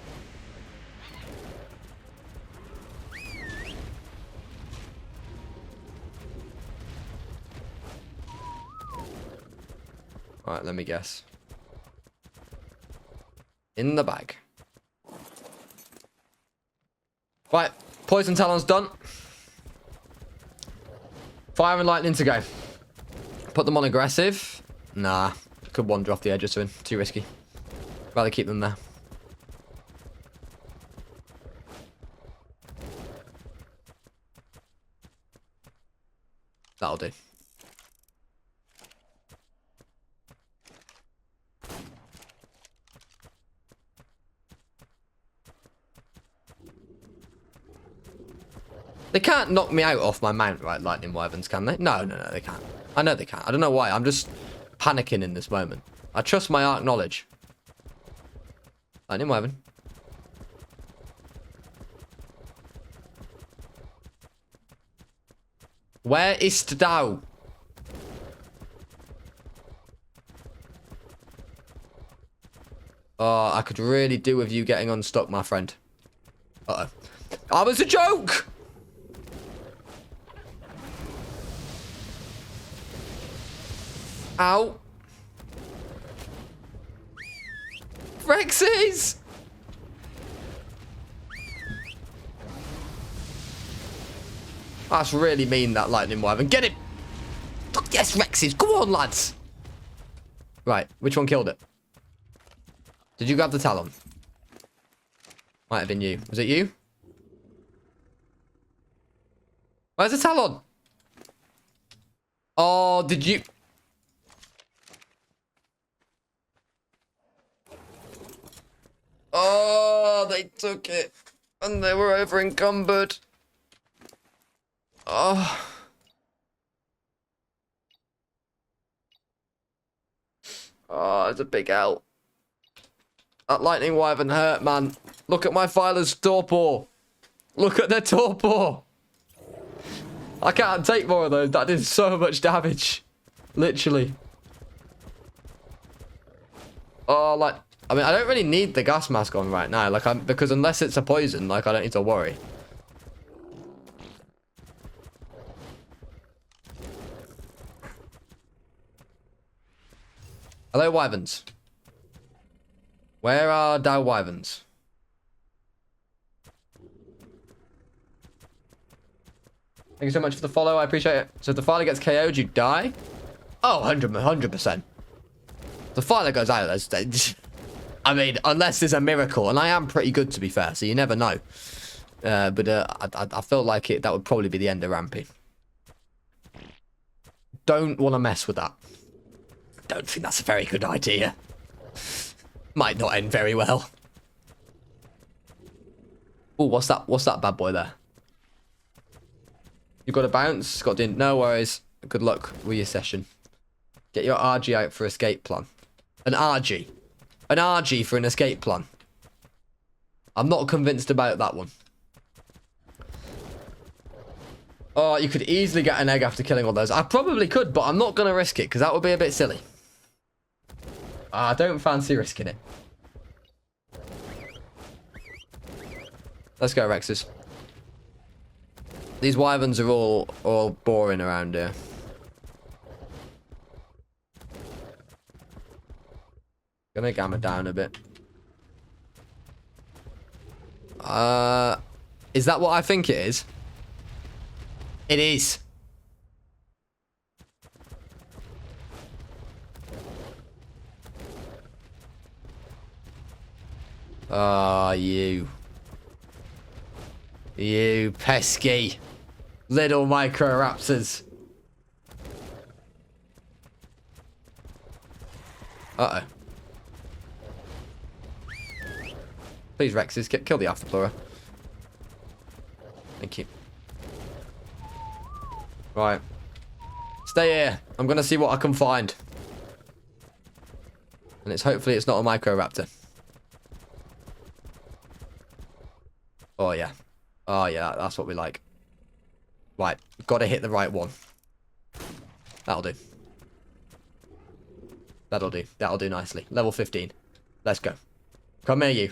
Alright, let me guess. In the bag. Right, poison talon's done. Fire and lightning to go. Put them on aggressive. Nah, could wander off the edge or something. Too risky. Rather keep them there. That'll do. They can't knock me out off my mount, right, lightning wyverns, can they? No, they can't. I know they can't. I don't know why. I'm just panicking in this moment. I trust my arc knowledge. Lightning Wyvern. Where ist thou? Oh, I could really do with you getting unstuck, my friend. Uh-oh. That was a joke! Ow. Rexes! That's really mean, that Lightning Wyvern. Get it! Yes, Rexes! Go on, lads! Right, which one killed it? Did you grab the Talon? Might have been you. Was it you? Where's the Talon? Oh, did you... Oh, they took it. And they were over encumbered. Oh. Oh, it's a big L. That Lightning Wyvern hurt, man. Look at my Filer's torpor. Look at the torpor. I can't take more of those. That did so much damage. Literally. Oh, like... I mean, I don't really need the gas mask on right now. Like, because unless it's a poison, like, I don't need to worry. Hello, Wyverns. Where are thou Wyverns? Thank you so much for the follow. I appreciate it. So if the Filer gets KO'd, you die? Oh, 100%. The Filer goes out. I mean, unless there's a miracle. And I am pretty good, to be fair. So you never know. But I feel like that would probably be the end of Rampy. Don't want to mess with that. Don't think that's a very good idea. Might not end very well. Oh, what's that? What's that bad boy there? You got to bounce? Got to... No worries. Good luck with your session. Get your RG out for escape plan. An RG. An RG for an escape plan. I'm not convinced about that one. Oh, you could easily get an egg after killing all those. I probably could, but I'm not going to risk it because that would be a bit silly. I don't fancy risking it. Let's go, Rexes. These Wyverns are all boring around here. Gonna gamma down a bit. Is that what I think it is? It is. Ah, you pesky little microraptors. Uh-oh. Please, Rexes, kill the Afterplurer. Thank you. Right. Stay here. I'm going to see what I can find. And hopefully it's not a Microraptor. Oh, yeah. Oh, yeah, that's what we like. Right. Got to hit the right one. That'll do. That'll do. That'll do nicely. Level 15. Let's go. Come here, you.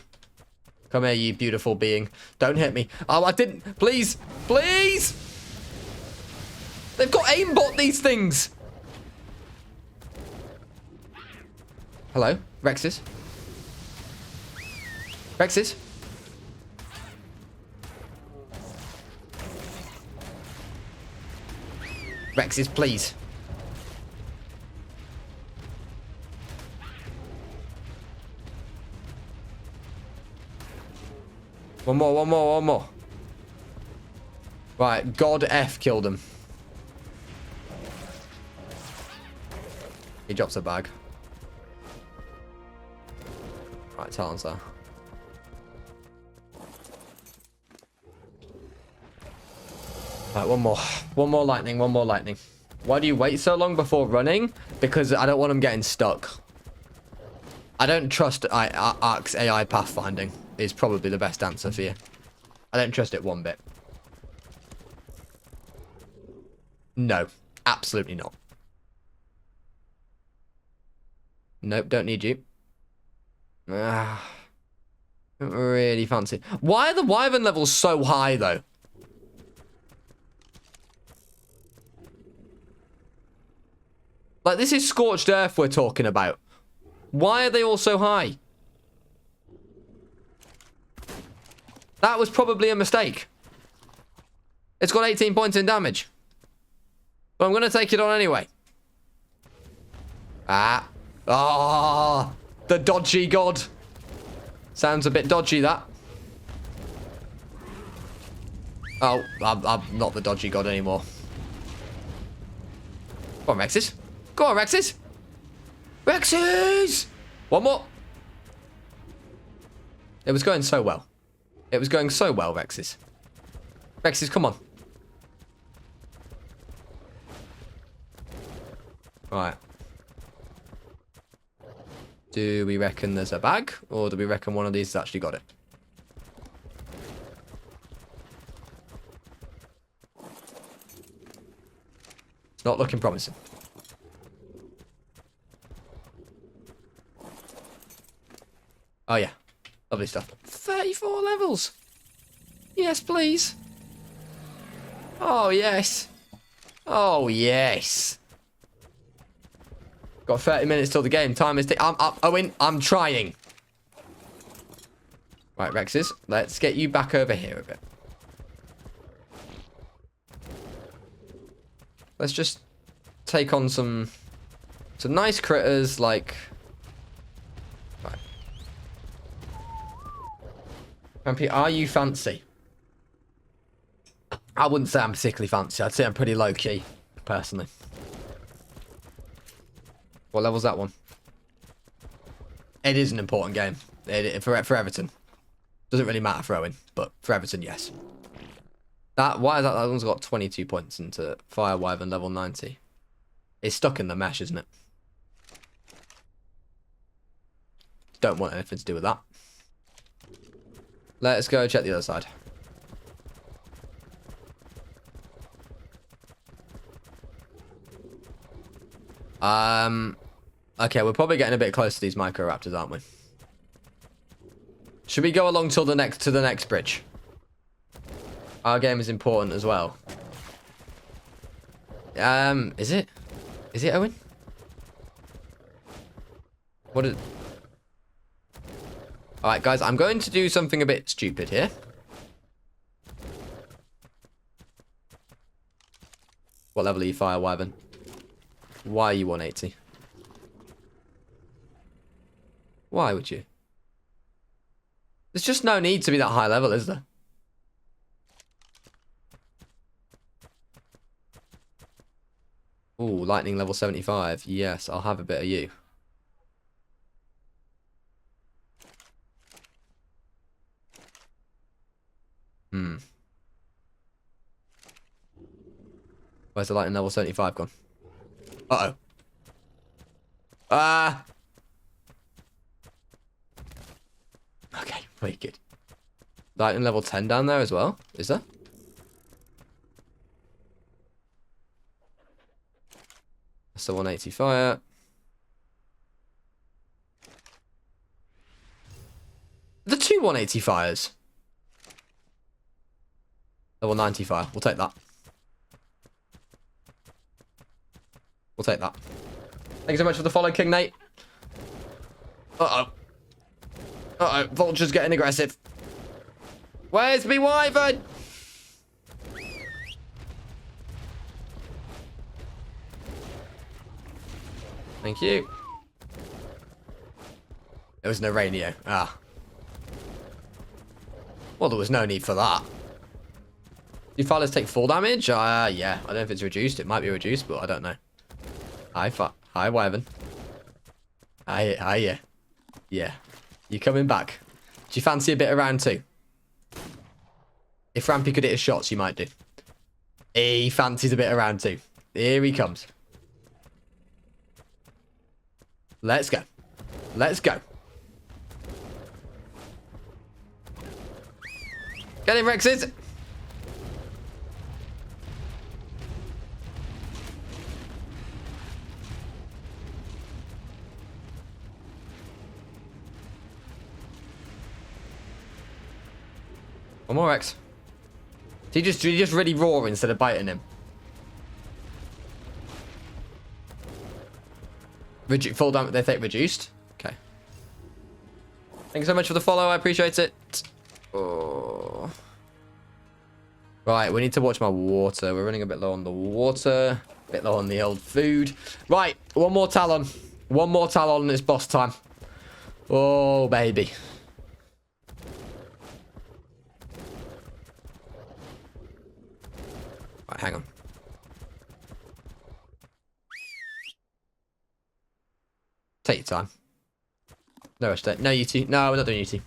Come here, you beautiful being. Don't hit me. Oh, I didn't. Please. Please. They've got aimbot, these things. Hello? Rexes? Rexes? Rexes, please. One more. Right, God F killed him. He drops a bag. Right, Talon's there. Right, one more. One more lightning. Why do you wait so long before running? Because I don't want him getting stuck. I don't trust Ark's AI pathfinding is probably the best answer for you. I don't trust it one bit. No, absolutely not. Nope, don't need you. Don't really fancy. Why are the wyvern levels so high, though? Like, this is Scorched Earth we're talking about. Why are they all so high? That was probably a mistake. It's got 18 points in damage. But I'm going to take it on anyway. Ah. Ah. The dodgy god. Sounds a bit dodgy, that. Oh, I'm not the dodgy god anymore. Go on, Rexes. Go on, Rexes. Rexes! One more. It was going so well. It was going so well, Rexes. Rexes, come on. Right. Do we reckon there's a bag? Or do we reckon one of these has actually got it? It's not looking promising. Oh, yeah. Lovely stuff. 34 levels. Yes, please. Oh, yes. Oh, yes. Got 30 minutes till the game. Time is... I'm Owen, I'm trying. Right, Rexes. Let's get you back over here a bit. Let's just take on some nice critters like... Right. Rampy, are you fancy? I wouldn't say I'm particularly fancy. I'd say I'm pretty low-key, personally. What level's that one? It is an important game. For Everton. Doesn't really matter for Owen, but for Everton, yes. Why is that? That one's got 22 points into Fire Wyvern level 90. It's stuck in the mesh, isn't it? Don't want anything to do with that. Let's go check the other side. Okay, we're probably getting a bit close to these Microraptors, aren't we? Should we go along till the next bridge? Our game is important as well. Is it? Is it, Owen? What is... Alright, guys, I'm going to do something a bit stupid here. What level are you, Fire Wyvern? Why are you 180? Why would you? There's just no need to be that high level, is there? Ooh, lightning level 75. Yes, I'll have a bit of you. Where's the lightning level 75 gone? Uh-oh. Okay, very good. Lightning level 10 down there as well, is there? That's the 180 fire. The two 180 fires. Level 90 fire. We'll take that. We'll take that. Thank you so much for the follow, King Nate. Uh-oh. Uh-oh. Vulture's getting aggressive. Where's me wyvern? Thank you. There was no radio. Ah. Well, there was no need for that. Do fighters take full damage? Yeah. I don't know if it's reduced. It might be reduced, but I don't know. Hi, Wyvern. Hi, yeah. You coming back? Do you fancy a bit of round two? If Rampy could hit his shots, you might do. He fancies a bit of round two. Here he comes. Let's go. Let's go. Get him, Rexes. One more, Rex. Did you just really roar instead of biting him? Full damage, they think reduced. Okay. Thank you so much for the follow. I appreciate it. Oh. Right, we need to watch my water. We're running a bit low on the water. A bit low on the old food. Right, one more Talon. One more Talon and it's boss time. Oh, baby. Right, hang on. Take your time. No rush there. No UT. No, we're not doing UT.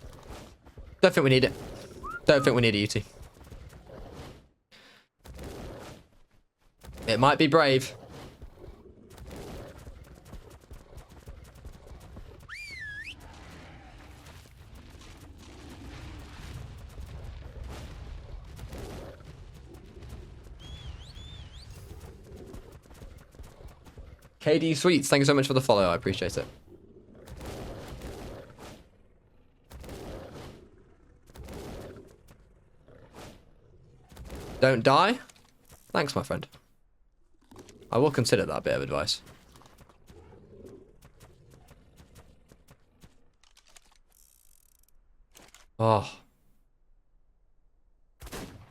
Don't think we need it. Don't think we need a UT. It might be brave. KD Sweets, thank you so much for the follow. I appreciate it. Don't die? Thanks, my friend. I will consider that bit of advice. Oh.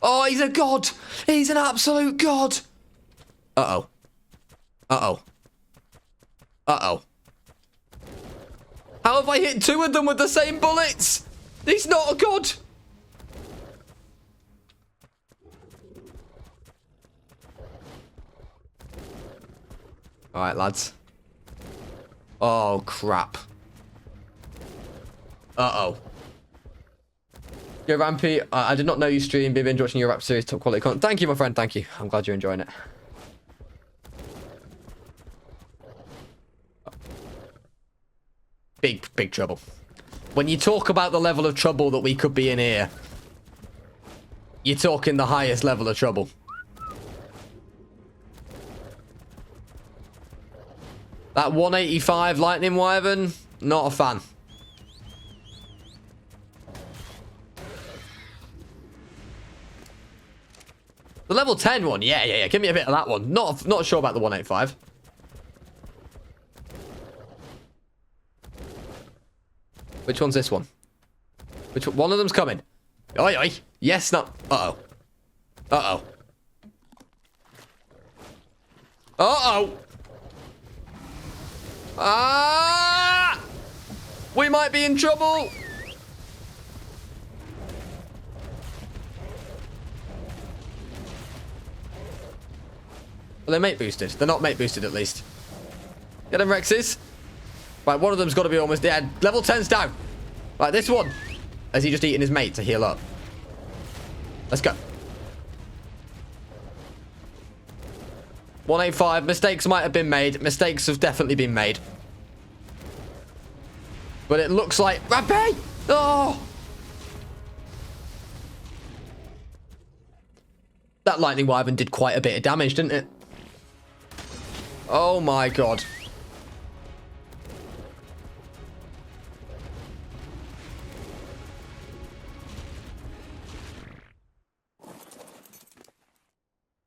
Oh, he's a god! He's an absolute god! Uh-oh. Uh-oh. Uh-oh. How have I hit two of them with the same bullets? He's not a god! Alright, lads. Oh, crap. Uh-oh. Yo, Rampy, I did not know you stream. Been binge watching your rap series, top quality content. Thank you, my friend. Thank you. I'm glad you're enjoying it. Big trouble. When you talk about the level of trouble that we could be in here, you're talking the highest level of trouble. That 185 Lightning Wyvern, not a fan. The level 10 one, yeah. Give me a bit of that one. Not sure about the 185. Which one's this one? Which one of them's coming? Oi, oi. Yes, no. Uh-oh. Uh-oh. Uh-oh. Ah! We might be in trouble. Well, they're mate boosted. They're not mate boosted, at least. Get them, Rexes. Right, one of them's got to be almost dead. Level 10's down. Right, this one. Has he just eaten his mate to heal up? Let's go. 185. Mistakes might have been made. Mistakes have definitely been made. But it looks like... Rampy! Oh! That Lightning Wyvern did quite a bit of damage, didn't it? Oh my god.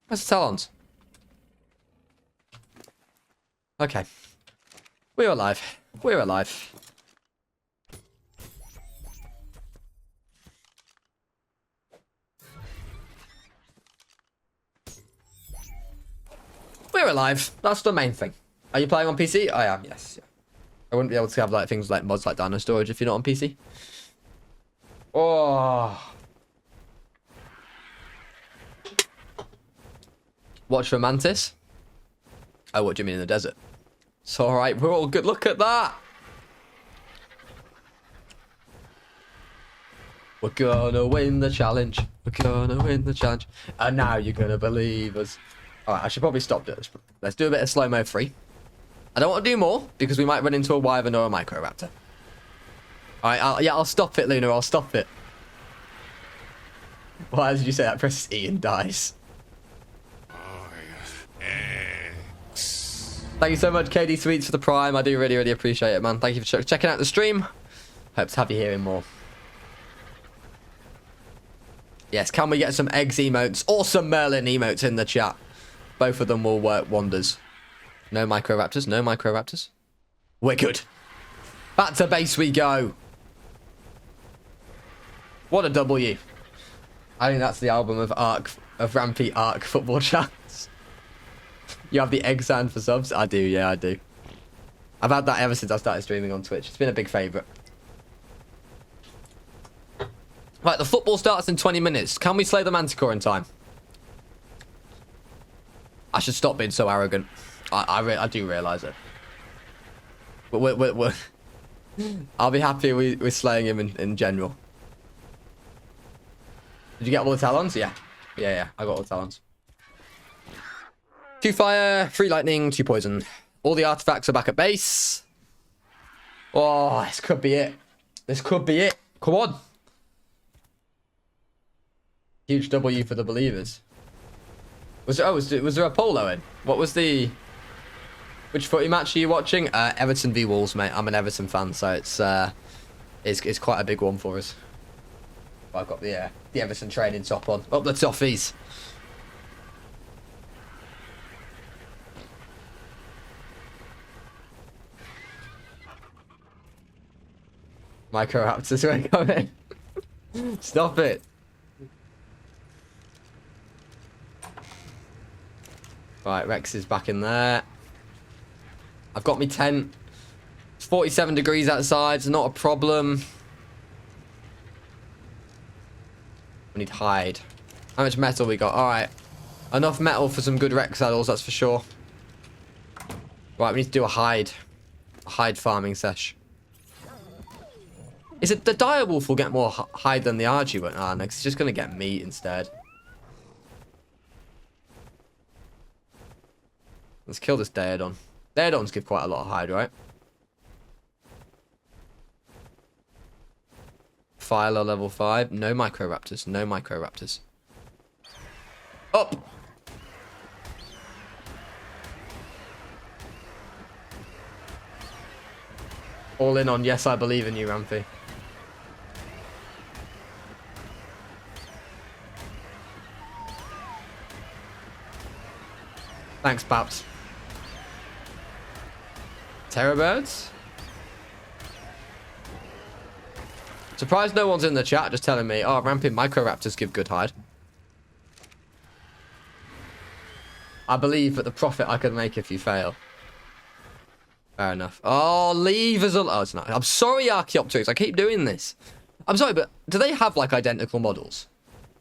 Where's the Talons? Okay. We're alive. We're alive. We're alive. That's the main thing. Are you playing on PC? I am, yes. Yeah. I wouldn't be able to have like things like mods like Dino Storage if you're not on PC. Oh. Watch for Mantis. Oh, what do you mean in the desert? It's alright, we're all good. Look at that. We're gonna win the challenge. We're gonna win the challenge. And now you're gonna believe us. Alright, I should probably stop this. Let's do a bit of slow-mo free. I don't want to do more because we might run into a wyvern or a microraptor. All right, I'll stop it, Luna. I'll stop it. Why did you say that? Press E and dies. Thank you so much, KD Sweets, for the Prime. I do really, really appreciate it, man. Thank you for checking out the stream. Hope to have you hearing more. Yes, can we get some eggs emotes or some Merlin emotes in the chat? Both of them will work wonders. No microraptors, no microraptors. We're good. Back to base we go. What a W. I think that's the album of Rampy Arc football chats. You have the egg sound for subs? I do, yeah, I do. I've had that ever since I started streaming on Twitch. It's been a big favourite. Right, the football starts in 20 minutes. Can we slay the Manticore in time? I should stop being so arrogant. I do realise it. But I'll be happy with slaying him in general. Did you get all the talons? Yeah. Yeah, I got all the talons. 2 fire, 3 lightning, 2 poison. All the artifacts are back at base. Oh, this could be it. This could be it. Come on. Huge W for the believers. Was there a polo in? What was the... Which footy match are you watching? Everton v Wolves, mate. I'm an Everton fan, so it's quite a big one for us. I've got the Everton training top on. Up the toffees. Microraptors are coming. Stop it. Right, Rex is back in there. I've got me tent. It's 47 degrees outside. It's not a problem. We need hide. How much metal we got? Alright. Enough metal for some good Rex saddles, that's for sure. Right, we need to do a hide. A hide farming sesh. Is it the direwolf will get more hide than the Argy one? Ah, no, it's just going to get meat instead. Let's kill this Daedon. Daedons give quite a lot of hide, right? Phyla level 5. No microraptors. No microraptors. Up! All in on yes, I believe in you, Rampy. Thanks, Paps. Terror birds? Surprised no one's in the chat just telling me, oh, ramping microraptors give good hide. I believe that the profit I could make if you fail. Fair enough. Oh, leave us alone. Oh, it's not. I'm sorry, Archaeopteryx. I keep doing this. I'm sorry, but do they have, like, identical models?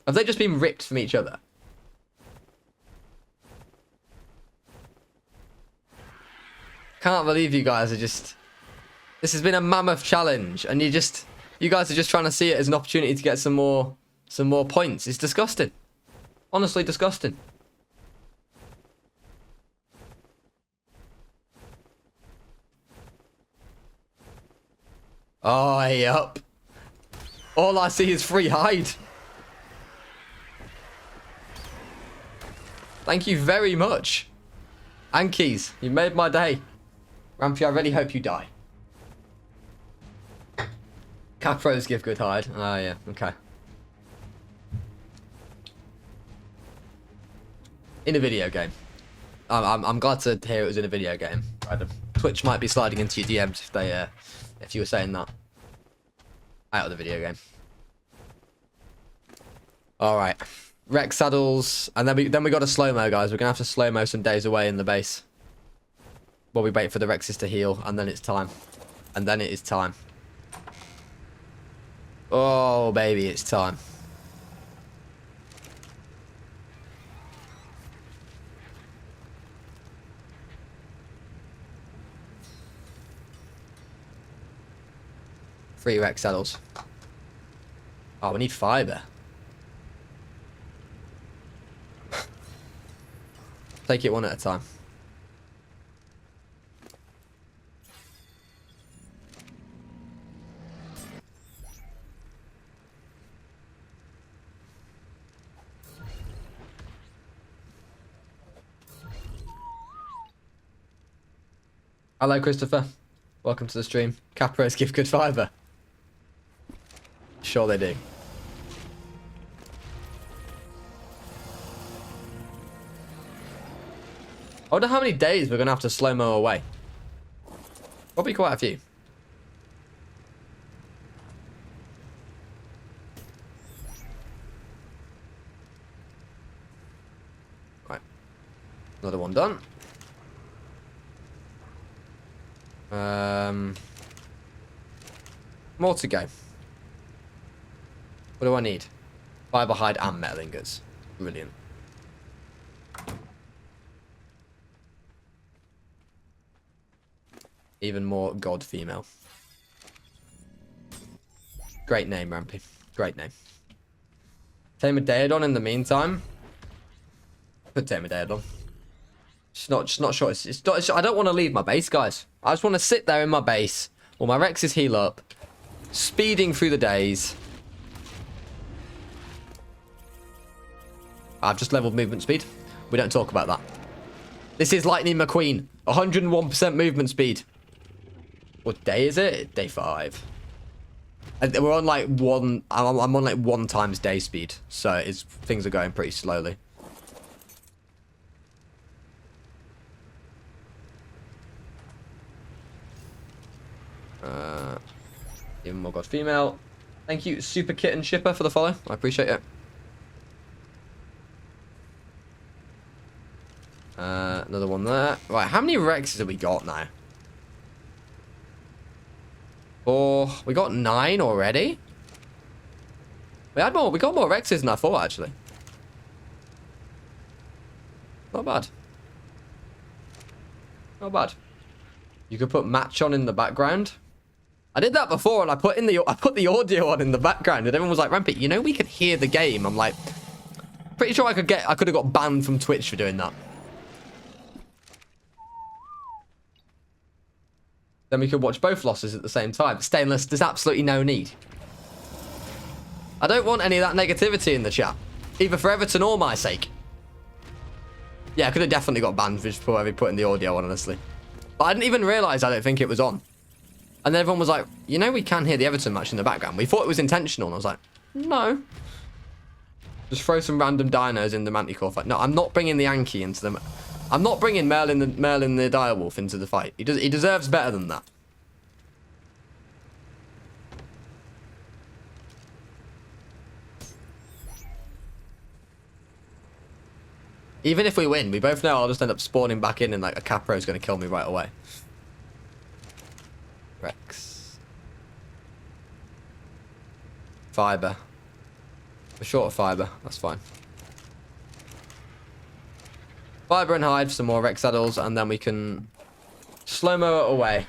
Have they just been ripped from each other? Can't believe you guys are just... This has been a mammoth challenge, and you guys are just trying to see it as an opportunity to get some more points. It's disgusting. Honestly disgusting. Oh, yup. All I see is free hide. Thank you very much. Ankies, you made my day. Rampy, I really hope you die. Capros give good hide. Oh, yeah, okay. In a video game. I'm glad to hear it was in a video game. Twitch might be sliding into your DMs if they, if you were saying that. Out of the video game. Alright. Rex saddles. And then we got a slow-mo, guys. We're going to have to slow-mo some days away in the base. While we wait for the Rexes to heal. And then it's time. And then it is time. Oh, baby, it's time. Three Rex saddles. Oh, we need fiber. Take it one at a time. Hello, Christopher. Welcome to the stream. Capros give good fibre. Sure they do. I wonder how many days we're going to have to slow-mo away. Probably quite a few. Right. Another one done. More to go. What do I need? Fibre hide and metal ingots. Brilliant. Even more god female. Great name, Rampy. Great name. Tame a Daedon in the meantime. Could tame a Daedon. Just not sure. I don't want to leave my base, guys. I just want to sit there in my base while my Rexes heal up, speeding through the days. I've just leveled movement speed. We don't talk about that. This is Lightning McQueen. 101% movement speed. What day is it? Day 5. And we're on like one. I'm on like 1 times day speed, so things are going pretty slowly. Even more god female. Thank you, Super Kitten Shipper, for the follow. I appreciate it. Another one there. Right, how many Rexes have we got now? 4. We got 9 already. We had more. We got more Rexes than I thought, actually. Not bad. Not bad. You could put match on in the background. I did that before, and I put the audio on in the background, and everyone was like, "Rampy, you know we could hear the game." I'm like, pretty sure I could have got banned from Twitch for doing that. Then we could watch both losses at the same time. Stainless, there's absolutely no need. I don't want any of that negativity in the chat, either for Everton or my sake. Yeah, I could have definitely got banned for putting the audio on, honestly. But I didn't even realise I don't think it was on. And then everyone was like, you know we can hear the Everton match in the background. We thought it was intentional. And I was like, no. Just throw some random dinos in the Manticore fight. No, I'm not bringing the Yankee into them. I'm not bringing Merlin the Direwolf into the fight. He deserves better than that. Even if we win, we both know I'll just end up spawning back in and like a Capro is going to kill me right away. Rex. Fibre. We're short of fibre. That's fine. Fibre and hide for some more Rex saddles, and then we can slow-mo it away.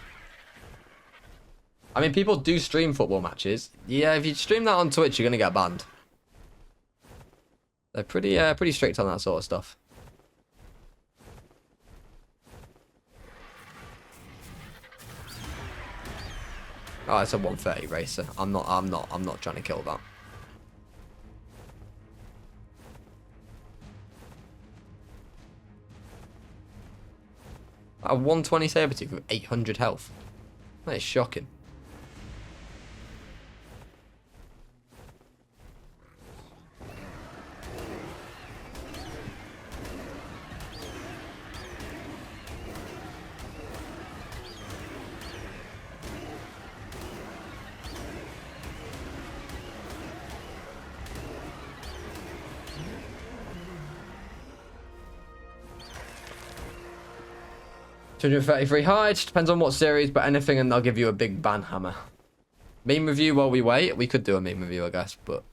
I mean, people do stream football matches. Yeah, if you stream that on Twitch, you're going to get banned. They're pretty strict on that sort of stuff. Oh, it's a 130 racer. I'm not trying to kill that. A 120 saber tooth with 800 health. That is shocking. $233 hide, depends on what series, but anything and they'll give you a big ban hammer. Meme review while we wait. We could do a meme review, I guess, but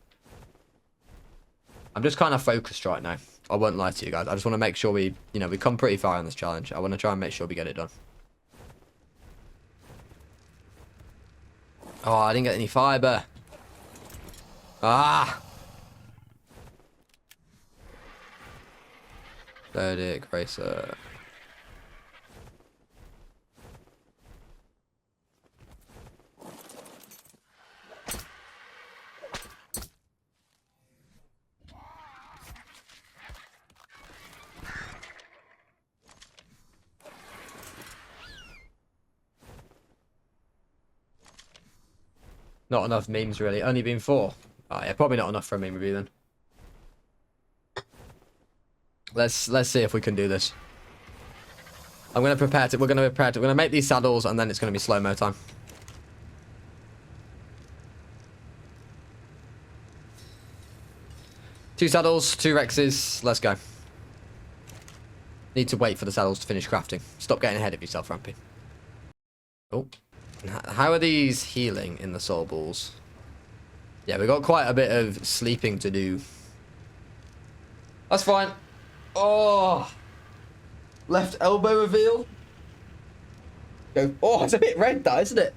I'm just kind of focused right now. I won't lie to you guys. I just want to make sure we come pretty far on this challenge. I want to try and make sure we get it done. Oh, I didn't get any fiber. Ah! Verdict, racer. Not enough memes, really. Only been 4. Oh, yeah, probably not enough for a meme review, then. Let's see if we can do this. I'm going to prepare to... We're going to prepare to... We're going to make these saddles, and then it's going to be slow-mo time. Two saddles, 2 Rexes. Let's go. Need to wait for the saddles to finish crafting. Stop getting ahead of yourself, Rampy. Oh. How are these healing in the soul balls? Yeah, we got quite a bit of sleeping to do. That's fine. Oh. Left elbow reveal. Go. Oh, it's a bit red, that, isn't it?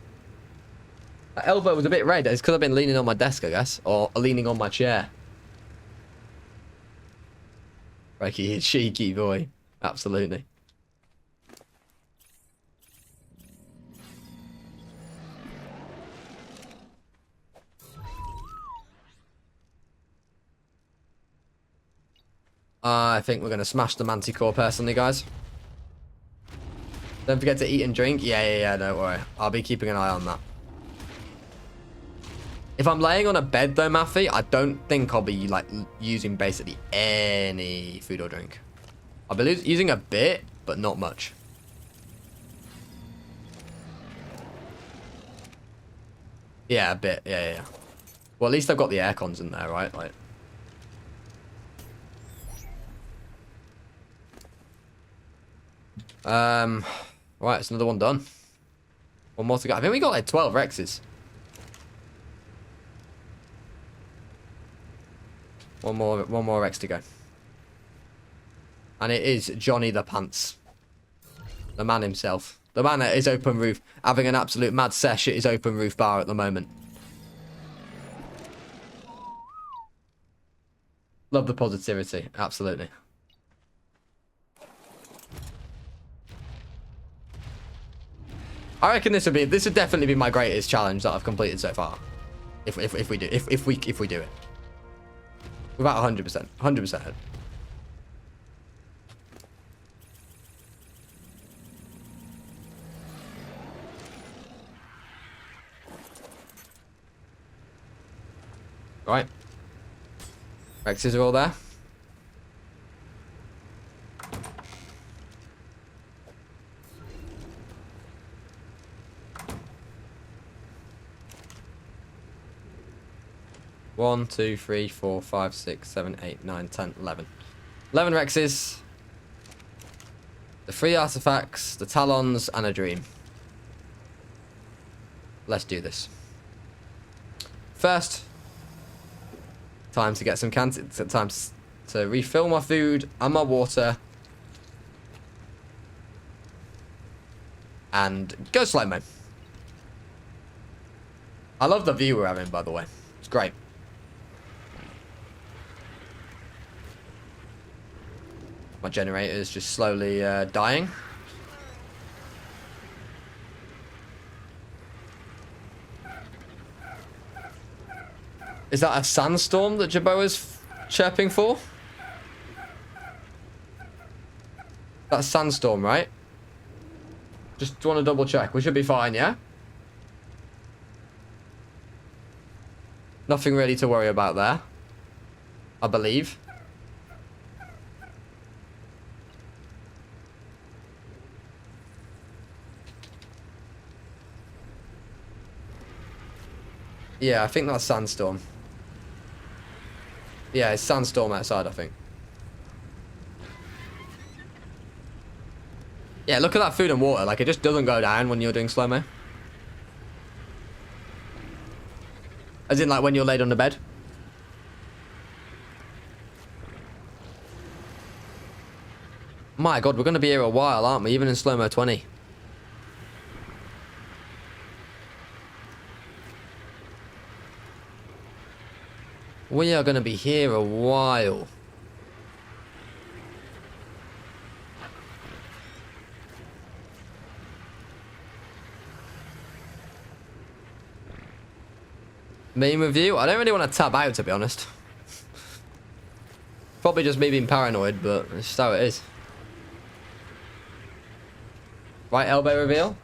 That elbow was a bit red. It's because I've been leaning on my desk, I guess. Or leaning on my chair. Ricky, cheeky boy. Absolutely. I think we're going to smash the Manticore personally, guys. Don't forget to eat and drink. Yeah, don't worry. I'll be keeping an eye on that. If I'm laying on a bed, though, Maffy, I don't think I'll be, like, using basically any food or drink. I'll be using a bit, but not much. Yeah, a bit. Yeah. Well, at least I've got the air cons in there, right? Like... Right, it's another one done. One more to go. I think we got like 12 Rexes. One more Rex to go. And it is Johnny the Pants. The man himself. The man at his open roof. Having an absolute mad sesh at his open roof bar at the moment. Love the positivity. Absolutely. I reckon this would definitely be my greatest challenge that I've completed so far. If we do it. About 100%. 100%. Right. Rexes are all there. One, 2, 3, 4, 5, 6, 7, 8, 9, 10, 11. 11 Rexes. The 3 artifacts, the talons, and a dream. Let's do this. First, time to get some cans. Time to refill my food and my water. And go slow-mo. I love the view we're having, by the way. It's great. My generator is just slowly dying. Is that a sandstorm that Jabbo is chirping for? That's sandstorm, right? Just want to double check. We should be fine, yeah? Nothing really to worry about there. I believe. Yeah, I think that's sandstorm. Yeah, it's sandstorm outside, I think. Yeah, look at that food and water. Like, it just doesn't go down when you're doing slow-mo. As in, like, when you're laid on the bed. My God, we're going to be here a while, aren't we? Even in slow-mo 20. We are going to be here a while. Meme review? I don't really want to tab out, to be honest. Probably just me being paranoid, but it's just how it is. Right elbow reveal.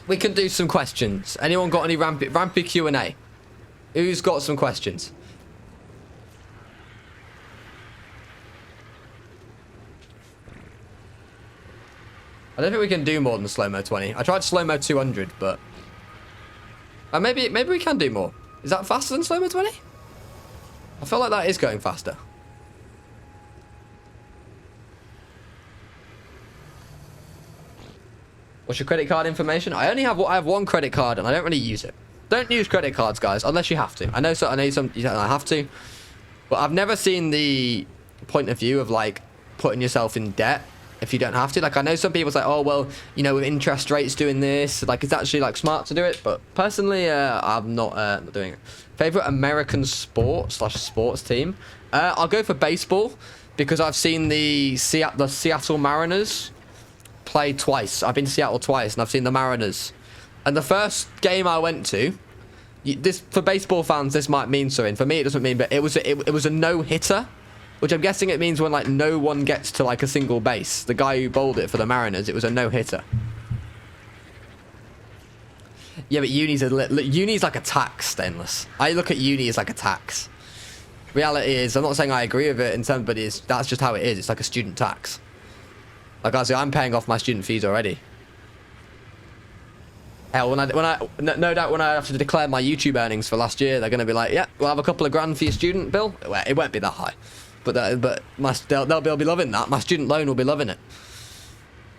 we can do some questions. Anyone got any Rampy Q&A? Who's got some questions? I don't think we can do more than slow-mo 20. I tried slow-mo 200, but... maybe we can do more. Is that faster than slow-mo 20? I feel like that is going faster. What's your credit card information? I have one credit card and I don't really use it. Don't use credit cards, guys, unless you have to. I know some you don't have to, but I've never seen the point of view of like putting yourself in debt if you don't have to. Like I know some people say, oh well, you know, with interest rates doing this, like it's actually like smart to do it. But personally, I'm not doing it. Favorite American sports team? I'll go for baseball because I've seen the Seattle Mariners play twice. I've been to Seattle twice and I've seen the Mariners. And the first game I went to, this for baseball fans, this might mean something. For me, it doesn't mean, but it was a no-hitter, which I'm guessing it means when like no one gets to like a single base. The guy who bowled it for the Mariners, it was a no-hitter. Yeah, but uni's like a tax, Stainless. I look at uni as like a tax. Reality is, I'm not saying I agree with it in terms, but that's just how it is. It's like a student tax. Like I say, I'm paying off my student fees already. Hell, no doubt when I have to declare my YouTube earnings for last year, they're going to be like, yeah, we'll have a couple of grand for your student bill. Well, it won't be that high, but they'll be loving that. My student loan will be loving it.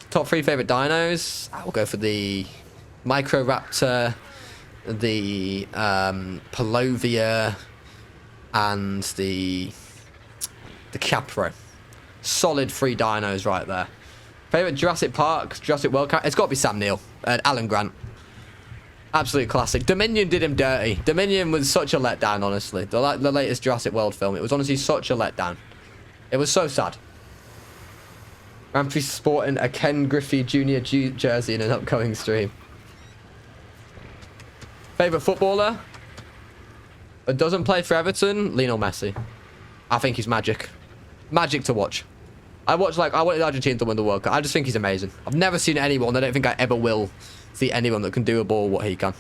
Top 3 favorite dinos. I will go for the Microraptor, the Palovia, and the Capro. Solid 3 dinos right there. Favorite Jurassic Park, Jurassic World character? It's got to be Sam Neill and Alan Grant. Absolute classic. Dominion did him dirty. Dominion was such a letdown, honestly. The latest Jurassic World film. It was honestly such a letdown. It was so sad. Rampy sporting a Ken Griffey Jr. jersey in an upcoming stream. Favorite footballer? That doesn't play for Everton? Lionel Messi. I think he's magic. Magic to watch. I wanted Argentina to win the World Cup. I just think he's amazing. I've never seen anyone. I don't think I ever will see anyone that can do a ball what he can.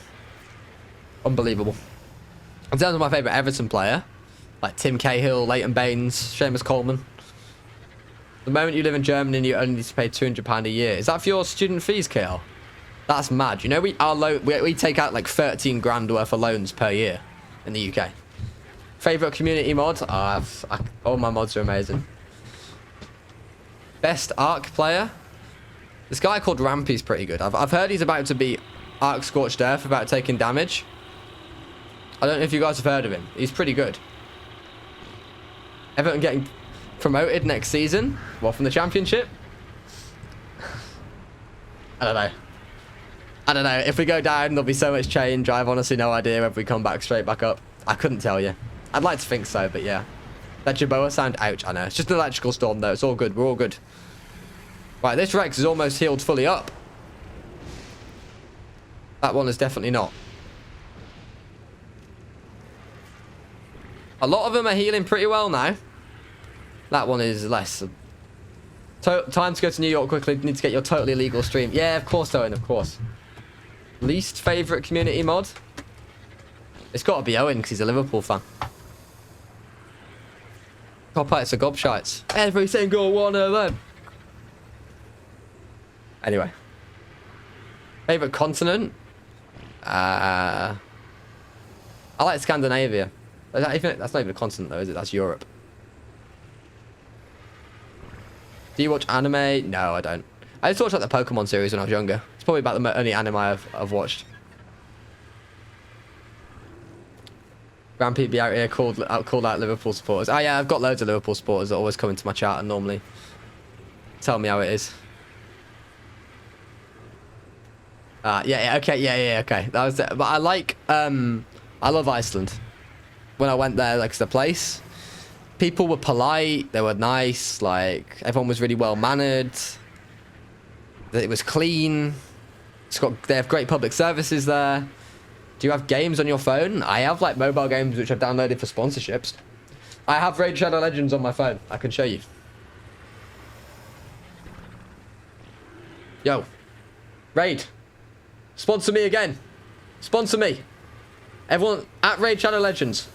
Unbelievable. In terms of my favourite Everton player, like Tim Cahill, Leighton Baines, Seamus Coleman. The moment you live in Germany and you only need to pay £200 a year. Is that for your student fees, KL? That's mad. You know, we take out like 13 grand worth of loans per year in the UK. Favourite community mod? All my mods are amazing. Best Arc player? This guy called Rampy's pretty good. I've heard he's about to beat Arc Scorched Earth about taking damage. I don't know if you guys have heard of him. He's pretty good. Everton getting promoted next season? What, from the Championship? I don't know. If we go down, there'll be so much change. I have honestly no idea if we come back straight back up. I couldn't tell you. I'd like to think so, but yeah. That Jerboa sound, ouch, I know. It's just an electrical storm, though. It's all good. We're all good. Right, this Rex is almost healed fully up. That one is definitely not. A lot of them are healing pretty well now. That one is less. Time to go to New York quickly. Need to get your totally legal stream. Yeah, of course, Owen, of course. Least favourite community mod? It's got to be Owen, because he's a Liverpool fan. Cop-outs are gobshites. Every single one of them. Anyway. Favourite continent? I like Scandinavia. That's not even a continent, though, is it? That's Europe. Do you watch anime? No, I don't. I just watched like the Pokemon series when I was younger. It's probably about the only anime I've watched. Rampy be out here called out Liverpool supporters. Oh yeah, I've got loads of Liverpool supporters that always come into my chat and normally tell me how it is. Okay. That was it. But I like I love Iceland. When I went there, like, it's the place. People were polite, they were nice, like everyone was really well mannered. It was clean. They have great public services there. Do you have games on your phone? I have like mobile games which I've downloaded for sponsorships. I have Raid Shadow Legends on my phone. I can show you. Yo. Raid. Sponsor me again. Sponsor me. Everyone at Raid Shadow Legends.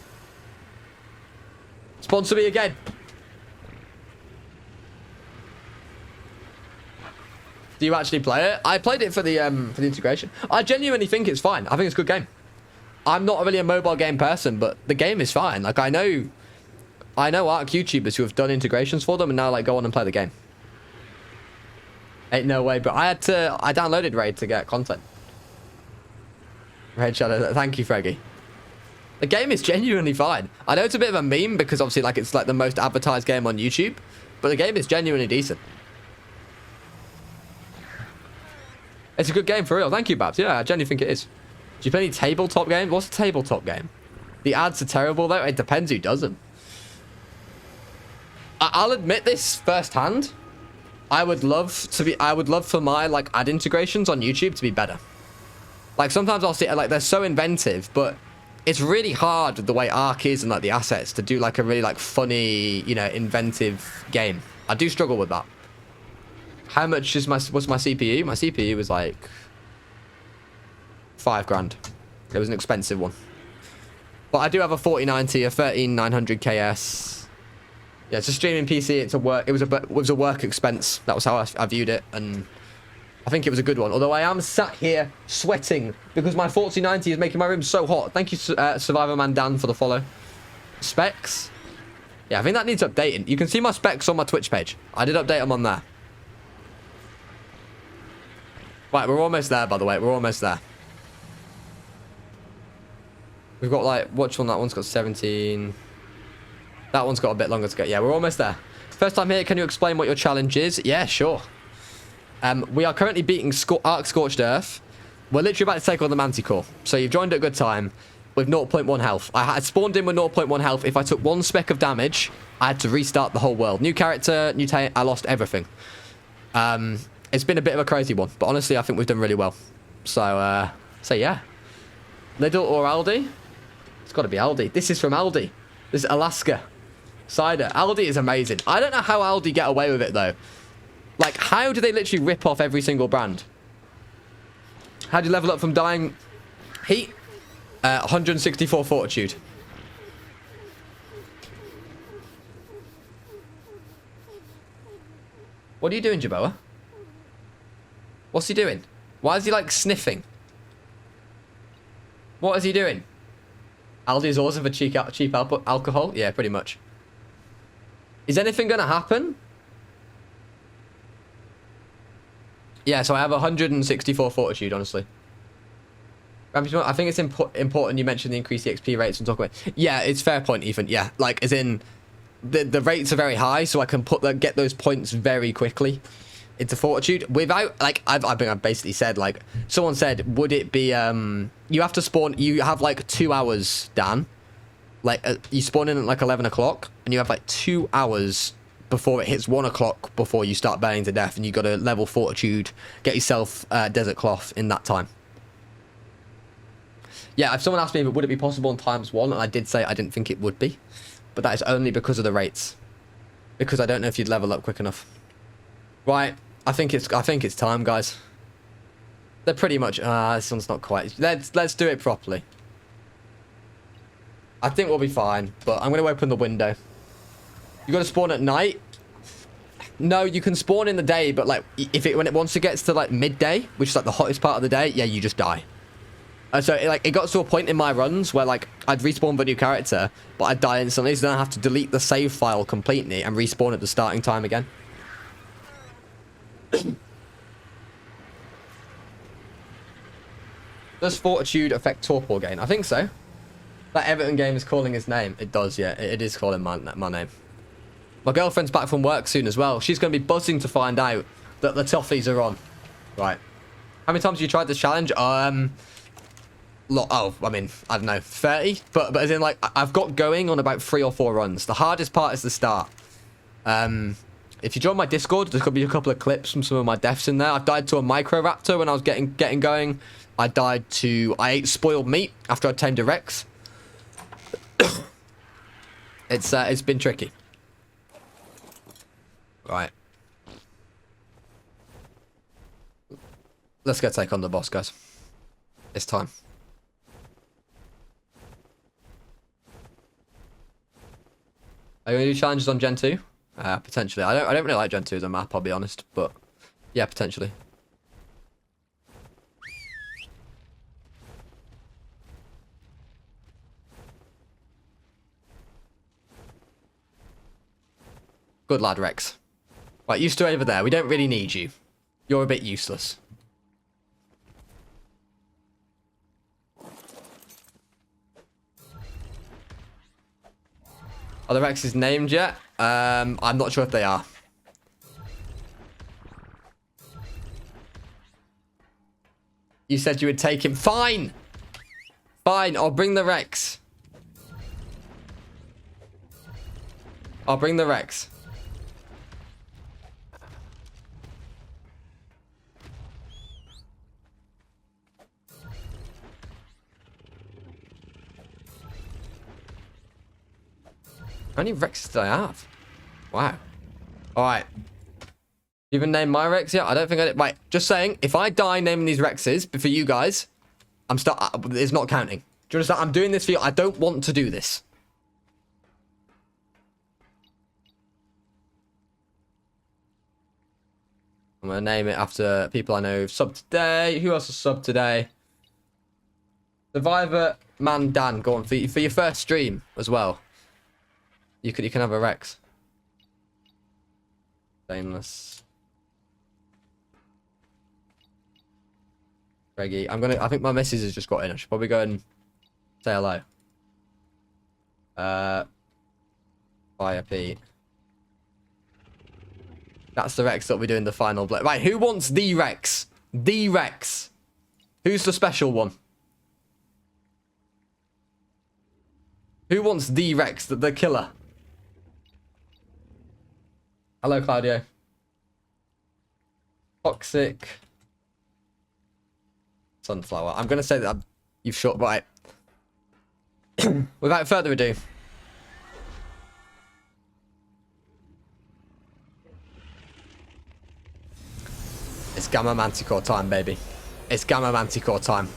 Sponsor me again. Do you actually play it? I played it for the integration. I genuinely think it's fine. I think it's a good game. I'm not really a mobile game person, but the game is fine. Like, I know ARC YouTubers who have done integrations for them and now, like, go on and play the game. Ain't no way, but I downloaded Raid to get content. Raid Shadow, thank you, Freggy. The game is genuinely fine. I know it's a bit of a meme because, obviously, like, it's, like, the most advertised game on YouTube, but the game is genuinely decent. It's a good game for real. Thank you, Babs. Yeah, I genuinely think it is. Do you play any tabletop games? What's a tabletop game? The ads are terrible, though. It depends who does them. I'll admit this firsthand. I would love for my, like, ad integrations on YouTube to be better. Like, sometimes I'll see, like, they're so inventive, but it's really hard with the way ARC is and, like, the assets to do, like, a really, like, funny, you know, inventive game. I do struggle with that. How much is what's my CPU? My CPU was like $5,000. It was an expensive one. But I do have a 4090, a 13900 KS. Yeah, it's a streaming PC. It's a work. It was a work expense. That was how I viewed it, and I think it was a good one. Although I am sat here sweating because my 4090 is making my room so hot. Thank you, Survivor Man Dan, for the follow. Specs. Yeah, I think that needs updating. You can see my specs on my Twitch page. I did update them on there. Right, we're almost there, by the way. We're almost there. We've got, like, which one? That one's got 17. That one's got a bit longer to go. Yeah, we're almost there. First time here, can you explain what your challenge is? Yeah, sure. We are currently beating ARC Scorched Earth. We're literally about to take on the Manticore. So you've joined at a good time with 0.1 health. I had spawned in with 0.1 health. If I took one speck of damage, I had to restart the whole world. New character, new talent. I lost everything. It's been a bit of a crazy one, but honestly, I think we've done really well. So yeah. Lidl or Aldi? It's got to be Aldi. This is from Aldi. This is Alaska cider. Aldi is amazing. I don't know how Aldi get away with it, though. Like, how do they literally rip off every single brand? How do you level up from dying heat? 164 fortitude. What are you doing, Jaboa? What's he doing? Why is he, like, sniffing? What is he doing? Aldi is also for cheap alcohol? Yeah, pretty much. Is anything going to happen? Yeah, so I have 164 fortitude, honestly. Rampy, I think it's important you mentioned the increased XP rates and talk about... Yeah, it's fair point, Ethan. Yeah, like, as in... The rates are very high, so I can get those points very quickly into fortitude without, like, I've basically said, like, someone said, would it be, you have to spawn, you have, like, 2 hours, Dan. Like, you spawn in at, like, 11 o'clock, and you have, like, 2 hours before it hits 1 o'clock before you start burning to death, and you got to level fortitude, get yourself desert cloth in that time. Yeah, if someone asked me, would it be possible in ×1, and I did say I didn't think it would be, but that is only because of the rates, because I don't know if you'd level up quick enough. Right, I think it's time, guys. They're pretty much... this one's not quite... Let's do it properly. I think we'll be fine, but I'm going to open the window. You got to spawn at night? No, you can spawn in the day, but, like, once it gets to, like, midday, which is, like, the hottest part of the day, yeah, you just die. So, it got to a point in my runs where, like, I'd respawn the new character, but I'd die instantly, so then I have to delete the save file completely and respawn at the starting time again. Does fortitude affect torpor gain? I think so. That Everton game is calling his name. It does, yeah. It is calling my name. My girlfriend's back from work soon as well. She's going to be buzzing to find out that the toffees are on. Right. How many times have you tried this challenge? I mean, I don't know, 30? But as in, like, I've got going on about 3 or 4 runs. The hardest part is the start. If you join my Discord, there's going to be a couple of clips from some of my deaths in there. I've died to a Microraptor when I was getting going. I ate spoiled meat after I tamed a Rex. It's been tricky. Right. Let's go take on the boss, guys. It's time. Are you going to do challenges on Gen 2? Potentially. I don't really like Gen 2 as a map, I'll be honest. But, yeah, potentially. Good lad, Rex. Right, you stay over there. We don't really need you. You're a bit useless. Are the Rexes named yet? I'm not sure if they are. You said you would take him. Fine! Fine, I'll bring the Rex. I'll bring the Rex. How many Rexes did I have? Wow. Alright. You even named my Rex yet? I don't think I did. Right, just saying, if I die naming these Rexes for you guys, it's not counting. Do you understand? I'm doing this for you. I don't want to do this. I'm going to name it after people I know who've subbed today. Who else has subbed today? Survivor Man Dan. Go on, for your first stream as well. You can have a Rex. Shameless. Reggie. I think my missus has just got in. I should probably go and say hello. Fire Pete. That's the Rex that we do in the final blade. Right, who wants the Rex? The Rex. Who's the special one? Who wants the Rex, the killer? Hello, Claudio. Toxic. Sunflower. I'm going to say that you've shot right. Without further ado. It's Gamma Manticore time, baby. It's Gamma Manticore time.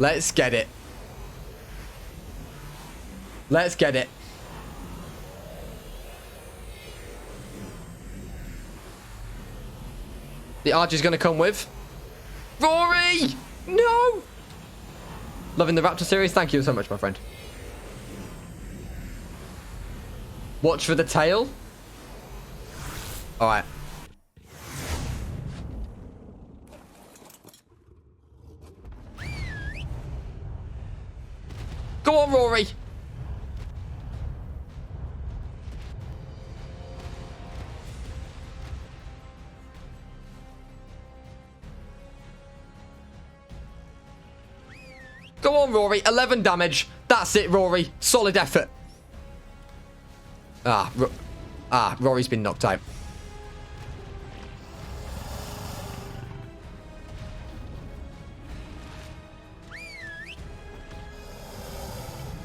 Let's get it. Let's get it. The Archer's going to come with Rory! No! Loving the Raptor series. Thank you so much, my friend. Watch for the tail. Alright. Go on, Rory! Go on, Rory. 11 damage. That's it, Rory. Solid effort. Rory's been knocked out.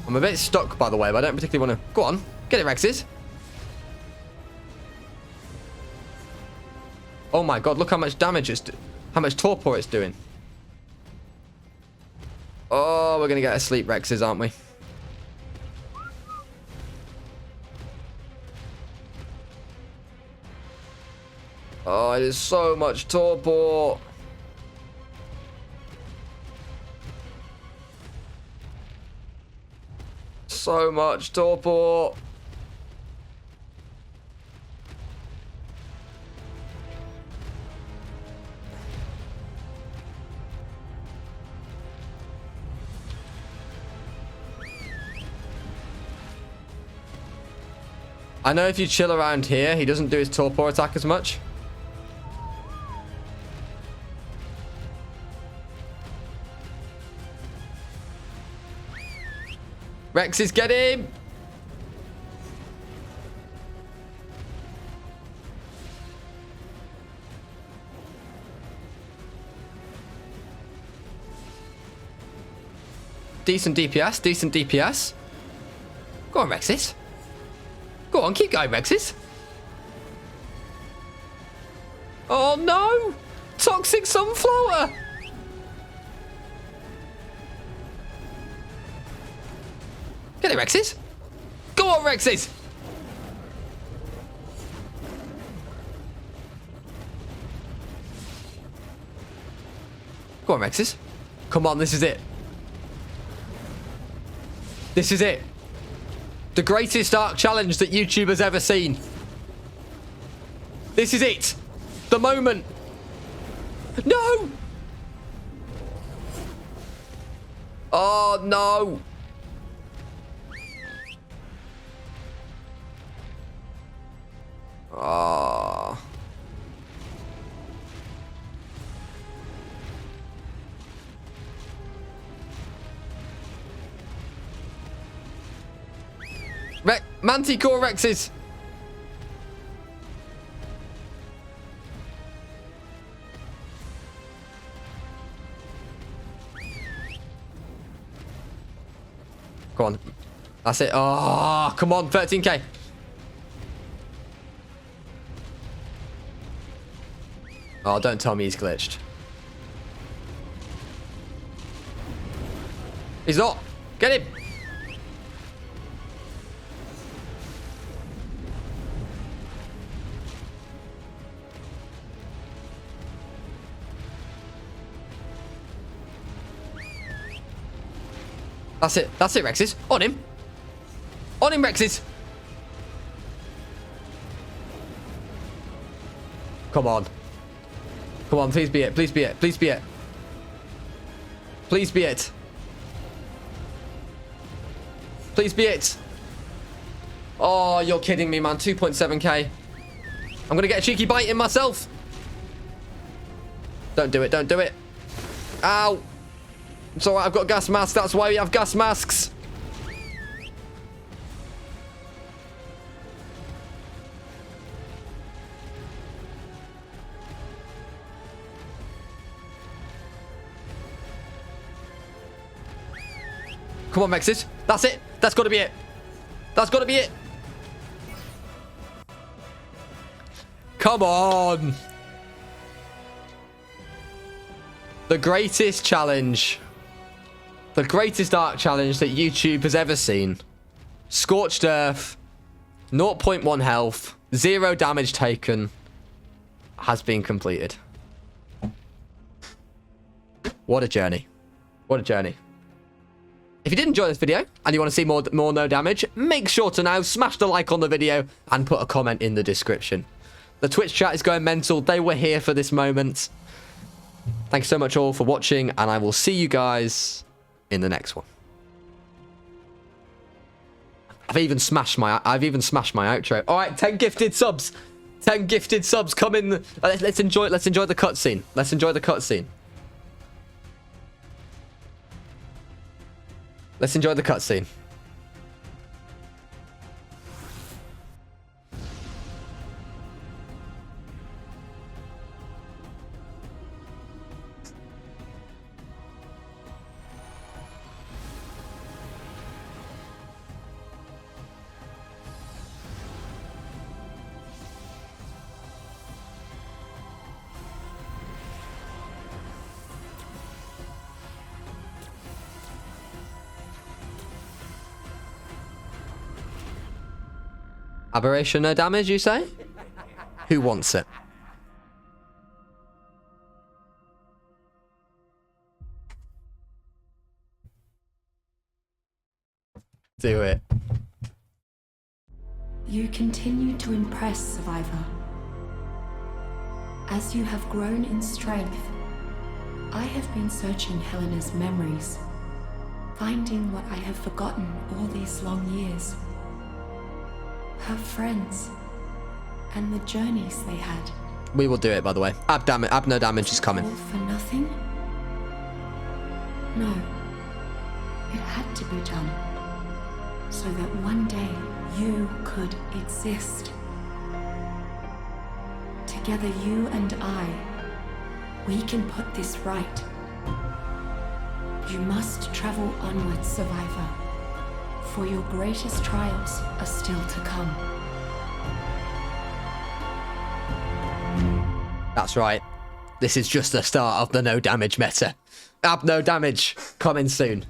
I'm a bit stuck, by the way, but I don't particularly want to... Go on. Get it, Rexes. Oh my god, look how much damage it's... How much torpor it's doing. Oh, we're going to get asleep, Rexes, aren't we? Oh, it is so much torpor. So much torpor. I know if you chill around here, he doesn't do his torpor attack as much. Rexes, get him! Decent DPS, decent DPS. Go on, Rexes. Go on, keep going, Rexes. Oh no! Toxic Sunflower! Get it, Rexes. Go on, Rexes. Go on, Rexes. Come on, this is it. This is it. The greatest Ark challenge that YouTube has ever seen. This is it. The moment. No! Oh, no. Oh. Manticore Rexes. Go on. That's it. Oh, come on. 13k. Oh, don't tell me he's glitched. He's not. Get him. That's it. That's it, Rexes. On him. On him, Rexes. Come on. Come on, please be it. Please be it. Please be it. Please be it. Please be it. Oh, you're kidding me, man. 2.7k. I'm going to get a cheeky bite in myself. Don't do it. Don't do it. Ow. It's alright, I've got gas masks. That's why we have gas masks. Come on, Rexes. That's it. That's got to be it. That's got to be it. Come on. The greatest challenge. The greatest Ark challenge that YouTube has ever seen. Scorched Earth. 0.1 health. 0 damage taken. Has been completed. What a journey. What a journey. If you did enjoy this video and you want to see more no damage, make sure to now smash the like on the video and put a comment in the description. The Twitch chat is going mental. They were here for this moment. Thanks so much all for watching, and I will see you guys in the next one. I've even smashed my outro. All right, 10 gifted subs. 10 gifted subs. Come in. Let's enjoy the cutscene. Let's enjoy the cutscene. Let's enjoy the cutscene. Aberration, no damage, you say? Who wants it? Do it. You continue to impress, Survivor. As you have grown in strength, I have been searching Helena's memories, finding what I have forgotten all these long years. Her friends, and the journeys they had. We will do it, by the way. Ab no damage is coming. All for nothing? No. It had to be done, so that one day you could exist. Together, you and I, we can put this right. You must travel onwards, Survivor. For your greatest trials are still to come. That's right. This is just the start of the no damage meta. Ab no damage coming soon.